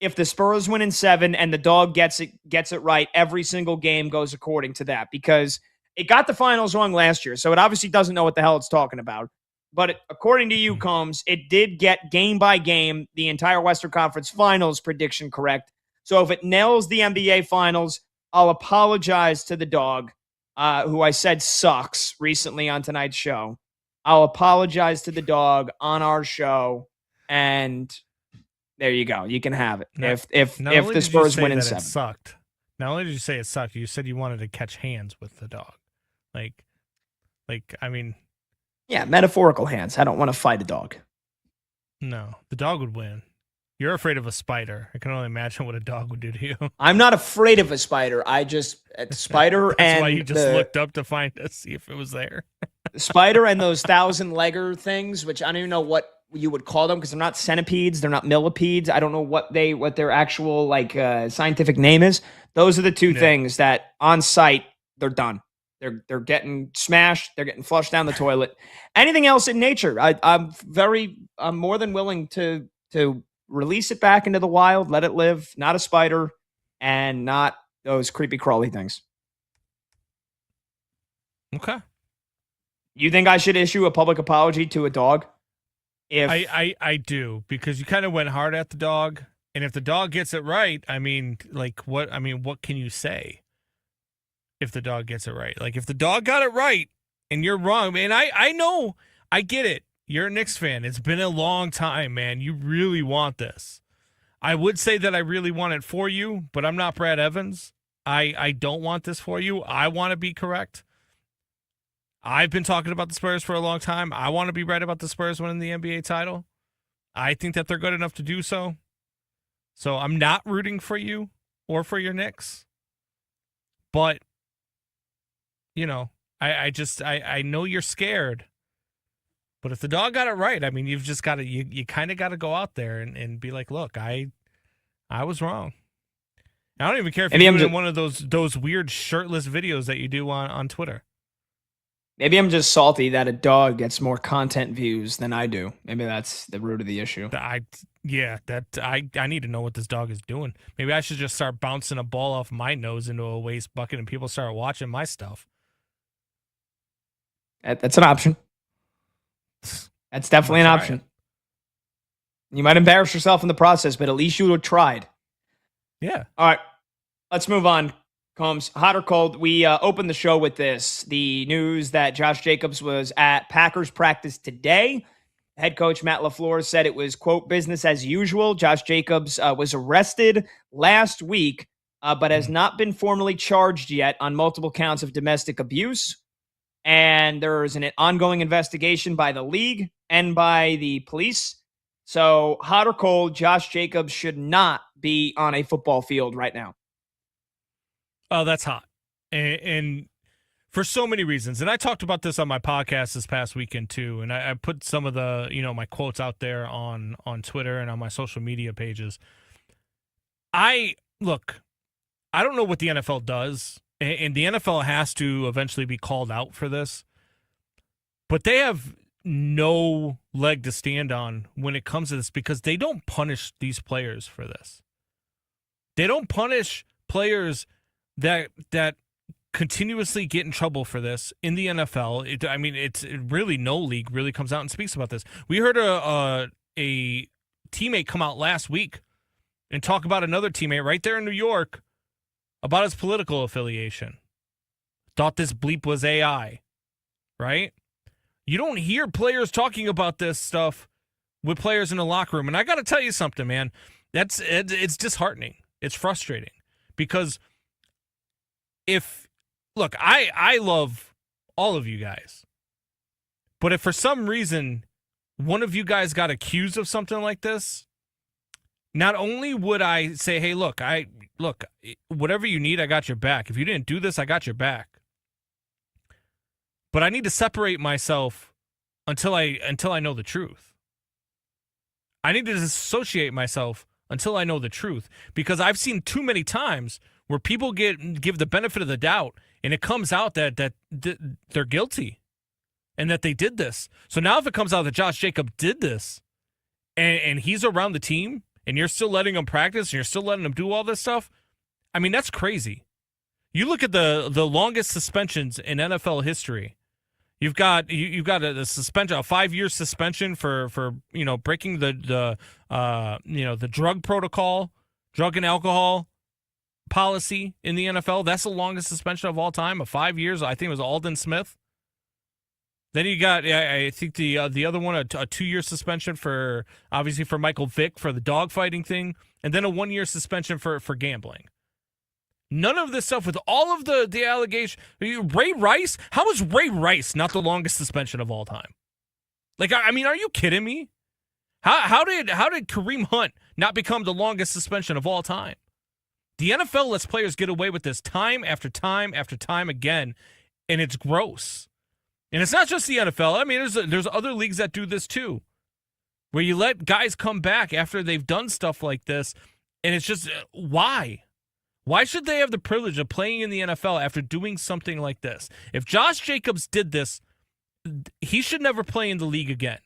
if the Spurs win in 7 and the dog gets it right, every single game goes according to that, because it got the finals wrong last year, so it obviously doesn't know what the hell it's talking about. But according to you, Combs, it did get game by game the entire Western Conference Finals prediction correct. So if it nails the NBA Finals, I'll apologize to the dog, who I said sucks recently on tonight's show. I'll apologize to the dog on our show, and there you go. You can have it. If the Spurs win in 7. It sucked. Not only did you say it sucked, you said you wanted to catch hands with the dog. I mean, yeah, metaphorical hands. I don't want to fight a dog. No, the dog would win. You're afraid of a spider. I can only imagine what a dog would do to you. I'm not afraid of a spider. I just spider That's and why you just looked up to see if it was there. Spider and those 1,000-legger things, which I don't even know what you would call them because they're not centipedes, they're not millipedes. I don't know what their actual scientific name is. Those are the two things that on sight they're done. They're getting smashed. They're getting flushed down the toilet. Anything else in nature, I'm more than willing to release it back into the wild, let it live. Not a spider, and not those creepy crawly things. Okay. You think I should issue a public apology to a dog? If I do, because you kind of went hard at the dog, and if the dog gets it right, what can you say? If the dog gets it right, if the dog got it right and you're wrong, man, I know, I get it. You're a Knicks fan. It's been a long time, man. You really want this. I would say that I really want it for you, but I'm not Brad Evans. I don't want this for you. I want to be correct. I've been talking about the Spurs for a long time. I want to be right about the Spurs winning the NBA title. I think that they're good enough to do so. So I'm not rooting for you or for your Knicks. But, I know you're scared. But if the dog got it right, I mean, you've just got to, you kind of got to go out there and be like, look, I was wrong. I don't even care if you're doing one of those weird shirtless videos that you do on Twitter. Maybe I'm just salty that a dog gets more content views than I do. Maybe that's the root of the issue. I need to know what this dog is doing. Maybe I should just start bouncing a ball off my nose into a waste bucket and people start watching my stuff. That's an option. That's definitely an option. You might embarrass yourself in the process, but at least you would have tried. Yeah. All right. Let's move on, Combs. Hot or cold? We opened the show with this. The news that Josh Jacobs was at Packers practice today. Head coach Matt LaFleur said it was, quote, business as usual. Josh Jacobs was arrested last week, but has not been formally charged yet on multiple counts of domestic abuse. And there's an ongoing investigation by the league and by the police. So, hot or cold, Josh Jacobs should not be on a football field right now. Oh, that's hot. And for so many reasons. And I talked about this on my podcast this past weekend too. And I put some of the, my quotes out there on Twitter and on my social media pages. I don't know what the NFL does. And the NFL has to eventually be called out for this. But they have no leg to stand on when it comes to this because they don't punish these players for this. They don't punish players that continuously get in trouble for this in the NFL. It's really no league really comes out and speaks about this. We heard a teammate come out last week and talk about another teammate right there in New York about his political affiliation. Thought this bleep was AI, right? You don't hear players talking about this stuff with players in the locker room. And I got to tell you something, man. It's disheartening. It's frustrating because look, I love all of you guys, but if for some reason one of you guys got accused of something like this, not only would I say, hey, look, whatever you need, I got your back. If you didn't do this, I got your back. But I need to separate myself until I know the truth. I need to dissociate myself until I know the truth, because I've seen too many times where people give the benefit of the doubt, and it comes out that they're guilty and that they did this. So now if it comes out that Josh Jacobs did this and he's around the team and you're still letting him practice and you're still letting him do all this stuff, I mean, that's crazy. You look at the longest suspensions in NFL history. You've got a suspension, a 5-year suspension for breaking the drug protocol, drug and alcohol policy in the NFL. That's the longest suspension of all time, of 5 years. I think it was Alden Smith. Then you got, I think the other one, a 2-year suspension for Michael Vick for the dogfighting thing, and then a 1-year suspension for gambling. None of this stuff with all of the allegations. Ray Rice? How is Ray Rice not the longest suspension of all time? Like, I mean, are you kidding me? How did Kareem Hunt not become the longest suspension of all time? The NFL lets players get away with this time after time after time again, and it's gross. And it's not just the NFL. I mean, there's other leagues that do this too, where you let guys come back after they've done stuff like this, and it's just, why? Why should they have the privilege of playing in the NFL after doing something like this? If Josh Jacobs did this, he should never play in the league again.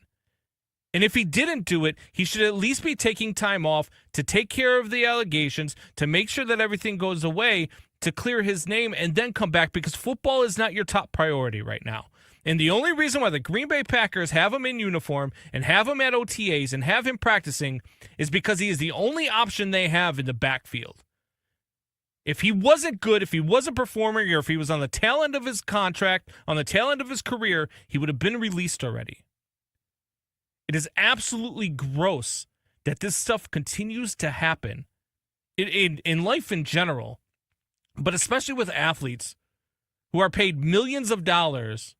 And if he didn't do it, he should at least be taking time off to take care of the allegations, to make sure that everything goes away, to clear his name, and then come back, because football is not your top priority right now. And the only reason why the Green Bay Packers have him in uniform and have him at OTAs and have him practicing is because he is the only option they have in the backfield. If he wasn't good, if he wasn't performing, or if he was on the tail end of his contract, on the tail end of his career, he would have been released already. It is absolutely gross that this stuff continues to happen in life in general, but especially with athletes who are paid millions of dollars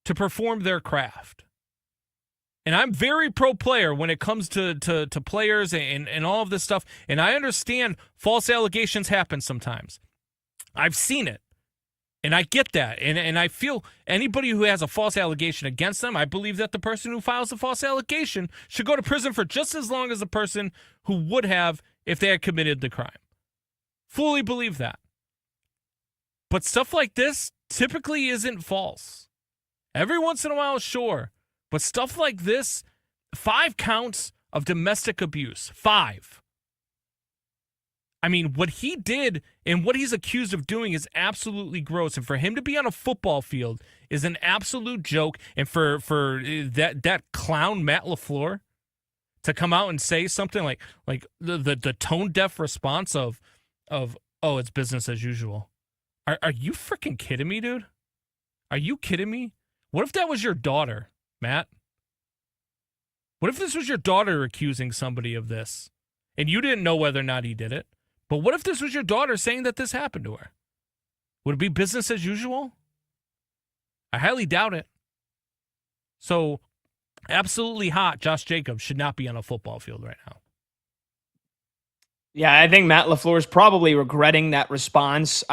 to perform their craft. And I'm very pro-player when it comes to players and all of this stuff. And I understand false allegations happen sometimes. I've seen it. And I get that. And I feel anybody who has a false allegation against them, I believe that the person who files a false allegation should go to prison for just as long as the person who would have if they had committed the crime. Fully believe that. But stuff like this typically isn't false. Every once in a while, sure. But stuff like this, 5 counts of domestic abuse. 5. I memean, what he did and what he's accused of doing is absolutely gross. And for him to be on a football field is an absolute joke. And for that clown Matt LaFleur to come out and say something like the tone-deaf response of oh, it's business as usual. Are you freaking kidding me, dude? Are you kidding me? What if that was your daughter, Matt? What if this was your daughter accusing somebody of this and you didn't know whether or not he did it? But what if this was your daughter saying that this happened to her? Would it be business as usual? I highly doubt it. So, absolutely hot, Josh Jacobs should not be on a football field right now. Yeah, I think Matt LaFleur is probably regretting that response.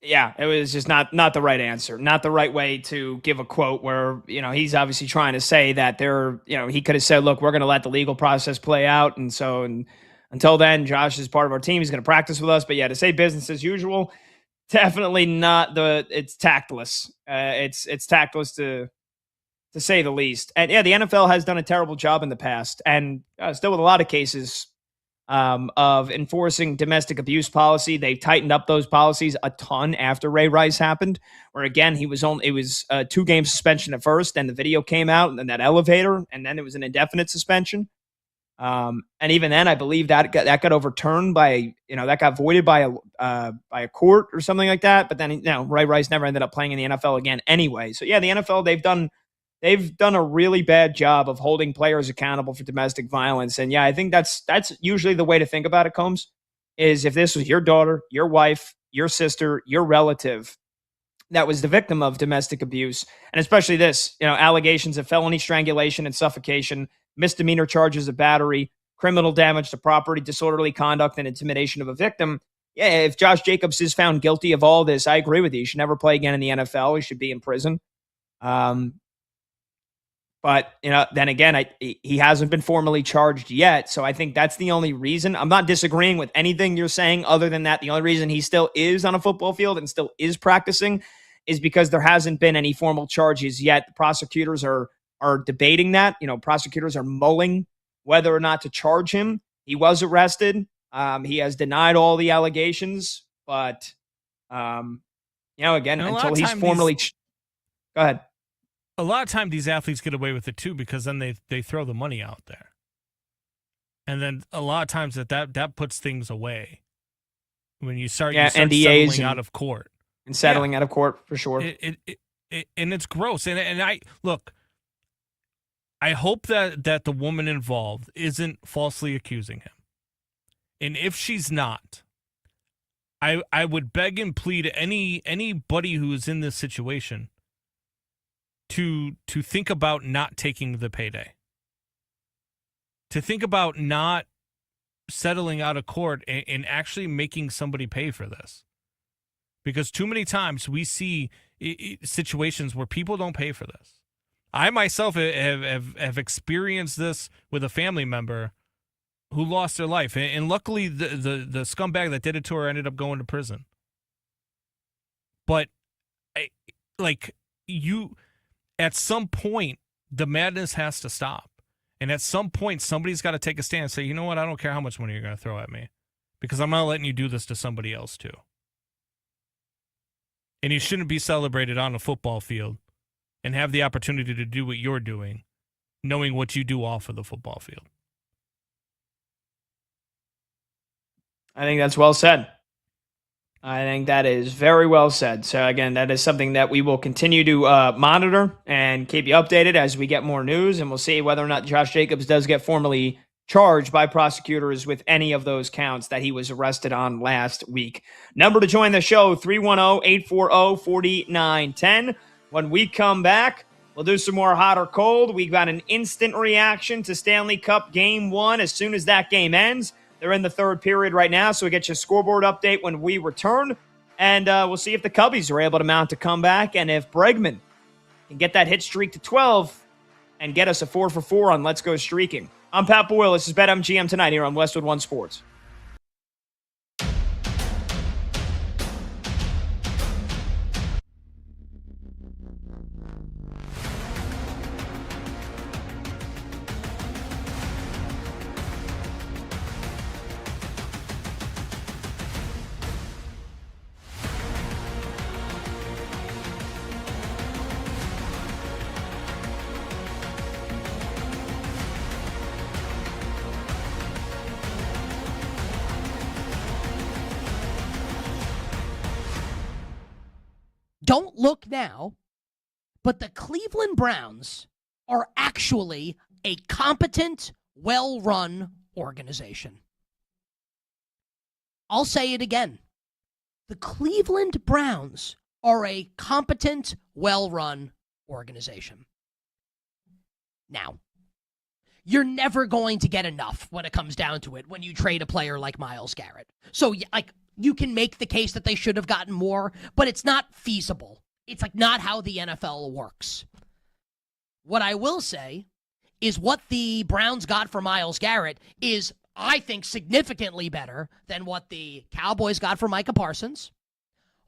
Yeah, it was just not the right answer, not the right way to give a quote where, he's obviously trying to say that he could have said, look, we're going to let the legal process play out. And until then, Josh is part of our team. He's going to practice with us. But yeah, to say business as usual, definitely not it's tactless. It's tactless to say the least. And yeah, the NFL has done a terrible job in the past and still with a lot of cases of enforcing domestic abuse policy. They tightened up those policies a ton after Ray Rice happened, where again, it was a 2-game suspension at first, and the video came out, and then that elevator, and then it was an indefinite suspension. And even then, I believe that got overturned by, that got voided by a court or something like that. But then, Ray Rice never ended up playing in the NFL again anyway. So yeah, the NFL, they've done a really bad job of holding players accountable for domestic violence. And yeah, I think that's usually the way to think about it, Combs, is if this was your daughter, your wife, your sister, your relative that was the victim of domestic abuse, and especially this, allegations of felony strangulation and suffocation, misdemeanor charges of battery, criminal damage to property, disorderly conduct, and intimidation of a victim. Yeah, if Josh Jacobs is found guilty of all this, I agree with you. He should never play again in the NFL. He should be in prison. But, then again, he hasn't been formally charged yet. So I think that's the only reason. I'm not disagreeing with anything you're saying other than that. The only reason he still is on a football field and still is practicing is because there hasn't been any formal charges yet. The prosecutors are debating that. Prosecutors are mulling whether or not to charge him. He was arrested. He has denied all the allegations. But, again, until he's formally... Go ahead. A lot of time these athletes get away with it too because then they throw the money out there. And then a lot of times that puts things away. When you start NDAs settling out of court. And settling out of court, for sure. And it's gross. And I hope that the woman involved isn't falsely accusing him. And if she's not, I would beg and plead anybody who is in this situation to think about not taking the payday. To think about not settling out of court and actually making somebody pay for this. Because too many times we see situations where people don't pay for this. I myself have experienced this with a family member who lost their life. And luckily, the scumbag that did it to her ended up going to prison. But, at some point, the madness has to stop. And at some point, somebody's got to take a stand and say, you know what, I don't care how much money you're going to throw at me. Because I'm not letting you do this to somebody else, too. And you shouldn't be celebrated on a football field and have the opportunity to do what you're doing, knowing what you do off of the football field. I think that's well said. I think that is very well said. So, again, that is something that we will continue to monitor and keep you updated as we get more news. And we'll see whether or not Josh Jacobs does get formally charged by prosecutors with any of those counts that he was arrested on last week. Number to join the show, 310-840-4910. When we come back, we'll do some more hot or cold. We got an instant reaction to Stanley Cup Game 1 as soon as that game ends. They're in the third period right now, so we get you a scoreboard update when we return. And we'll see if the Cubbies are able to mount a comeback and if Bregman can get that hit streak to 12 and get us a 4-for-4 on Let's Go Streaking. I'm Pat Boyle. This is BetMGM Tonight here on Westwood One Sports. Don't look now, but the Cleveland Browns are actually a competent, well-run organization. I'll say it again. The Cleveland Browns are a competent, well-run organization. Now, you're never going to get enough when it comes down to it when you trade a player like Myles Garrett. So, you can make the case that they should have gotten more, but it's not feasible. It's not how the NFL works. What I will say is what the Browns got for Myles Garrett is, I think, significantly better than what the Cowboys got for Micah Parsons,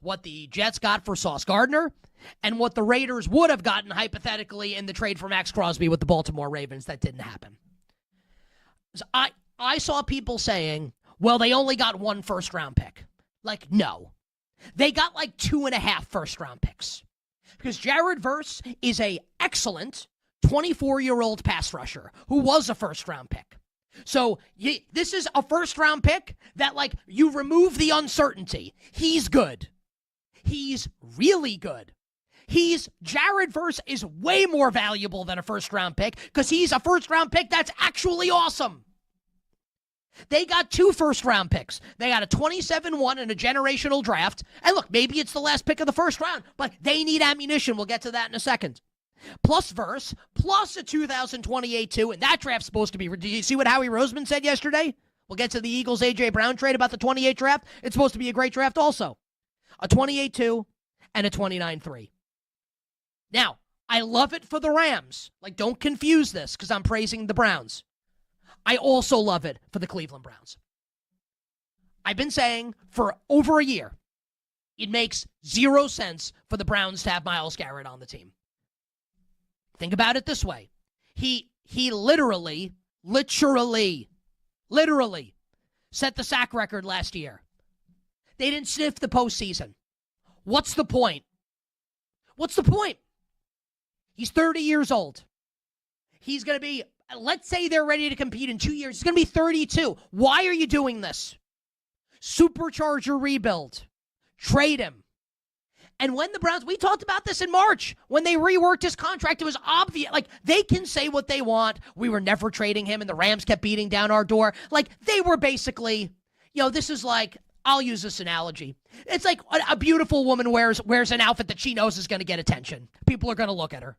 what the Jets got for Sauce Gardner, and what the Raiders would have gotten hypothetically in the trade for Max Crosby with the Baltimore Ravens. That didn't happen. So I saw people saying, well, they only got 1 first-round pick. No. They got 2.5 first-round picks. Because Jared Verse is a excellent 24-year-old pass rusher who was a first-round pick. So this is a first-round pick that, like, you remove the uncertainty. He's good. He's really good. Jared Verse is way more valuable than a first-round pick because he's a first-round pick that's actually awesome. They got 2 first-round picks. They got a 27-1 in a generational draft. And look, maybe it's the last pick of the first round, but they need ammunition. We'll get to that in a second. Plus Verse, plus a 2028 2, and that draft's supposed to be. Did you see what Howie Roseman said yesterday? We'll get to the Eagles A.J. Brown trade about the 28 draft. It's supposed to be a great draft also. A 28 2 and a 29 3. Now, I love it for the Rams. Like, don't confuse this because I'm praising the Browns. I also love it for the Cleveland Browns. I've been saying for over a year, it makes 0 sense for the Browns to have Myles Garrett on the team. Think about it this way. He literally set the sack record last year. They didn't sniff the postseason. What's the point? He's 30 years old. He's going to be, let's say they're ready to compete in 2 years. He's going to be 32. Why are you doing this? Supercharge your rebuild. Trade him. And when the Browns, we talked about this in March, when they reworked his contract, it was obvious. Like, they can say what they want. We were never trading him, and the Rams kept beating down our door. Like, they were basically, this is like, I'll use this analogy. It's like a beautiful woman wears an outfit that she knows is going to get attention. People are going to look at her.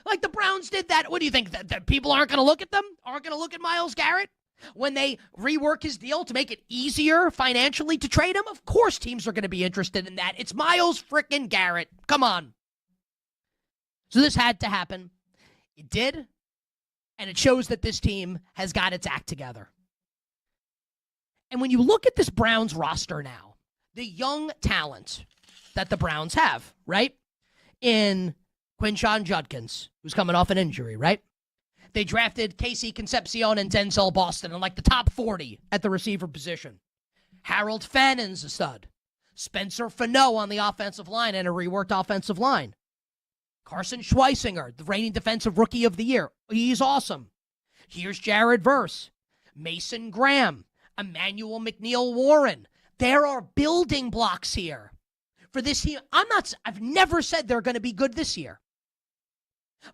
Like, the Browns did that. What do you think? That people aren't going to look at them? Aren't going to look at Myles Garrett? When they rework his deal to make it easier financially to trade him, of course teams are going to be interested in that. It's Myles frickin' Garrett. Come on. So this had to happen. It did, and it shows that this team has got its act together. And when you look at this Browns roster now, the young talent that the Browns have, right? In Quinshon Judkins, who's coming off an injury, right? They drafted Casey Concepcion and Denzel Boston in like the top 40 at the receiver position. Harold Fannon's a stud. Spencer Fano on the offensive line and a reworked offensive line. Carson Schweisinger, the reigning defensive rookie of the year. He's awesome. Here's Jared Verse, Mason Graham, Emmanuel McNeil-Warren. There are building blocks here for this team. I've never said they're going to be good this year.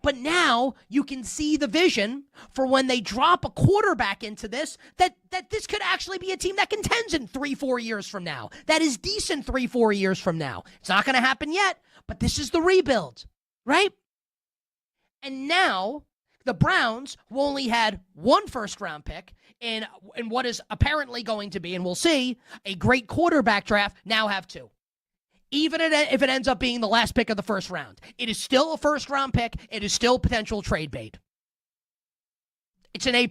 But now you can see the vision for when they drop a quarterback into this, that this could actually be a team that contends in 3-4 years from now. That is decent 3-4 years from now. It's not going to happen yet, but this is the rebuild, right? And now the Browns, who only had 1 first-round pick in what is apparently going to be, and we'll see, a great quarterback draft, now have 2. Even if it ends up being the last pick of the first round. It is still a first-round pick. It is still potential trade bait. It's an A+.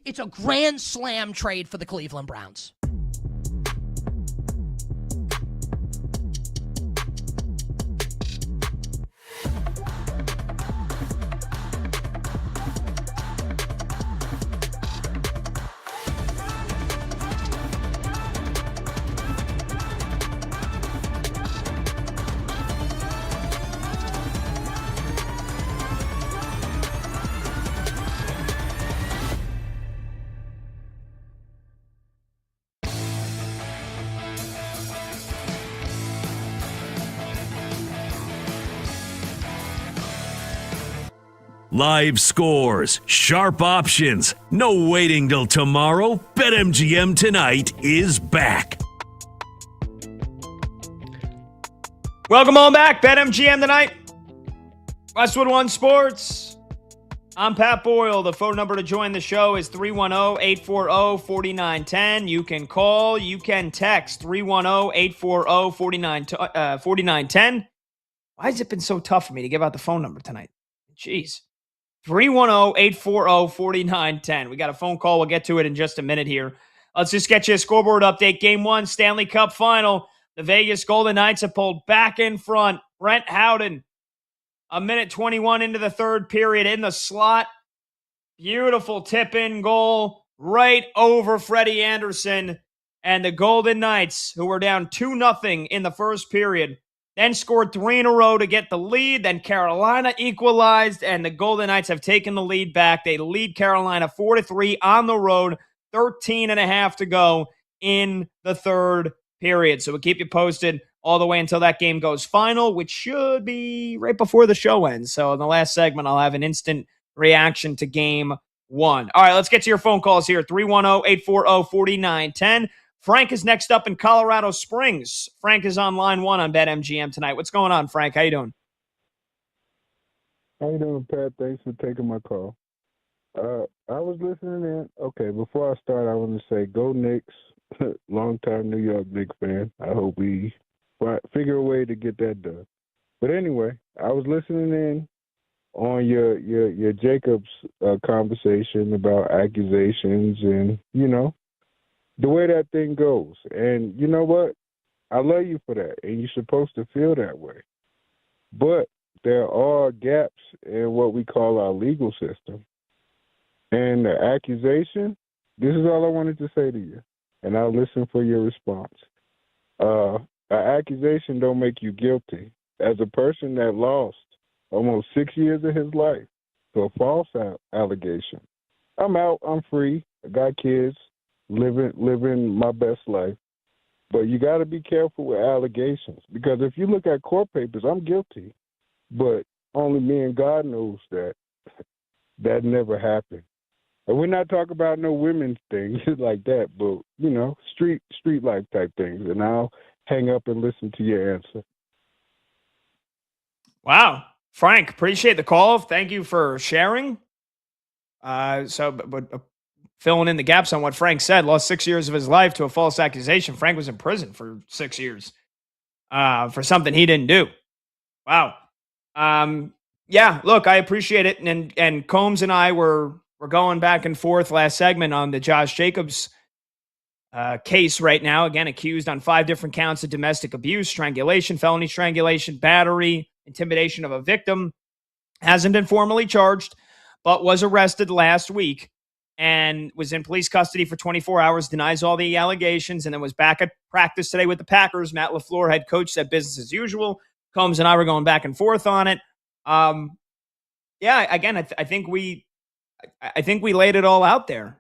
It's a grand slam trade for the Cleveland Browns. Live scores, sharp options, no waiting till tomorrow. BetMGM Tonight is back. Welcome on back. BetMGM Tonight. Westwood One Sports. I'm Pat Boyle. The phone number to join the show is 310-840-4910. You can call, you can text 310-840-4910. Why has it been so tough for me to give out the phone number tonight? Jeez. 310-840-4910. We got a phone call. We'll get to it in just a minute here. Let's just get you a scoreboard update. Game 1, Stanley Cup Final. The Vegas Golden Knights have pulled back in front. Brent Howden, a minute 21 into the third period in the slot. Beautiful tip-in goal right over Freddie Anderson. And the Golden Knights, who were down 2-0 in the first period, then scored 3 in a row to get the lead. Then Carolina equalized, and the Golden Knights have taken the lead back. They lead Carolina 4-3 on the road, 13 and a half to go in the third period. So we'll keep you posted all the way until that game goes final, which should be right before the show ends. So in the last segment, I'll have an instant reaction to game one. All right, let's get to your phone calls here. 310-840-4910. Frank is next up in Colorado Springs. Frank is on line one on BetMGM tonight. What's going on, Frank? How you doing? How you doing, Pat? Thanks for taking my call. I was listening in. Okay, before I start, I want to say go Knicks. Longtime New York Knicks fan. I hope we figure a way to get that done. But anyway, I was listening in on your Jacobs conversation about accusations and, the way that thing goes. And you know what? I love you for that, and you're supposed to feel that way. But there are gaps in what we call our legal system. And the accusation, this is all I wanted to say to you, and I'll listen for your response. An accusation don't make you guilty. As a person that lost almost 6 years of his life to a false allegation, I'm out, I'm free, I got kids, living my best life. But you got to be careful with allegations, because if you look at court papers, I'm guilty, but only me and God knows that never happened. And we're not talking about no women's things like that, but street life type things. And I'll hang up and listen to your answer. Wow, Frank, appreciate the call. Thank you for sharing. Filling in the gaps on what Frank said, lost 6 years of his life to a false accusation. Frank was in prison for 6 years for something he didn't do. Wow. Yeah, look, I appreciate it. And Combs and I were going back and forth last segment on the Josh Jacobs case right now. Again, accused on 5 different counts of domestic abuse, strangulation, felony strangulation, battery, intimidation of a victim. Hasn't been formally charged, but was arrested last week and was in police custody for 24 hours, denies all the allegations, and then was back at practice today with the Packers. Matt LaFleur, head coach, said business as usual. Combs and I were going back and forth on it. Yeah, again, I think we laid it all out there.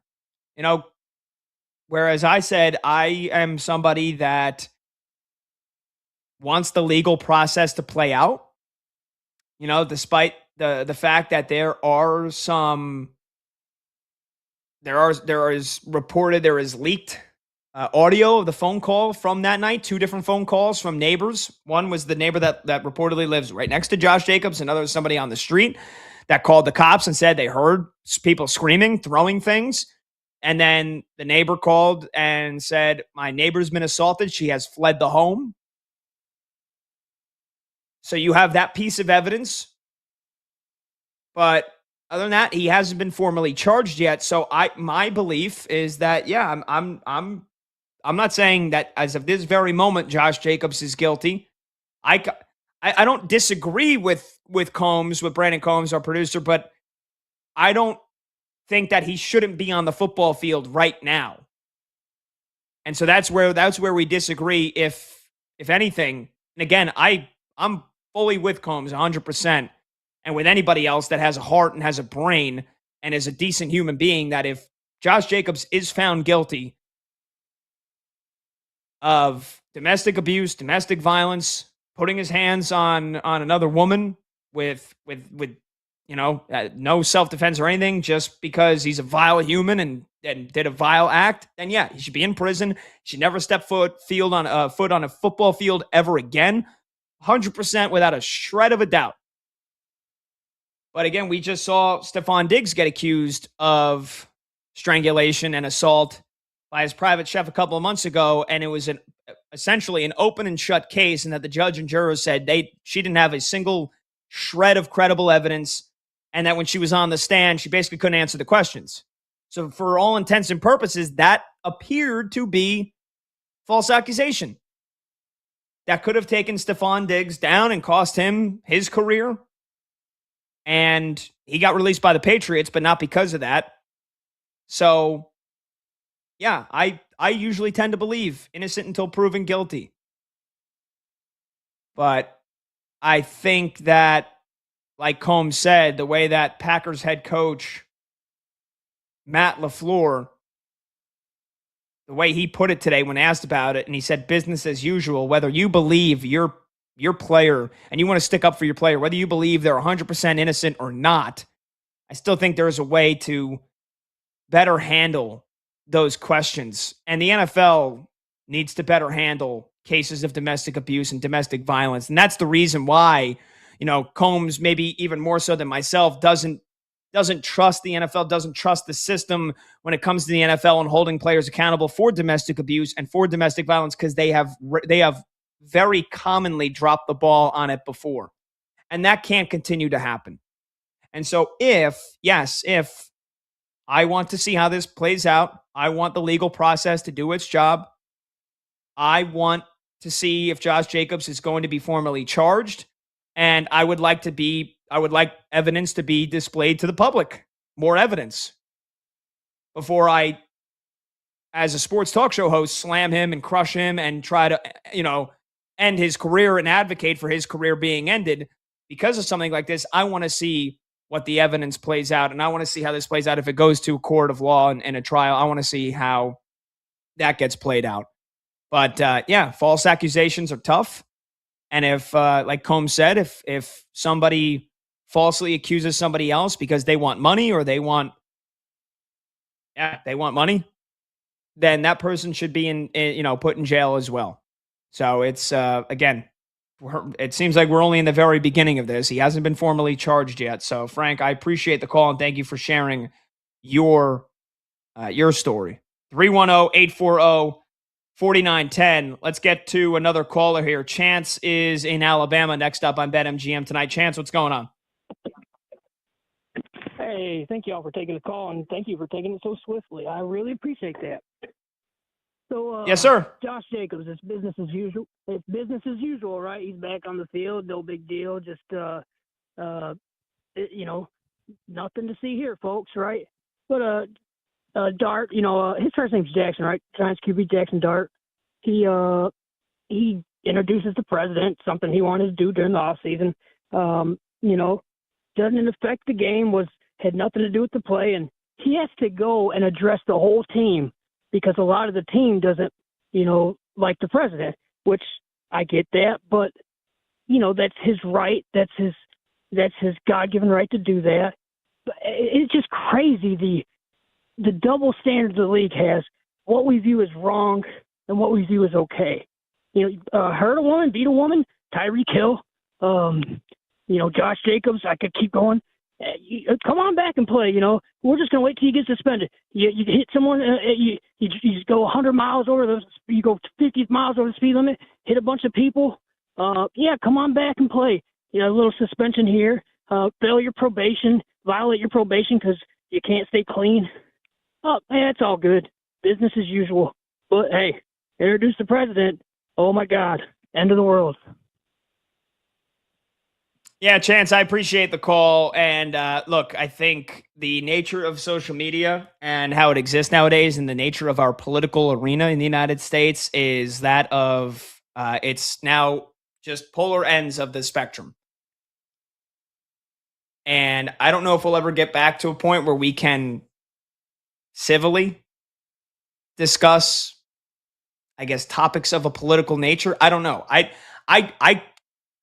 Whereas I said I am somebody that wants the legal process to play out. Despite the fact that there is leaked audio of the phone call from that night. 2 different phone calls from neighbors. One was the neighbor that reportedly lives right next to Josh Jacobs. Another was somebody on the street that called the cops and said they heard people screaming, throwing things. And then the neighbor called and said, my neighbor's been assaulted. She has fled the home. So you have that piece of evidence. But other than that, he hasn't been formally charged yet. So my belief is that, yeah, I'm not saying that as of this very moment, Josh Jacobs is guilty. I don't disagree with Combs, with Brandon Combs, our producer, but I don't think that he shouldn't be on the football field right now. And so that's where we disagree, if anything. And again, I'm fully with Combs 100%. And with anybody else that has a heart and has a brain and is a decent human being, that if Josh Jacobs is found guilty of domestic abuse, domestic violence, putting his hands on another woman with no self-defense or anything, just because he's a vile human and did a vile act, then yeah, he should be in prison. He should never step foot on a football field ever again. 100% without a shred of a doubt. But again, we just saw Stephon Diggs get accused of strangulation and assault by his private chef a couple of months ago, and it was essentially an open and shut case, and that the judge and jurors said she didn't have a single shred of credible evidence, and that when she was on the stand, she basically couldn't answer the questions. So for all intents and purposes, that appeared to be false accusation. That could have taken Stephon Diggs down and cost him his career. And he got released by the Patriots, but not because of that. So, yeah, I usually tend to believe innocent until proven guilty. But I think that, like Combs said, the way that Packers head coach Matt LaFleur, the way he put it today when asked about it, and he said business as usual, whether you believe your player and you want to stick up for your player, whether you believe they're 100% innocent or not, I still think there's a way to better handle those questions. And the NFL needs to better handle cases of domestic abuse and domestic violence. And that's the reason why, Combs, maybe even more so than myself, doesn't trust the NFL, doesn't trust the system when it comes to the NFL and holding players accountable for domestic abuse and for domestic violence, because they have very commonly dropped the ball on it before. And that can't continue to happen. And so if I want to see how this plays out, I want the legal process to do its job. I want to see if Josh Jacobs is going to be formally charged. And I would like evidence to be displayed to the public, more evidence, before I, as a sports talk show host, slam him and crush him and try to, end his career and advocate for his career being ended because of something like this. I want to see what the evidence plays out, and I want to see how this plays out if it goes to a court of law and a trial. I want to see how that gets played out. But false accusations are tough. And if, like Combs said, if somebody falsely accuses somebody else because they want money or they want money, then that person should be put in jail as well. So it's, again, it seems like we're only in the very beginning of this. He hasn't been formally charged yet. So, Frank, I appreciate the call and thank you for sharing your story. 310-840-4910. Let's get to another caller here. Chance is in Alabama next up on BetMGM tonight. Chance, what's going on? Hey, thank you all for taking the call, and thank you for taking it so swiftly. I really appreciate that. So, yes, sir. Josh Jacobs, it's business as usual. It's business as usual, right? He's back on the field, no big deal. Just, nothing to see here, folks, right? But Dart, his first name's Jackson, right? Giants QB Jackson Dart. He introduces the president, something he wanted to do during the offseason. Doesn't affect the game, had nothing to do with the play, and he has to go and address the whole team because a lot of the team doesn't, like the president, which I get that, but that's his right. That's his God-given right to do that. But it's just crazy the double standard the league has, what we view as wrong and what we view as okay. Hurt a woman, beat a woman, Tyreek Hill, Josh Jacobs, I could keep going. Come on back and play, We're just going to wait till you get suspended. You hit someone, you just go 100 miles over you go 50 miles over the speed limit, hit a bunch of people. Come on back and play. A little suspension here, fail your probation, violate your probation because you can't stay clean. Oh, yeah, it's all good. Business as usual. But, hey, introduce the president. Oh, my God. End of the world. Yeah, Chance, I appreciate the call. And look, I think the nature of social media and how it exists nowadays and the nature of our political arena in the United States is that of it's now just polar ends of the spectrum. And I don't know if we'll ever get back to a point where we can civilly discuss, I guess, topics of a political nature. I don't know. I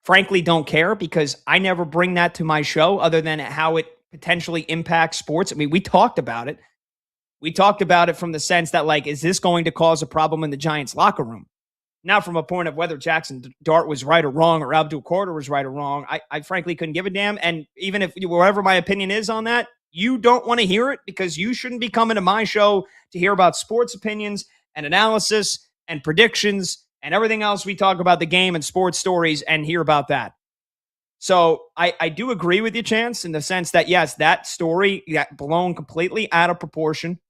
frankly don't care because I never bring that to my show other than how it potentially impacts sports. I mean, we talked about it. We talked about it from the sense that, like, is this going to cause a problem in the Giants locker room? Not from a point of whether Jackson Dart was right or wrong or Abdul Carter was right or wrong. I frankly couldn't give a damn. And even if wherever my opinion is on that, you don't want to hear it because you shouldn't be coming to my show to hear about sports opinions and analysis and predictions and everything else we talk about the game and sports stories and hear about that. So I do agree with you, Chance, in the sense that, yes, that story got blown completely out of proportion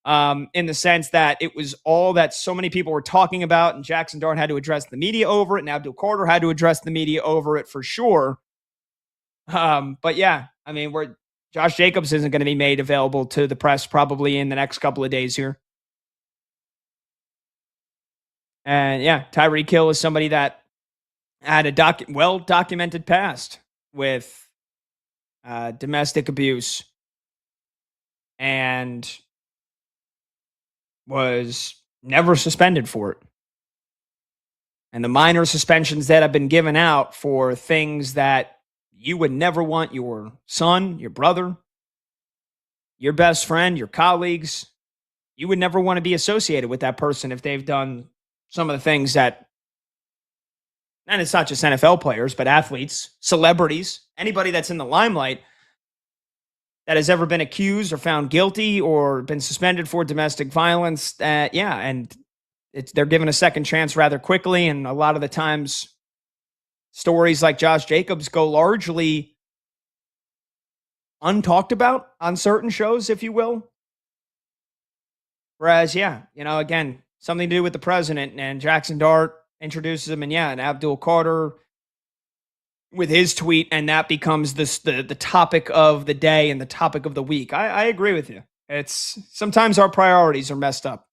in the sense that it was all that so many people were talking about, and Jackson Dart had to address the media over it, and Abdul Carter had to address the media over it for sure. But yeah, I mean, Josh Jacobs isn't going to be made available to the press probably in the next couple of days here. And yeah, Tyreek Hill is somebody that had a well-documented past with domestic abuse and was never suspended for it. And the minor suspensions that have been given out for things that you would never want your son, your brother, your best friend, your colleagues, you would never want to be associated with that person if they've done some of the things that, and it's not just NFL players, but athletes, celebrities, anybody that's in the limelight that has ever been accused or found guilty or been suspended for domestic violence. And they're given a second chance rather quickly. And a lot of the times, stories like Josh Jacobs go largely untalked about on certain shows, if you will. Whereas, again, something to do with the president, and Jackson Dart introduces him, and Abdul Carter with his tweet, and that becomes the topic of the day and the topic of the week. I agree with you. It's sometimes our priorities are messed up.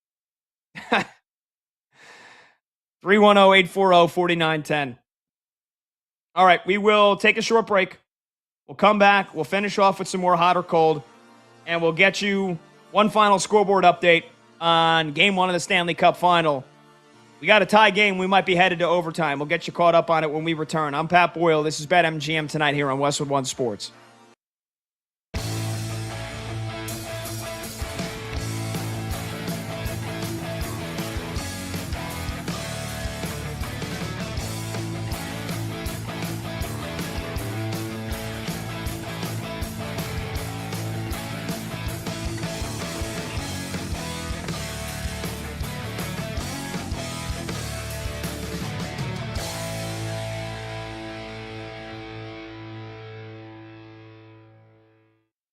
310-840-4910. All right, we will take a short break. We'll come back. We'll finish off with some more hot or cold, and we'll get you one final scoreboard update on Game 1 of the Stanley Cup Final. We got a tie game. We might be headed to overtime. We'll get you caught up on it when we return. I'm Pat Boyle. This is BetMGM tonight here on Westwood One Sports.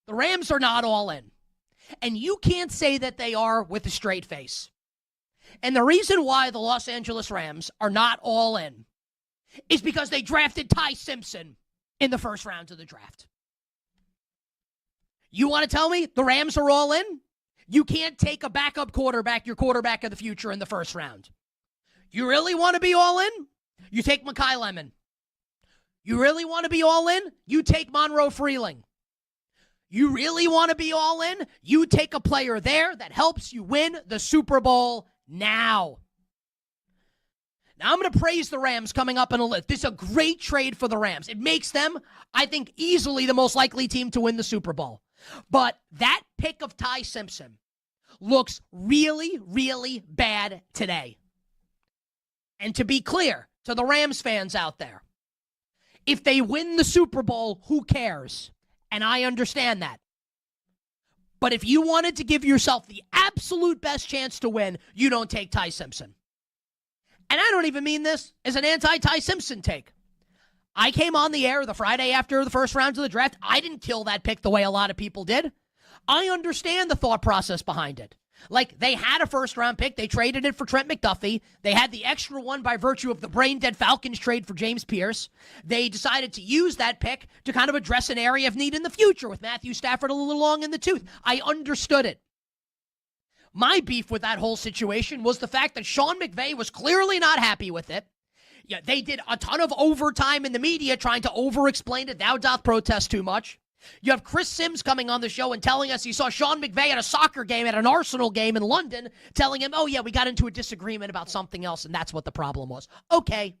The Rams are not all in. And you can't say that they are with a straight face. And the reason why the Los Angeles Rams are not all in is because they drafted Ty Simpson in the first round of the draft. You want to tell me the Rams are all in? You can't take a backup quarterback, your quarterback of the future, in the first round. You really want to be all in? You take Mekhi Lemon. You really want to be all in? You take Monroe Freeling. You really want to be all in? You take a player there that helps you win the Super Bowl now. Now, I'm going to praise the Rams coming up in a list. This is a great trade for the Rams. It makes them, I think, easily the most likely team to win the Super Bowl. But that pick of Ty Simpson looks really, really bad today. And to be clear to the Rams fans out there, if they win the Super Bowl, who cares? And I understand that. But if you wanted to give yourself the absolute best chance to win, you don't take Ty Simpson. And I don't even mean this as an anti-Ty Simpson take. I came on the air the Friday after the first round of the draft. I didn't kill that pick the way a lot of people did. I understand the thought process behind it. Like, they had a first-round pick. They traded it for Trent McDuffie. They had the extra one by virtue of the brain-dead Falcons trade for James Pierce. They decided to use that pick to kind of address an area of need in the future with Matthew Stafford a little long in the tooth. I understood it. My beef with that whole situation was the fact that Sean McVay was clearly not happy with it. Yeah, they did a ton of overtime in the media trying to over-explain it. Thou doth protest too much. You have Chris Sims coming on the show and telling us he saw Sean McVay at a soccer game, at an Arsenal game in London, telling him, oh, yeah, we got into a disagreement about something else, and that's what the problem was. Okay.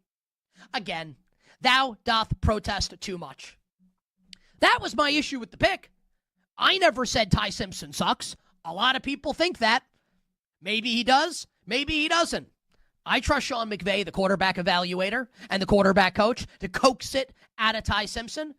Again, thou doth protest too much. That was my issue with the pick. I never said Ty Simpson sucks. A lot of people think that. Maybe he does. Maybe he doesn't. I trust Sean McVay, the quarterback evaluator, and the quarterback coach to coax it out of Ty Simpson.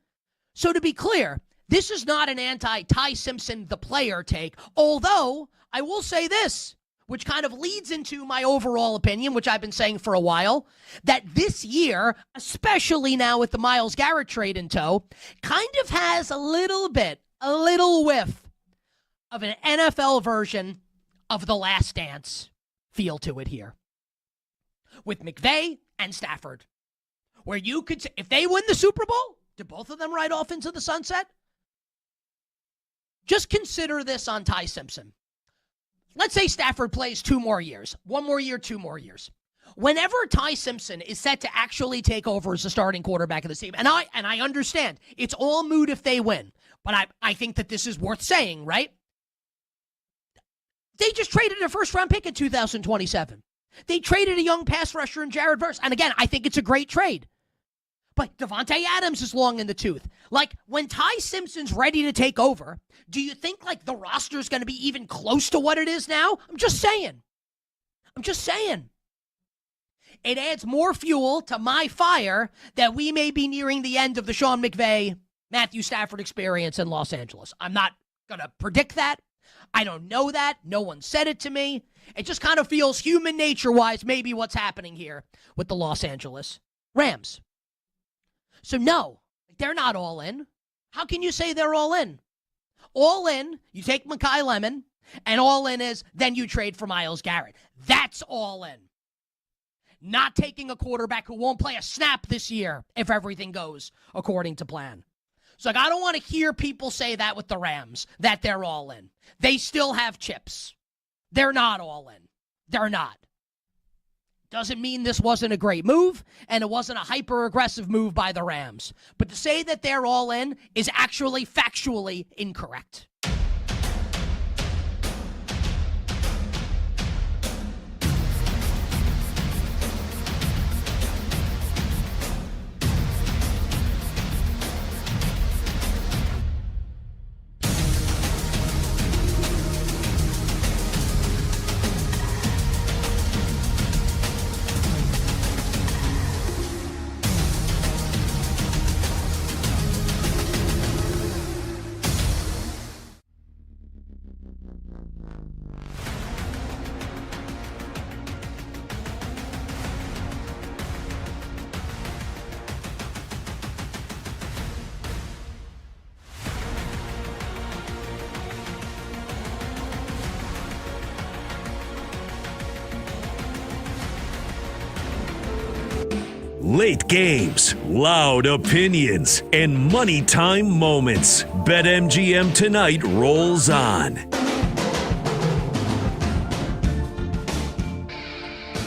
So to be clear, this is not an anti-Ty Simpson, the player take, although I will say this, which kind of leads into my overall opinion, which I've been saying for a while, that this year, especially now with the Myles Garrett trade in tow, kind of has a little whiff of an NFL version of The Last Dance feel to it here. With McVay and Stafford, where you could, if they win the Super Bowl, do both of them ride off into the sunset? Just consider this on Ty Simpson. Let's say Stafford plays 2 more years. 1 more year, 2 more years. Whenever Ty Simpson is set to actually take over as the starting quarterback of the team, and I understand it's all moot if they win, but I think that this is worth saying, right? They just traded a first-round pick in 2027. They traded a young pass rusher in Jared Verse. And again, I think it's a great trade. But Devontae Adams is long in the tooth. Like, when Ty Simpson's ready to take over, do you think, like, the roster's going to be even close to what it is now? I'm just saying. It adds more fuel to my fire that we may be nearing the end of the Sean McVay, Matthew Stafford experience in Los Angeles. I'm not going to predict that. I don't know that. No one said it to me. It just kind of feels human nature-wise maybe what's happening here with the Los Angeles Rams. So no, they're not all in. How can you say they're all in? All in, you take Mekhi Lemon, and all in is then you trade for Myles Garrett. That's all in. Not taking a quarterback who won't play a snap this year if everything goes according to plan. So I don't want to hear people say that with the Rams, that they're all in. They still have chips. They're not all in. They're not. Doesn't mean this wasn't a great move, and it wasn't a hyper-aggressive move by the Rams. But to say that they're all in is actually factually incorrect. Late games, loud opinions, and money time moments. BetMGM Tonight rolls on. All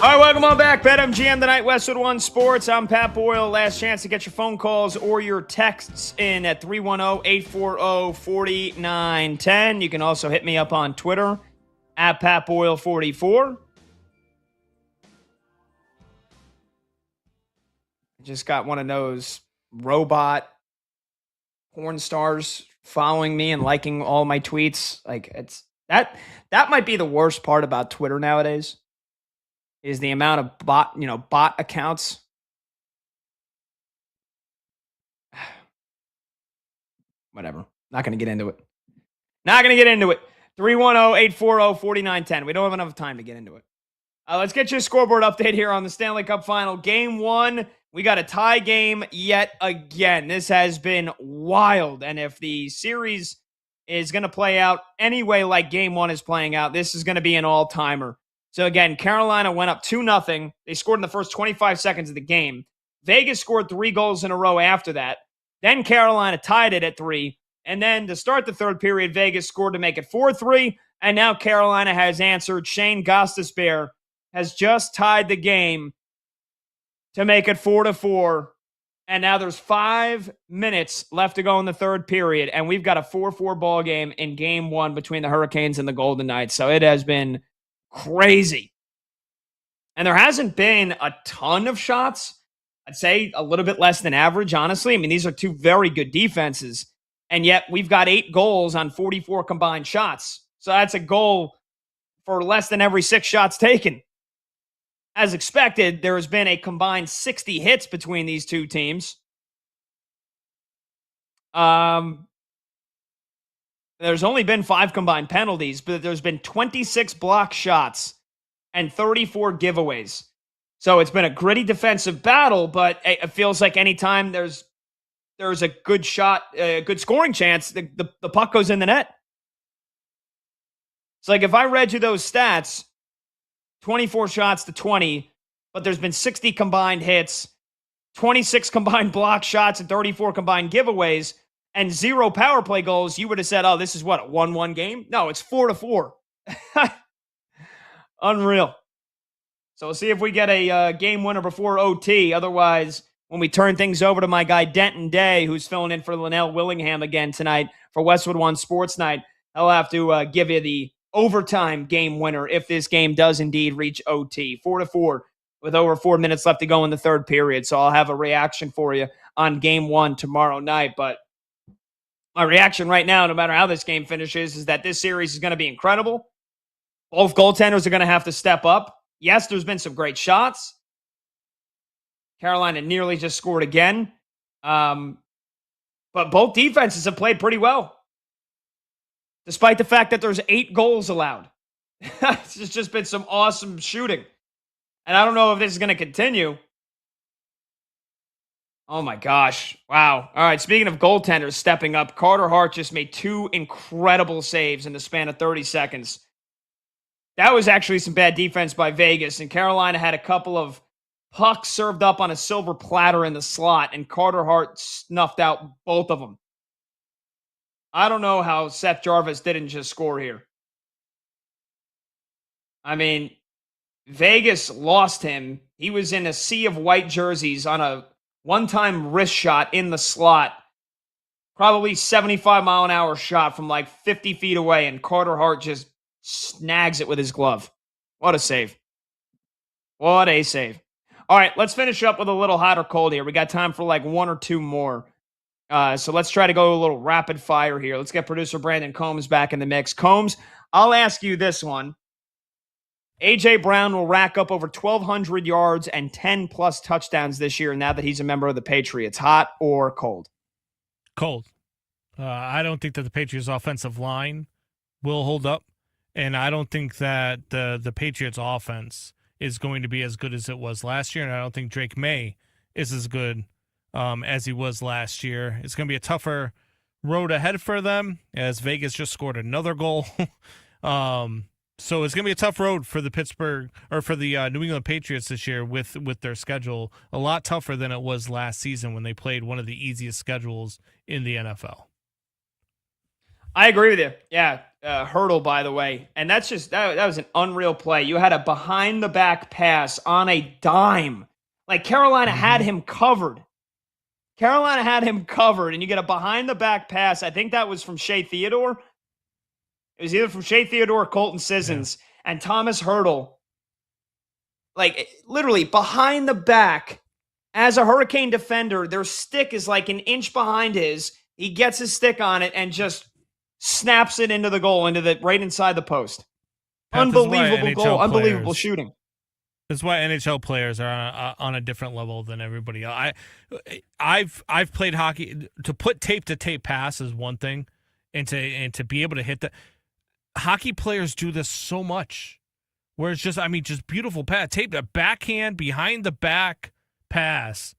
right, welcome on back. BetMGM Tonight, Westwood One Sports. I'm Pat Boyle. Last chance to get your phone calls or your texts in at 310-840-4910. You can also hit me up on Twitter at PatBoyle44. Just got one of those robot porn stars following me and liking all my tweets. Like, it's that might be the worst part about Twitter nowadays, is the amount of bot accounts. Whatever. Not going to get into it. 310-840-4910. We don't have enough time to get into it. Let's get you a scoreboard update here on the Stanley Cup Final. Game 1, we got a tie game yet again. This has been wild. And if the series is going to play out anyway like Game 1 is playing out, this is going to be an all-timer. So again, Carolina went up 2-0. They scored in the first 25 seconds of the game. Vegas scored 3 goals in a row after that. Then Carolina tied it at 3. And then to start the third period, Vegas scored to make it 4-3. And now Carolina has answered. Shane Gostisbehere has just tied the game to make it 4-4. And now there's 5 minutes left to go in the third period. And we've got a 4-4 ball game in Game 1 between the Hurricanes and the Golden Knights. So it has been crazy. And there hasn't been a ton of shots. I'd say a little bit less than average, honestly. I mean, these are 2 very good defenses. And yet we've got 8 goals on 44 combined shots. So that's a goal for less than every 6 shots taken. As expected, there has been a combined 60 hits between these 2 teams. There's only been 5 combined penalties, but there's been 26 block shots and 34 giveaways. So it's been a gritty defensive battle, but it feels like anytime there's a good shot, a good scoring chance, the puck goes in the net. It's like if I read you those stats, 24 shots to 20, but there's been 60 combined hits, 26 combined block shots, and 34 combined giveaways, and 0 power play goals, you would have said, oh, this is what, a 1-1 game? No, it's 4-4. Unreal. So we'll see if we get a game winner before OT. Otherwise, when we turn things over to my guy Denton Day, who's filling in for Linnell Willingham again tonight for Westwood One Sports Night, I'll have to give you the overtime game winner if this game does indeed reach OT. 4-4 with over 4 minutes left to go in the third period. So I'll have a reaction for you on game one tomorrow night. But my reaction right now, no matter how this game finishes, is that this series is going to be incredible. Both goaltenders are going to have to step up. Yes, there's been some great shots. Carolina nearly just scored again. But both defenses have played pretty well, despite the fact that there's 8 goals allowed. It's just been some awesome shooting. And I don't know if this is going to continue. Oh, my gosh. Wow. All right, speaking of goaltenders stepping up, Carter Hart just made 2 incredible saves in the span of 30 seconds. That was actually some bad defense by Vegas, and Carolina had a couple of pucks served up on a silver platter in the slot, and Carter Hart snuffed out both of them. I don't know how Seth Jarvis didn't just score here. I mean, Vegas lost him. He was in a sea of white jerseys on a one-time wrist shot in the slot. Probably 75-mile-an-hour shot from like 50 feet away, and Carter Hart just snags it with his glove. What a save. What a save. All right, let's finish up with a little hot or cold here. We got time for like 1 or 2 more. So let's try to go a little rapid fire here. Let's get producer Brandon Combs back in the mix. Combs, I'll ask you this one. A.J. Brown will rack up over 1,200 yards and 10-plus touchdowns this year now that he's a member of the Patriots. Hot or cold? Cold. I don't think that the Patriots' offensive line will hold up. And I don't think that the Patriots offense is going to be as good as it was last year. And I don't think Drake May is as good as he was last year. It's going to be a tougher road ahead for them as Vegas just scored another goal. So it's going to be a tough road for the New England Patriots this year with their schedule. A lot tougher than it was last season when they played one of the easiest schedules in the NFL. I agree with you. Yeah. Hurdle, by the way. And that's just, that was an unreal play. You had a behind the back pass on a dime. Like Carolina had him covered. Carolina had him covered, and you get a behind the back pass. I think that was from Shea Theodore. It was either from Shea Theodore or Colton Sissons. Yeah. And Thomas Hurdle, like literally behind the back as a Hurricane defender, their stick is like an inch behind his. He gets his stick on it and just snaps it into the goal, right inside the post. Unbelievable goal, unbelievable shooting. That's why NHL players are on a different level than everybody else. I've played hockey. To put tape to tape pass is one thing, and to be able to hit that. Hockey players do this so much, where it's just beautiful pass, tape, a backhand behind the back pass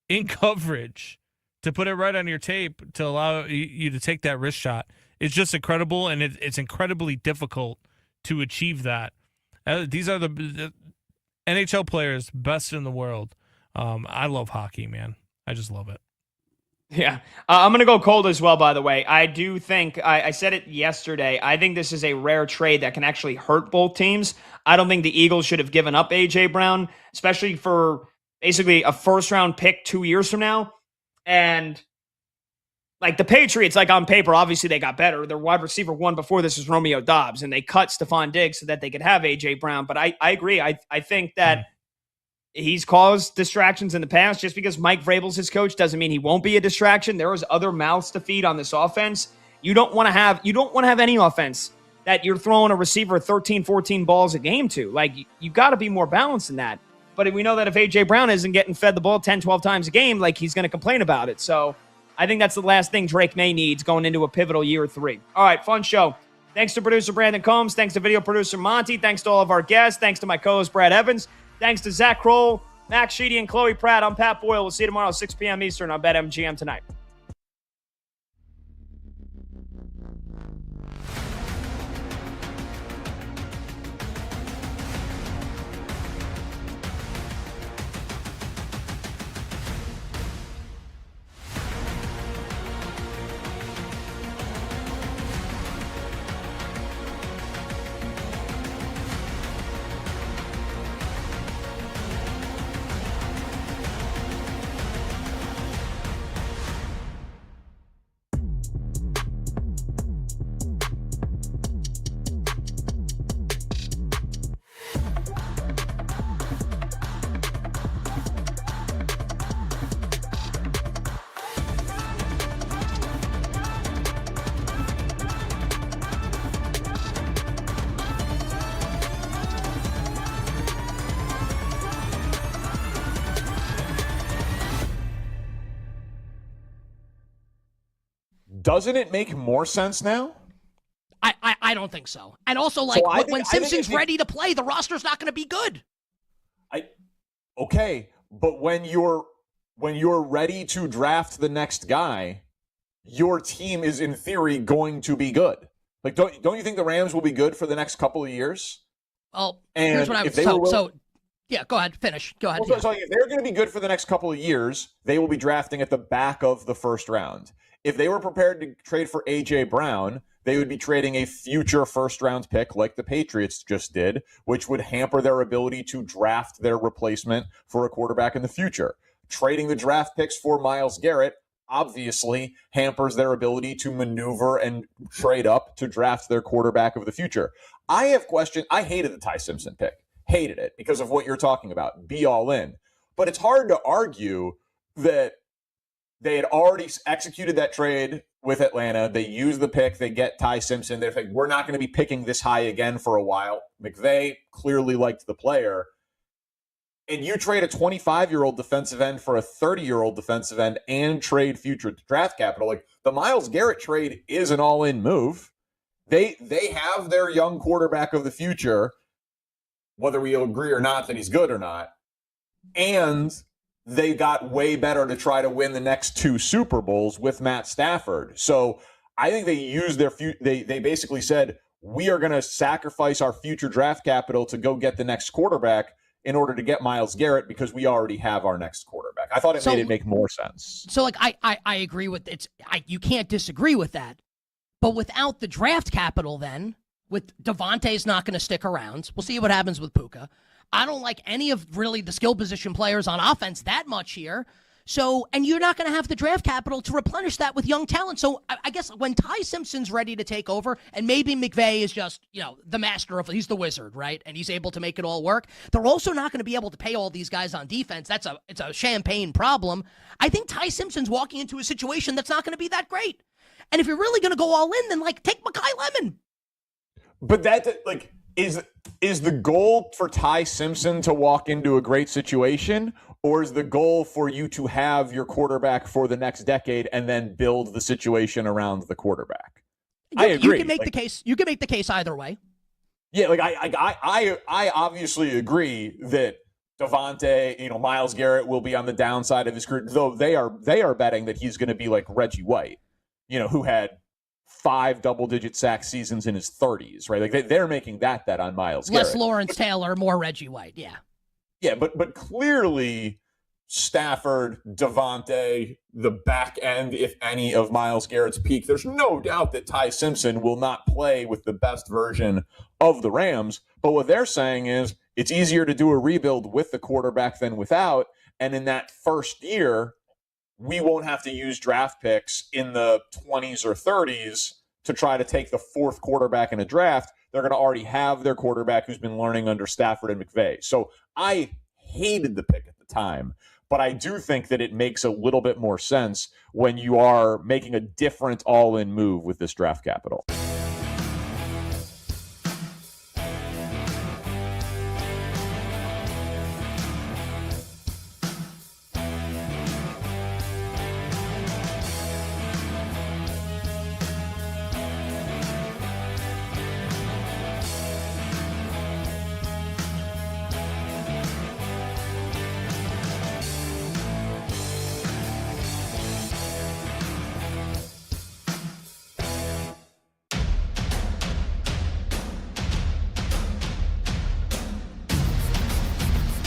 in coverage to put it right on your tape to allow you to take that wrist shot. It's just incredible, and it's incredibly difficult to achieve that. These are the NHL players, best in the world. I love hockey, man. I just love it. Yeah. I'm going to go cold as well, by the way. I do think, I said it yesterday, I think this is a rare trade that can actually hurt both teams. I don't think the Eagles should have given up A.J. Brown, especially for basically a first-round pick 2 years from now. And like the Patriots, like on paper, obviously they got better. Their wide receiver one before this was Romeo Doubs, and they cut Stephon Diggs so that they could have A.J. Brown. But I agree. I think that he's caused distractions in the past. Just because Mike Vrabel's his coach doesn't mean he won't be a distraction. There is other mouths to feed on this offense. You don't want to have any offense that you're throwing a receiver 13, 14 balls a game to. Like, you got to be more balanced than that. But we know that if A.J. Brown isn't getting fed the ball 10, 12 times a game, like, he's going to complain about it. So I think that's the last thing Drake May needs going into a pivotal year 3. All right, fun show. Thanks to producer Brandon Combs. Thanks to video producer Monty. Thanks to all of our guests. Thanks to my co-host Brad Evans. Thanks to Zach Kroll, Max Sheedy, and Chloe Pratt. I'm Pat Boyle. We'll see you tomorrow at 6 p.m. Eastern on BetMGM Tonight. doesn't it make more sense now? I don't think so. And also, like, So when Simpson's ready to play, the roster's not going to be good. Okay, but when you're ready to draft the next guy, your team is in theory going to be good. Like, don't you think the Rams will be good for the next couple of years? Well, and here's what yeah, go ahead, finish. Go ahead. Well, so if they're going to be good for the next couple of years, they will be drafting at the back of the first round. If they were prepared to trade for A.J. Brown, they would be trading a future first-round pick like the Patriots just did, which would hamper their ability to draft their replacement for a quarterback in the future. Trading the draft picks for Myles Garrett obviously hampers their ability to maneuver and trade up to draft their quarterback of the future. I have questioned. I hated the Ty Simpson pick. Hated it because of what you're talking about. Be all in. But it's hard to argue that they had already executed that trade with Atlanta. They use the pick. They get Ty Simpson. They're like, we're not going to be picking this high again for a while. McVay clearly liked the player. And you trade a 25-year-old defensive end for a 30-year-old defensive end and trade future draft capital. Like, the Myles Garrett trade is an all-in move. They have their young quarterback of the future, whether we agree or not that he's good or not. And they got way better to try to win the next 2 Super Bowls with Matt Stafford. So I think they used they basically said, we are going to sacrifice our future draft capital to go get the next quarterback in order to get Myles Garrett because we already have our next quarterback. I thought it made it make more sense. So, like, I agree with it. You can't disagree with that. But without the draft capital then, with Devontae's not going to stick around. We'll see what happens with Puka. I don't like any of really the skill position players on offense that much here. So, and you're not going to have the draft capital to replenish that with young talent. So I guess when Ty Simpson's ready to take over, and maybe McVay is just, the master of, he's the wizard, right? And he's able to make it all work. They're also not going to be able to pay all these guys on defense. It's a champagne problem. I think Ty Simpson's walking into a situation that's not going to be that great. And if you're really going to go all in, then take Mekhi Lemon. But that, is the goal for Ty Simpson to walk into a great situation, or is the goal for you to have your quarterback for the next decade and then build the situation around the quarterback? I agree. You can make the case. You can make the case either way. Yeah, I obviously agree that Devontae, Myles Garrett will be on the downside of his career, though they are betting that he's going to be like Reggie White, who had 5 double-digit sack seasons in his 30s, right? Like they're making that bet on Myles Garrett. Less Lawrence Taylor, more Reggie White, yeah. Yeah, but clearly Stafford, Devontae, the back end, if any, of Myles Garrett's peak, there's no doubt that Ty Simpson will not play with the best version of the Rams. But what they're saying is it's easier to do a rebuild with the quarterback than without. And in that first year, we won't have to use draft picks in the 20s or 30s to try to take the 4th quarterback in a draft. They're going to already have their quarterback who's been learning under Stafford and McVay. So I hated the pick at the time, but I do think that it makes a little bit more sense when you are making a different all-in move with this draft capital.